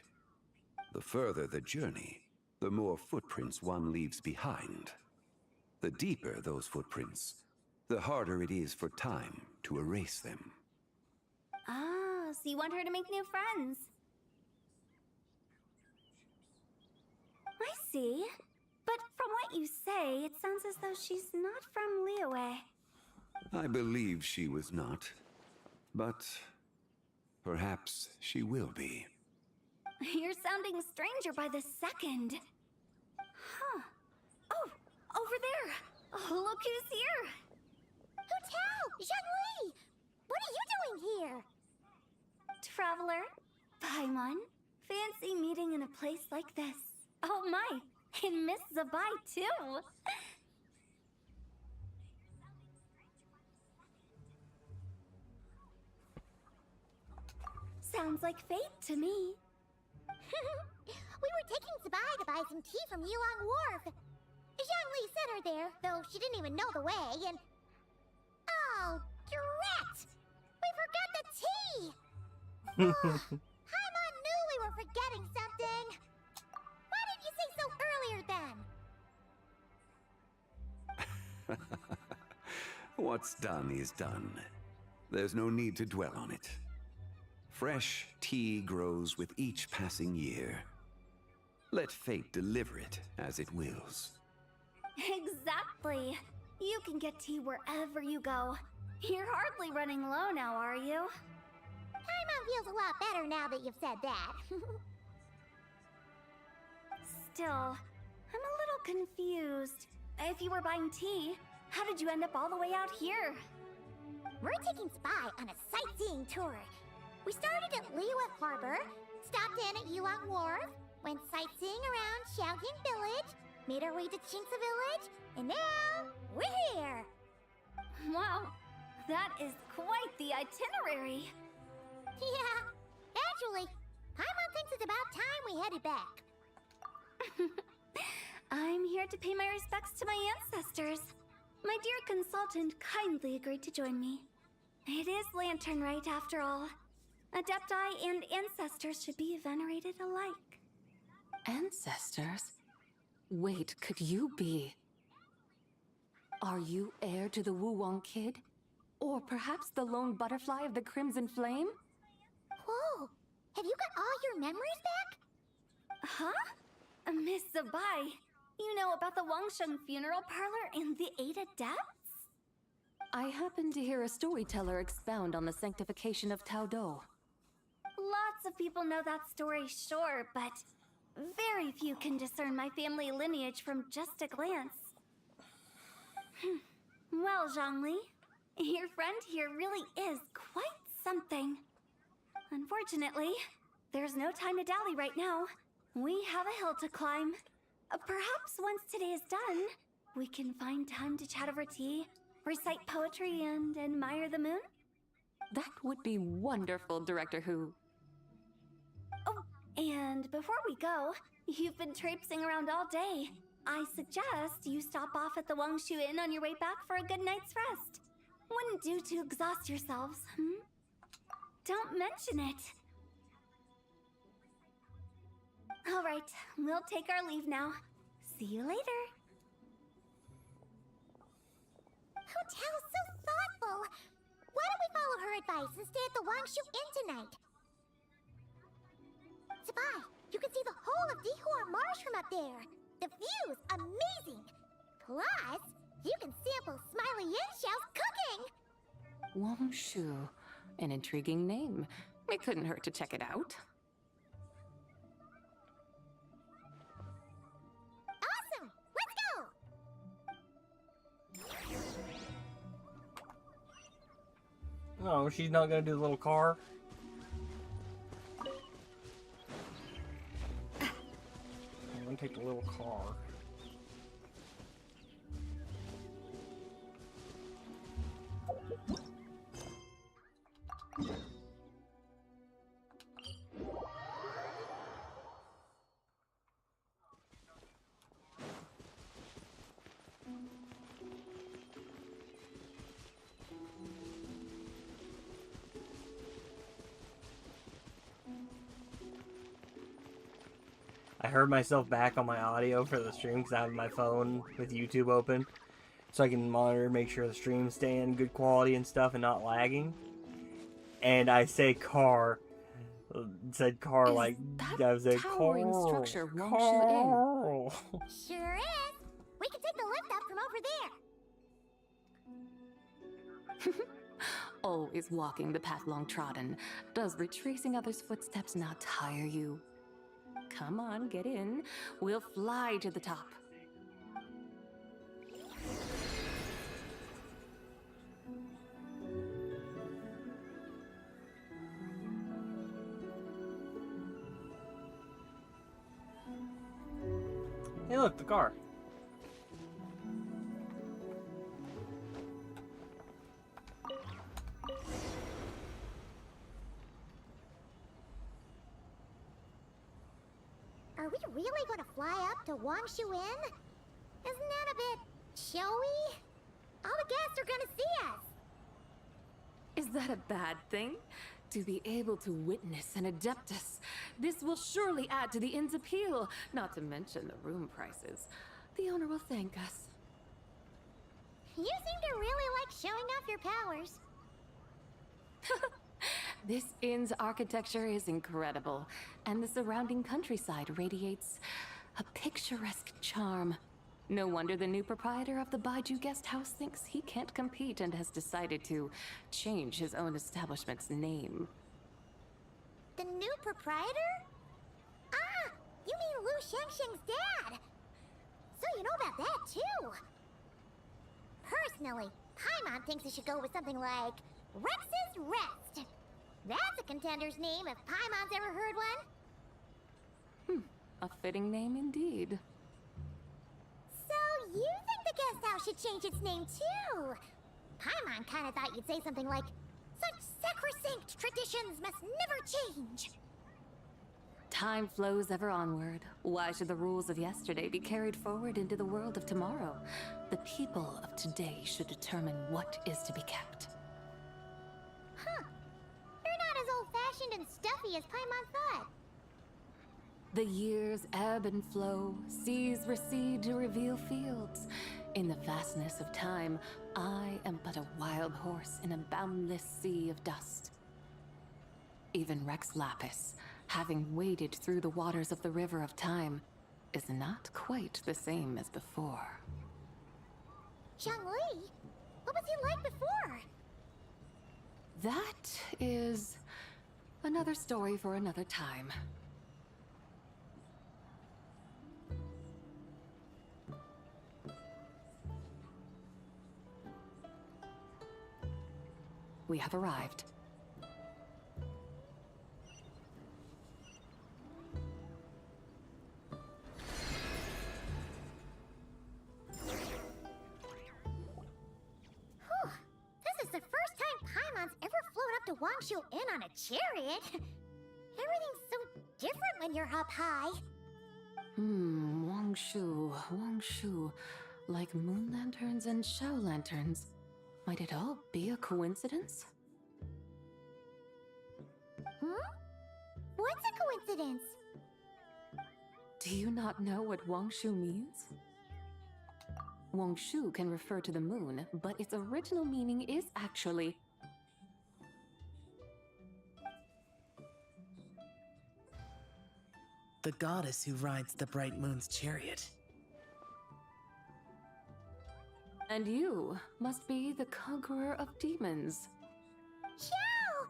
Speaker 8: The further the journey, the more footprints one leaves behind. The deeper those footprints, the harder it is for time to erase them.
Speaker 9: Ah, so you want her to make new friends? I see. But from what you say, it sounds as though she's not from Liyue.
Speaker 8: I believe she was not, but perhaps she will be.
Speaker 9: You're sounding stranger by the second. Huh. Oh, over there. Oh, look who's here.
Speaker 5: Hu Tao! Zhongli! What are you doing here?
Speaker 9: Traveler, Paimon, fancy meeting in a place like this. Oh my, and Miss Zabai too. sounds like fate to me.
Speaker 5: We were taking Sabai to buy some tea from Yulong Wharf. Zhangli sent her there, though she didn't even know the way, and... Oh, drat! We forgot the tea! Paimon knew we were forgetting something! Why didn't you say so earlier then?
Speaker 8: What's done is done. There's no need to dwell on it. Fresh tea grows with each passing year. Let fate deliver it as it wills.
Speaker 9: Exactly. You can get tea wherever you go. You're hardly running low now, are you?
Speaker 5: Paimon feels a lot better now that you've said that.
Speaker 9: Still, I'm a little confused. If you were buying tea, how did you end up all the way out here?
Speaker 5: We're taking Spy on a sightseeing tour. We started at Liyue Harbor, stopped in at Yulong Wharf, went sightseeing around Xiaoying Village, made our way to Qingce Village, and now we're here!
Speaker 9: Wow, that is quite the itinerary.
Speaker 5: Yeah, actually, Paimon thinks it's about time we headed back.
Speaker 9: I'm here to pay my respects to my ancestors. My dear consultant kindly agreed to join me. It is Lantern Rite, after all. Adepti and ancestors should be venerated alike.
Speaker 1: Ancestors? Wait, could you be... Are you heir to the Wu-Wong kid? Or perhaps the lone butterfly of the Crimson Flame?
Speaker 5: Whoa! Have you got all your memories back?
Speaker 9: Huh? Miss Zabai, you know about the Wangsheng funeral parlor and the 8 adepts?
Speaker 1: I happened to hear a storyteller expound on the sanctification of Tao Do.
Speaker 9: Lots of people know that story, sure, but very few can discern my family lineage from just a glance. Well, Zhangli, your friend here really is quite something. Unfortunately, there's no time to dally right now. We have a hill to climb. Perhaps once today is done, we can find time to chat over tea, recite poetry, and admire the moon?
Speaker 1: That would be wonderful, Director Who.
Speaker 9: Oh, and before we go, you've been traipsing around all day. I suggest you stop off at the Wangshu Inn on your way back for a good night's rest. Wouldn't do to exhaust yourselves, Don't mention it. All right, we'll take our leave now. See you later.
Speaker 5: Hotel's so thoughtful. Why don't we follow her advice and stay at the Wangshu Inn tonight? Sabai, you can see the whole of Dihua Marsh from up there. The view's amazing. Plus, you can sample Smiley Yin-Xiao's cooking.
Speaker 1: Wangshu. An intriguing name. It couldn't hurt to check it out.
Speaker 5: Awesome! Let's go!
Speaker 2: No, she's not gonna do the little car. I'm gonna take the little car. I heard myself back on my audio for the stream because I have my phone with YouTube open. So I can monitor, make sure the stream's staying good quality and stuff and not lagging. And I say car. Said car like I was a
Speaker 1: towering
Speaker 2: car.
Speaker 1: structure Wangshu Inn?
Speaker 5: Sure is. We can take the lift up from over there.
Speaker 1: Always walking the path long trodden. Does retracing others' footsteps not tire you? Come on, get in. We'll fly to the top.
Speaker 2: Hey, look, the car.
Speaker 5: Are we really gonna fly up to Wangshu Inn? Isn't that a bit showy? All the guests are gonna see us.
Speaker 1: Is that a bad thing? To be able to witness an Adeptus. This will surely add to the inn's appeal, not to mention the room prices. The owner will thank us.
Speaker 5: You seem to really like showing off your powers.
Speaker 1: This inn's architecture is incredible, and the surrounding countryside radiates a picturesque charm. No wonder the new proprietor of the Baiju guest house thinks he can't compete and has decided to change his own establishment's name.
Speaker 5: The new proprietor? Ah, you mean Lu Shengsheng's dad. So you know about that too. Personally, Paimon thinks it should go with something like Rex's Rest. That's a contender's name if Paimon's ever heard one.
Speaker 1: A fitting name indeed.
Speaker 5: So you think the guest house should change its name too? Paimon kinda thought you'd say something like, such sacrosanct traditions must never change.
Speaker 1: Time flows ever onward. Why should the rules of yesterday be carried forward into the world of tomorrow? The people of today should determine what is to be kept.
Speaker 5: Huh. You're not as old-fashioned and stuffy as Paimon thought.
Speaker 1: The years ebb and flow, seas recede to reveal fields. In the vastness of time, I am but a wild horse in a boundless sea of dust. Even Rex Lapis, having waded through the waters of the river of time, is not quite the same as before.
Speaker 5: Zhongli? What was he like before?
Speaker 1: That is another story for another time. We have arrived.
Speaker 5: This is the first time Paimon's ever flown up to Wangshu Inn on a chariot. Everything's so different when you're up high.
Speaker 1: Wangshu. Like moon lanterns and shao lanterns. Might it all be a coincidence?
Speaker 5: What's a coincidence?
Speaker 1: Do you not know what Wangshu means? Wangshu can refer to the moon, but its original meaning is actually
Speaker 19: the goddess who rides the bright moon's chariot.
Speaker 1: And you must be the conqueror of demons.
Speaker 5: Xiao!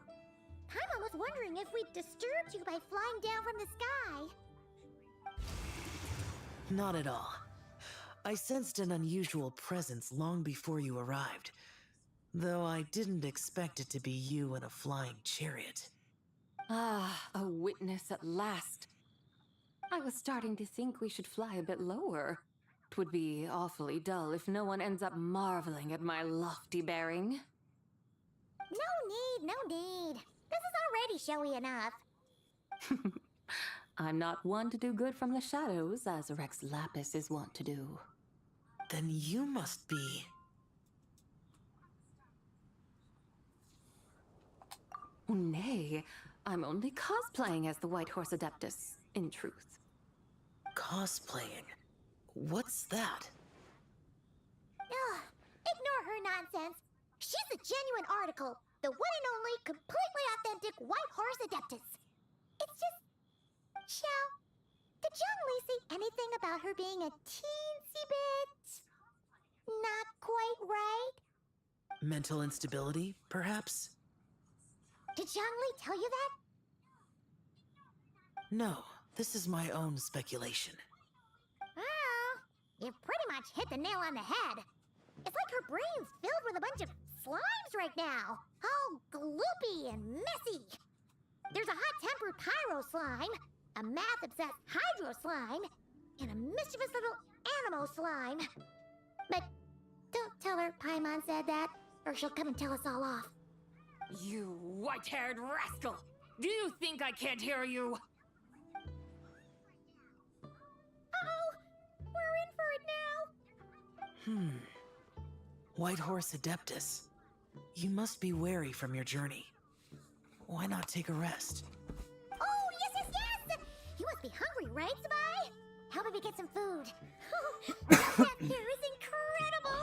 Speaker 5: Paimon was wondering if we'd disturbed you by flying down from the sky.
Speaker 19: Not at all. I sensed an unusual presence long before you arrived, though I didn't expect it to be you in a flying chariot.
Speaker 1: Ah, a witness at last. I was starting to think we should fly a bit lower. 'Twould be awfully dull if no one ends up marveling at my lofty bearing.
Speaker 5: No need. This is already showy enough.
Speaker 1: I'm not one to do good from the shadows, as Rex Lapis is wont to do.
Speaker 19: Then you must be...
Speaker 1: Nay, I'm only cosplaying as the White Horse Adeptus, in truth.
Speaker 19: Cosplaying? What's that?
Speaker 5: Ugh, ignore her nonsense. She's the genuine article, the one and only, completely authentic White Horse Adeptus. It's just... Xiao, did Zhongli say anything about her being a teensy bit... not quite right?
Speaker 19: Mental instability, perhaps?
Speaker 5: Did Zhongli tell you that?
Speaker 19: No, this is my own speculation.
Speaker 5: Well, you've pretty much hit the nail on the head. It's like her brain's filled with a bunch of slimes right now. All gloopy and messy. There's a hot-tempered pyro slime, a math-obsessed hydro slime, and a mischievous little animo slime. But don't tell her Paimon said that, or she'll come and tell us all off.
Speaker 1: You white-haired rascal! Do you think I can't hear you?
Speaker 19: White Horse Adeptus. You must be weary from your journey. Why not take a rest?
Speaker 5: Oh, yes, yes, yes! You must be hungry, right, Sabai? How about we get some food? That path here is incredible!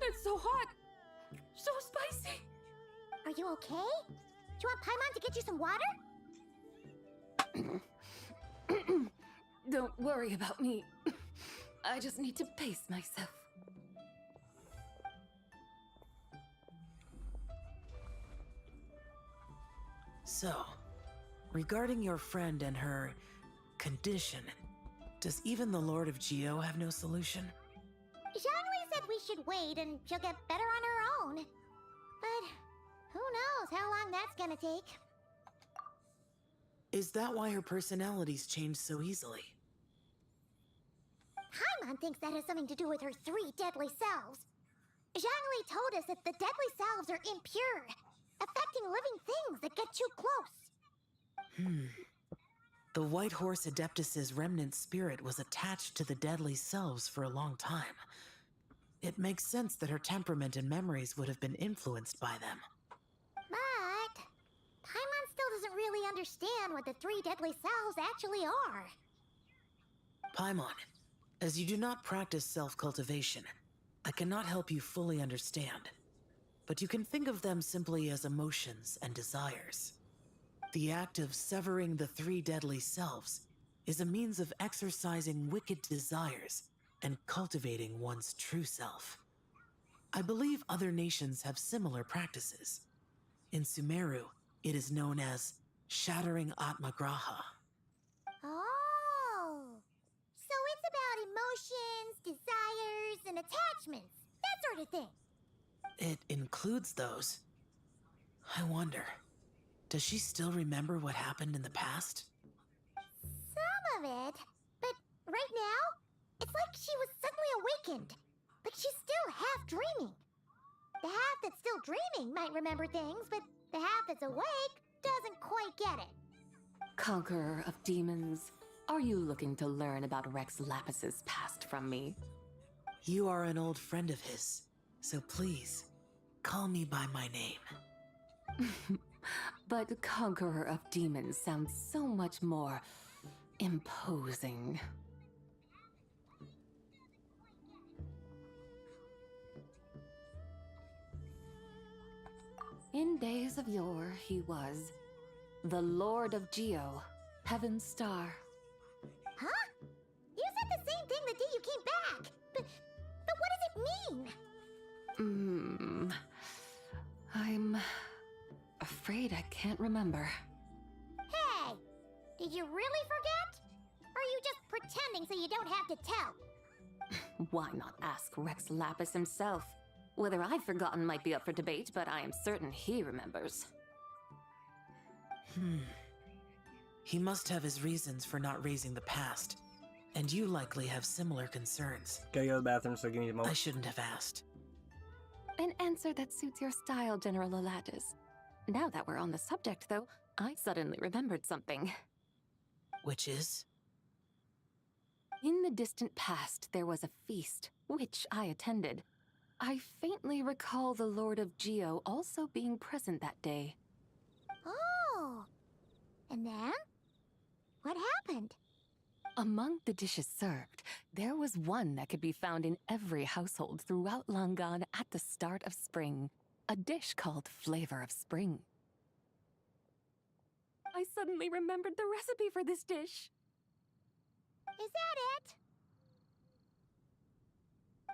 Speaker 20: It's so hot! So spicy!
Speaker 5: Are you okay? Do you want Paimon to get you some water?
Speaker 1: Don't worry about me. I just need to pace myself.
Speaker 19: So, regarding your friend and her condition, does even the Lord of Geo have no solution?
Speaker 5: Zhangli said we should wait and she'll get better on her own. But who knows how long that's gonna take.
Speaker 19: Is that why her personalities change so easily?
Speaker 5: Paimon thinks that has something to do with her 3 deadly selves. Zhangli told us that the deadly selves are impure, affecting living things that get too close.
Speaker 19: The White Horse Adeptus's remnant spirit was attached to the deadly selves for a long time. It makes sense that her temperament and memories would have been influenced by them.
Speaker 5: But Paimon still doesn't really understand what the 3 deadly selves actually are.
Speaker 19: Paimon, as you do not practice self-cultivation, I cannot help you fully understand. But you can think of them simply as emotions and desires. The act of severing the 3 deadly selves is a means of exercising wicked desires and cultivating one's true self. I believe other nations have similar practices. In Sumeru, it is known as shattering Atmagraha.
Speaker 5: Oh! So it's about emotions, desires, and attachments. That sort of thing.
Speaker 19: It includes those. I wonder, does she still remember what happened in the past?
Speaker 5: Some of it. But right now, it's like she was suddenly awakened. But she's still half dreaming. The half that's still dreaming might remember things, but the half that's awake doesn't quite get it.
Speaker 1: Conqueror of demons, are you looking to learn about Rex Lapis's past from me?
Speaker 19: You are an old friend of his, so please, call me by my name.
Speaker 1: But Conqueror of Demons sounds so much more imposing. In days of yore, he was the Lord of Geo, Heaven's Star.
Speaker 5: Huh? You said the same thing the day you came back. But what does it mean?
Speaker 1: I'm afraid I can't remember.
Speaker 5: Hey! Did you really forget? Or are you just pretending so you don't have to tell?
Speaker 1: Why not ask Rex Lapis himself? Whether I've forgotten might be up for debate, but I am certain he remembers.
Speaker 19: He must have his reasons for not raising the past, and you likely have similar concerns.
Speaker 2: Gotta go to the bathroom, so give me a moment.
Speaker 19: I shouldn't have asked.
Speaker 1: An answer that suits your style, General Elatis. Now that we're on the subject, though, I suddenly remembered something.
Speaker 19: Which is?
Speaker 1: In the distant past, there was a feast, which I attended. I faintly recall the Lord of Geo also being present that day.
Speaker 5: Oh! And then? What happened?
Speaker 1: Among the dishes served, there was one that could be found in every household throughout Langan at the start of spring. A dish called Flavor of Spring. I suddenly remembered the recipe for this dish.
Speaker 5: Is that it?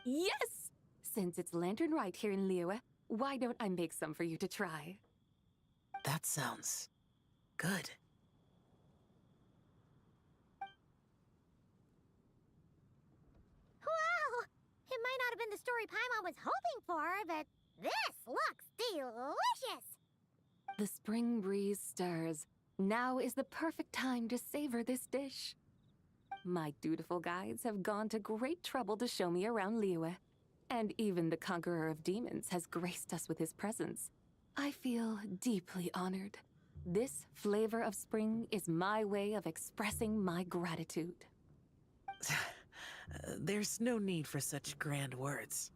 Speaker 1: Yes! Since it's Lantern Right here in Liyue, why don't I make some for you to try?
Speaker 19: That sounds good.
Speaker 5: Wow! It might not have been the story Paimon was hoping for, but this looks delicious!
Speaker 1: The spring breeze stirs. Now is the perfect time to savor this dish. My dutiful guides have gone to great trouble to show me around Liyue. And even the Conqueror of Demons has graced us with his presence. I feel deeply honored. This flavor of spring is my way of expressing my gratitude.
Speaker 19: There's no need for such grand words.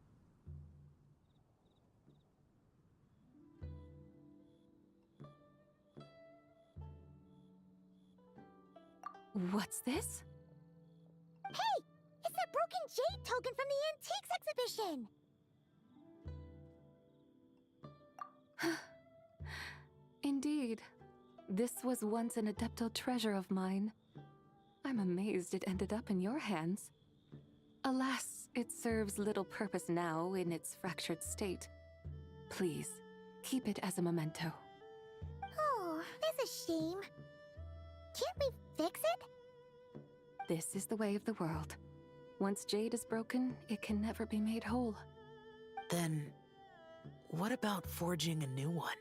Speaker 1: What's this?
Speaker 5: Hey! It's that broken jade token from the antiques exhibition!
Speaker 1: Indeed. This was once an Adeptal treasure of mine. I'm amazed it ended up in your hands. Alas, it serves little purpose now in its fractured state. Please, keep it as a memento.
Speaker 5: Oh, that's a shame. Can't we fix it?
Speaker 1: This is the way of the world. Once jade is broken, it can never be made whole.
Speaker 19: Then, what about forging a new one?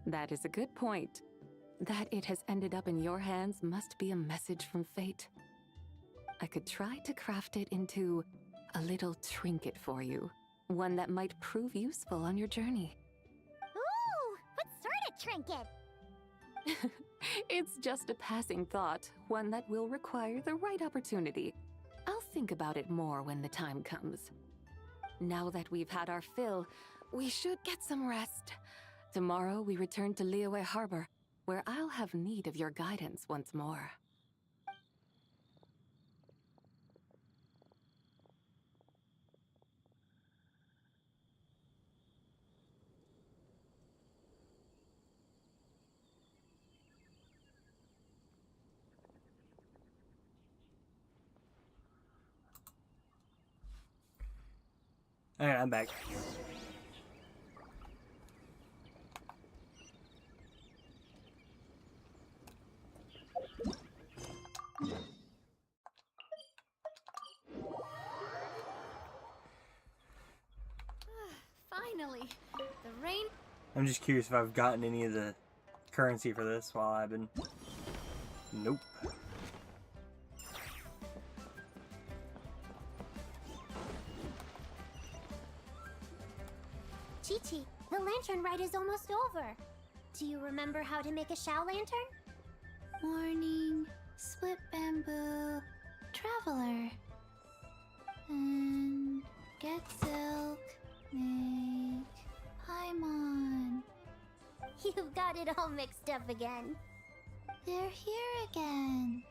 Speaker 1: That is a good point. That it has ended up in your hands must be a message from fate. I could try to craft it into a little trinket for you. One that might prove useful on your journey.
Speaker 5: Ooh, what sort of trinket?
Speaker 1: It's just a passing thought, one that will require the right opportunity. I'll think about it more when the time comes. Now that we've had our fill, we should get some rest. Tomorrow we return to Liyue Harbor, where I'll have need of your guidance once more.
Speaker 2: Alright, I'm back.
Speaker 3: Finally, the rain.
Speaker 2: I'm just curious if I've gotten any of the currency for this while I've been... Nope.
Speaker 5: Chi-Chi, the lantern ride is almost over. Do you remember how to make a Shao lantern?
Speaker 9: Morning, split bamboo, traveler. And get silk, make Paimon.
Speaker 5: You've got it all mixed up again.
Speaker 9: They're here again.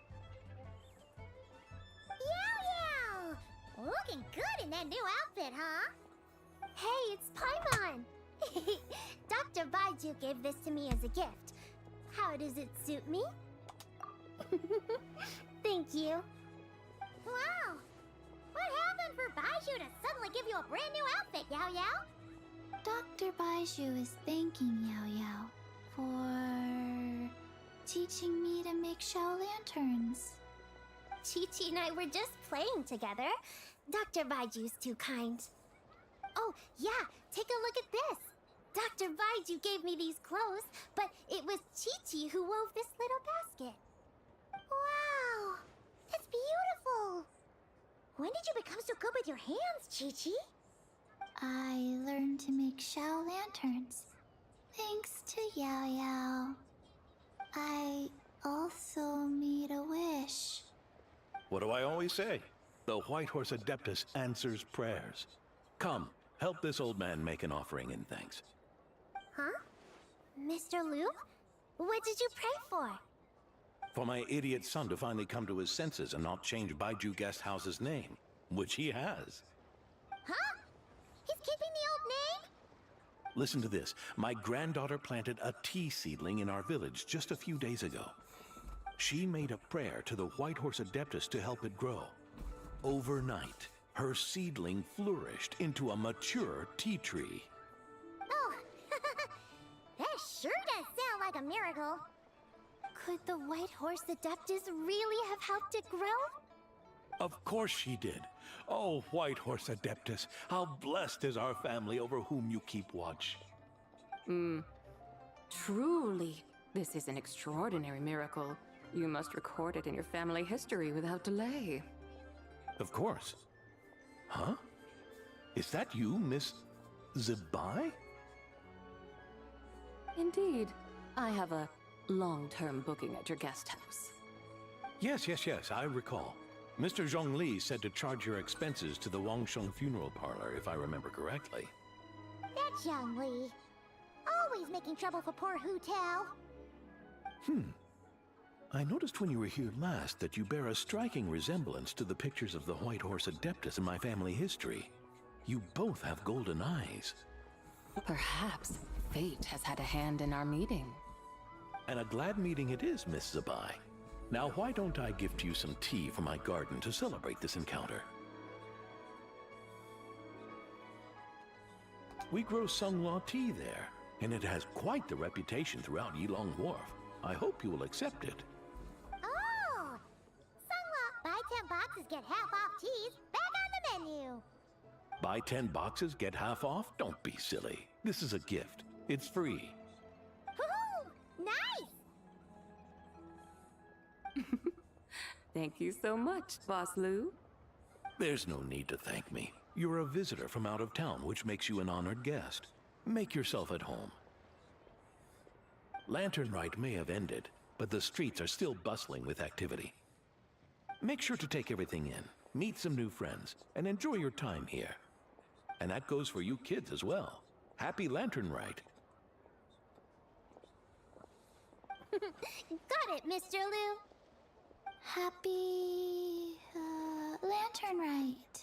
Speaker 5: Yow Yow! Looking good in that new outfit, huh? Hey, it's Paimon! Dr. Baiju gave this to me as a gift. How does it suit me? Thank you. Wow! What happened for Baiju to suddenly give you a brand new outfit, Yao Yao?
Speaker 9: Dr. Baiju is thanking Yao Yao for teaching me to make Shao lanterns.
Speaker 5: Chi-Chi and I were just playing together. Dr. Baiju's too kind. Oh, yeah, take a look at this. Dr. Baiju gave me these clothes, but it was Chi-Chi who wove this little basket. Wow, that's beautiful. When did you become so good with your hands, Chi-Chi?
Speaker 9: I learned to make Shao lanterns, thanks to Yao Yao. I also made a wish.
Speaker 14: What do I always say? The White Horse Adeptus answers prayers. Come, help this old man make an offering in thanks.
Speaker 5: Huh? Mr. Liu? What did you pray for?
Speaker 14: For my idiot son to finally come to his senses and not change Baiju Guest House's name, which he has.
Speaker 5: Huh? He's keeping the old name?
Speaker 14: Listen to this. My granddaughter planted a tea seedling in our village just a few days ago. She made a prayer to the White Horse Adeptus to help it grow. Overnight, her seedling flourished into a mature tea tree.
Speaker 5: Oh, that sure does sound like a miracle. Could the White Horse Adeptus really have helped it grow?
Speaker 14: Of course she did. Oh, White Horse Adeptus, how blessed is our family over whom you keep watch.
Speaker 1: Truly, this is an extraordinary miracle. You must record it in your family history without delay.
Speaker 14: Of course. Huh? Is that you, Miss Zibai?
Speaker 1: Indeed. I have a long-term booking at your guest house.
Speaker 14: Yes, I recall. Mr. Zhongli said to charge your expenses to the Wangsheng Funeral Parlor, if I remember correctly.
Speaker 5: That's Young Lee. Always making trouble for poor Hu Tao.
Speaker 14: I noticed when you were here last that you bear a striking resemblance to the pictures of the White Horse Adeptus in my family history. You both have golden eyes.
Speaker 1: Perhaps fate has had a hand in our meeting.
Speaker 14: And a glad meeting it is, Miss Zabai. Now why don't I gift you some tea from my garden to celebrate this encounter? We grow Sunghua tea there, and it has quite the reputation throughout Yilong Wharf. I hope you will accept it.
Speaker 5: Oh! Sunghua, buy 10 boxes, get half off teas. Back on the menu.
Speaker 14: Buy 10 boxes, get half off? Don't be silly. This is a gift. It's free.
Speaker 5: Woohoo! Nice!
Speaker 1: Thank you so much, Boss Lu.
Speaker 14: There's no need to thank me. You're a visitor from out of town, which makes you an honored guest. Make yourself at home. Lantern Rite may have ended, but the streets are still bustling with activity. Make sure to take everything in, meet some new friends, and enjoy your time here. And that goes for you kids as well. Happy Lantern Rite.
Speaker 5: Got it, Mr. Lu.
Speaker 3: Happy... Lantern Rite.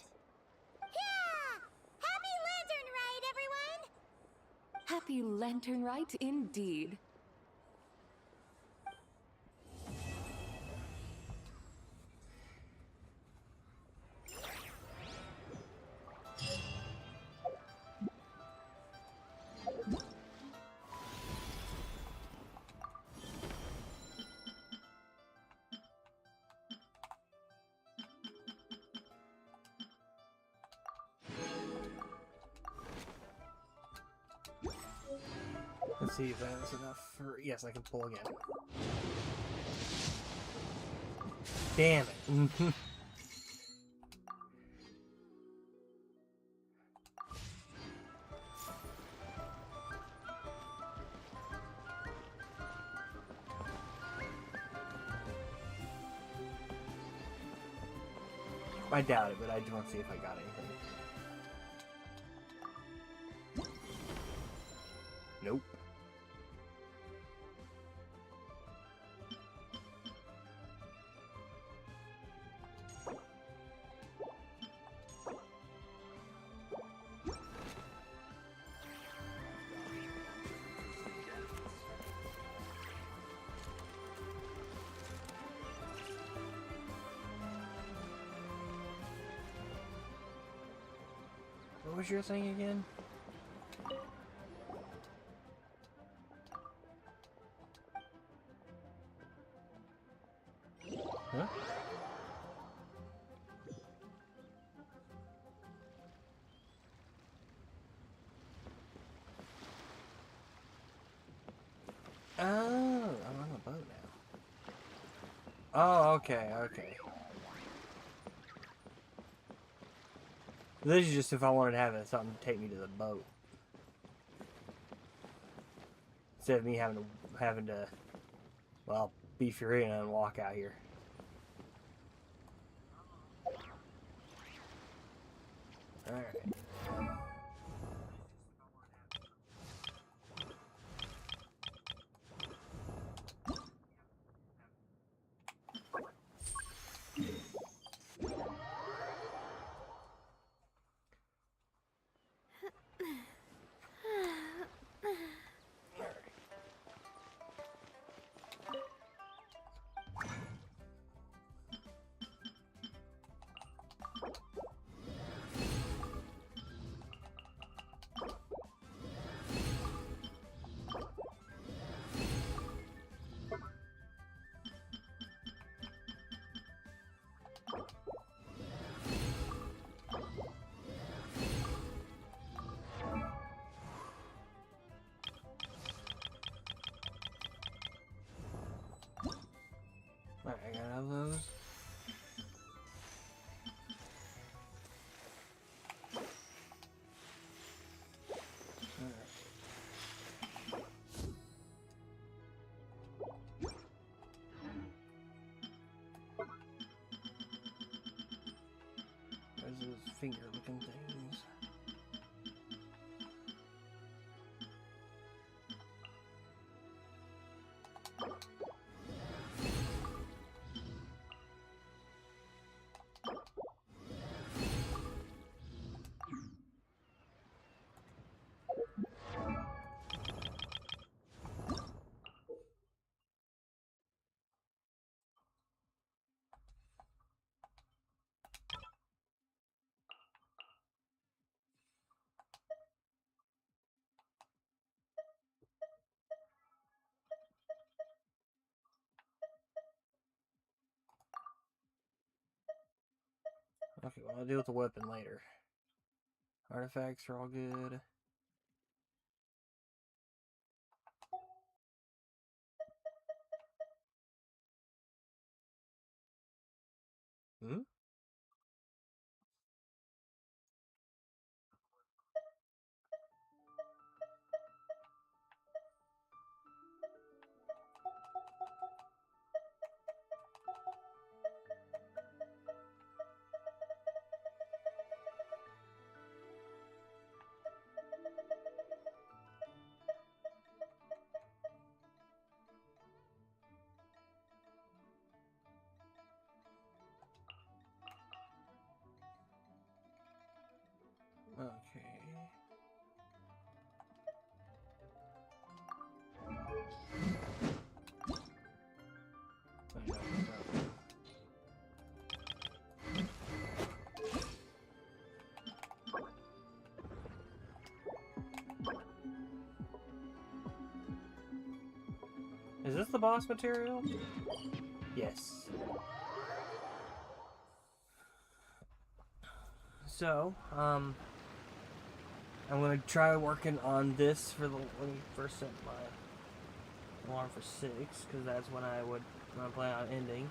Speaker 5: Yeah! Happy Lantern Rite, everyone!
Speaker 1: Happy Lantern Rite indeed.
Speaker 2: Let's see if that's enough for... Yes, I can pull again. Damn it. I doubt it, but I just want to see if I got anything. Nope. What was your thing again? Huh? Oh, I'm on a boat now. Oh, okay. This is just if I wanted to have something to take me to the boat. Instead of me having to well, be Furina and walk out here. Alright. Alright, I got all those. finger-looking things. Okay, well, I'll deal with the weapon later. Artifacts are all good. Hmm? Okay. Is this the boss material? Yes. So, I'm gonna try working on this for the, let me first set my alarm for 6, because that's when I plan on ending.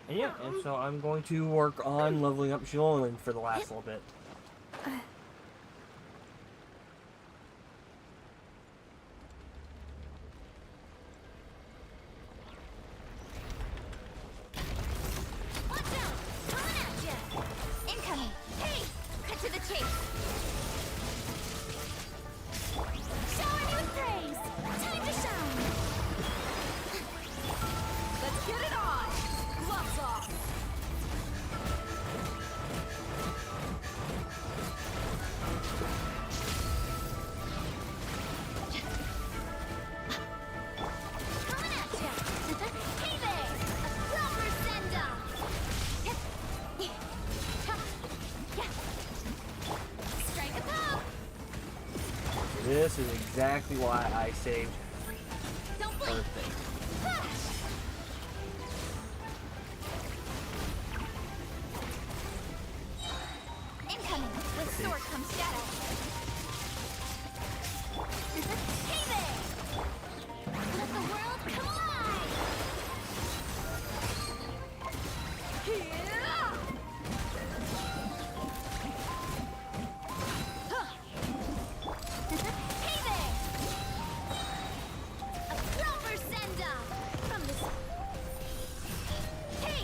Speaker 2: And yeah, and so I'm going to work on leveling up Xiangling for the last little bit. This is exactly why I saved Earth thing.
Speaker 3: Incoming! With sword comes shadow. Hey there! Let the world come alive! Hey there! A proper send-off from this. Hey!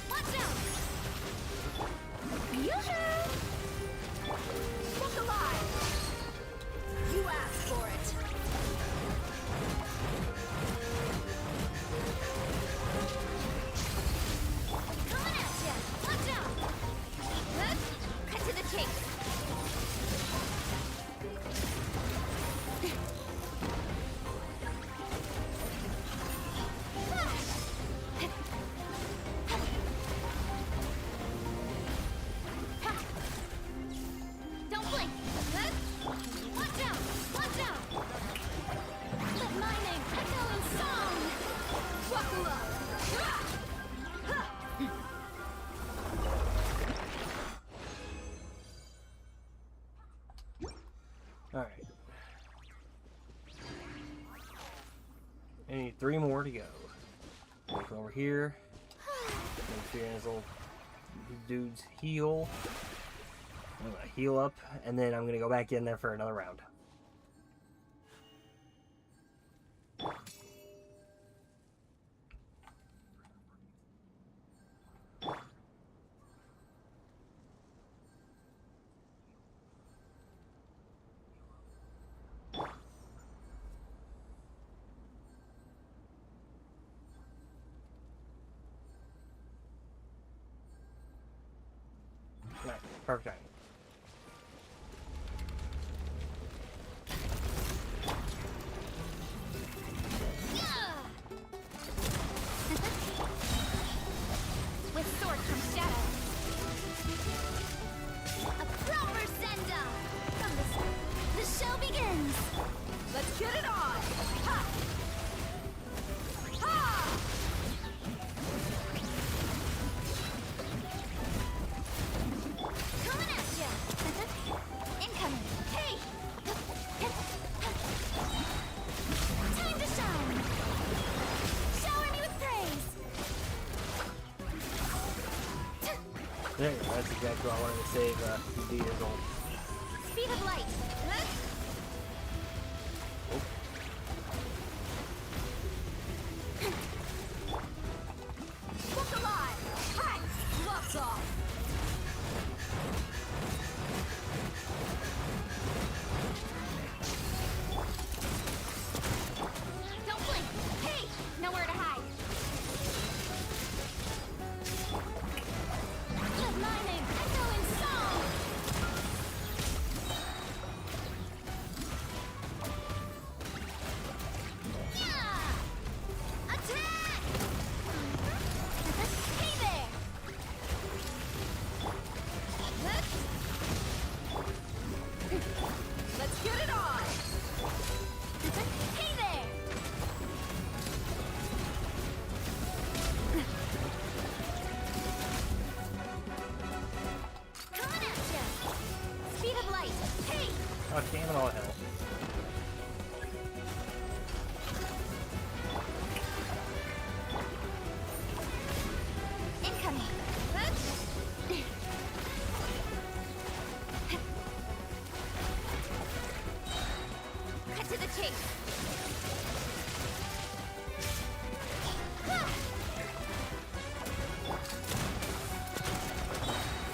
Speaker 3: Watch out! Yoo-hoo! Look alive! You asked for it. Coming at ya! Watch out! Cut to the chase. Don't blink! Watch out! Watch out! Let my name echo in song! Buckle up!
Speaker 2: Alright. I need 3 more to go. Look over here. Make sure his little dude's heal. I'm gonna heal up, and then I'm gonna go back in there for another round. Right, perfect timing.
Speaker 3: With sword from shadow. A proper send-up. From the show begins. Let's get it on. Ha! Ha! Coming at ya. Incoming. Hey! Time to shine. Shower me with praise.
Speaker 2: There you go, that's exactly what I wanted to save Dia's ult.
Speaker 3: Speed of light. Look alive. Hi. Gloves off. Don't blink. Hey, nowhere to hide. Let my name echo in song. Yeah! Attack! Hey there! Let's get it on! Hey there! Coming at ya! Speed of light! Hey!
Speaker 2: Oh, damn it all hell.
Speaker 3: Incoming! Cut to the chase!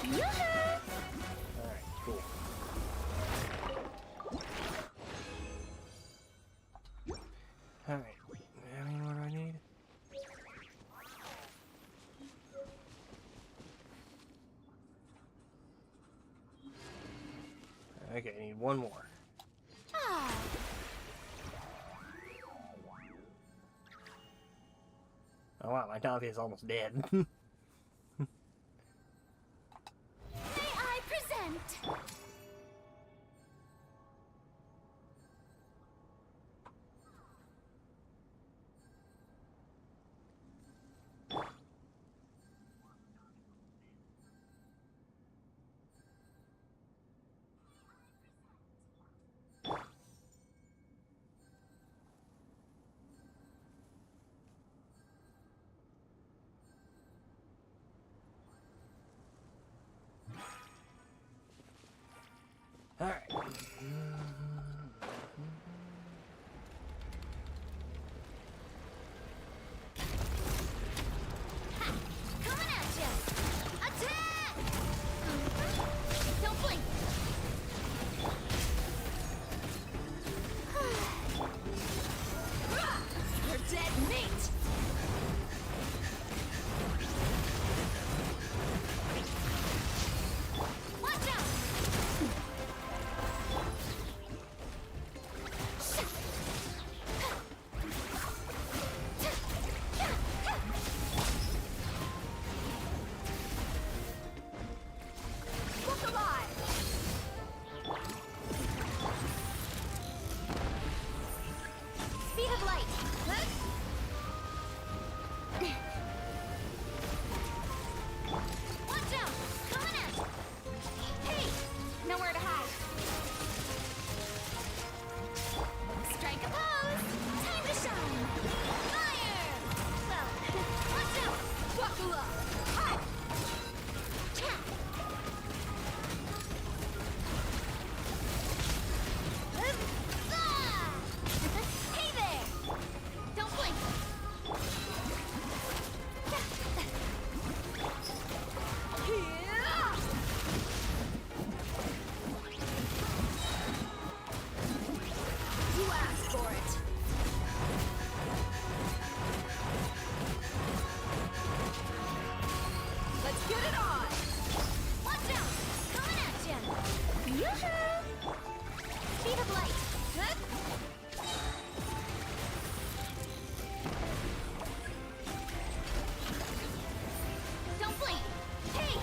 Speaker 3: Yoo-hoo!
Speaker 2: Alright, cool. Alright, I mean, what do I need? Okay, I need one more. Oh wow, my Navi is almost dead.
Speaker 3: May I present? Get it on! Watch out! Coming at ya! Yoo-hoo! Speed of light! Good? Don't blink! Hey!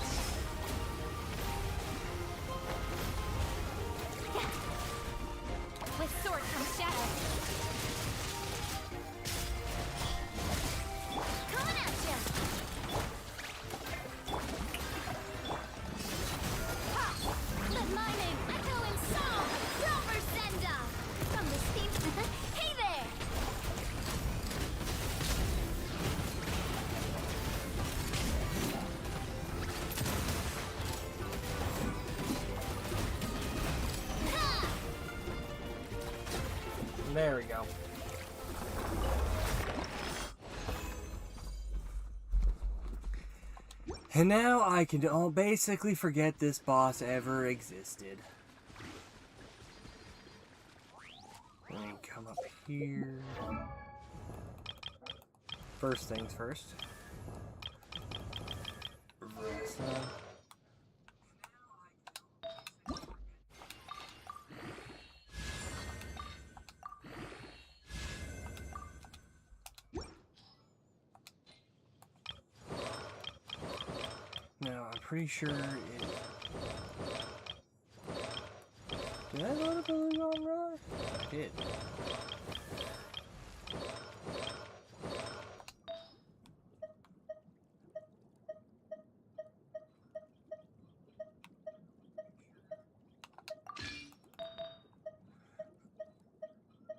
Speaker 3: With sword comes shadow. Coming at ya! Ha! Let my name echo in song! Proper Zenda! From the steep... Hey there!
Speaker 2: There we go. And now I can basically forget this boss ever existed. And come up here. First things first. Reverse that. Now, I'm pretty sure it... Did I load up a Leon Rush? I did.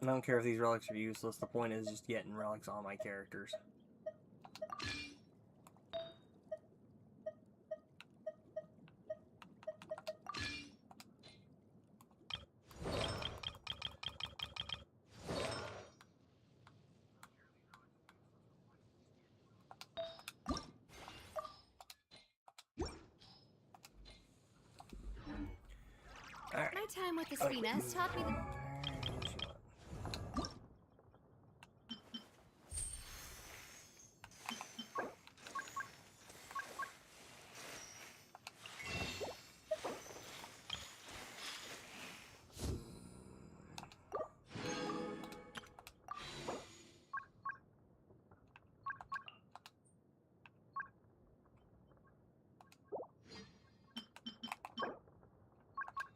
Speaker 2: I don't care if these relics are useless, the point is just getting relics on my characters.
Speaker 3: My time with the Sphinx taught me the...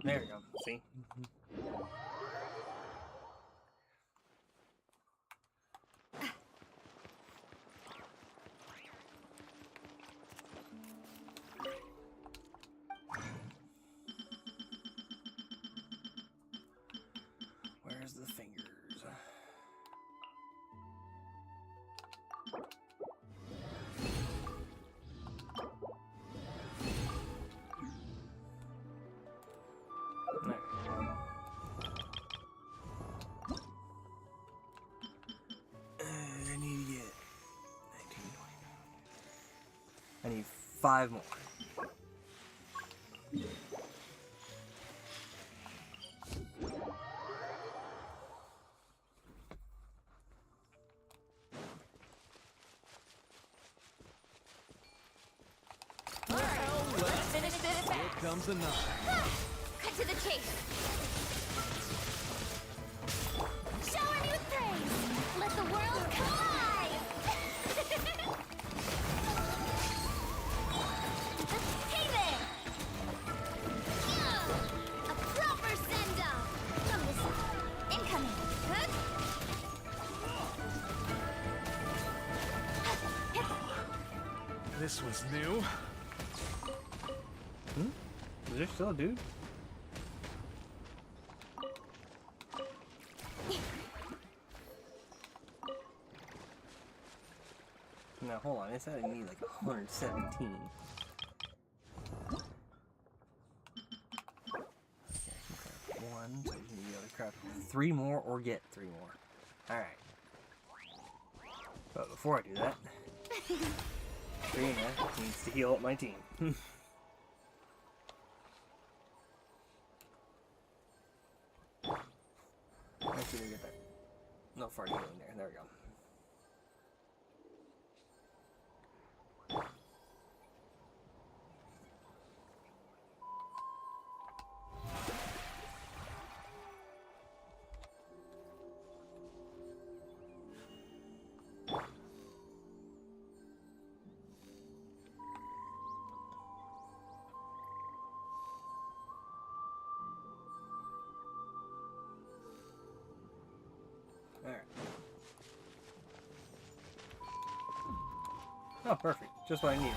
Speaker 2: There we go. See? Where's the fingers? I need 5 more.
Speaker 3: Finish it fast!
Speaker 4: Here comes another.
Speaker 3: Cut to the chase! Shower me with praise! Let the world come alive! Hey there! A proper send-off! From this... Incoming! Good?
Speaker 4: This was new.
Speaker 2: Is there still a dude? Now hold on, I said I need like 117. Okay, I can craft 1, so I just need to be able to craft 3 more or get 3 more. Alright. But before I do that, Karina needs to heal up my team. Actually, we get that. No fart healing there. There we go. Alright. Oh, perfect. Just what I need.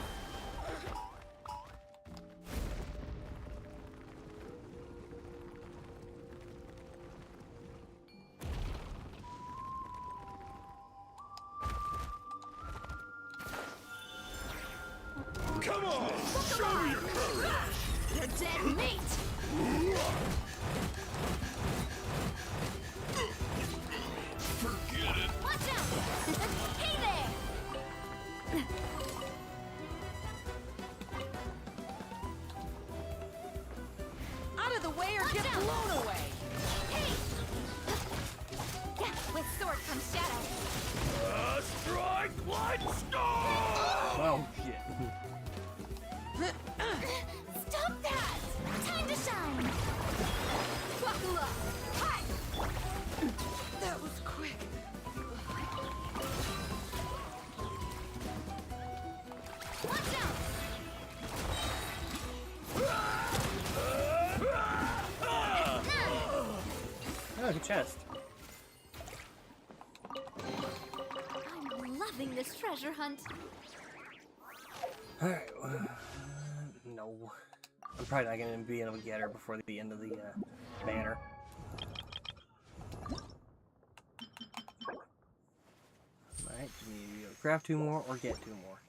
Speaker 3: Come on! Show me your courage! You're dead meat!
Speaker 6: Forget it!
Speaker 3: Watch out! Hey there!
Speaker 20: Out of the way or get blown away!
Speaker 3: Hey! Yeah, with sword comes shadow.
Speaker 6: Strike light storm!
Speaker 2: Oh, shit.
Speaker 3: Stop that! Time to shine! Buckle up! Hi!
Speaker 20: That was quick.
Speaker 3: Watch out!
Speaker 2: Oh, good chest.
Speaker 3: I'm loving this treasure hunt.
Speaker 2: Alright, no. I'm probably not going to be able to get her before the end of the banner. Alright, just need to either craft 2 more or get 2 more.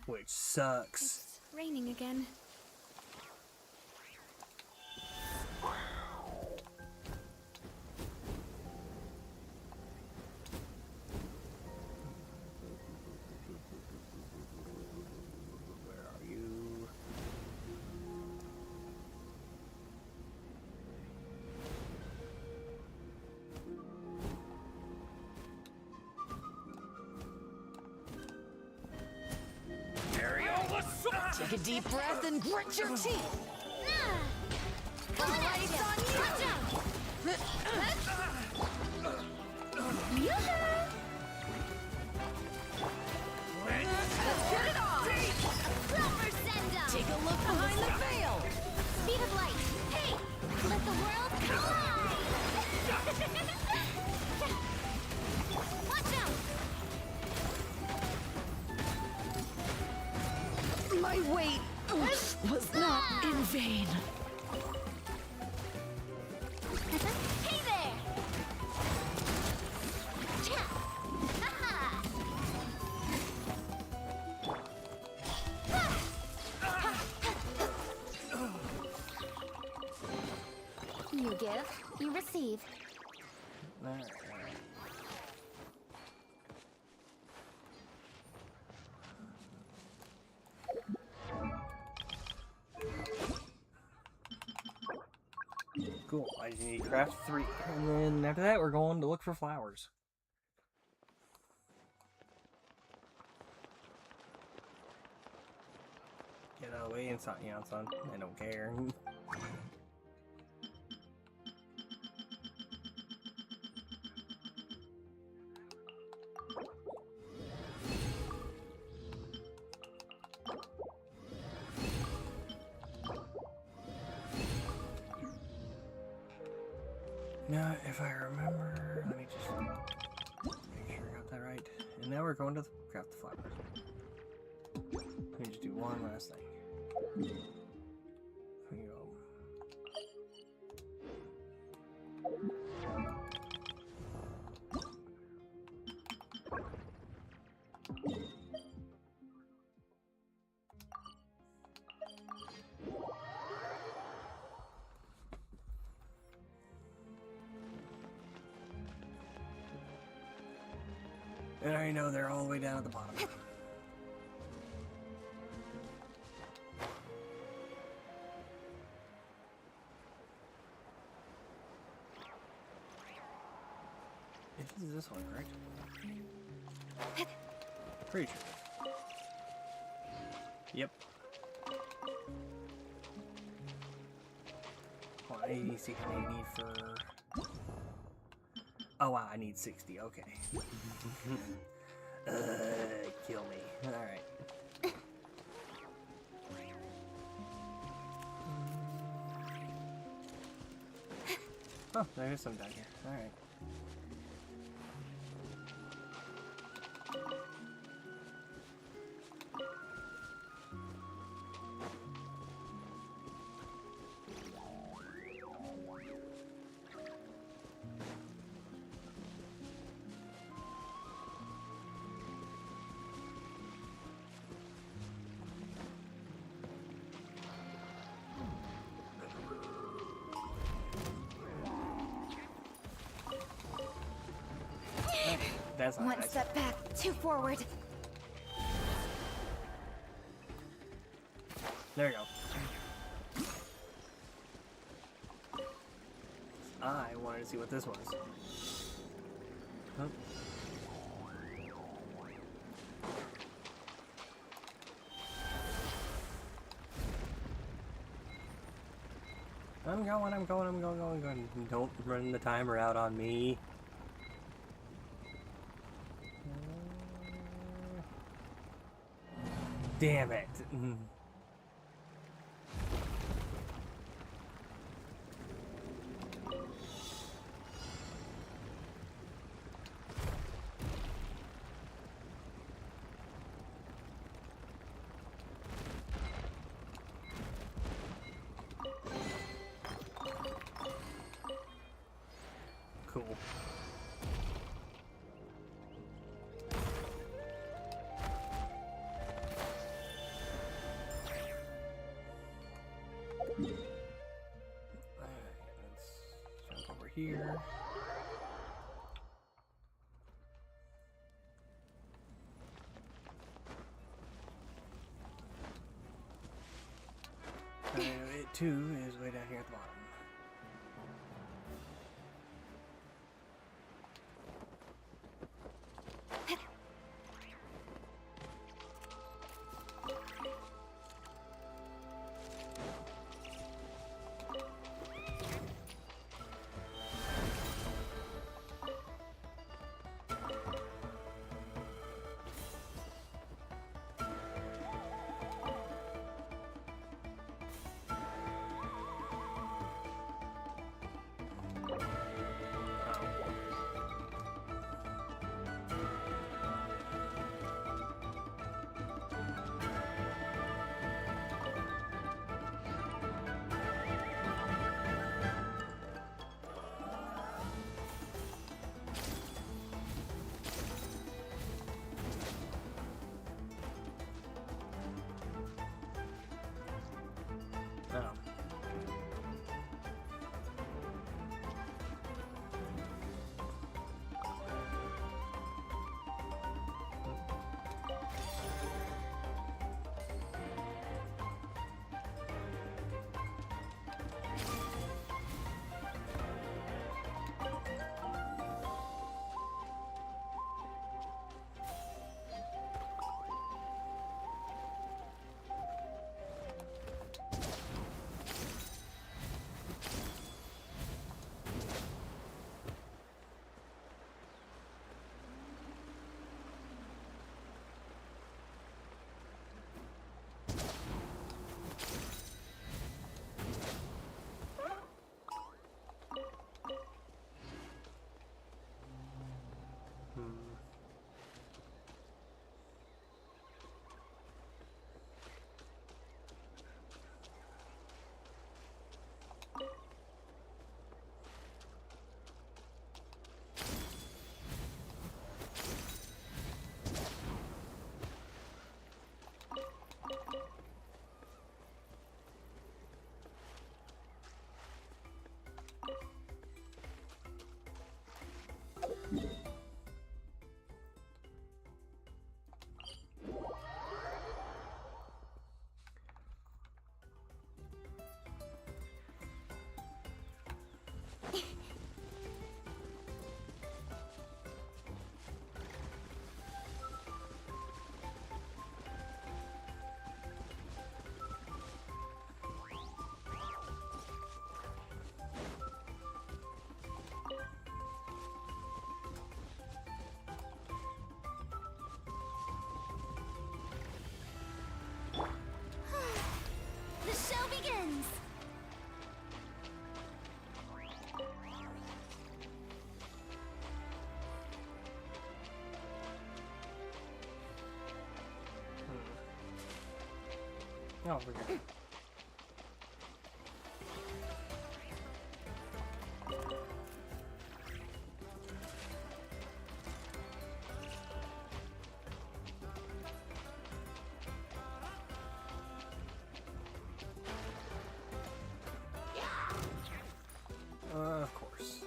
Speaker 2: Which sucks.
Speaker 11: It's raining again.
Speaker 2: Where are you?
Speaker 20: Take a deep breath and grit your teeth.
Speaker 3: Coming at
Speaker 20: Lights
Speaker 3: ya.
Speaker 20: on you.
Speaker 3: Watch out! Yoo-hoo!
Speaker 20: Let's get it on.
Speaker 3: Proper send-up!
Speaker 20: Take a look behind the veil.
Speaker 3: Speed of light! Hey! Let the world collide! Watch out!
Speaker 20: My wait was not in vain.
Speaker 3: Hey there! Cha! Ha-ha! You give, you receive.
Speaker 2: Alright. Cool. I just need to craft 3. And then after that, we're going to look for flowers. Get out of the way and son. I don't care. Now, if I remember, let me just make sure I got that right. And now we're going to craft the flowers. Let me just do one last thing. Here we go. And I already know they're all the way down at the bottom. This is this one, correct? Pretty sure. Yep. Hold on, I need to see how many I need for... Oh wow, I need 60, okay. Kill me. Alright. Oh, there is some down here. Alright. That's not
Speaker 7: One
Speaker 2: nice.
Speaker 7: step back, two forward.
Speaker 2: There you go. I wanted to see what this was. Huh? I'm going. Don't run the timer out on me. Damn it. Cool. Let's jump over here. It too is way down here at the bottom. Oh, we're good. Of course.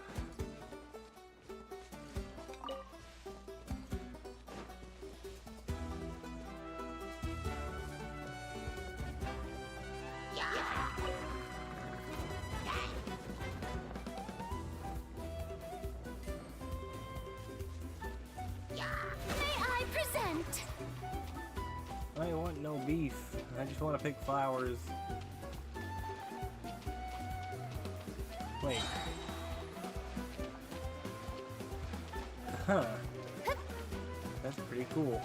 Speaker 3: May I present?
Speaker 2: I don't want no beef. I just want to pick flowers. Wait. Huh. That's pretty cool.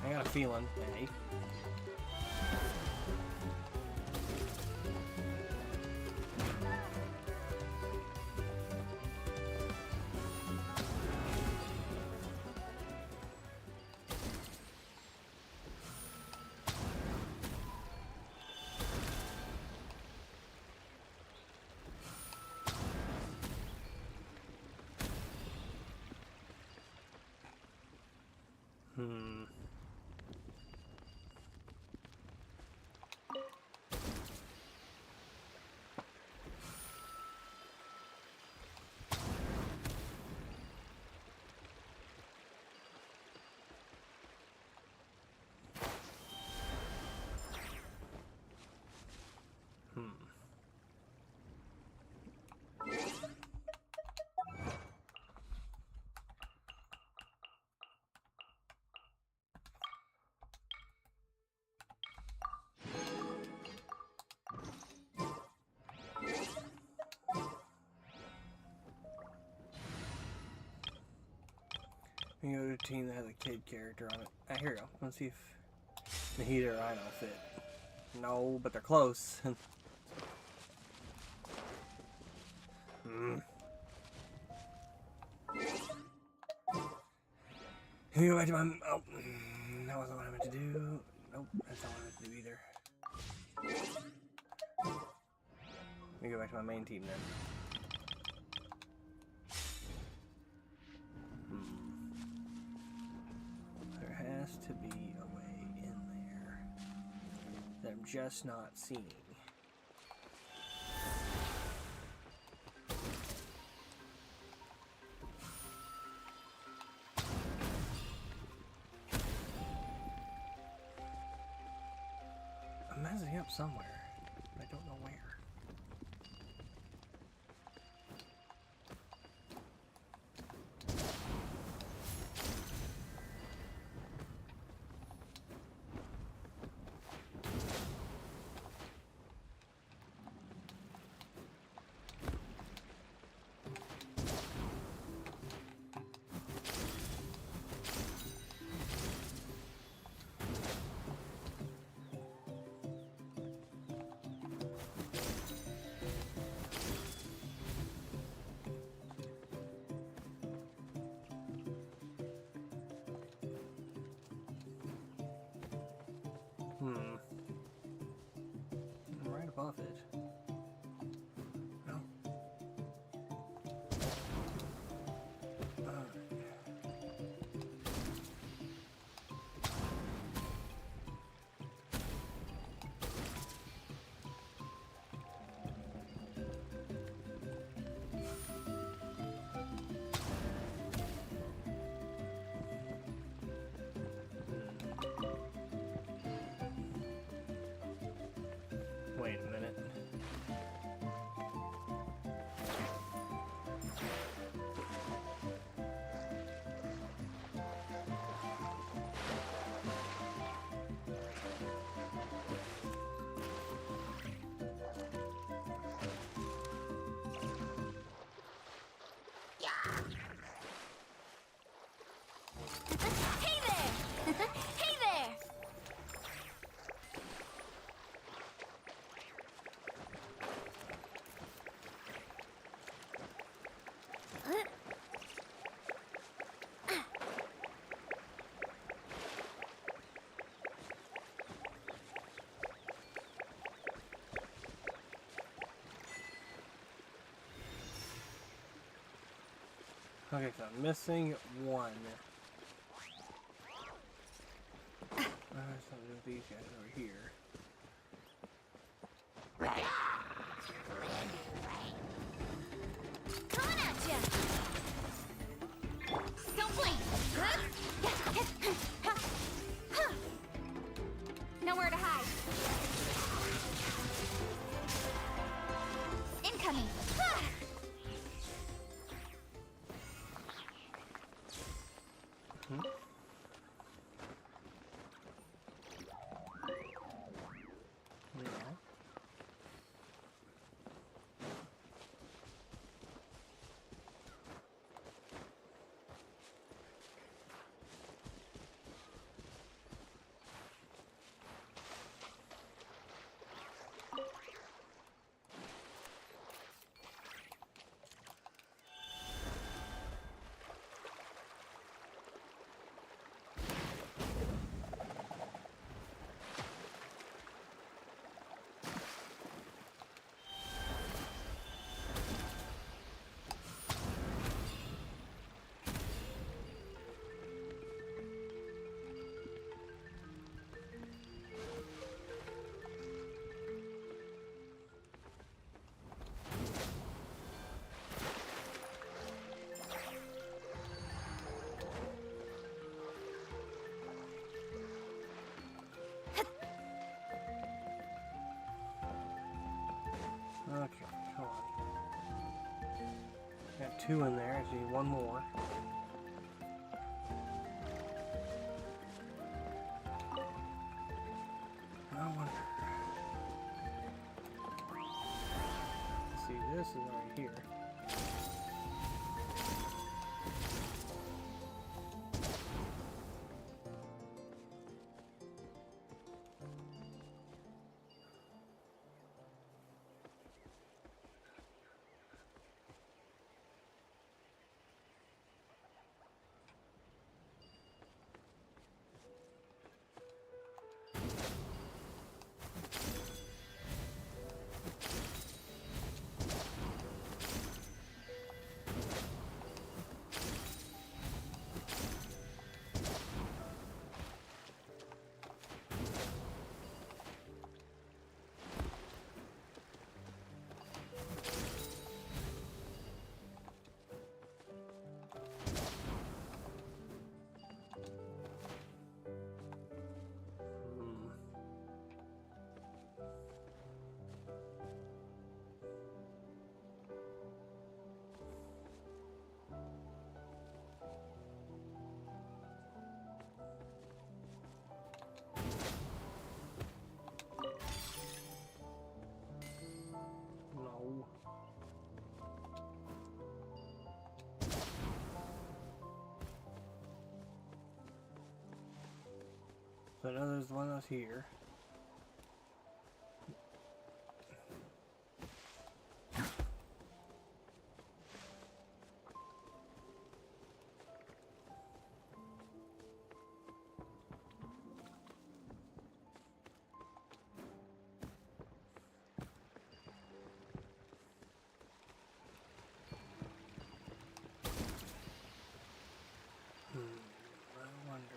Speaker 2: I got a feeling, hey. We go to a team that has a kid character on it. Ah, here we go. Let's see if Nahida or Rhino fit. No, but they're close. Let me go back to my... Oh, that wasn't what I meant to do. Nope, that's not what I meant to do either. Let me go back to my main team then. There has to be a way in there that I'm just not seeing. I'm messing up somewhere, but I don't know where. I'm right above it. No. Okay, so I'm missing one. Something with these guys over here.
Speaker 3: Coming at ya! Don't blink! Nowhere to hide. Incoming!
Speaker 2: Okay, come on. Got two in there. I just need one more. I wonder. See, this is right here. No. So I know there's one that's here. I wonder.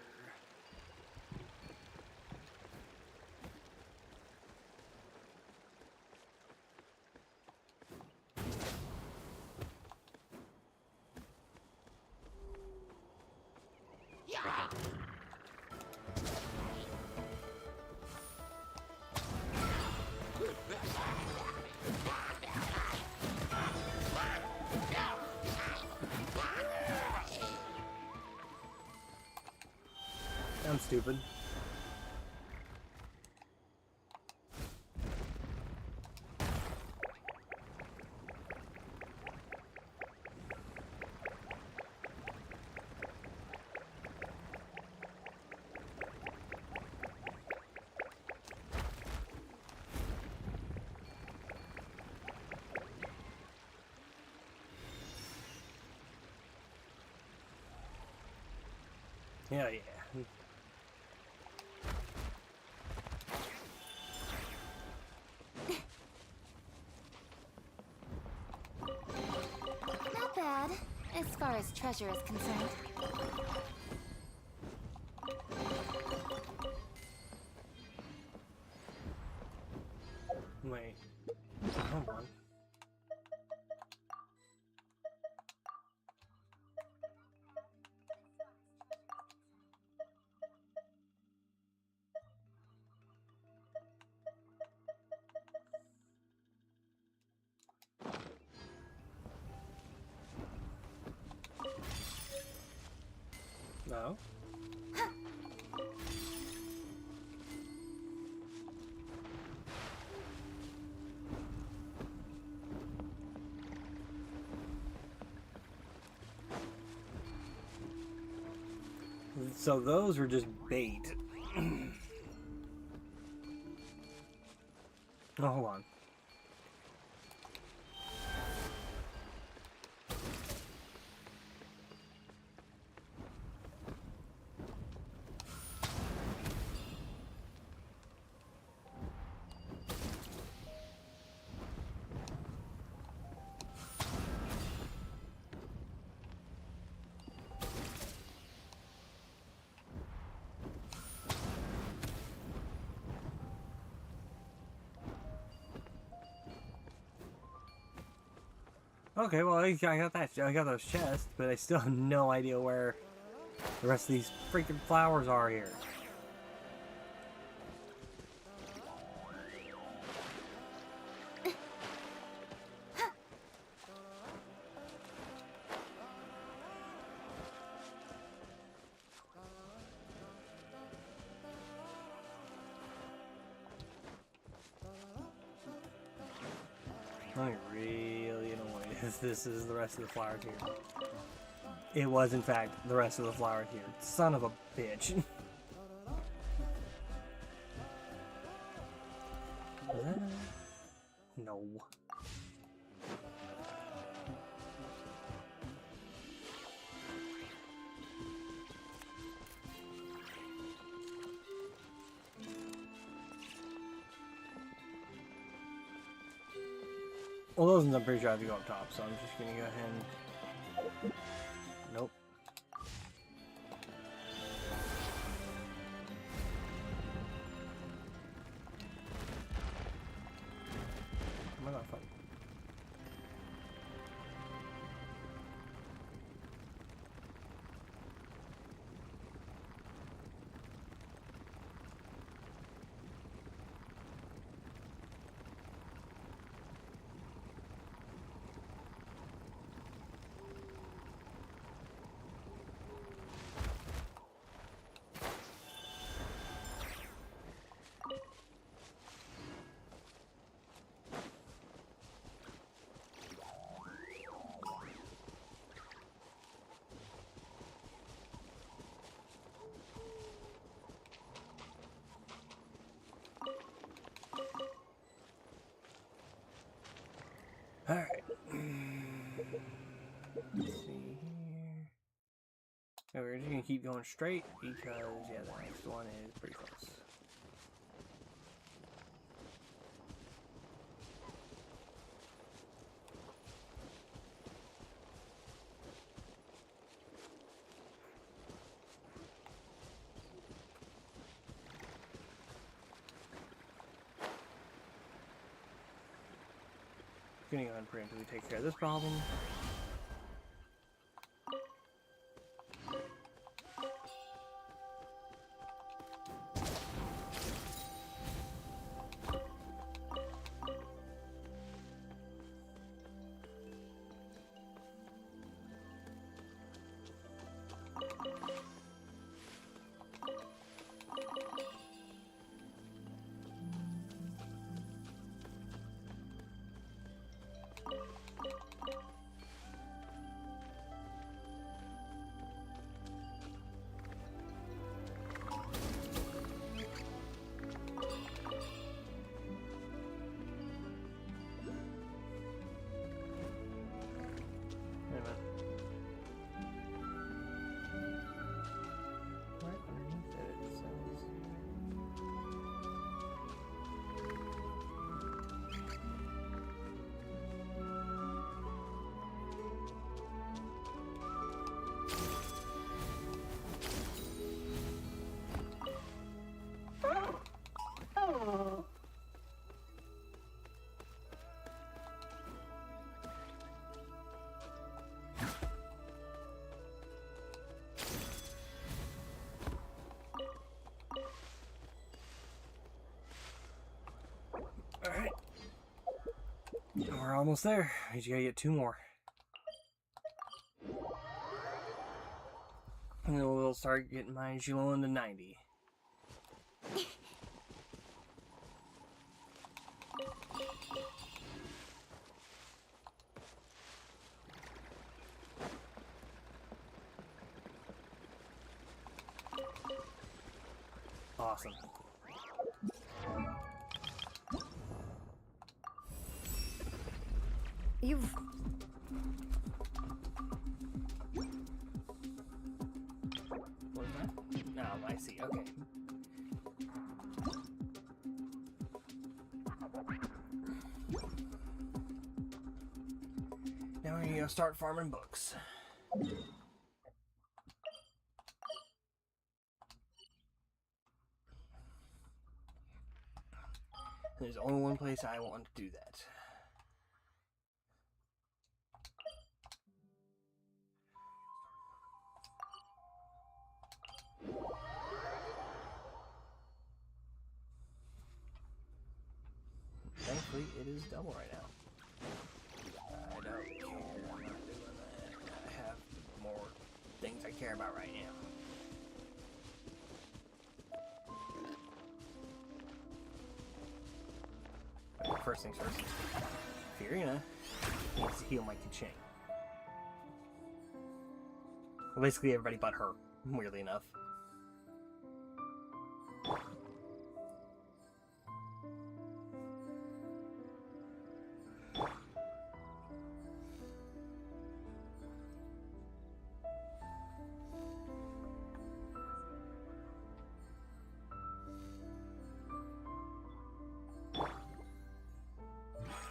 Speaker 2: I'm stupid. Yeah, yeah.
Speaker 3: Not bad.
Speaker 5: as far as treasure is concerned.
Speaker 2: Wait. Hold on. No. So those were just bait. Oh, hold on. Okay, well, I got that. I got those chests, but I still have no idea where the rest of these freaking flowers are here. I'm really annoyed if this is the rest of the flowers here. It was, in fact, the rest of the flowers here. Son of a bitch. No. Well, those ones I'm pretty sure I have to go up top, so I'm just gonna go ahead and... Nope. Am I not fun? Alright. Let's see here. So we're just gonna keep going straight because, yeah, the next one is pretty close. Gonna go ahead and preemptively take care of this problem. We're almost there. We just gotta get 2 more. And then we'll start getting my Julon to 90. Awesome.
Speaker 11: You've...
Speaker 2: What is that? No, I see. Okay. Now we're gonna start farming books. There's only one place I want to do that. Thankfully, it is double right now. I don't care. I'm not doing that. I have more things I care about right now. First things first. Fiorina needs to heal my Kaching. Well, basically everybody but her, weirdly enough.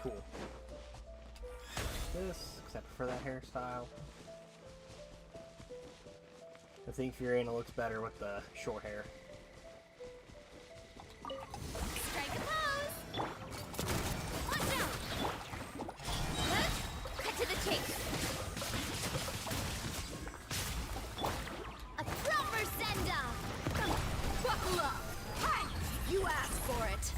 Speaker 2: Cool. This, except for that hairstyle. I think Fiorina looks better with the short hair.
Speaker 3: Strike a pose! Watch out! Cut to the chase! A proper send-off! Buckle up! Hi! You asked for it!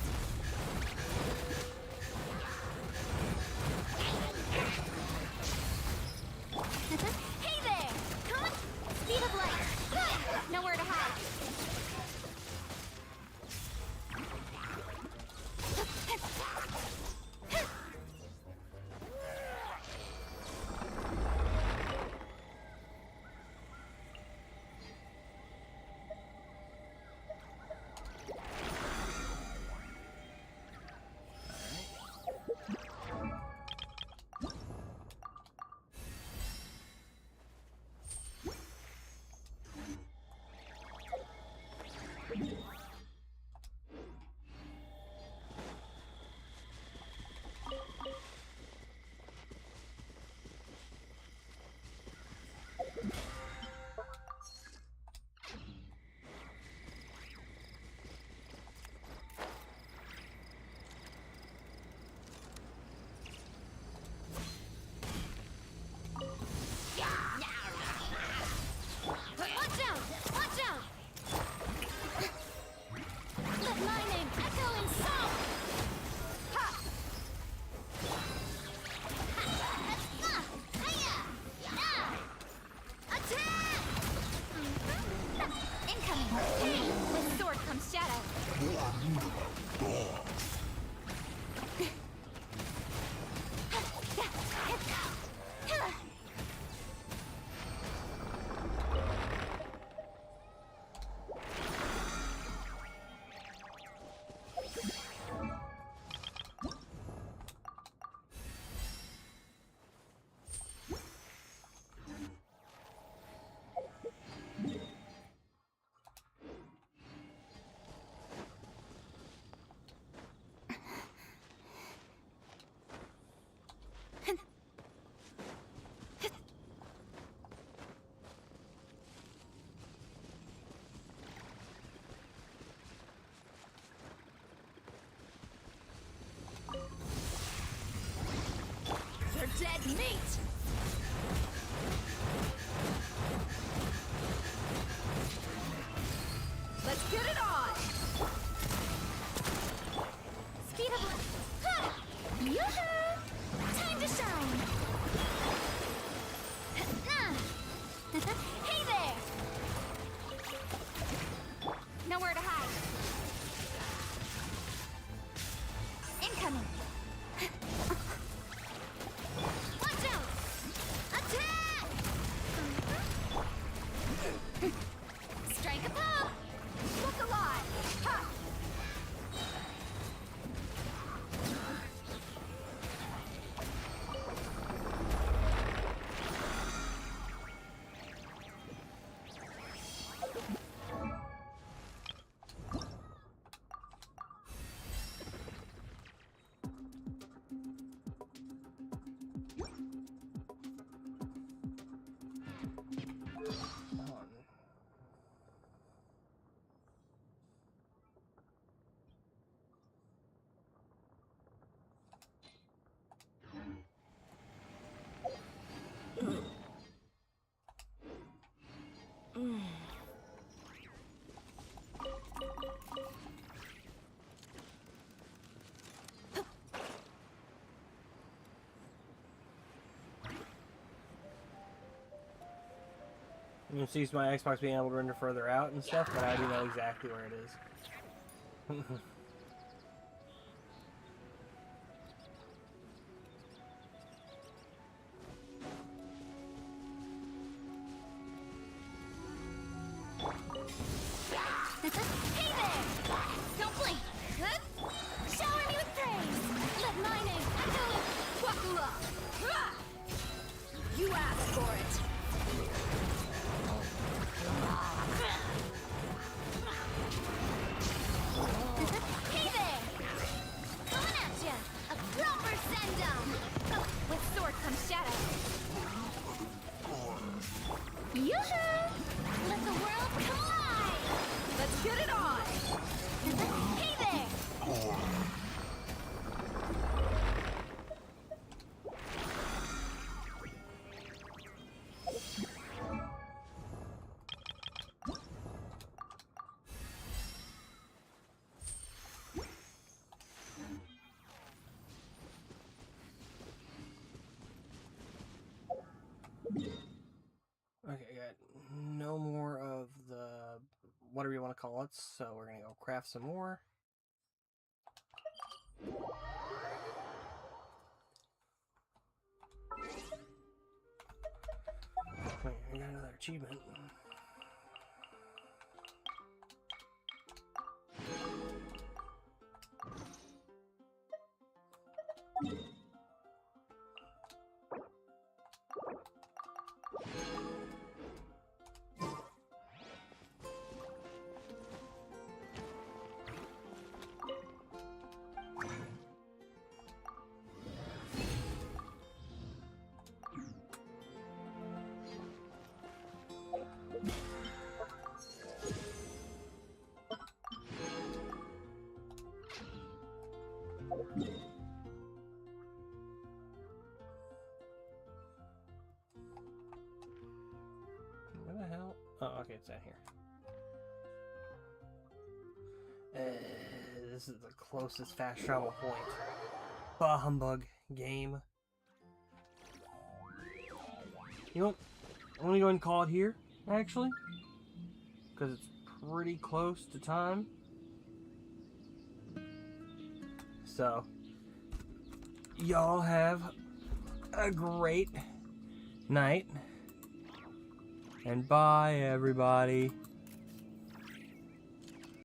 Speaker 3: Hey there! Come on! Speed of light! Nowhere to hide! Watch out! Watch out! Let my name echo in song! Ha! Attack! Incoming! Hey! With sword comes shadow! Dead meat! Let's get it on! Speed of light! Yoo-hoo!
Speaker 2: You see my Xbox being able to render further out and stuff, but I do know exactly where it is.
Speaker 3: Hey there! Don't blink! Shower me with praise! Let my name echo Wakula! You asked for it! Hey there! Coming at ya! A proper send-down! Oh, with sword comes shadow! Yoo-hoo! Let the world come alive! Let's get it on! Hey there!
Speaker 2: Okay, got no more of the whatever you want to call it, so we're gonna go craft some more. Wait, I got another achievement. Where the hell? Oh, okay, it's down here. This is the closest fast travel point. Bah humbug game. You know what? I'm gonna go ahead and call it here, actually. Because it's pretty close to time. So, y'all have a great night. And bye, everybody.